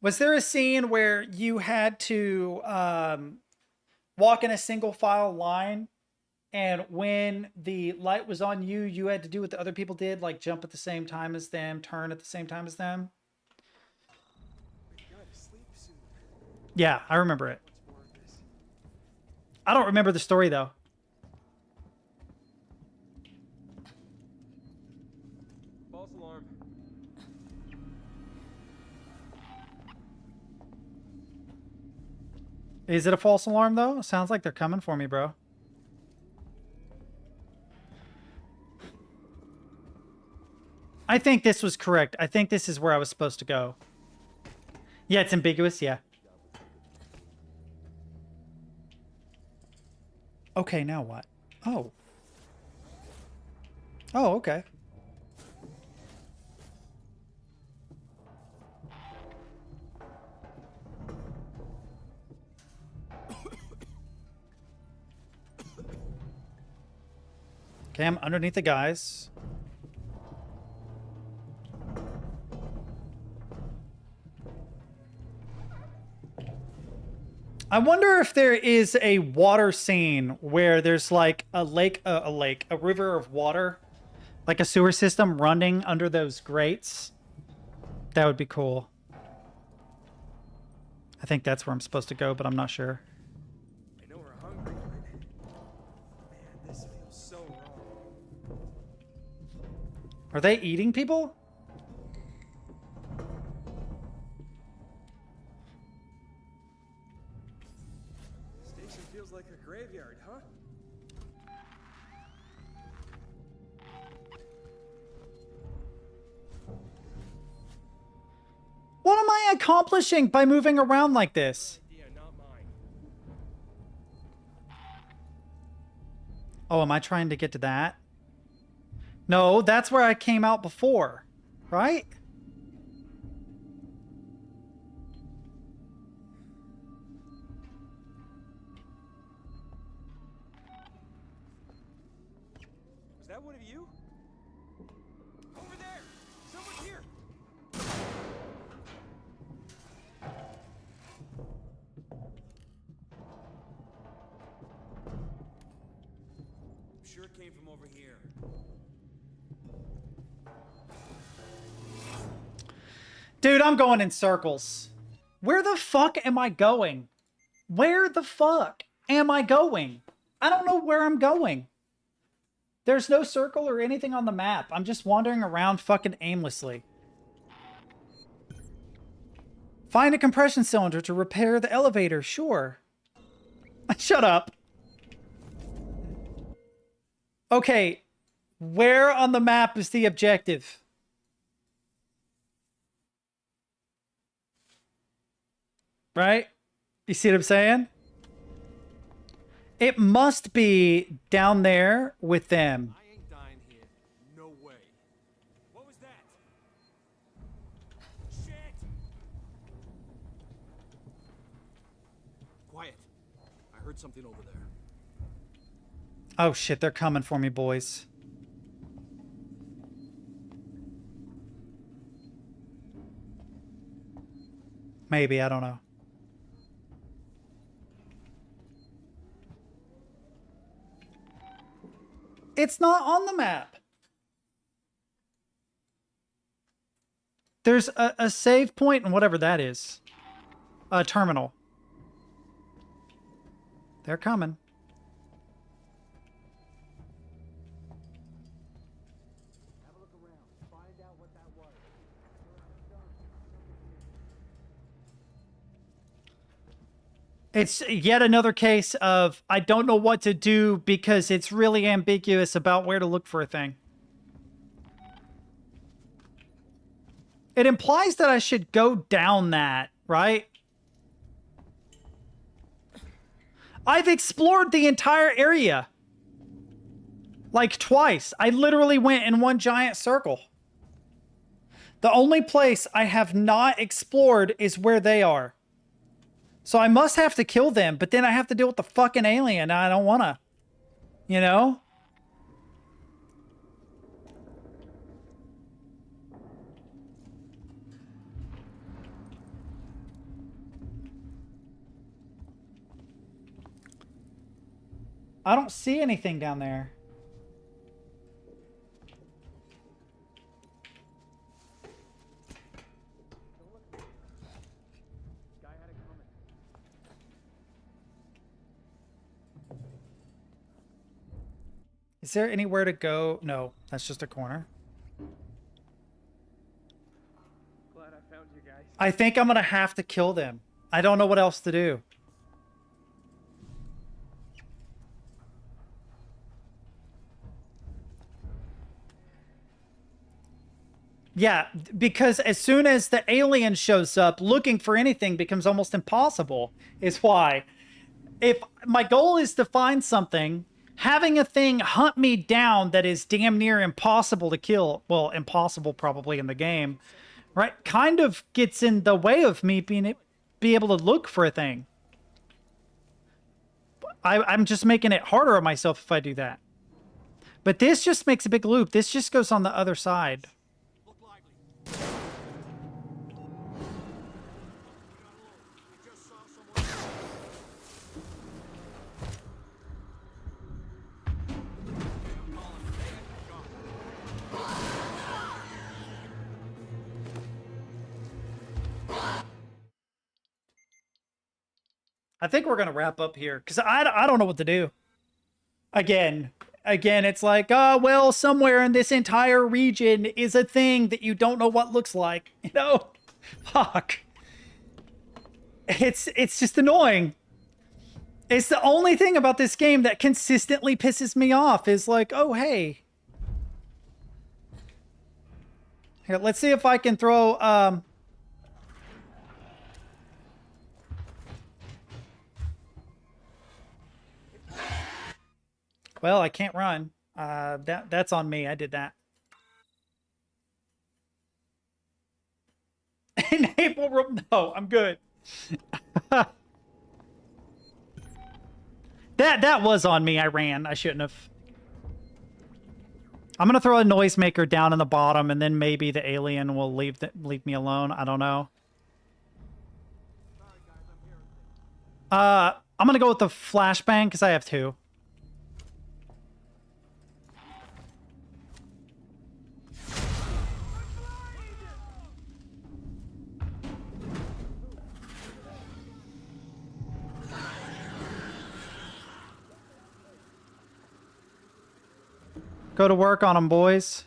Was there a scene where you had to walk in a single file line, and when the light was on you, you had to do what the other people did, like jump at the same time as them, turn at the same time as them? Yeah, I remember it. I don't remember the story, though. False alarm. Is it a false alarm, though? Sounds like they're coming for me, bro. I think this was correct. I think this is where I was supposed to go. Yeah, it's ambiguous. Yeah. Okay, now what? Oh. Oh, okay. Okay, I'm underneath the guys. I wonder if there is a water scene where there's like a river of water, like a sewer system running under those grates. That would be cool. I think that's where I'm supposed to go, but I'm not sure. I know we're hungry, but man, this feels so wrong. Are they eating people? Station feels like a graveyard, huh? What am I accomplishing by moving around like this? Oh, am I trying to get to that? No, that's where I came out before, right? Was that one of you? Over there! Someone's here! sure came from over here. Dude, I'm going in circles. Where the fuck am I going? Where the fuck am I going? I don't know where I'm going. There's no circle or anything on the map. I'm just wandering around fucking aimlessly. Find a compression cylinder to repair the elevator. Sure. Shut up. Okay. Where on the map is the objective? Right? You see what I'm saying? It must be down there with them. I ain't dying here. No way. What was that? Shit! Quiet. I heard something over there. Oh shit, they're coming for me, boys. Maybe, I don't know. It's not on the map. There's a save point and whatever that is. A terminal. They're coming. It's yet another case of I don't know what to do because it's really ambiguous about where to look for a thing. It implies that I should go down that, right? I've explored the entire area. Like twice. I literally went in one giant circle. The only place I have not explored is where they are. So I must have to kill them, but then I have to deal with the fucking alien. I don't want to. You know? I don't see anything down there. Is there anywhere to go? No, that's just a corner. Glad I found you guys. I think I'm gonna have to kill them. I don't know what else to do. Yeah, because as soon as the alien shows up, looking for anything becomes almost impossible, is why. If my goal is to find something, having a thing hunt me down that is damn near impossible to kill, well, impossible probably in the game, right, kind of gets in the way of me be able to look for a thing. I'm just making it harder on myself if I do that. But this just makes a big loop. This just goes on the other side. I think we're going to wrap up here because I don't know what to do. Again, it's like, oh, well, somewhere in this entire region is a thing that you don't know what looks like. You know? Fuck. It's just annoying. It's the only thing about this game that consistently pisses me off is like, oh, hey. Here, let's see if I can throw, well, I can't run. That's on me. I did that. Enable room. No, I'm good. That was on me. I ran. I shouldn't have. I'm gonna throw a noisemaker down in the bottom, and then maybe the alien will leave me alone. I don't know. I'm gonna go with the flashbang because I have two. Go to work on them, boys.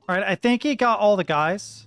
All right, I think he got all the guys.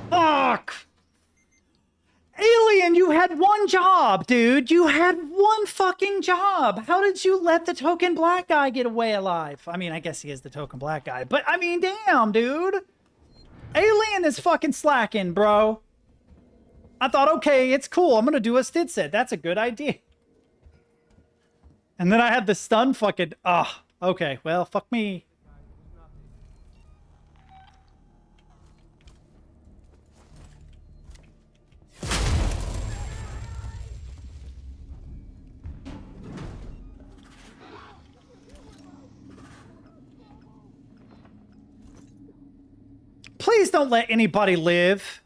Fuck! Alien, you had one job, dude. You had one fucking job. How did you let the token black guy get away alive? I mean, I guess he is the token black guy, but I mean, damn, dude. Alien is fucking slacking, bro. I thought, okay, it's cool. I'm gonna do a Stid set. That's a good idea. And then I had the stun fucking... okay, well, fuck me. Please don't let anybody live.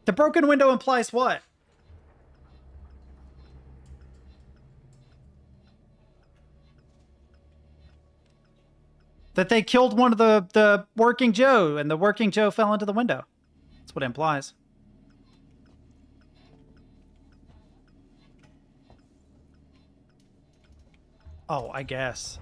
The broken window implies what? That they killed one of the working Joe, and the working Joe fell into the window. That's what it implies. Oh, I guess.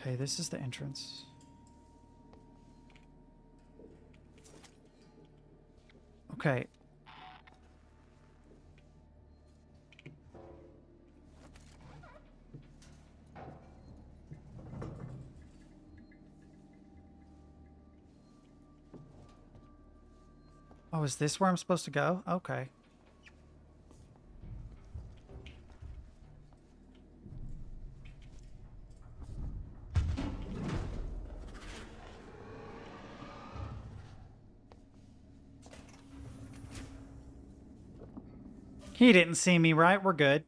Okay, this is the entrance. Okay. Oh, is this where I'm supposed to go? Okay. He didn't see me, right? We're good.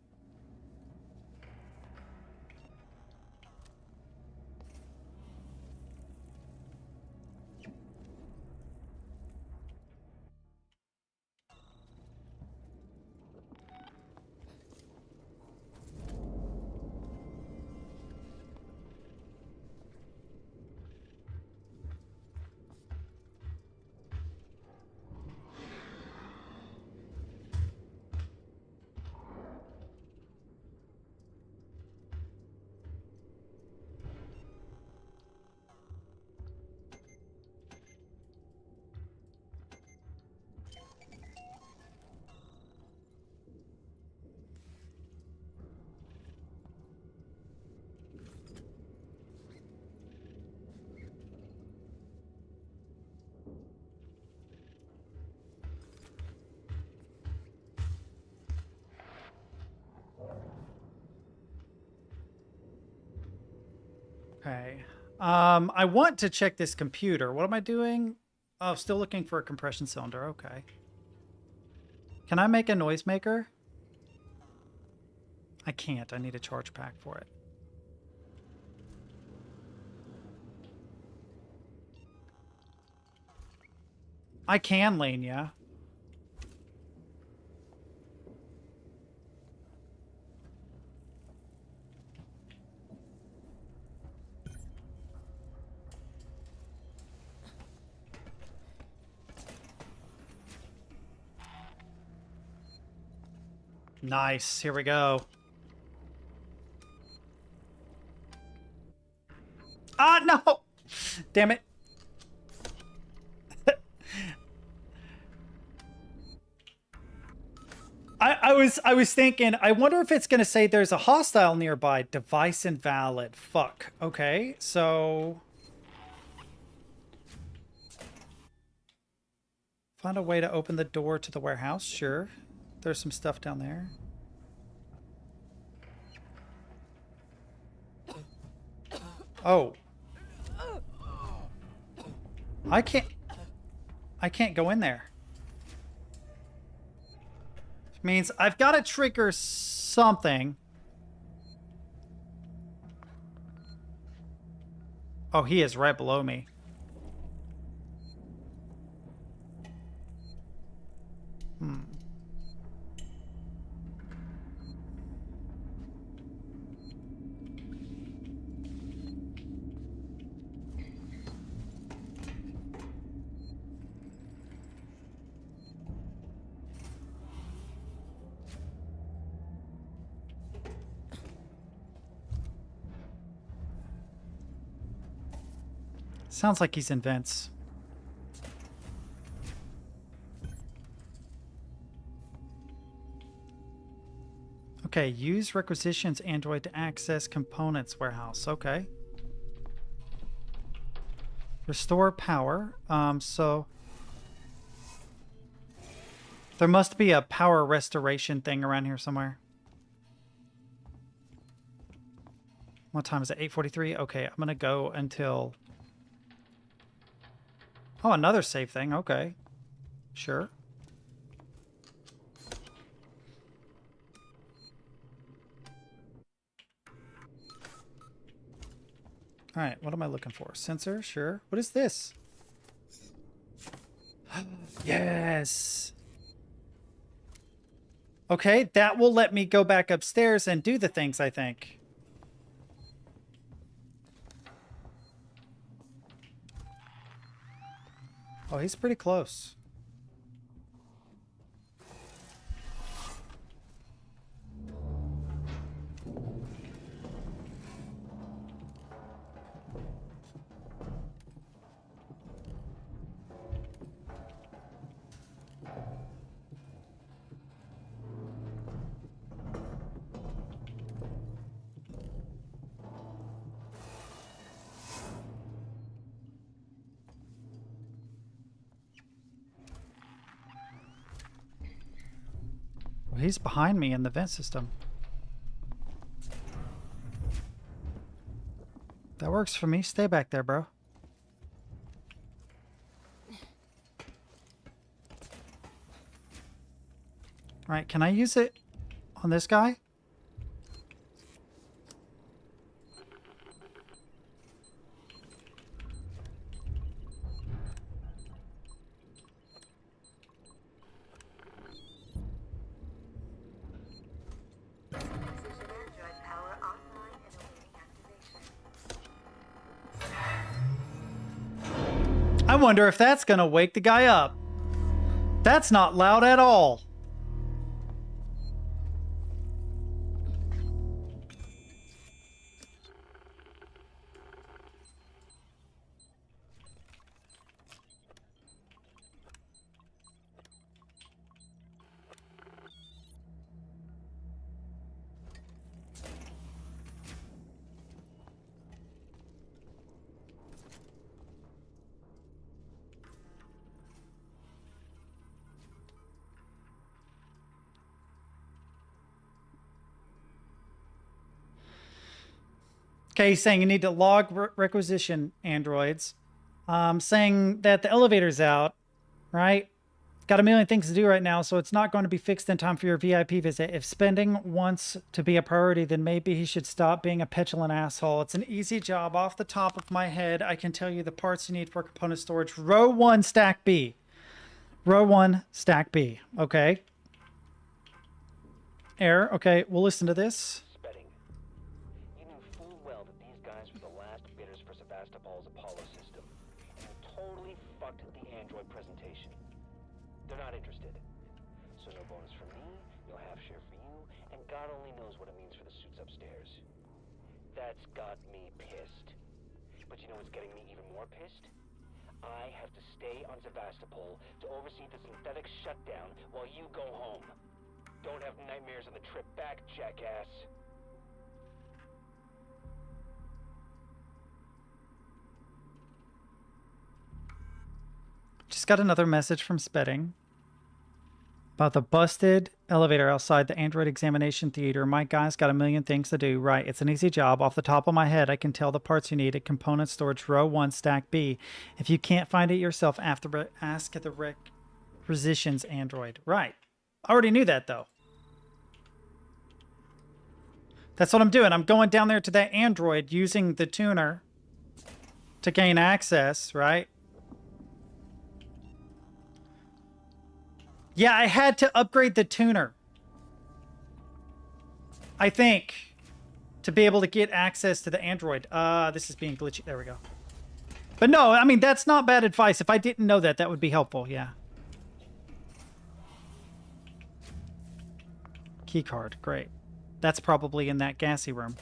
Okay. I want to check this computer. What am I doing? Oh, still looking for a compression cylinder. Okay. Can I make a noisemaker? I can't. I need a charge pack for it. I can lane, yeah. Nice. Here we go. Ah, no! Damn it. I was thinking, I wonder if it's going to say there's a hostile nearby. Device invalid. Fuck. Okay, so... Find a way to open the door to the warehouse. Sure. There's some stuff down there. Oh. I can't go in there. Which means I've got to trigger something. Oh, he is right below me. Hmm. Sounds like he's in vents. Okay, use requisitions Android to access components warehouse. Okay. Restore power. So there must be a power restoration thing around here somewhere. What time is it? 8:43? Okay, I'm gonna go until... Oh, another save thing. Okay. Sure. All right, what am I looking for? Sensor, sure. What is this? Yes. Okay, that will let me go back upstairs and do the things, I think. Oh, he's pretty close. Well, he's behind me in the vent system. That works for me. Stay back there, bro. All right, can I use it on this guy? I wonder if that's gonna wake the guy up. That's not loud at all. Okay, he's saying you need to log requisition androids. Saying that the elevator's out, right? Got a million things to do right now, so it's not going to be fixed in time for your VIP visit. If spending wants to be a priority, then maybe he should stop being a petulant asshole. It's an easy job. Off the top of my head, I can tell you the parts you need for component storage. Row 1, stack B. Row 1, stack B. Okay. Air. Okay, we'll listen to this. Spedding. You knew full well that these guys were the last bidders for Sevastopol's Apollo system. And you totally fucked the android presentation. They're not interested. So no bonus for me, no half share for you, and God only knows what it means for the suits upstairs. That's got me pissed. But you know what's getting me even more pissed? I have to stay on Sevastopol to oversee the synthetic shutdown while you go home. Don't have nightmares on the trip back, jackass. Just got another message from Spedding about the busted elevator outside the android examination theater. My guy's got a million things to do. Right, it's an easy job. Off the top of my head, I can tell the parts you need at component storage row 1, stack B. If you can't find it yourself, after ask at the requisitions android. Right. I already knew that, though. That's what I'm doing. I'm going down there to that android using the tuner to gain access, right? Yeah, I had to upgrade the tuner, I think, to be able to get access to the android. This is being glitchy. There we go. But no, I mean, that's not bad advice. If I didn't know that, that would be helpful. Yeah. Key card. Great. That's probably in that gassy room.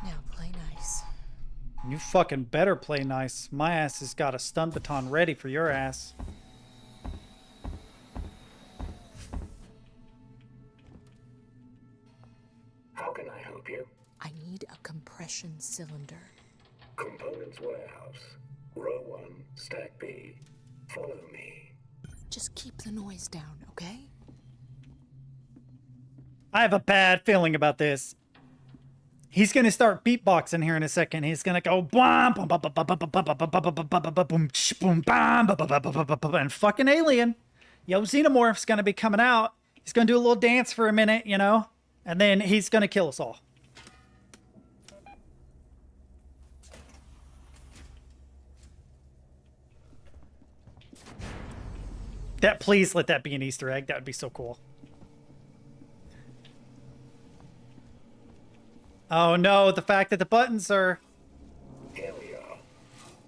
Now play nice. You fucking better play nice. My ass has got a stun baton ready for your ass. How can I help you? I need a compression cylinder. Components warehouse. Row 1, stack B. Follow me. Just keep the noise down, okay? I have a bad feeling about this. He's gonna start beatboxing here in a second. He's gonna go and fucking alien. Yo, Xenomorph's gonna be coming out. He's gonna do a little dance for a minute, you know, and then he's gonna kill us all. That, please let that be an Easter egg. That would be so cool. Oh no, the fact that the buttons are... Here we are.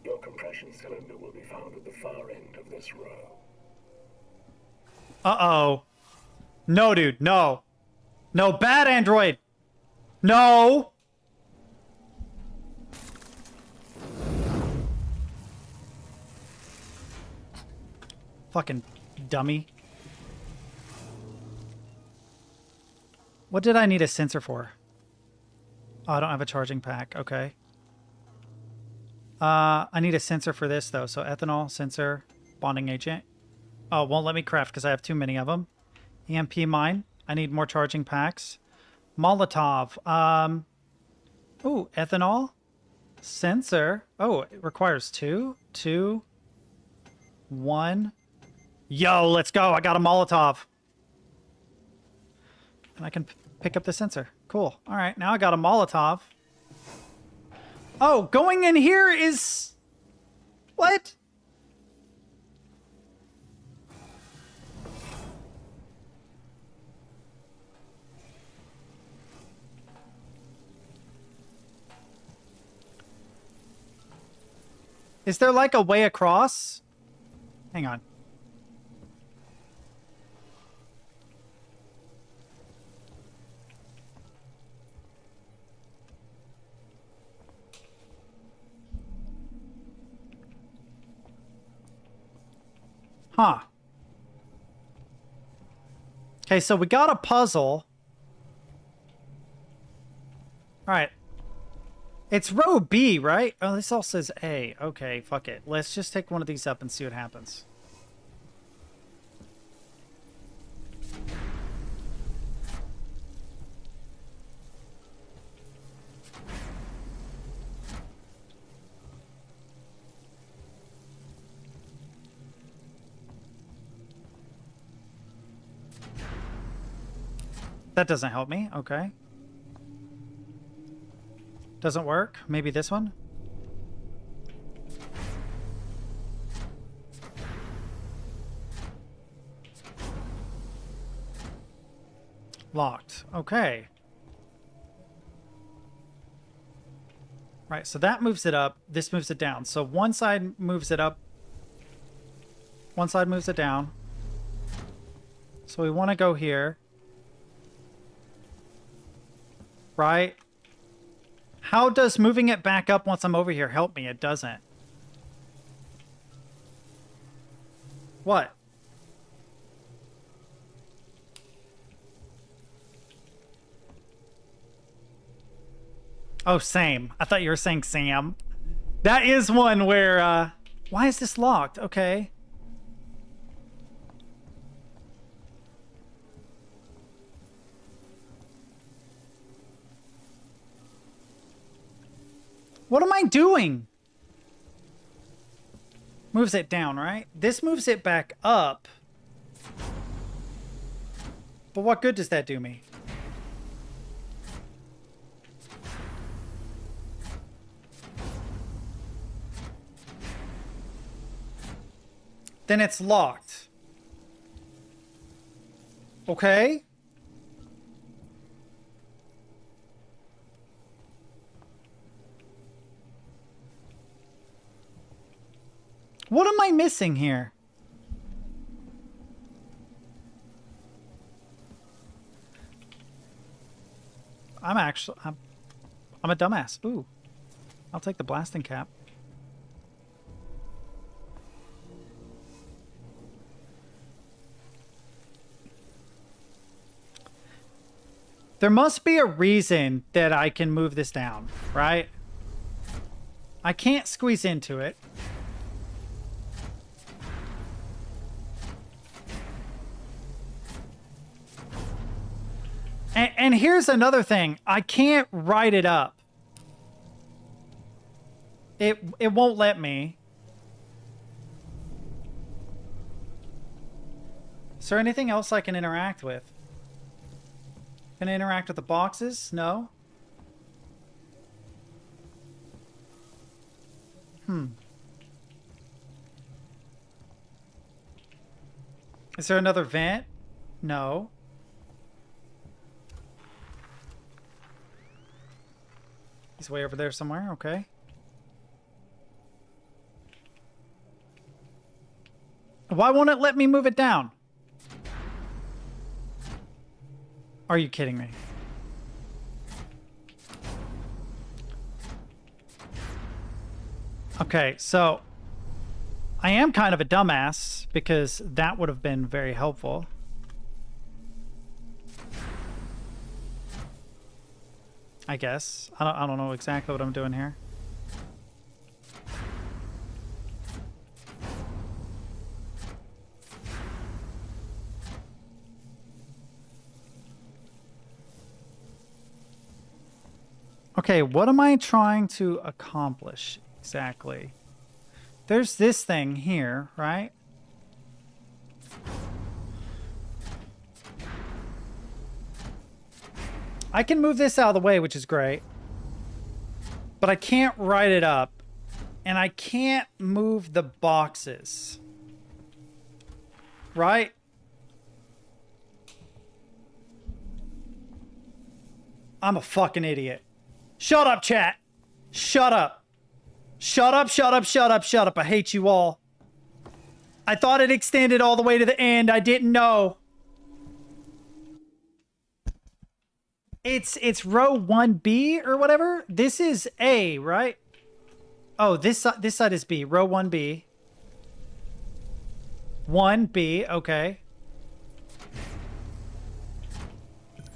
Your compression cylinder will be found at the far end of this row. Uh-oh. No, dude, no. No, bad android. No. Fucking dummy. What did I need a sensor for? Oh, I don't have a charging pack. Okay. I need a sensor for this, though. So ethanol, sensor, bonding agent. Oh, won't let me craft because I have too many of them. EMP mine. I need more charging packs. Molotov. Ooh, ethanol. Sensor. Oh, it requires 2, 2, 1. Yo, let's go. I got a Molotov. And I can pick up the sensor. Cool. All right, now I got a Molotov. Oh, going in here is... What? Is there like a way across? Hang on. Huh. Okay, so we got a puzzle. All right. It's row B, right? Oh, this all says A. Okay, fuck it. Let's just take one of these up and see what happens. That doesn't help me. Okay. Doesn't work. Maybe this one? Locked. Okay. Right, so that moves it up. This moves it down. So one side moves it up. One side moves it down. So we want to go here. Right? How does moving it back up once I'm over here help me? It doesn't. What? Oh, same. I thought you were saying Sam. That is one where, why is this locked? Okay. What am I doing? Moves it down, right? This moves it back up. But what good does that do me? Then it's locked. Okay. What am I missing here? I'm a dumbass. Ooh. I'll take the blasting cap. There must be a reason that I can move this down, right? I can't squeeze into it. And here's another thing. I can't write it up. It won't let me. Is there anything else I can interact with? Can I interact with the boxes? No. Is there another vent? No. He's way over there somewhere. Okay. Why won't it let me move it down? Are you kidding me? Okay, so I am kind of a dumbass because that would have been very helpful. I guess. I don't know exactly what I'm doing here. Okay, what am I trying to accomplish exactly? There's this thing here, right? I can move this out of the way, which is great. But I can't write it up. And I can't move the boxes. Right? I'm a fucking idiot. Shut up, chat. Shut up. Shut up, shut up, shut up, shut up. I hate you all. I thought it extended all the way to the end. I didn't know. It's row 1B or whatever. This is A, right? Oh, this side is B. Row 1B. 1B, okay.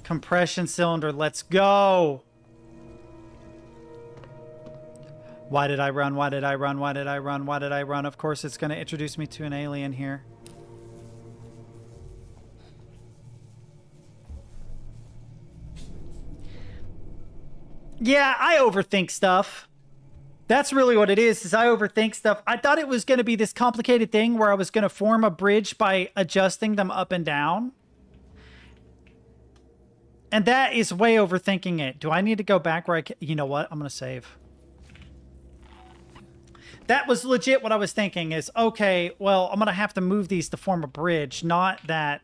Compression cylinder, let's go. Why did I run? Why did I run? Why did I run? Why did I run? Of course it's going to introduce me to an alien here. Yeah, I overthink stuff. That's really what it is I overthink stuff. I thought it was going to be this complicated thing where I was going to form a bridge by adjusting them up and down. And that is way overthinking it. Do I need to go back where I can? You know what? I'm going to save. That was legit what I was thinking is, okay, well, I'm going to have to move these to form a bridge, not that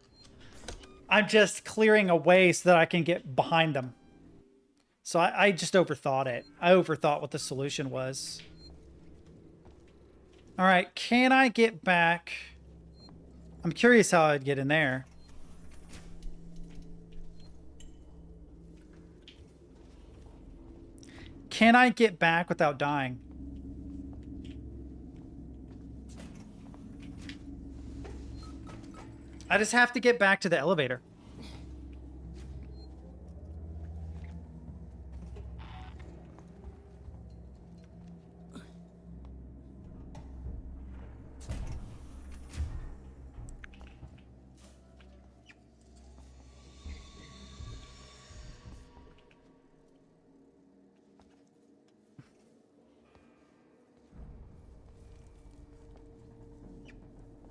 I'm just clearing a way so that I can get behind them. So I just overthought it. I overthought what the solution was. All right, can I get back? I'm curious how I'd get in there. Can I get back without dying? I just have to get back to the elevator.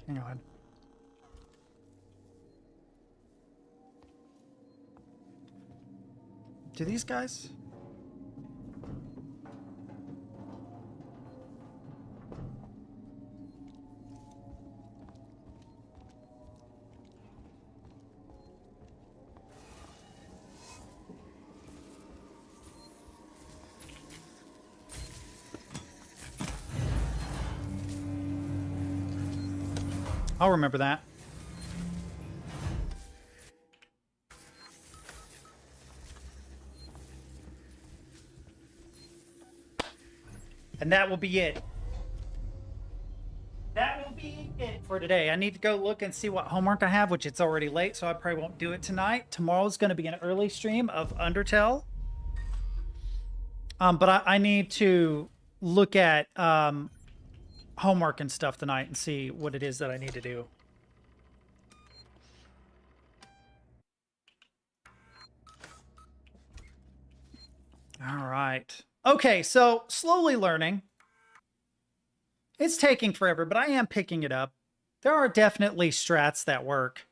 Hang on. Do these guys? I'll remember that. And that will be it. That will be it for today. I need to go look and see what homework I have, which it's already late, so I probably won't do it tonight. Tomorrow's going to be an early stream of Undertale. But I need to look at homework and stuff tonight and see what it is that I need to do. All right. Okay, so slowly learning. It's taking forever, but I am picking it up. There are definitely strats that work.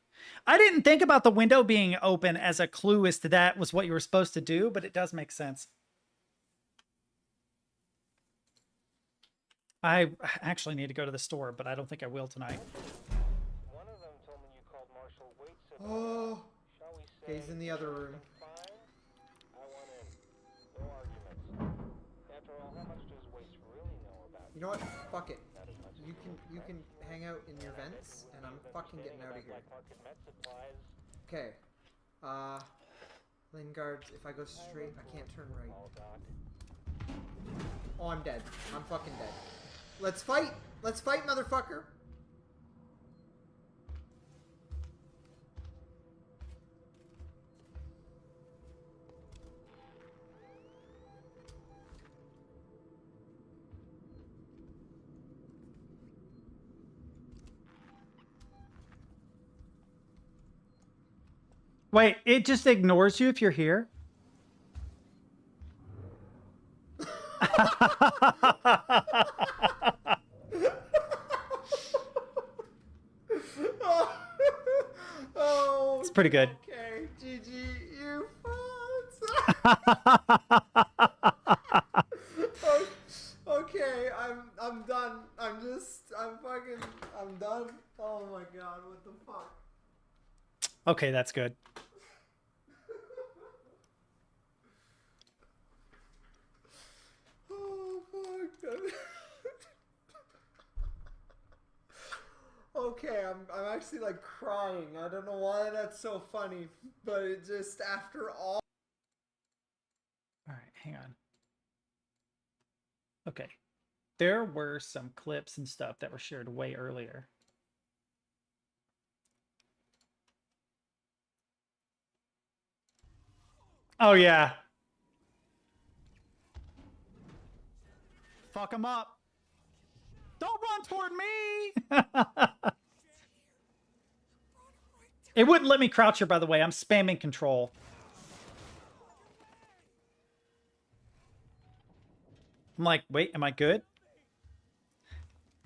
I didn't think about the window being open as a clue as to that was what you were supposed to do, but it does make sense. I actually need to go to the store, but I don't think I will tonight. One of them told me you called Marshall Waits. Oh, he's in the other room. I want in. No arguments. After all, how much does Waits really know about You know what? Fuck it. You can hang out in your vents, and I'm fucking getting out of here. Okay. Lingard, if I go straight, I can't turn right. Oh, I'm dead. I'm fucking dead. Let's fight! Let's fight, motherfucker! Wait, it just ignores you if you're here? Oh, it's pretty good. Okay, GG, you Okay, I'm done. I'm done. Oh my god, what the fuck? Okay, that's good. Oh fuck. Okay, I'm actually like crying. I don't know why that's so funny, but it just after all. All right, hang on. Okay. There were some clips and stuff that were shared way earlier. Oh, yeah. Fuck him up. Don't run toward me. It wouldn't let me crouch here, by the way. I'm spamming control. I'm like, wait, am I good?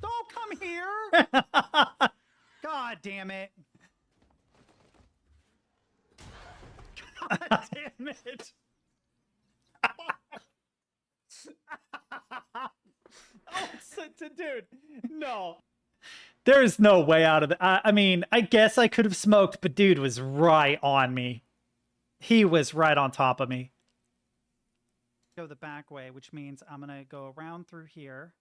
Don't come here. God damn it. God damn it. Oh, dude, no. There's no way out of it. I mean, I guess I could have smoked, but dude was right on me. He was right on top of me. Go the back way, which means I'm going to go around through here.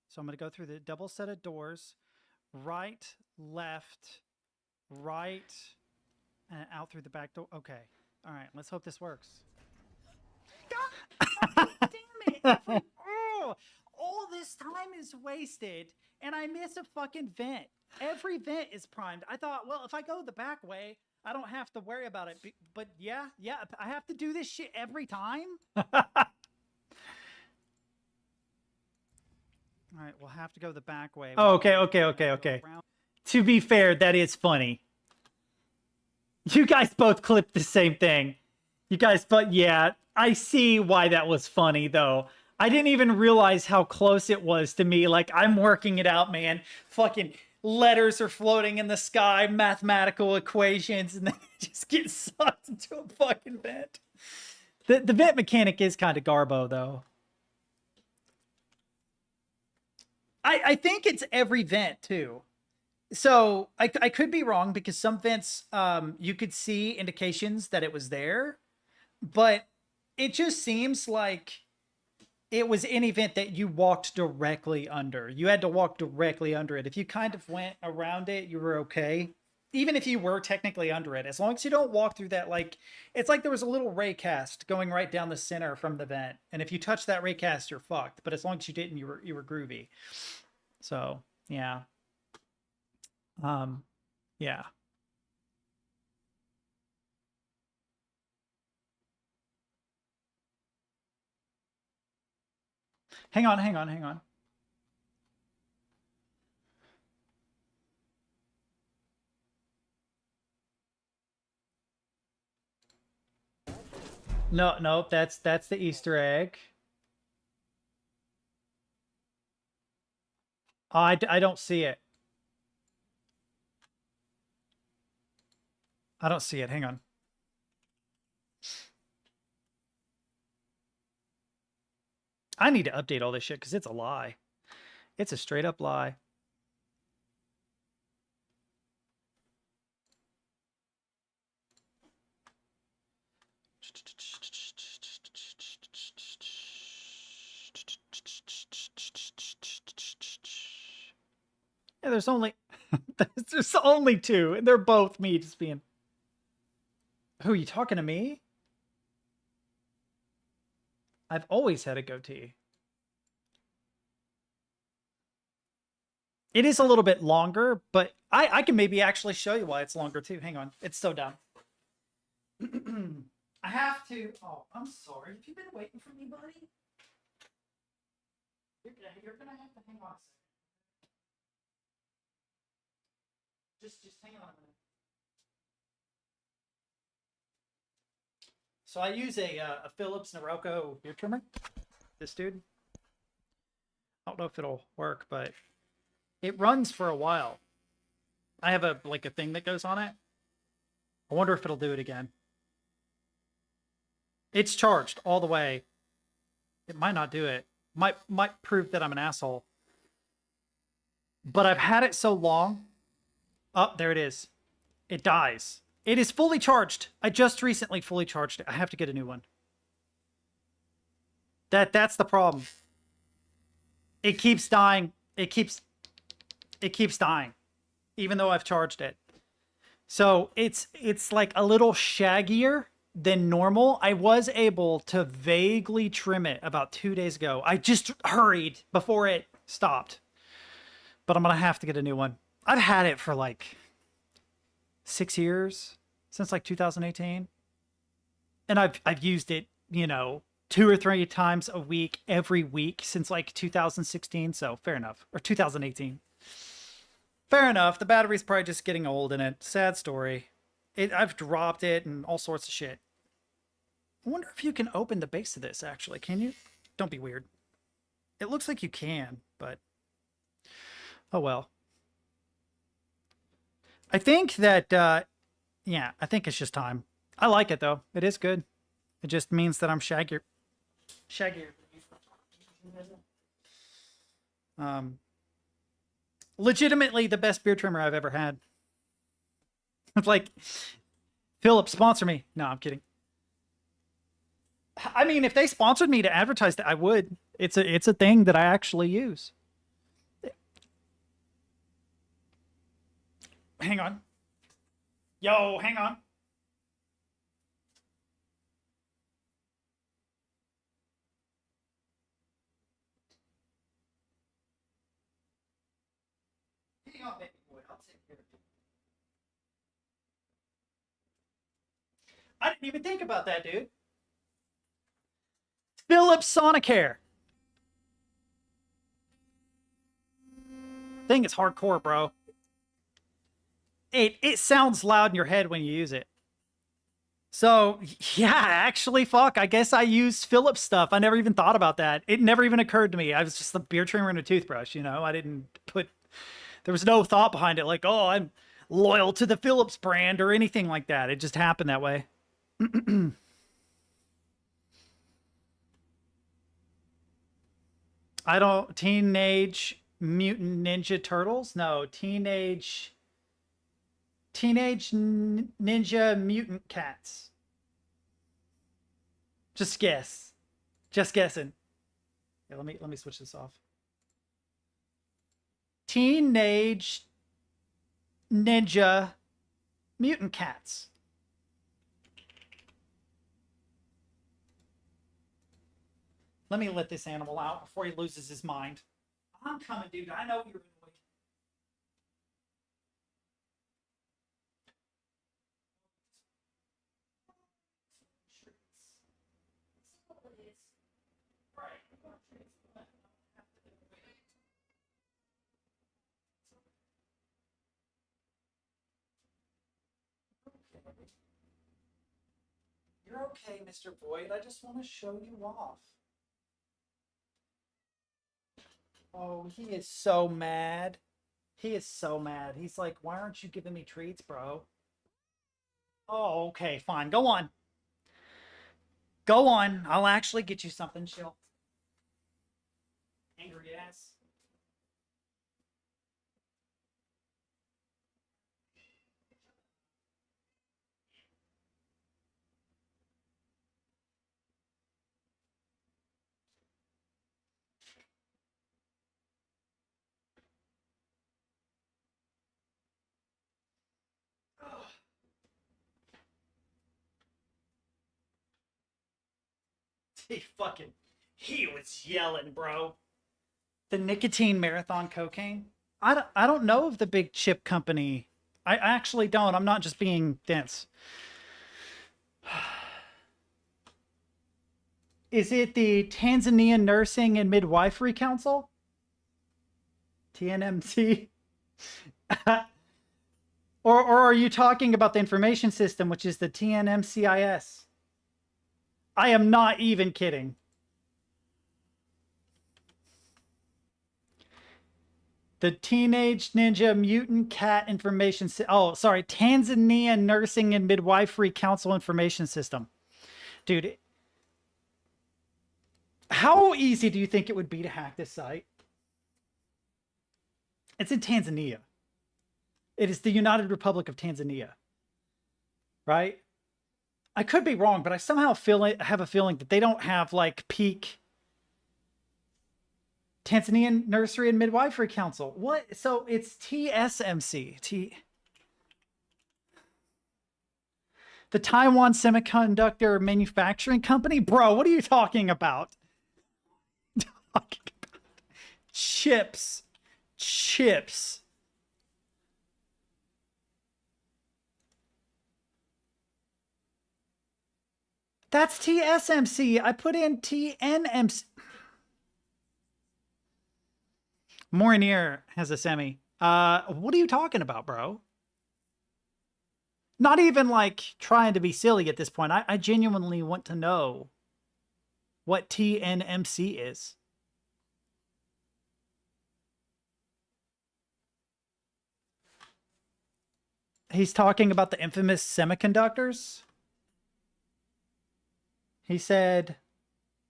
So I'm going to go through the double set of doors. Right, left, right, and out through the back door. Okay. All right, let's hope this works. God damn it. All this time is wasted, and I miss a fucking vent. Every vent is primed. I thought, well, if I go the back way, I don't have to worry about it. But yeah, I have to do this shit every time? All right, we'll have to go the back way. Oh, okay. To be fair, that is funny. You guys both clipped the same thing. You guys, but yeah, I see why that was funny, though. I didn't even realize how close it was to me. Like, I'm working it out, man. Fucking letters are floating in the sky, mathematical equations, and then just get sucked into a fucking vent. The vent mechanic is kind of garbo, though. I think it's every vent, too. So, I could be wrong, because some vents, you could see indications that it was there. But it just seems like it was an event that you walked directly under. You had to walk directly under it. If you kind of went around it, you were okay. Even if you were technically under it, as long as you don't walk through that, like, it's like there was a little ray cast going right down the center from the vent. And if you touch that ray cast, you're fucked. But as long as you didn't, you were groovy. So, yeah. Yeah. Hang on. No, that's the Easter egg. I don't see it. I don't see it. Hang on. I need to update all this shit because it's a lie. It's a straight up lie. Yeah, there's only there's only two, and they're both me just being. Who, you talking to me? I've always had a goatee. It is a little bit longer, but I can maybe actually show you why it's longer too. Hang on. It's so dumb. I have to. Oh, I'm sorry. Have you been waiting for me, buddy? You're gonna have to hang on a second. Just hang on a minute. So I use a Philips Norelco beard trimmer. This dude. I don't know if it'll work, but it runs for a while. I have a thing that goes on it. I wonder if it'll do it again. It's charged all the way. It might not do it. Might prove that I'm an asshole. But I've had it so long. Oh, there it is. It dies. It is fully charged. I just recently fully charged it. I have to get a new one. That's the problem. It keeps dying. It keeps dying, even though I've charged it. So it's like a little shaggier than normal. I was able to vaguely trim it about 2 days ago. I just hurried before it stopped. But I'm gonna have to get a new one. I've had it for like 6 years, since like 2018. And I've used it, 2 or 3 times a week, every week since like 2016. So fair enough. Or 2018. Fair enough. The battery's probably just getting old in it. Sad story. I've dropped it and all sorts of shit. I wonder if you can open the base of this, actually. Can you? Don't be weird. It looks like you can, but... oh well. I think that, yeah, I think it's just time. I like it though. It is good. It just means that I'm shaggier. Shaggier. Legitimately the best beard trimmer I've ever had. Like, Philip, sponsor me. No, I'm kidding. I mean, if they sponsored me to advertise that, I would. It's a thing that I actually use. Hang on. Yo, hang on. Hang on, baby boy. I'll take care of you. I didn't even think about that, dude. Philips Sonicare. Thing is hardcore, bro. It sounds loud in your head when you use it. So, yeah, actually, fuck, I guess I use Philips stuff. I never even thought about that. It never even occurred to me. I was just a beard trimmer and a toothbrush, you know? I didn't put... There was no thought behind it, like, oh, I'm loyal to the Philips brand or anything like that. It just happened that way. I don't... Teenage Mutant Ninja Turtles? No, Teenage Ninja Mutant Cats. Just guess. Just guessing. Yeah, let me switch this off. Teenage Ninja Mutant Cats. Let me let this animal out before he loses his mind. I'm coming, dude. I know you're annoyed. You're okay, Mr. Boyd. I just want to show you off. Oh, he is so mad. He is so mad. He's like, why aren't you giving me treats, bro? Oh, okay, fine. Go on. Go on. I'll actually get you something. Chill. Angry ass. He was yelling, bro. The nicotine marathon cocaine. I don't know of the big chip company. I actually don't. I'm not just being dense. Is it the Tanzanian Nursing and Midwifery Council? TNMC? or are you talking about the information system, which is the TNMCIS? I am not even kidding. The Teenage Ninja Mutant Cat Information Oh, sorry. Tanzania Nursing and Midwifery Council Information System. Dude, how easy do you think it would be to hack this site? It's in Tanzania. It is the United Republic of Tanzania. Right? I could be wrong, but I somehow have a feeling that they don't have like peak Tanzanian Nursery and Midwifery Council. What? So it's TSMC. The Taiwan Semiconductor Manufacturing Company? Bro, what are you talking about? Chips. That's TSMC. I put in TNMC. Morinier has a semi. What are you talking about, bro? Not even like trying to be silly at this point. I genuinely want to know what TNMC is. He's talking about the infamous semiconductors. He said,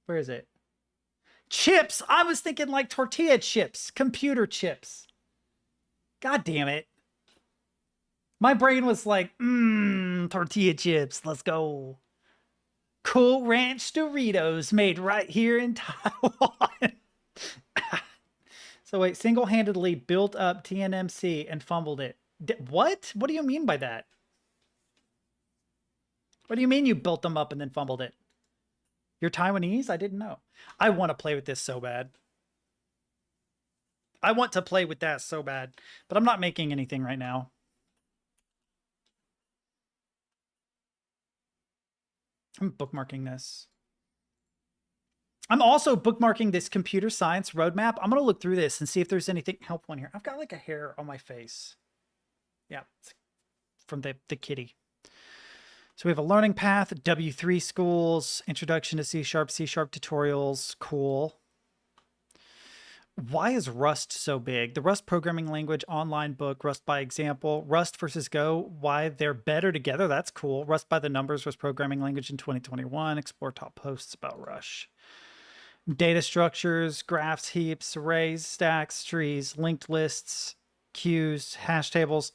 where is it? Chips. I was thinking like tortilla chips, computer chips. God damn it. My brain was like, tortilla chips. Let's go. Cool Ranch Doritos made right here in Taiwan. So wait, single-handedly built up TNMC and fumbled it. What? What do you mean by that? What do you mean you built them up and then fumbled it? You're Taiwanese? I didn't know. I want to play with this so bad. I want to play with that so bad, but I'm not making anything right now. I'm bookmarking this. I'm also bookmarking this computer science roadmap. I'm going to look through this and see if there's anything helpful in here. I've got like a hair on my face. Yeah, it's from the kitty. So we have a learning path, W3 schools, introduction to C#, C# tutorials. Cool. Why is Rust so big? The Rust programming language online book, Rust by example, Rust versus Go, why they're better together. That's cool. Rust by the numbers, Rust programming language in 2021. Explore top posts about Rush. Data structures, graphs, heaps, arrays, stacks, trees, linked lists, queues, hash tables.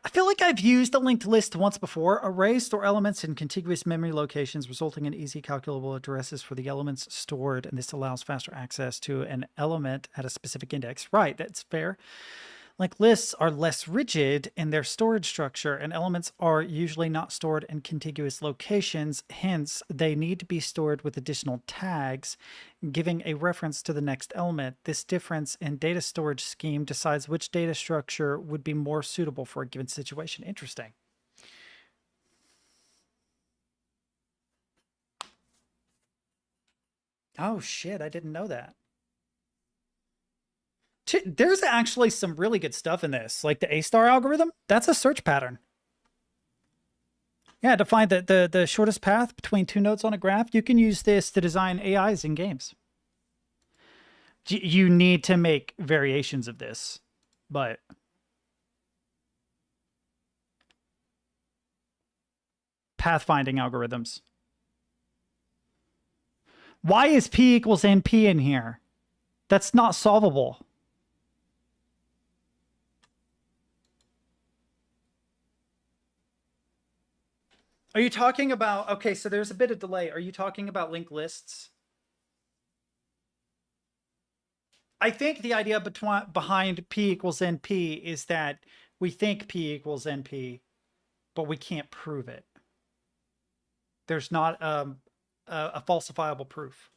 I feel like I've used a linked list once before. Arrays store elements in contiguous memory locations, resulting in easy calculable addresses for the elements stored, and this allows faster access to an element at a specific index. Right, that's fair. Linked lists are less rigid in their storage structure, and elements are usually not stored in contiguous locations. Hence, they need to be stored with additional tags, giving a reference to the next element. This difference in data storage scheme decides which data structure would be more suitable for a given situation. Interesting. Oh shit, I didn't know that. There's actually some really good stuff in this, like the A-star algorithm. That's a search pattern. Yeah, to find the shortest path between two nodes on a graph. You can use this to design AIs in games. You need to make variations of this, but pathfinding algorithms. Why is P equals NP in here? That's not solvable. Are you talking about, okay, so there's a bit of delay. Are you talking about linked lists? I think the idea behind P equals NP is that we think P equals NP, but we can't prove it. There's not a falsifiable proof,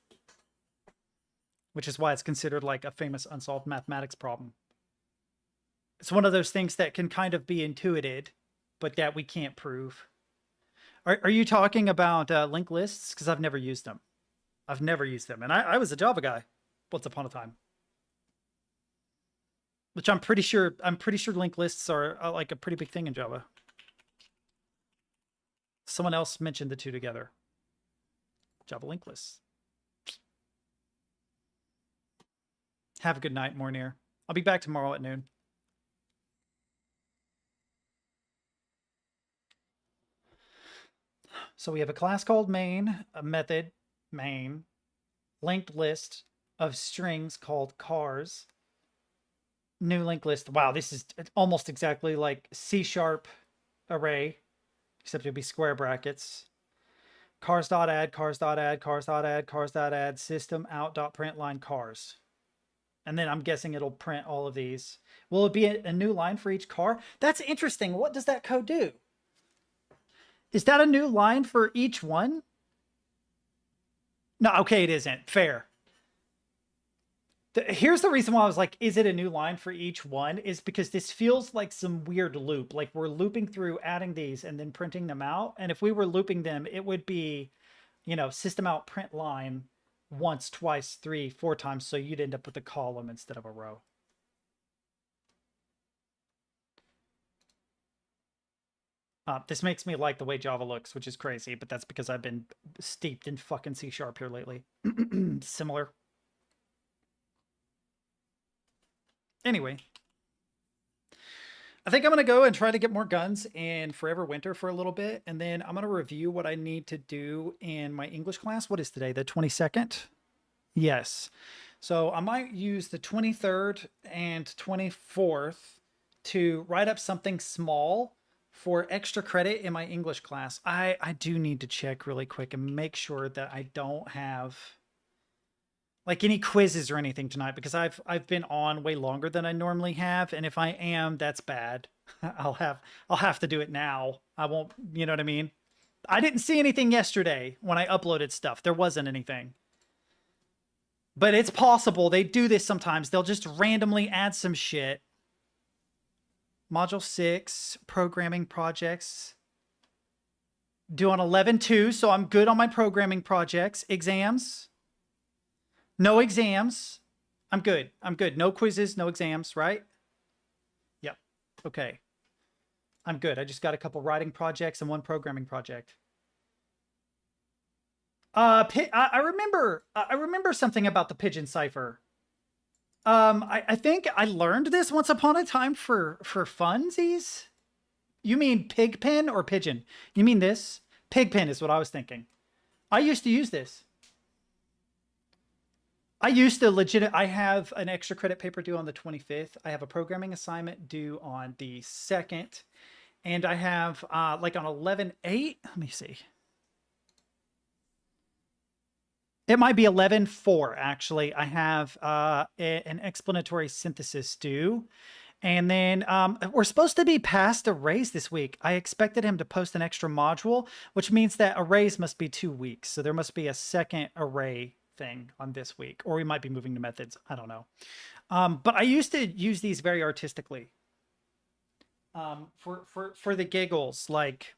which is why it's considered like a famous unsolved mathematics problem. It's one of those things that can kind of be intuited, but that we can't prove. Are you talking about linked lists? Because I've never used them. I've never used them. And I was a Java guy once upon a time. Which I'm pretty sure linked lists are like a pretty big thing in Java. Someone else mentioned the two together. Java linked lists. Have a good night, Mornir. I'll be back tomorrow at noon. So we have a class called main, a method, main, linked list of strings called cars, new linked list. Wow, this is almost exactly like C# array, except it'll be square brackets. Cars.add, cars.add, cars.add, cars.add, system out.println cars. And then I'm guessing it'll print all of these. Will it be a new line for each car? That's interesting. What does that code do? Is that a new line for each one? No, okay, it isn't. Fair. Here's the reason why I was like, is it a new line for each one? Is because this feels like some weird loop. Like we're looping through adding these and then printing them out. And if we were looping them, it would be, you know, system out print line once, twice, 3, 4 times. So you'd end up with a column instead of a row. This makes me like the way Java looks, which is crazy, but that's because I've been steeped in fucking C# here lately. Similar. Anyway. I think I'm going to go and try to get more guns in Forever Winter for a little bit. And then I'm going to review what I need to do in my English class. What is today? The 22nd? Yes. So I might use the 23rd and 24th to write up something small for extra credit in my English class. I do need to check really quick and make sure that I don't have like any quizzes or anything tonight, because I've been on way longer than I normally have, and if I am, that's bad. I'll have to do it now. I won't, you know what I mean? I didn't see anything yesterday when I uploaded stuff. There wasn't anything. But it's possible. They do this sometimes. They'll just randomly add some shit. Module 6, programming projects. Due on 11/2, so I'm good on my programming projects. Exams. No exams. I'm good. I'm good. No quizzes, no exams, right? Yep. Okay. I'm good. I just got a couple writing projects and one programming project. I remember something about the pigeon cipher. I think I learned this once upon a time for funsies. You mean pigpen or pigeon? You mean this? Pigpen is what I was thinking. I used to use this. I have an extra credit paper due on the 25th. I have a programming assignment due on the 2nd. And I have, like on 11/8, let me see. It might be 11/4, actually. I have an explanatory synthesis due. And then we're supposed to be past arrays this week. I expected him to post an extra module, which means that arrays must be 2 weeks. So there must be a second array thing on this week, or we might be moving to methods. I don't know. But I used to use these very artistically for the giggles, like,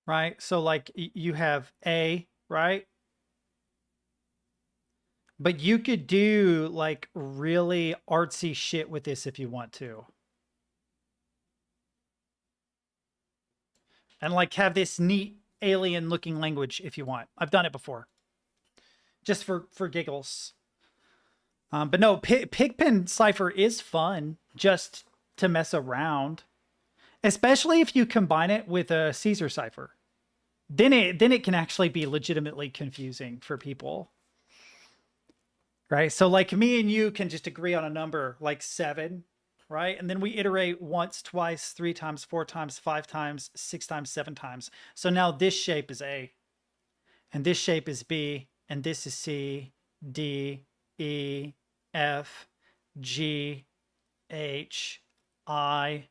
right? So like you have A, right? But you could do like really artsy shit with this if you want to. And like have this neat alien looking language if you want. I've done it before. Just for giggles. But no, Pigpen Cipher is fun just to mess around. Especially if you combine it with a Caesar Cipher. Then it can actually be legitimately confusing for people. Right? So like me and you can just agree on a number like 7, right? And then we iterate once, twice, 3 times, 4 times, 5 times, 6 times, 7 times. So now this shape is A, and this shape is B, and this is C, D, E, F, G, H, I,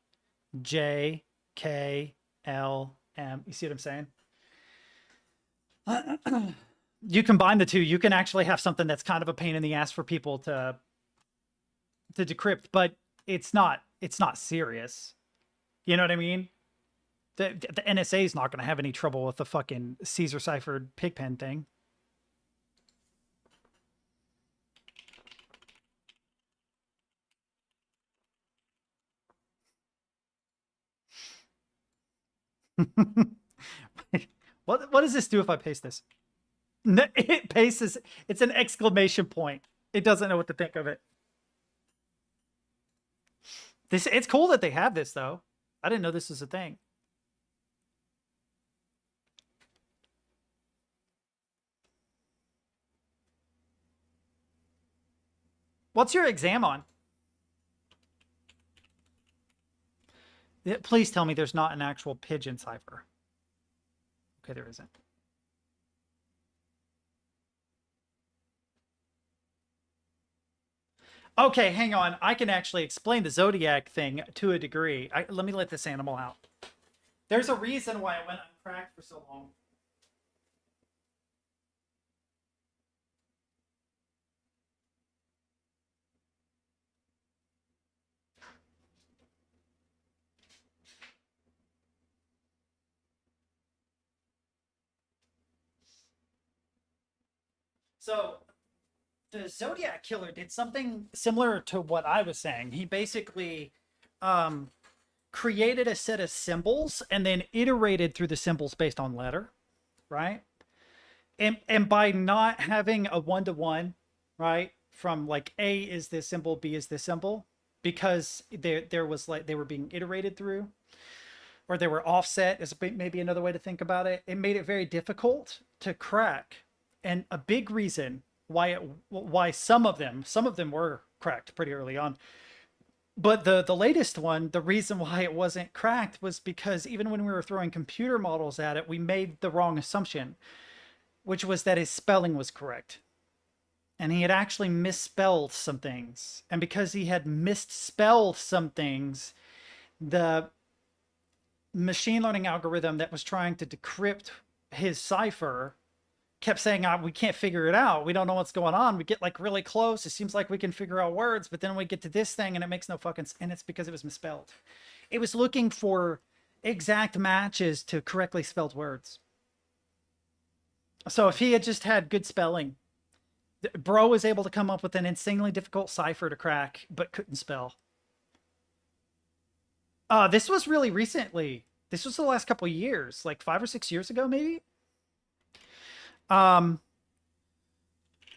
J, K, L, M. You see what I'm saying? You combine the two, you can actually have something that's kind of a pain in the ass for people to decrypt, but it's not serious. You know what I mean? The NSA is not going to have any trouble with the fucking Caesar ciphered Pigpen thing. What does this do if I paste this? It pastes. It's an exclamation point. It doesn't know what to think of it. It's cool that they have this though. I didn't know this was a thing. What's your exam on? Please tell me there's not an actual pigeon cipher. Okay, there isn't. Okay, hang on. I can actually explain the Zodiac thing to a degree. Let me let this animal out. There's a reason why it went uncracked for so long. So the Zodiac Killer did something similar to what I was saying. He basically created a set of symbols and then iterated through the symbols based on letter, right? And by not having a one-to-one, right, from like A is this symbol, B is this symbol, because there was like they were being iterated through, or they were offset is maybe another way to think about it. It made it very difficult to crack, and a big reason why some of them were cracked pretty early on. But the latest one, the reason why it wasn't cracked was because even when we were throwing computer models at it, we made the wrong assumption, which was that his spelling was correct. And he had actually misspelled some things. And because he had misspelled some things, the machine learning algorithm that was trying to decrypt his cipher kept saying, we can't figure it out. We don't know what's going on. We get like really close. It seems like we can figure out words, but then we get to this thing and it makes no fucking sense. And it's because it was misspelled. It was looking for exact matches to correctly spelled words. So if he had just had good spelling, bro was able to come up with an insanely difficult cipher to crack, but couldn't spell. This was really recently. This was the last couple of years, like 5 or 6 years ago, maybe.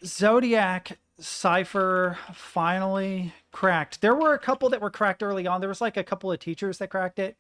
Zodiac cipher finally cracked. There were a couple that were cracked early on. There was like a couple of teachers that cracked it.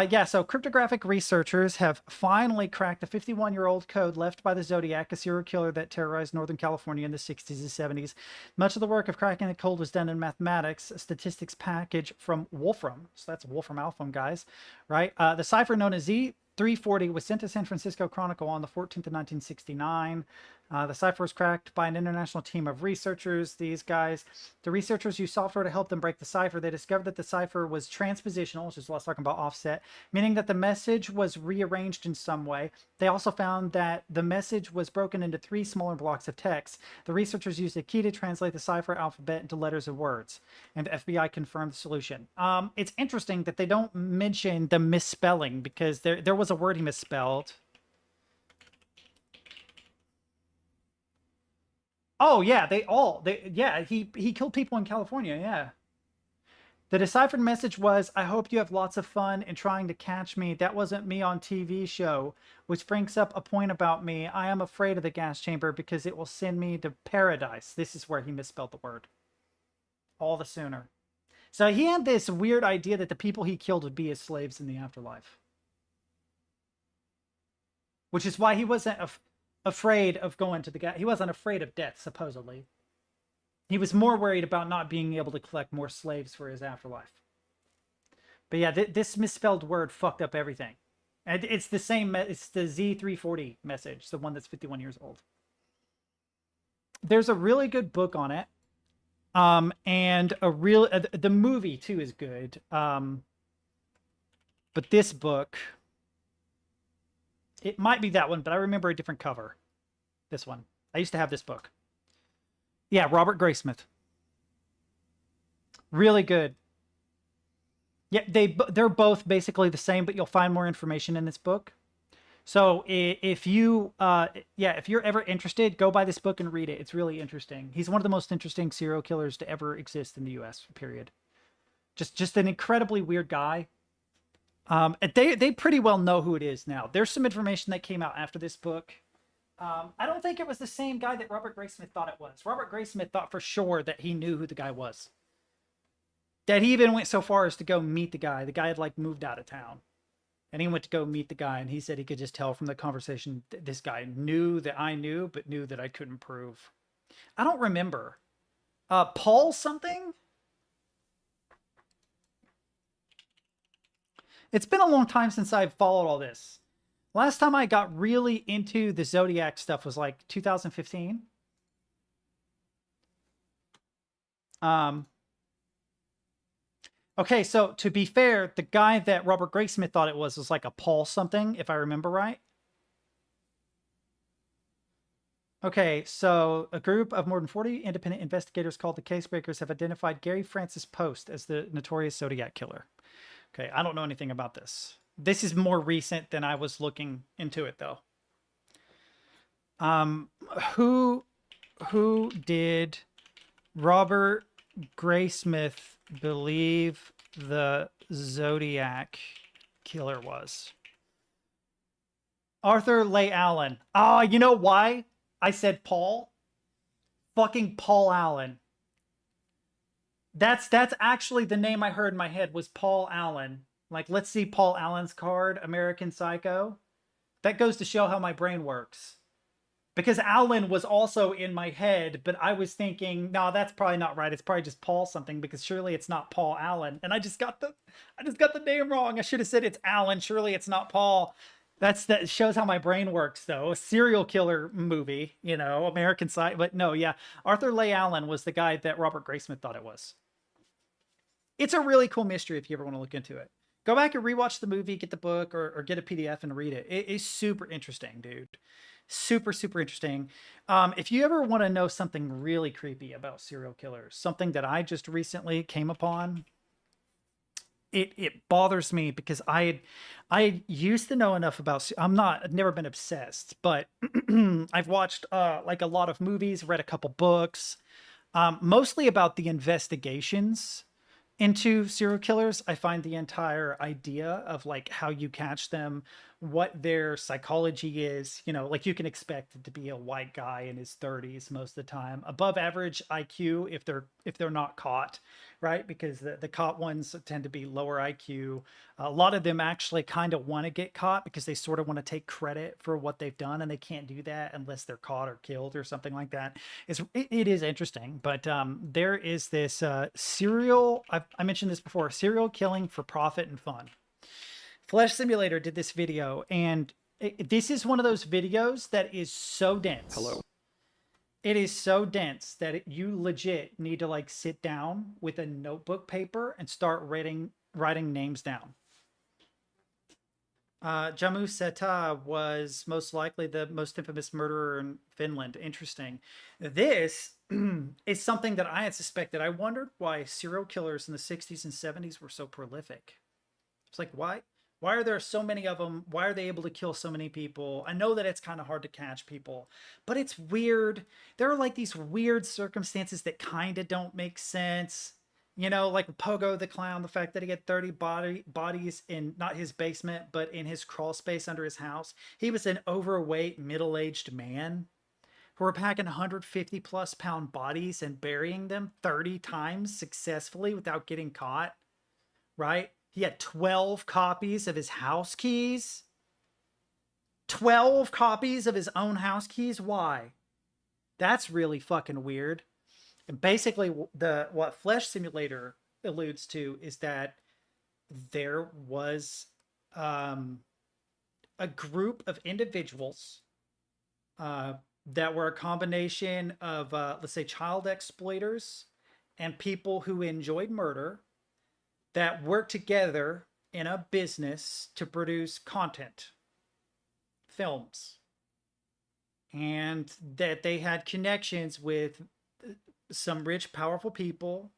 Yeah, so cryptographic researchers have finally cracked a 51-year-old code left by the Zodiac, a serial killer that terrorized Northern California in the 60s and 70s. Much of the work of cracking the code was done in mathematics, a statistics package from Wolfram. So that's Wolfram Alpha, guys, right? The cipher known as Z340 was sent to San Francisco Chronicle on the 14th of 1969. The cipher was cracked by an international team of researchers. These guys, the researchers used software to help them break the cipher. They discovered that the cipher was transpositional, which is what I was talking about, offset, meaning that the message was rearranged in some way. They also found that the message was broken into 3 smaller blocks of text. The researchers used a key to translate the cipher alphabet into letters and words, and the FBI confirmed the solution. It's interesting that they don't mention the misspelling, because there was a word he misspelled. Oh yeah, he killed people in California, yeah. The deciphered message was, I hope you have lots of fun in trying to catch me. That wasn't me on TV show, which brings up a point about me. I am afraid of the gas chamber because it will send me to paradise. This is where he misspelled the word. All the sooner. So he had this weird idea that the people he killed would be his slaves in the afterlife. Which is why he wasn't afraid of going to the gas. He wasn't afraid of death, supposedly. He was more worried about not being able to collect more slaves for his afterlife. But yeah, this misspelled word fucked up everything. And it's the same, it's the Z340 message, the one that's 51 years old. There's a really good book on it. And the movie too is good. But this book, it might be that one, but I remember a different cover. This one. I used to have this book. Yeah, Robert Graysmith. Really good. Yeah, they're both basically the same, but you'll find more information in this book. So if you're ever interested, go buy this book and read it. It's really interesting. He's one of the most interesting serial killers to ever exist in the U.S., period. Just an incredibly weird guy. They pretty well know who it is now. There's some information that came out after this book. I don't think it was the same guy that Robert Graysmith thought it was. Robert Graysmith thought for sure that he knew who the guy was. That he even went so far as to go meet the guy. The guy had like moved out of town. And he went to go meet the guy, and he said he could just tell from the conversation that this guy knew that I knew, but knew that I couldn't prove. I don't remember. Paul something? It's been a long time since I've followed all this. Last time I got really into the Zodiac stuff was like 2015. Okay, so to be fair, the guy that Robert Graysmith thought it was like a Paul something, if I remember right. Okay, so a group of more than 40 independent investigators called the Casebreakers have identified Gary Francis Post as the notorious Zodiac killer. Okay, I don't know anything about this. This is more recent than I was looking into it, though. Who did Robert Graysmith believe the Zodiac killer was? Arthur Leigh Allen. Oh, you know why I said Paul? Fucking Paul Allen. That's actually the name I heard in my head was Paul Allen. Like, let's see Paul Allen's card, American Psycho. That goes to show how my brain works. Because Allen was also in my head, but I was thinking, no, that's probably not right. It's probably just Paul something, because surely it's not Paul Allen. And I just got the name wrong. I should have said it's Allen. Surely it's not Paul. That shows how my brain works, though. A serial killer movie, you know, American Psycho. But no, yeah, Arthur Leigh Allen was the guy that Robert Graysmith thought it was. It's a really cool mystery if you ever want to look into it. Go back and rewatch the movie, get the book, or get a PDF and read it. It is super interesting, dude. Super, super interesting. If you ever want to know something really creepy about serial killers, something that I just recently came upon, it bothers me because I used to know enough about. I've never been obsessed, but I've watched like a lot of movies, read a couple books, mostly about the investigations into serial killers. I find the entire idea of like how you catch them, what their psychology is, you know, like you can expect it to be a white guy in his 30s most of the time, above average IQ if they're not caught, right? Because the caught ones tend to be lower IQ. A lot of them actually kind of want to get caught because they sort of want to take credit for what they've done, and they can't do that unless they're caught or killed or something like that. It is interesting, but there is this serial, I mentioned this before, serial killing for profit and fun. Flesh Simulator did this video, and this is one of those videos that is so dense. Hello. It is so dense that you legit need to like sit down with a notebook paper and start writing names down. Jamu Seta was most likely the most infamous murderer in Finland. Interesting. This is something that I had suspected. I wondered why serial killers in the 60s and 70s were so prolific. It's like, why? Why are there so many of them? Why are they able to kill so many people? I know that it's kind of hard to catch people, but it's weird. There are like these weird circumstances that kind of don't make sense. You know, like Pogo the Clown, the fact that he had 30 bodies in not his basement, but in his crawl space under his house. He was an overweight, middle-aged man who were packing 150 plus pound bodies and burying them 30 times successfully without getting caught, right? He had 12 copies of his house keys. 12 copies of his own house keys? Why? That's really fucking weird. And basically, what Flesh Simulator alludes to is that there was a group of individuals that were a combination of, let's say, child exploiters and people who enjoyed murder, that work together in a business to produce content, films, and that they had connections with some rich, powerful people,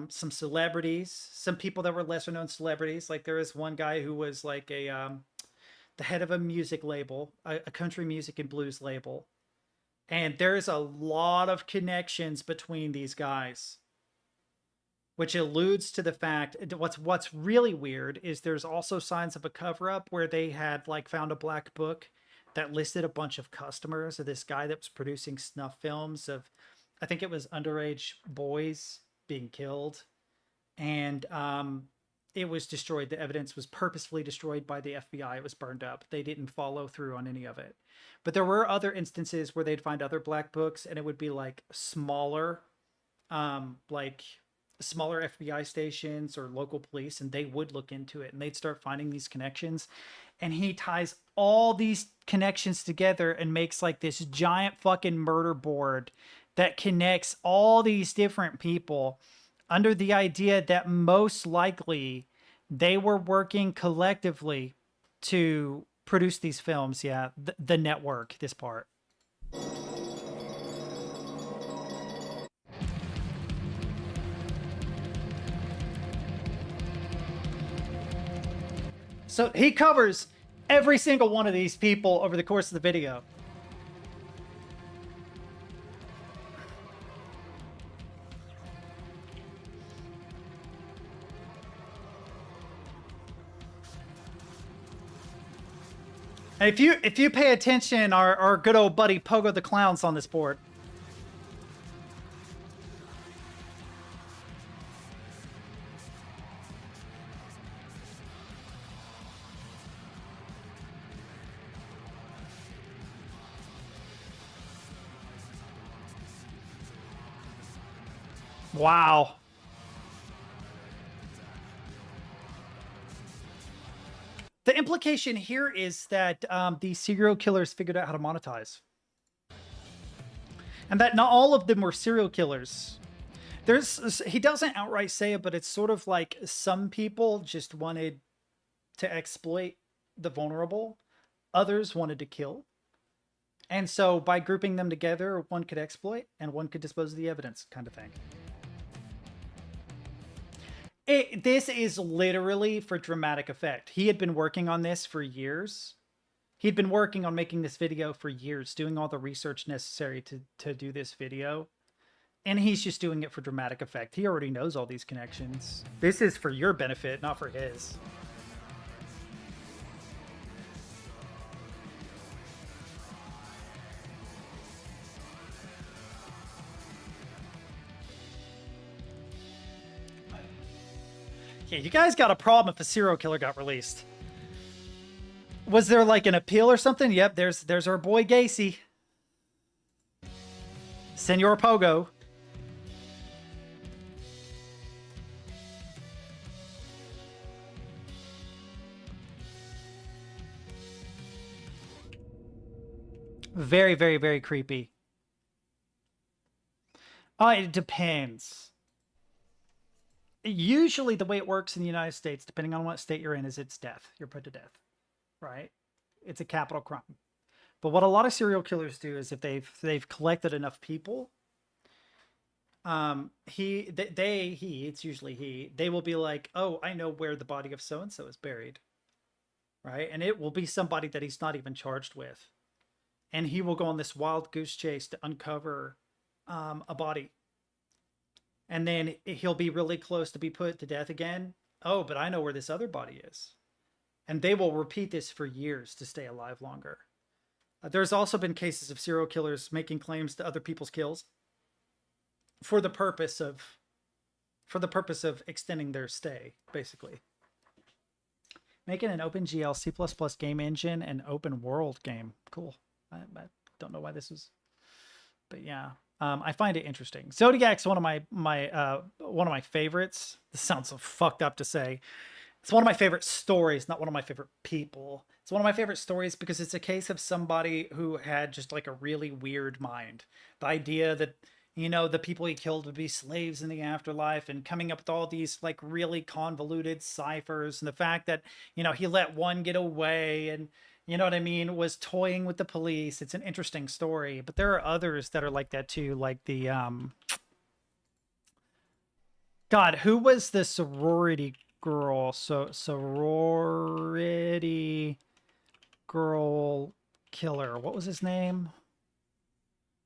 some celebrities, some people that were lesser known celebrities. Like there is one guy who was like the head of a music label, a country music and blues label. And there's a lot of connections between these guys, which alludes to the fact what's really weird is there's also signs of a cover-up where they had like found a black book that listed a bunch of customers of this guy that was producing snuff films of, I think it was underage boys being killed, and it was destroyed. The evidence was purposefully destroyed by the FBI. It was burned up. They didn't follow through on any of it. But there were other instances where they'd find other black books, and it would be like smaller FBI stations or local police, and they would look into it and they'd start finding these connections. And he ties all these connections together and makes like this giant fucking murder board that connects all these different people under the idea that most likely they were working collectively to produce these films. Yeah, the network, this part. So he covers every single one of these people over the course of the video. And if you pay attention, our good old buddy Pogo the Clown's on this board. Wow. The implication here is that these serial killers figured out how to monetize. And that not all of them were serial killers. He doesn't outright say it, but it's sort of like some people just wanted to exploit the vulnerable. Others wanted to kill. And so by grouping them together, one could exploit and one could dispose of the evidence, kind of thing. This is literally for dramatic effect. He had been working on this for years. He'd been working on making this video for years, doing all the research necessary to do this video. And he's just doing it for dramatic effect. He already knows all these connections. This is for your benefit, not for his. Yeah, you guys got a problem if a serial killer got released. Was there like an appeal or something? Yep, there's our boy Gacy. Senor Pogo. Very, very, very creepy. It depends. Usually the way it works in the United States, depending on what state you're in, is it's death. You're put to death, right? It's a capital crime. But what a lot of serial killers do is if they've collected enough people, it's usually he, they will be like, oh, I know where the body of so-and-so is buried, right? And it will be somebody that he's not even charged with. And he will go on this wild goose chase to uncover a body. And then he'll be really close to be put to death again. Oh, but I know where this other body is. And they will repeat this for years to stay alive longer. There's also been cases of serial killers making claims to other people's kills for the purpose of extending their stay, basically. Making an OpenGL C++ game engine and open world game. Cool. I don't know why this is, but yeah. I find it interesting. Zodiac's one of my favorites. This sounds so fucked up to say. It's one of my favorite stories, not one of my favorite people. It's one of my favorite stories because it's a case of somebody who had just like a really weird mind. The idea that, you know, the people he killed would be slaves in the afterlife, and coming up with all these like really convoluted ciphers, and the fact that, you know, he let one get away, and you know what I mean, was toying with the police. It's an interesting story, but there are others that are like that too, like the God, who was the sorority girl? Sorority girl killer. What was his name?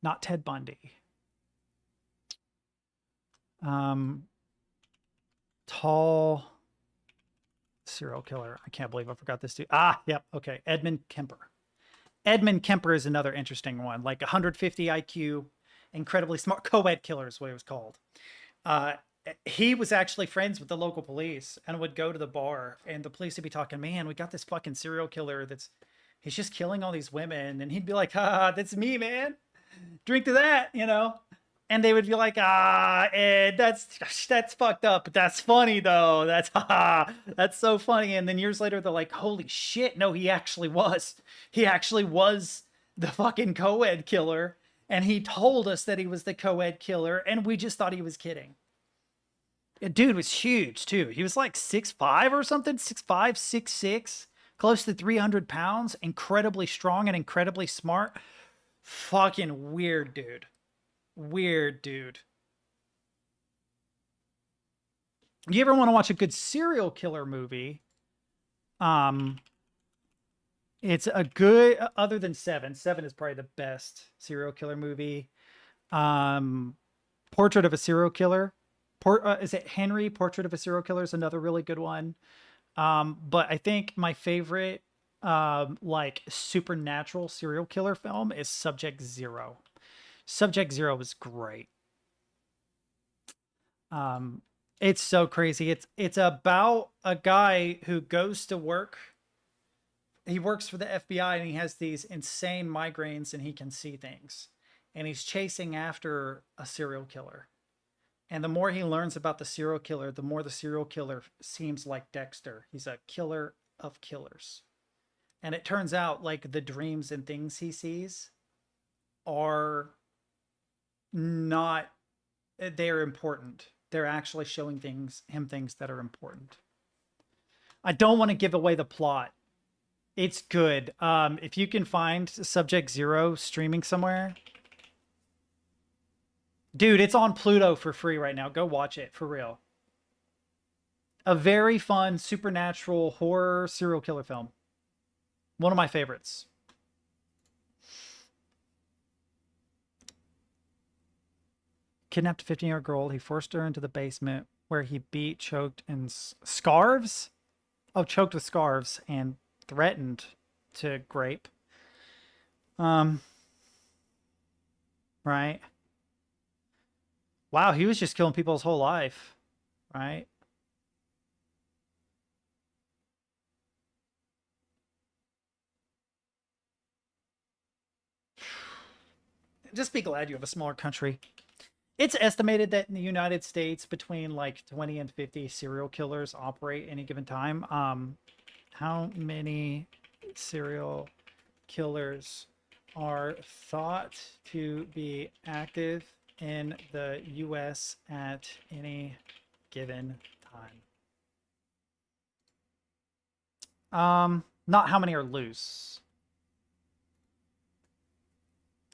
Not Ted Bundy. Tall serial killer. I can't believe I forgot this dude. Yep. Okay. Edmund Kemper. Edmund Kemper is another interesting one. Like 150 IQ, incredibly smart. Co-ed killer is what it was called. He was actually friends with the local police and would go to the bar, and the police would be talking, man, we got this fucking serial killer he's just killing all these women. And he'd be like, that's me, man. Drink to that, you know? And they would be like, Ed, that's fucked up, but that's funny though. That's so funny. And then years later, they're like, holy shit, no, he actually was the fucking co-ed killer. And he told us that he was the co-ed killer, and we just thought he was kidding. The dude was huge too. He was like 6'5" or something, 6'5", 6'6", close to 300 pounds, incredibly strong and incredibly smart. Fucking weird dude. Weird dude. You ever want to watch a good serial killer movie? It's a good, other than Seven. Seven is probably the best serial killer movie. Portrait of a Serial Killer. Is it Henry? Portrait of a Serial Killer is another really good one. But I think my favorite like supernatural serial killer film is Subject Zero. Subject Zero is great. It's so crazy. It's about a guy who goes to work. He works for the FBI, and he has these insane migraines, and he can see things. And he's chasing after a serial killer. And the more he learns about the serial killer, the more the serial killer seems like Dexter. He's a killer of killers. And it turns out like the dreams and things he sees are not, they're important. They're actually showing him things that are important. I don't want to give away the plot. It's good. If you can find Subject Zero streaming somewhere, dude, it's on Pluto for free right now. Go watch it, for real. A very fun, supernatural horror serial killer film. One of my favorites. Kidnapped a 15-year-old girl. He forced her into the basement where he beat, choked, and scarves? Oh, choked with scarves and threatened to grape. Right. Wow, he was just killing people his whole life, right? Just be glad you have a smaller country. It's estimated that in the United States, between like 20 and 50 serial killers operate any given time. How many serial killers are thought to be active in the U.S. at any given time? Not how many are loose.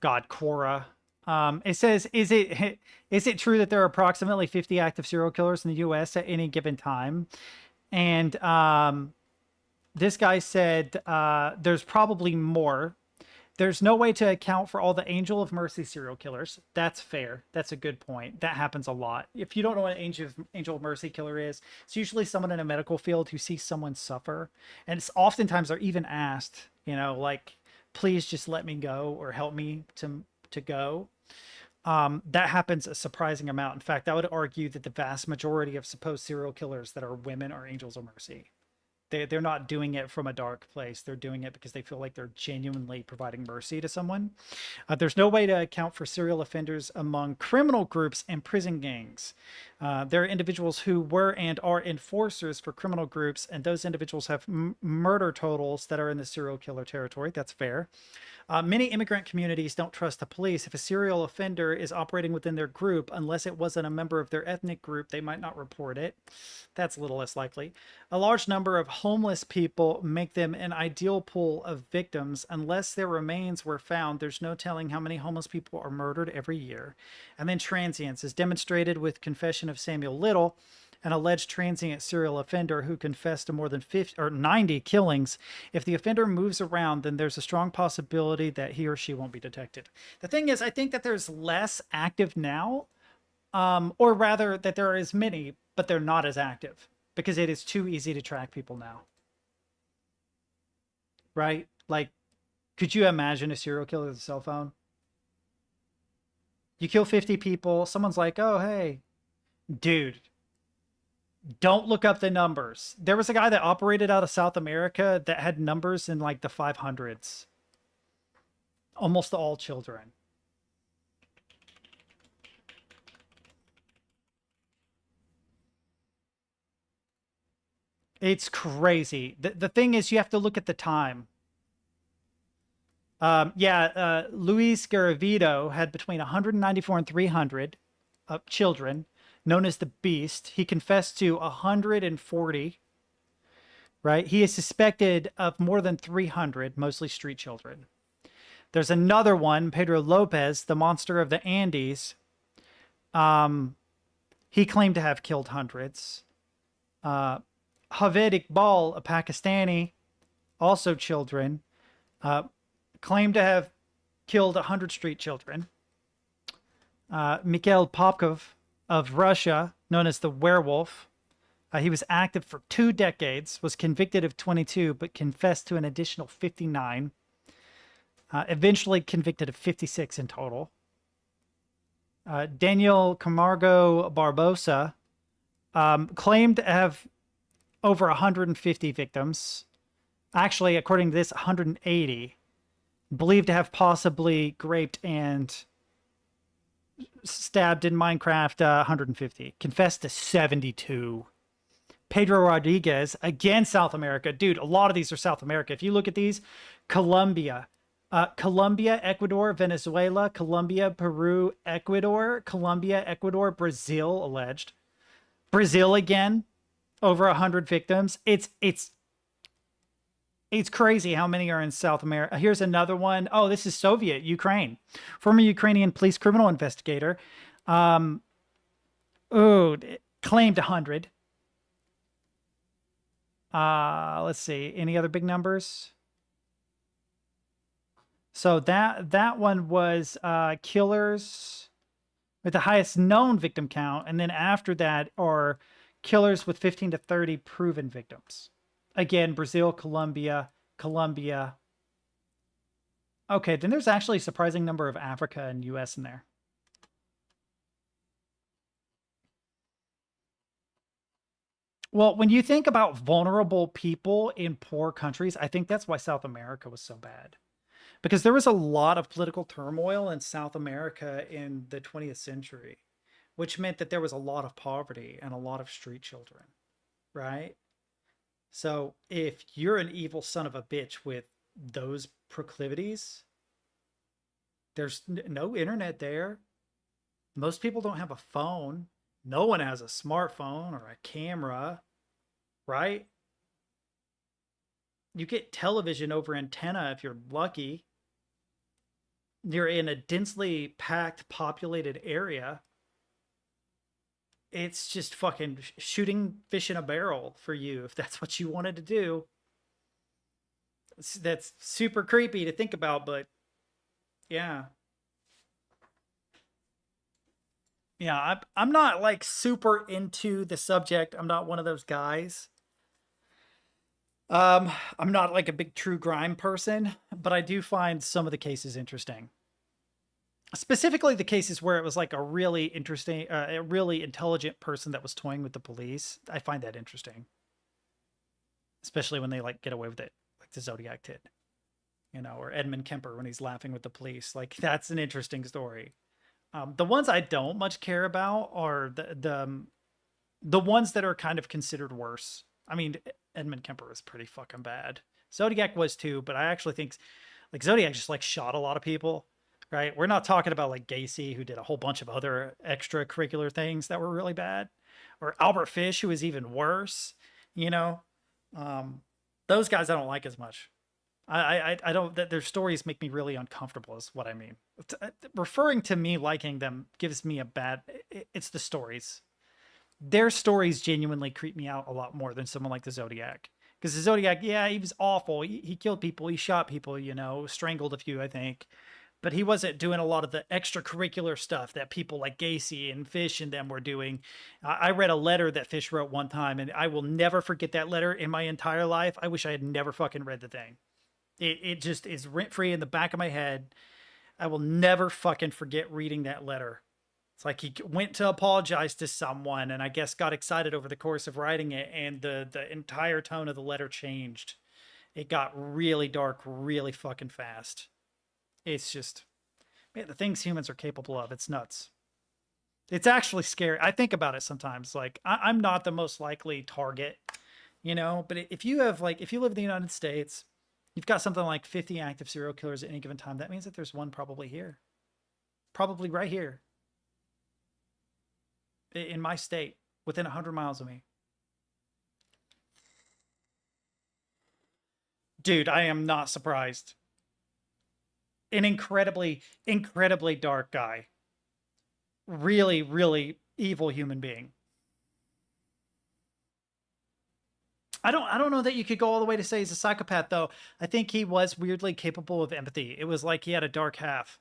God, Cora. It says, is it true that there are approximately 50 active serial killers in the U.S. at any given time? And this guy said there's probably more. There's no way to account for all the Angel of Mercy serial killers. That's fair. That's a good point. That happens a lot. If you don't know what an Angel of Mercy killer is, it's usually someone in a medical field who sees someone suffer. And it's oftentimes they're even asked, you know, like, please just let me go or help me to go. That happens a surprising amount. In fact, I would argue that the vast majority of supposed serial killers that are women are Angels of Mercy. They're not doing it from a dark place. They're doing it because they feel like they're genuinely providing mercy to someone. There's no way to account for serial offenders among criminal groups and prison gangs. There are individuals who were and are enforcers for criminal groups, and those individuals have murder totals that are in the serial killer territory. That's fair. Many immigrant communities don't trust the police. If a serial offender is operating within their group, unless it wasn't a member of their ethnic group, they might not report it. That's a little less likely. A large number of homeless people make them an ideal pool of victims. Unless their remains were found, there's no telling how many homeless people are murdered every year. And then transients, as demonstrated with confession of Samuel Little, an alleged transient serial offender who confessed to more than 50 or 90 killings. If the offender moves around, then there's a strong possibility that he or she won't be detected. The thing is, I think that there's less active now, or rather that there are as many, but they're not as active because it is too easy to track people now. Right? Like, could you imagine a serial killer with a cell phone? You kill 50 people, someone's like, oh, hey, dude, don't look up the numbers. There was a guy that operated out of South America that had numbers in like the 500s. Almost all children. It's crazy. The thing is, you have to look at the time. Luis Garavito had between 194 and 300 children, known as the Beast. He confessed to 140, right? He is suspected of more than 300, mostly street children. There's another one, Pedro Lopez, the monster of the Andes. He claimed to have killed hundreds. Javed Iqbal, a Pakistani, also children, claimed to have killed 100 street children. Mikhail Popkov of Russia, known as the Werewolf. He was active for 2 decades, was convicted of 22, but confessed to an additional 59. Eventually convicted of 56 in total. Daniel Camargo Barbosa claimed to have over 150 victims. Actually, according to this, 180. Believed to have possibly raped and stabbed in Minecraft, 150. Confessed to 72. Pedro Rodriguez, again, South America. Dude, a lot of these are South America. If you look at these, Colombia, Ecuador, Venezuela, Colombia, Peru, Ecuador, Brazil, alleged. Brazil again, over 100 victims. It's crazy how many are in South America. Here's another one. Oh, this is Soviet, Ukraine. Former Ukrainian police criminal investigator. Claimed 100. Let's see. Any other big numbers? So that one was killers with the highest known victim count. And then after that are killers with 15 to 30 proven victims. Again, Brazil, Colombia. Okay, then there's actually a surprising number of Africa and US in there. Well, when you think about vulnerable people in poor countries, I think that's why South America was so bad. Because there was a lot of political turmoil in South America in the 20th century, which meant that there was a lot of poverty and a lot of street children, right? So if you're an evil son of a bitch with those proclivities, there's no internet there. Most people don't have a phone. No one has a smartphone or a camera, right? You get television over antenna if you're lucky. You're in a densely packed, populated area. It's just fucking shooting fish in a barrel for you if that's what you wanted to do. That's super creepy to think about, but yeah. Yeah, I'm not like super into the subject. I'm not one of those guys. I'm not like a big true crime person, but I do find some of the cases interesting. Specifically the cases where it was like a really interesting, a really intelligent person that was toying with the police. I find that interesting. Especially when they like get away with it, like the Zodiac did. You know, or Edmund Kemper when he's laughing with the police. Like, that's an interesting story. The ones I don't much care about are the ones that are kind of considered worse. I mean, Edmund Kemper was pretty fucking bad. Zodiac was too, but I actually think like Zodiac just like shot a lot of people, right? We're not talking about like Gacy, who did a whole bunch of other extracurricular things that were really bad, or Albert Fish, who was even worse. You know, those guys I don't like as much. I don't, that their stories make me really uncomfortable is what I mean. Referring to me liking them gives me a bad, it's the stories. Their stories genuinely creep me out a lot more than someone like the Zodiac. Because the Zodiac, yeah, he was awful. He killed people, he shot people, you know, strangled a few, I think. But he wasn't doing a lot of the extracurricular stuff that people like Gacy and Fish and them were doing. I read a letter that Fish wrote one time, and I will never forget that letter in my entire life. I wish I had never fucking read the thing. It just is rent-free in the back of my head. I will never fucking forget reading that letter. It's like he went to apologize to someone and I guess got excited over the course of writing it, and the entire tone of the letter changed. It got really dark really fucking fast. It's just, man, the things humans are capable of, it's nuts. It's actually scary. I think about it sometimes. Like, I'm not the most likely target, you know, but if you have like, if you live in the United States, you've got something like 50 active serial killers at any given time. That means that there's one probably here. Probably right here. In my state, within 100 miles of me. Dude, I am not surprised. An incredibly, incredibly dark guy. Really, really evil human being. I don't know that you could go all the way to say he's a psychopath, though. I think he was weirdly capable of empathy. It was like he had a dark half.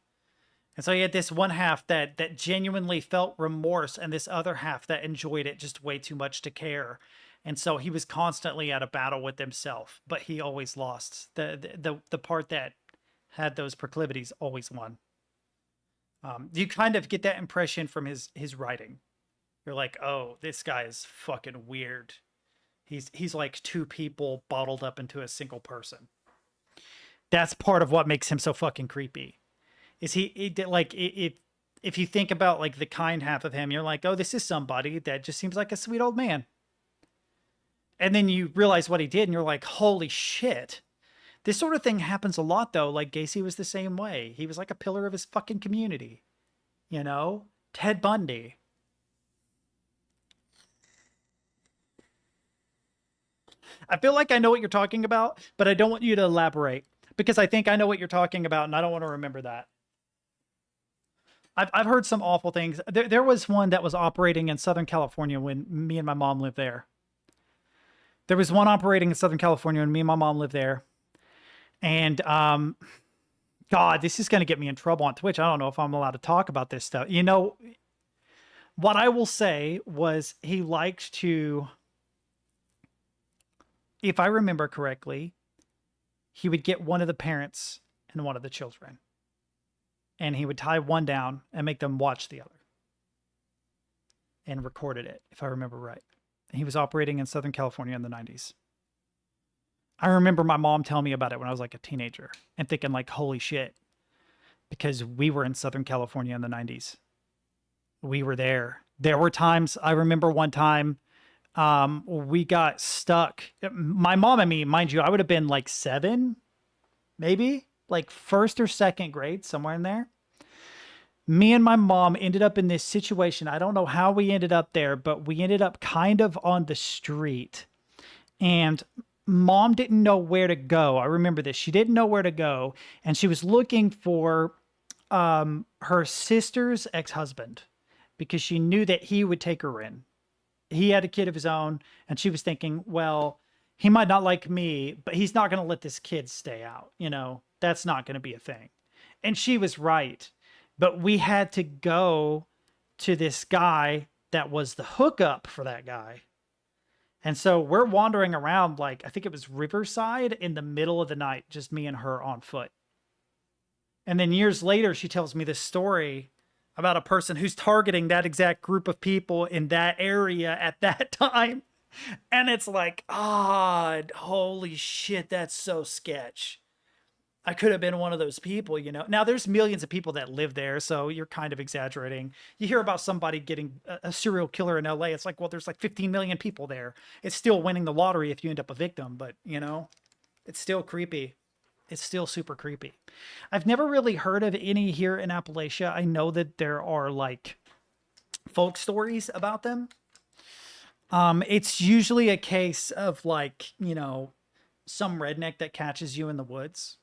And so he had this one half that genuinely felt remorse, and this other half that enjoyed it just way too much to care. And so he was constantly at a battle with himself, but he always lost. The part that had those proclivities always won. You kind of get that impression from his writing. You're like, oh, this guy is fucking weird. He's like two people bottled up into a single person. That's part of what makes him so fucking creepy. Is he did like it if you think about like the kind half of him, you're like, oh, this is somebody that just seems like a sweet old man. And then you realize what he did and you're like, holy shit. This sort of thing happens a lot though. Like Gacy was the same way. He was like a pillar of his fucking community. You know? Ted Bundy. I feel like I know what you're talking about, but I don't want you to elaborate because I think I know what you're talking about and I don't want to remember that. I've heard some awful things. There was one that was operating in Southern California when me and my mom lived there. There was one operating in Southern California when me and my mom lived there. And, God, this is going to get me in trouble on Twitch. I don't know if I'm allowed to talk about this stuff. You know, what I will say was he liked to, if I remember correctly, he would get one of the parents and one of the children. And he would tie one down and make them watch the other. And recorded it, if I remember right. He was operating in Southern California in the 90s. I remember my mom telling me about it when I was like a teenager and thinking like, holy shit. Because we were in Southern California in the 90s. We were there. There were times, I remember one time, we got stuck. My mom and me, mind you, I would have been like 7, maybe like 1st or 2nd grade, somewhere in there. Me and my mom ended up in this situation. I don't know how we ended up there, but we ended up kind of on the street. And mom didn't know where to go. I remember this. She didn't know where to go. And she was looking for her sister's ex-husband because she knew that he would take her in. He had a kid of his own. And she was thinking, well, he might not like me, but he's not going to let this kid stay out. You know, that's not going to be a thing. And she was right. But we had to go to this guy that was the hookup for that guy. And so we're wandering around like, I think it was Riverside in the middle of the night, just me and her on foot. And then years later, she tells me this story about a person who's targeting that exact group of people in that area at that time. And it's like, holy shit, that's so sketch. I could have been one of those people, you know. Now, there's millions of people that live there, so you're kind of exaggerating. You hear about somebody getting a serial killer in LA. It's like, well, there's like 15 million people there. It's still winning the lottery if you end up a victim, but, you know, it's still creepy. It's still super creepy. I've never really heard of any here in Appalachia. I know that there are, like, folk stories about them. It's usually a case of, like, you know, some redneck that catches you in the woods.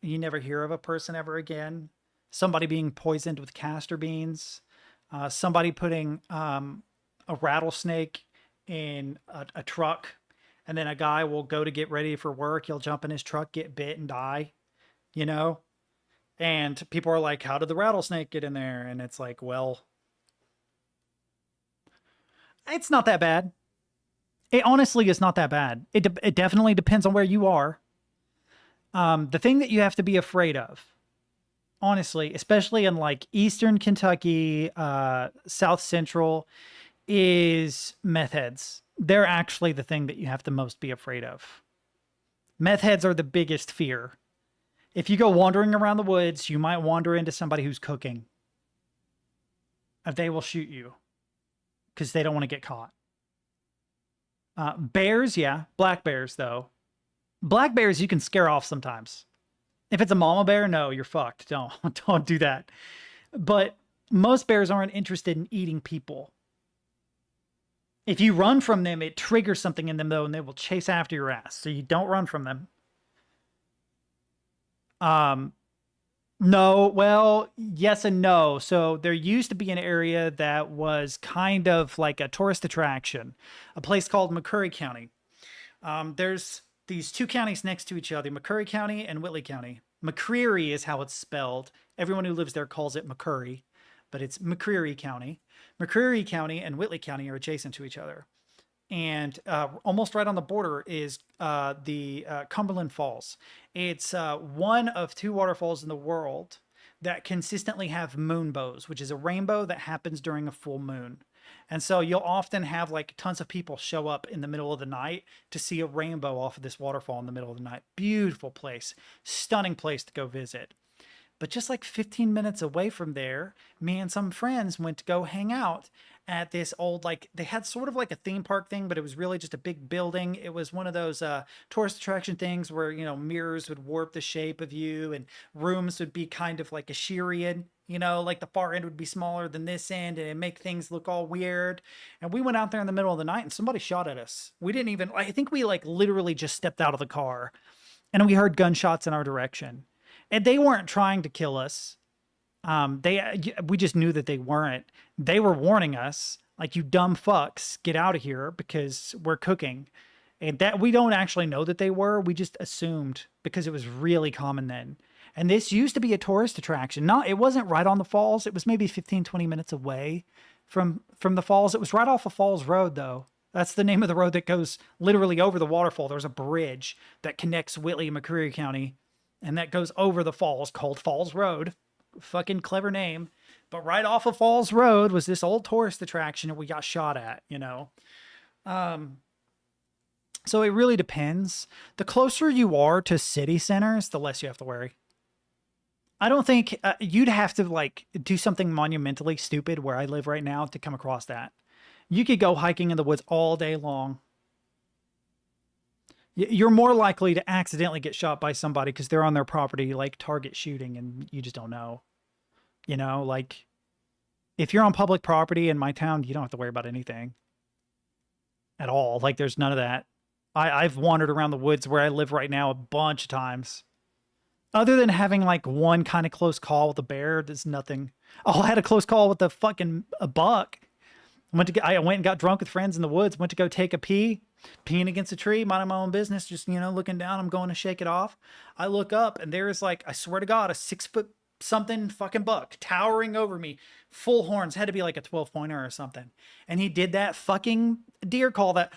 You never hear of a person ever again. Somebody being poisoned with castor beans. Somebody putting a rattlesnake in a truck. And then a guy will go to get ready for work. He'll jump in his truck, get bit, and die. You know? And people are like, how did the rattlesnake get in there? And it's like, well, it's not that bad. It honestly is not that bad. It definitely depends on where you are. The thing that you have to be afraid of, honestly, especially in like Eastern Kentucky, South Central, is meth heads. They're actually the thing that you have to most be afraid of. Meth heads are the biggest fear. If you go wandering around the woods, you might wander into somebody who's cooking. They will shoot you because they don't want to get caught. Bears, yeah. Black bears, though. Black bears you can scare off sometimes. If it's a mama bear, no, you're fucked. Don't do that. But most bears aren't interested in eating people. If you run from them, it triggers something in them, though, and they will chase after your ass. So you don't run from them. No, well, yes and no. So there used to be an area that was kind of like a tourist attraction, a place called McCurry County. There's these two counties next to each other, McCurry County and Whitley County. McCreary is how it's spelled. Everyone who lives there calls it McCurry, but it's McCreary County. McCreary County and Whitley County are adjacent to each other. And almost right on the border is the Cumberland Falls. It's one of 2 waterfalls in the world that consistently have moonbows, which is a rainbow that happens during a full moon. And so you'll often have like tons of people show up in the middle of the night to see a rainbow off of this waterfall in the middle of the night. Beautiful place, stunning place to go visit. But just like 15 minutes away from there, me and some friends went to go hang out at this old, like, they had sort of like a theme park thing, but it was really just a big building. It was one of those tourist attraction things where, you know, mirrors would warp the shape of you, and rooms would be kind of like a Shirian, you know, like the far end would be smaller than this end, and it'd make things look all weird. And we went out there in the middle of the night and somebody shot at us. We didn't even, I think we like literally just stepped out of the car and we heard gunshots in our direction. And they weren't trying to kill us. We just knew that they weren't. They were warning us, like, you dumb fucks, get out of here because we're cooking. And that we don't actually know that they were. We just assumed because it was really common then. And this used to be a tourist attraction. It wasn't right on the falls. It was maybe 15, 20 minutes away from the falls. It was right off of Falls Road, though. That's the name of the road that goes literally over the waterfall. There's a bridge that connects Whitley and McCreary County, and that goes over the falls called Falls Road. Fucking clever name. But right off of Falls Road was this old tourist attraction that we got shot at, you know. So it really depends. The closer you are to city centers, the less you have to worry. I don't think you'd have to like do something monumentally stupid where I live right now to come across that. You could go hiking in the woods all day long. You're more likely to accidentally get shot by somebody because they're on their property, like target shooting, and you just don't know. You know, like if you're on public property in my town, you don't have to worry about anything at all. Like there's none of that. I've wandered around the woods where I live right now a bunch of times. Other than having like one kind of close call with a bear, there's nothing. Oh, I had a close call with a buck. I went and got drunk with friends in the woods, went to go take a pee, peeing against a tree, minding my own business, just, you know, looking down. I'm going to shake it off. I look up and there is like, I swear to God, a 6-foot something fucking buck towering over me, full horns, had to be like a 12-pointer or something. And he did that fucking deer call, that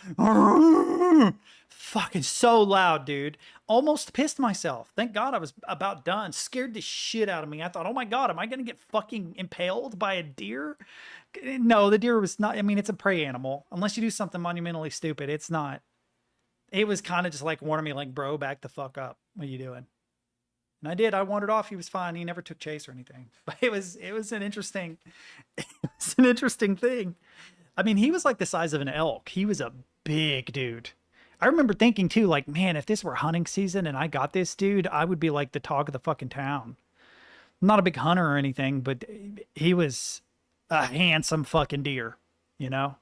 fucking so loud, dude. Almost pissed myself. Thank God I was about done. Scared the shit out of me. I thought, oh my God, am I going to get fucking impaled by a deer? No, the deer was not. I mean, it's a prey animal. Unless you do something monumentally stupid, it's not. It was kind of just like warning me, like, bro, back the fuck up. What are you doing? And I did. I wandered off. He was fine. He never took chase or anything. But it was an interesting thing. I mean, he was like the size of an elk. He was a big dude. I remember thinking too, like, man, if this were hunting season and I got this dude, I would be like the talk of the fucking town. I'm not a big hunter or anything, but he was a handsome fucking deer, you know?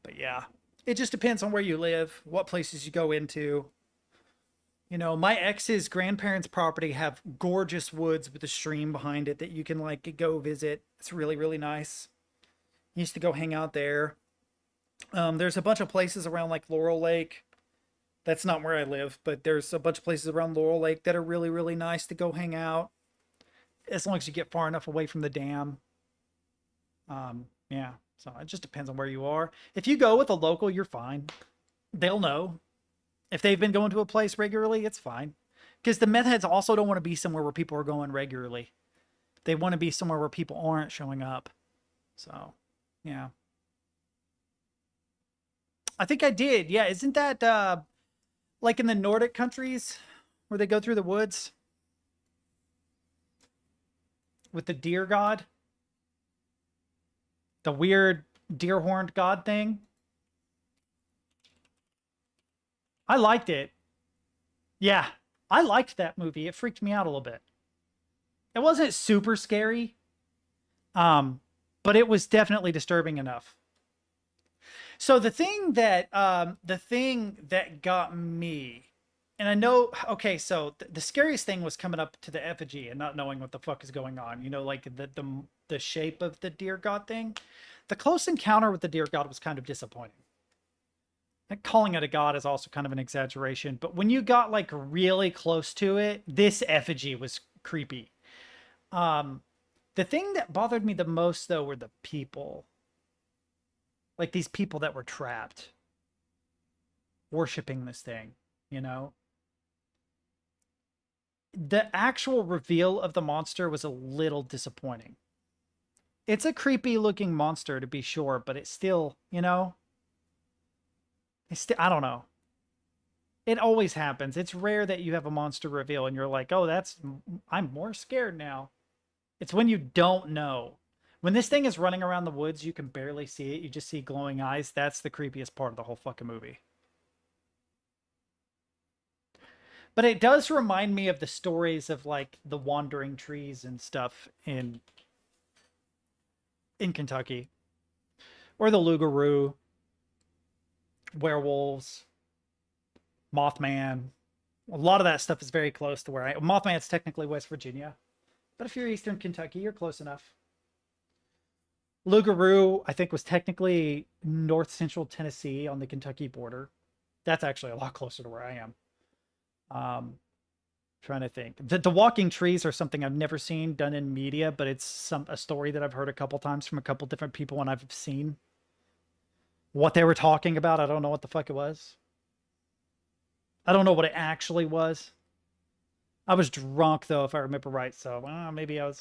But yeah, it just depends on where you live, what places you go into. You know, my ex's grandparents' property have gorgeous woods with a stream behind it that you can like go visit. It's really, really nice. Used to go hang out there. There's a bunch of places around like Laurel Lake. That's not where I live, but there's a bunch of places around Laurel Lake that are really, really nice to go hang out. As long as you get far enough away from the dam. Yeah, so it just depends on where you are. If you go with a local, you're fine. They'll know. If they've been going to a place regularly, it's fine. Because the meth heads also don't want to be somewhere where people are going regularly. They want to be somewhere where people aren't showing up. So, yeah. I think I did. Yeah, isn't that like in the Nordic countries where they go through the woods with the deer god? The weird deer horned god thing? I liked it. Yeah, I liked that movie. It freaked me out a little bit. It wasn't super scary, but it was definitely disturbing enough. So the thing that got me, and I know, okay, so the scariest thing was coming up to the effigy and not knowing what the fuck is going on. You know, like the shape of the deer god thing. The close encounter with the deer god was kind of disappointing. Like, calling it a god is also kind of an exaggeration, but when you got like really close to it, this effigy was creepy. The thing that bothered me the most though were the people. Like these people that were trapped worshiping this thing, you know? The actual reveal of the monster was a little disappointing. It's a creepy looking monster to be sure, but it's still, you know, I don't know. It always happens. It's rare that you have a monster reveal and you're like, oh, I'm more scared now. It's when you don't know. When this thing is running around the woods, you can barely see it. You just see glowing eyes. That's the creepiest part of the whole fucking movie. But it does remind me of the stories of like the wandering trees and stuff in Kentucky. Or the Lugaroo, werewolves, Mothman. A lot of that stuff is very close to where I... Mothman's technically West Virginia. But if you're Eastern Kentucky, you're close enough. Lugaroo, I think, was technically north central Tennessee on the Kentucky border. That's actually a lot closer to where I am. Trying to think. The walking trees are something I've never seen done in media, but it's a story that I've heard a couple times from a couple different people, and I've seen what they were talking about. I don't know what the fuck it was. I don't know what it actually was. I was drunk, though, if I remember right, so maybe I've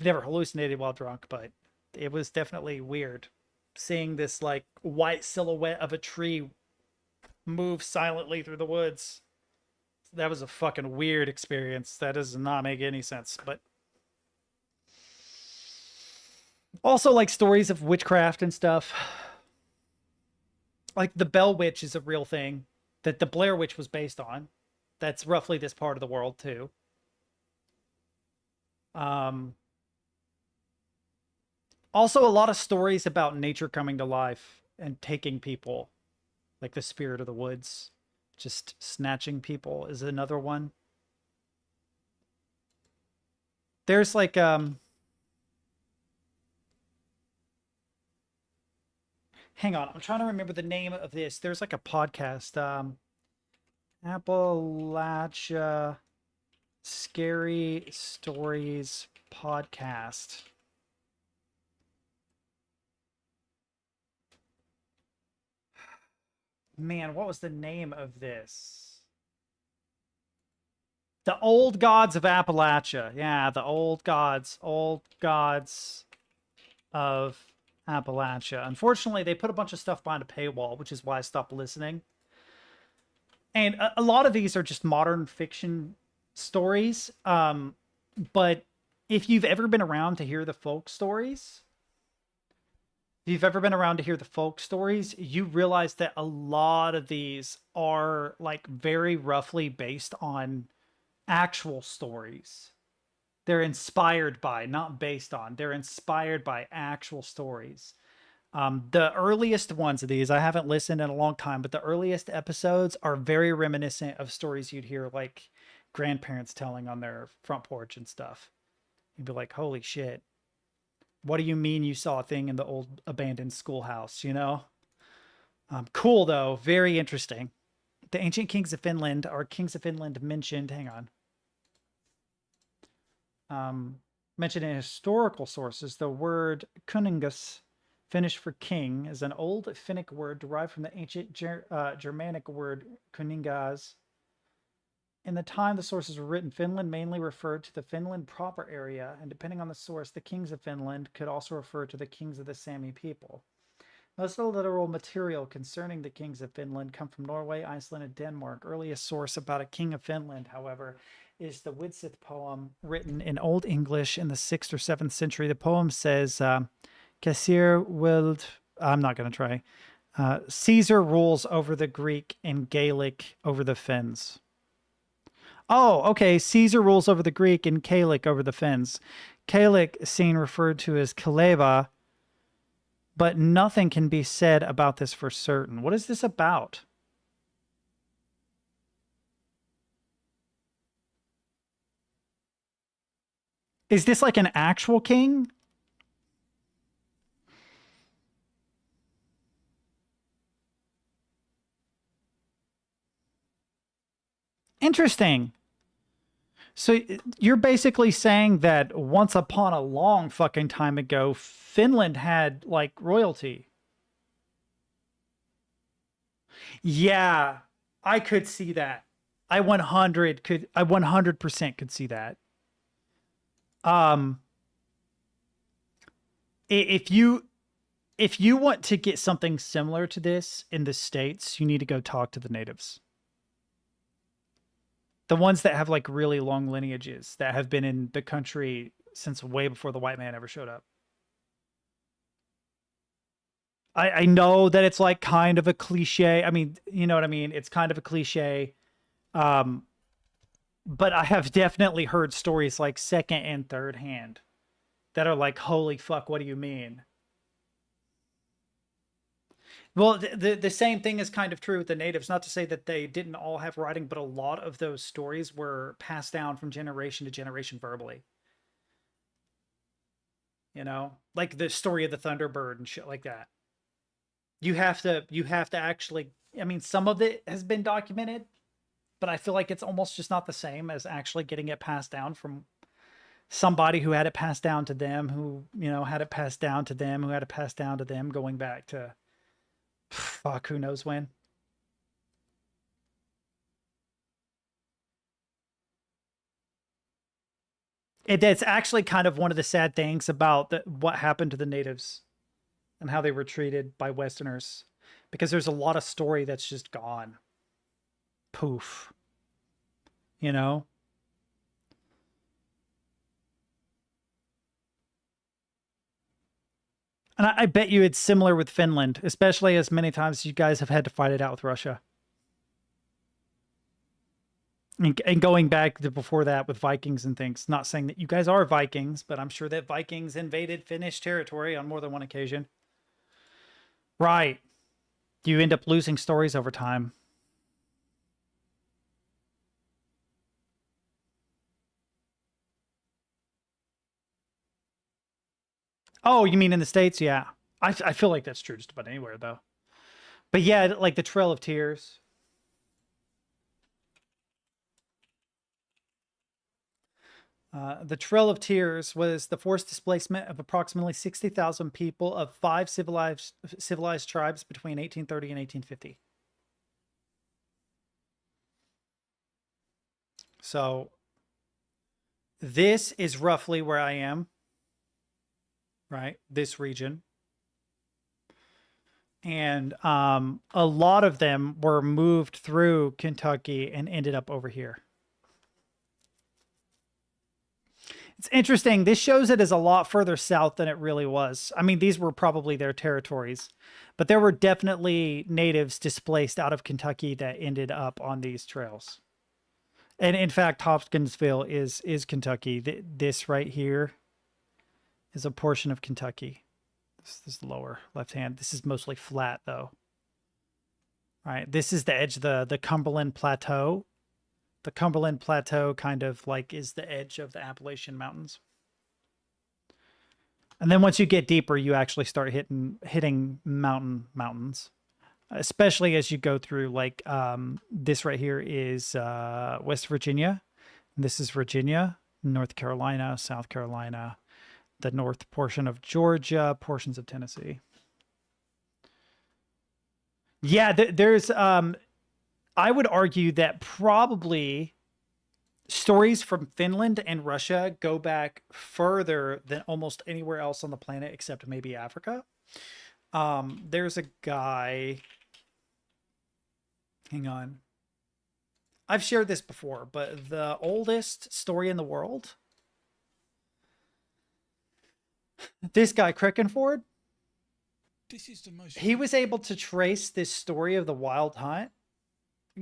never hallucinated while drunk, but it was definitely weird seeing this like white silhouette of a tree move silently through the woods. That was a fucking weird experience. That does not make any sense, but also like stories of witchcraft and stuff. Like the Bell Witch is a real thing that the Blair Witch was based on. That's roughly this part of the world too. Also a lot of stories about nature coming to life and taking people, like the spirit of the woods. Just snatching people is another one. There's like hang on, I'm trying to remember the name of this. There's like a podcast, Appalachia Scary Stories podcast. Man, what was the name of this? The Old Gods of Appalachia. Yeah, the Old Gods of Appalachia. Unfortunately, they put a bunch of stuff behind a paywall, which is why I stopped listening. And a lot of these are just modern fiction stories. But if you've ever been around to hear the folk stories, you realize that a lot of these are like very roughly based on actual stories. They're inspired by, not based on. They're inspired by actual stories. The earliest ones of these, I haven't listened in a long time, but the earliest episodes are very reminiscent of stories you'd hear like grandparents telling on their front porch and stuff. You'd be like, holy shit. What do you mean you saw a thing in the old abandoned schoolhouse, you know? Cool, though. Very interesting. The ancient kings of Finland are kings of Finland mentioned. Hang on. Mentioned in historical sources, the word kuningas, Finnish for king, is an old Finnic word derived from the ancient Germanic word kuningas. In the time the sources were written, Finland mainly referred to the Finland proper area, and depending on the source, the kings of Finland could also refer to the kings of the Sami people. Most of the literal material concerning the kings of Finland come from Norway, Iceland, and Denmark. Earliest source about a king of Finland, however, is the Widsith poem written in Old English in the 6th or 7th century. The poem says, Caesar willed... I'm not going to try. Caesar rules over the Greek and Gaelic over the Finns. Oh, okay. Caesar rules over the Greek and Gaelic over the Finns. Gaelic is seen referred to as Kaleva, but nothing can be said about this for certain. What is this about? Is this like an actual king? Interesting. So you're basically saying that once upon a long fucking time ago, Finland had like royalty. Yeah, I could see that. I 100% could see that. If you want to get something similar to this in the States, you need to go talk to the natives. The ones that have like really long lineages that have been in the country since way before the white man ever showed up. I know that it's like kind of a cliche. I mean, you know what I mean? It's kind of a cliche. But I have definitely heard stories like second and third hand that are like, holy fuck, what do you mean? Well, the same thing is kind of true with the natives. Not to say that they didn't all have writing, but a lot of those stories were passed down from generation to generation verbally. You know, like the story of the Thunderbird and shit like that. You have to actually, I mean, some of it has been documented, but I feel like it's almost just not the same as actually getting it passed down from somebody who had it passed down to them, who, you know, had it passed down to them, who had it passed down to them, going back to fuck, who knows when. It's actually kind of one of the sad things about what happened to the natives and how they were treated by Westerners, because there's a lot of story that's just gone. Poof. You know? And I bet you it's similar with Finland, especially as many times you guys have had to fight it out with Russia. And going back to before that with Vikings and things. Not saying that you guys are Vikings, but I'm sure that Vikings invaded Finnish territory on more than one occasion. Right. You end up losing stories over time. Oh, you mean in the States? Yeah. I feel like that's true just about anywhere, though. But yeah, like the Trail of Tears. The Trail of Tears was the forced displacement of approximately 60,000 people of 5 civilized tribes between 1830 and 1850. So this is roughly where I am, right? This region. And a lot of them were moved through Kentucky and ended up over here. It's interesting. This shows it as a lot further south than it really was. I mean, these were probably their territories, but there were definitely natives displaced out of Kentucky that ended up on these trails. And in fact, Hopkinsville is Kentucky. This right here is a portion of Kentucky. This is the lower left hand. This is mostly flat though. All right. This is the edge of the Cumberland Plateau. The Cumberland Plateau kind of like is the edge of the Appalachian Mountains. And then once you get deeper, you actually start hitting mountains, especially as you go through like this right here is West Virginia. This is Virginia, North Carolina, South Carolina, the north portion of Georgia, portions of Tennessee. Yeah, there's I would argue that probably stories from Finland and Russia go back further than almost anywhere else on the planet except maybe Africa. There's a guy, hang on. I've shared this before, but the oldest story in the world, this guy, Crickenford, he was able to trace this story of the Wild Hunt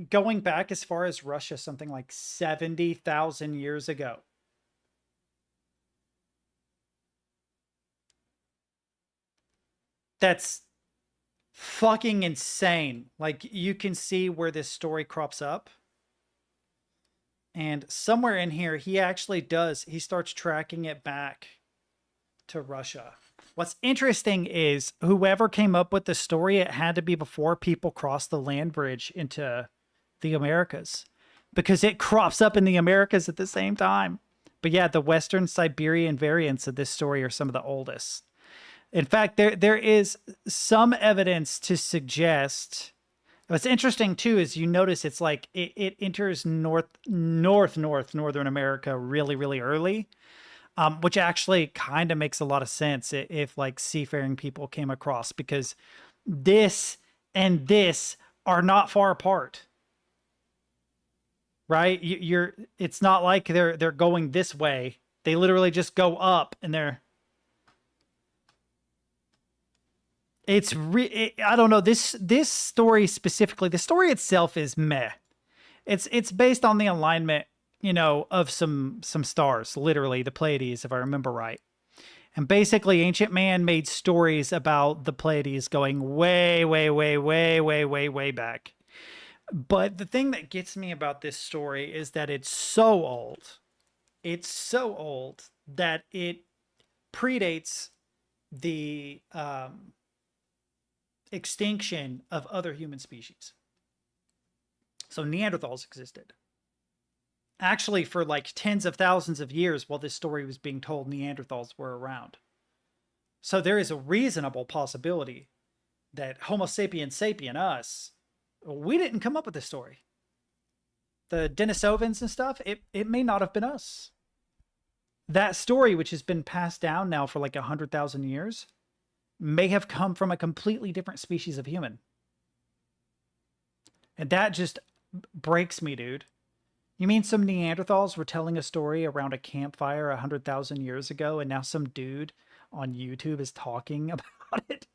going back as far as Russia, something like 70,000 years ago. That's fucking insane. Like, you can see where this story crops up. And somewhere in here, he actually he starts tracking it back to Russia. What's interesting is whoever came up with the story, it had to be before people crossed the land bridge into the Americas, because it crops up in the Americas at the same time. But yeah, the Western Siberian variants of this story are some of the oldest. In fact, there is some evidence to suggest. What's interesting too is you notice it's like it enters northern America really, really early, which actually kind of makes a lot of sense if like seafaring people came across, because this and this are not far apart. right? It's not like they're going this way. They literally just go up, and I don't know, this story specifically, the story itself is meh. It's based on the alignment, of some stars, literally the Pleiades, if I remember right. And basically, Ancient Man made stories about the Pleiades going way, way, way, way, way, way, way back. But the thing that gets me about this story is that it's so old. It's so old that it predates the extinction of other human species. So Neanderthals existed. Actually, for like tens of thousands of years while this story was being told, Neanderthals were around. So there is a reasonable possibility that Homo sapiens sapien, us, we didn't come up with this story. The Denisovans and stuff, it may not have been us. That story, which has been passed down now for like 100,000 years, may have come from a completely different species of human. And that just breaks me, dude. You mean some Neanderthals were telling a story around a campfire 100,000 years ago, and now some dude on YouTube is talking about it?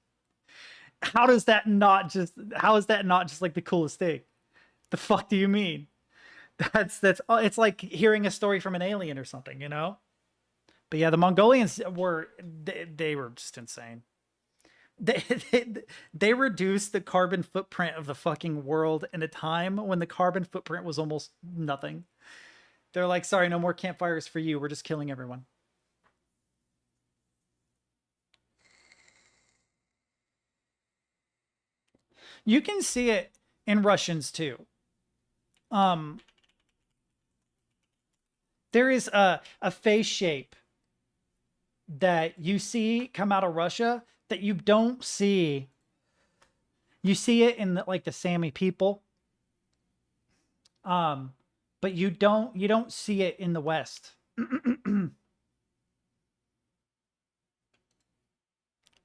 How is that not just like the coolest thing? The fuck do you mean? It's like hearing a story from an alien or something, But yeah, the Mongolians they were just insane. They reduced the carbon footprint of the fucking world in a time when the carbon footprint was almost nothing. They're like, sorry, no more campfires for you. We're just killing everyone. You can see it in Russians too. There is a face shape that you see come out of Russia that you don't see. You see it in the Sami people. But you don't see it in the West.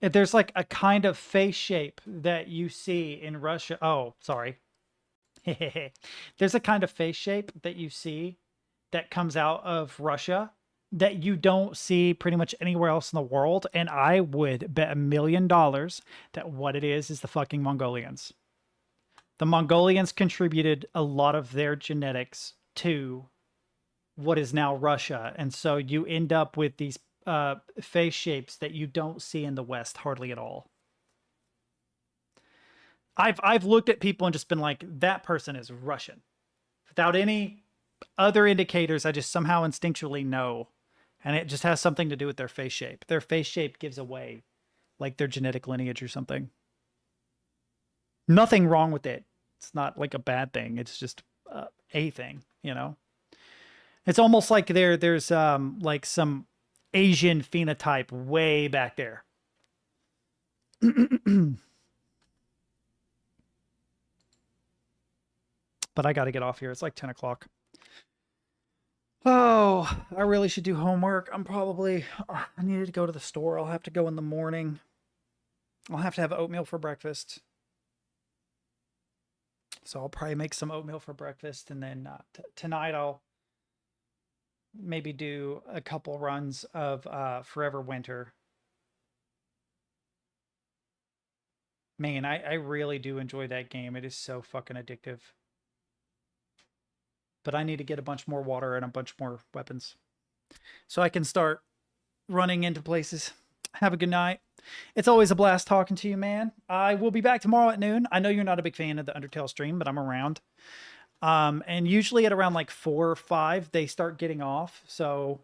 There's like a kind of face shape that you see in Russia. Oh, sorry. There's a kind of face shape that you see that comes out of Russia that you don't see pretty much anywhere else in the world. And I would bet $1 million that what it is the fucking Mongolians. The Mongolians contributed a lot of their genetics to what is now Russia. And so you end up with these face shapes that you don't see in the West hardly at all. I've looked at people and just been like, that person is Russian. Without any other indicators, I just somehow instinctually know. And it just has something to do with their face shape. Their face shape gives away like their genetic lineage or something. Nothing wrong with it. It's not like a bad thing. It's just a thing, It's almost like there's like some Asian phenotype way back there. But I got to get off here. It's like 10 o'clock. Oh, I really should do homework. I needed to go to the store. I'll have to go in the morning. I'll have to have oatmeal for breakfast. So I'll probably make some oatmeal for breakfast. And then tonight I'll maybe do a couple runs of Forever Winter. Man, I really do enjoy that game. It is so fucking addictive. But I need to get a bunch more water and a bunch more weapons so I can start running into places. Have a good night. It's always a blast talking to you, man. I will be back tomorrow at noon. I know you're not a big fan of the Undertale stream, but I'm around. And usually at around like 4 or 5, they start getting off. So,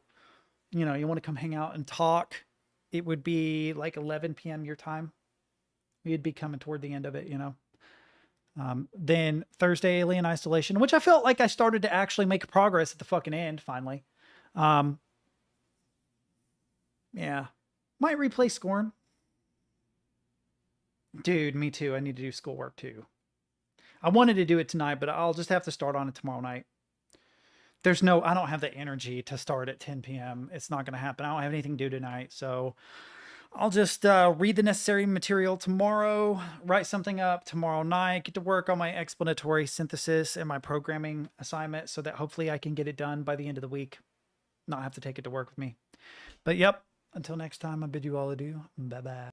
you want to come hang out and talk. It would be like 11 p.m. your time. We'd be coming toward the end of it, Then Thursday, Alien Isolation, which I felt like I started to actually make progress at the fucking end, finally. Yeah. Might replay Scorn. Dude, me too. I need to do schoolwork too. I wanted to do it tonight, but I'll just have to start on it tomorrow night. I don't have the energy to start at 10 p.m. It's not going to happen. I don't have anything to do tonight, so I'll just read the necessary material tomorrow, write something up tomorrow night, get to work on my explanatory synthesis and my programming assignment so that hopefully I can get it done by the end of the week. Not have to take it to work with me. But yep, until next time, I bid you all adieu. Bye-bye.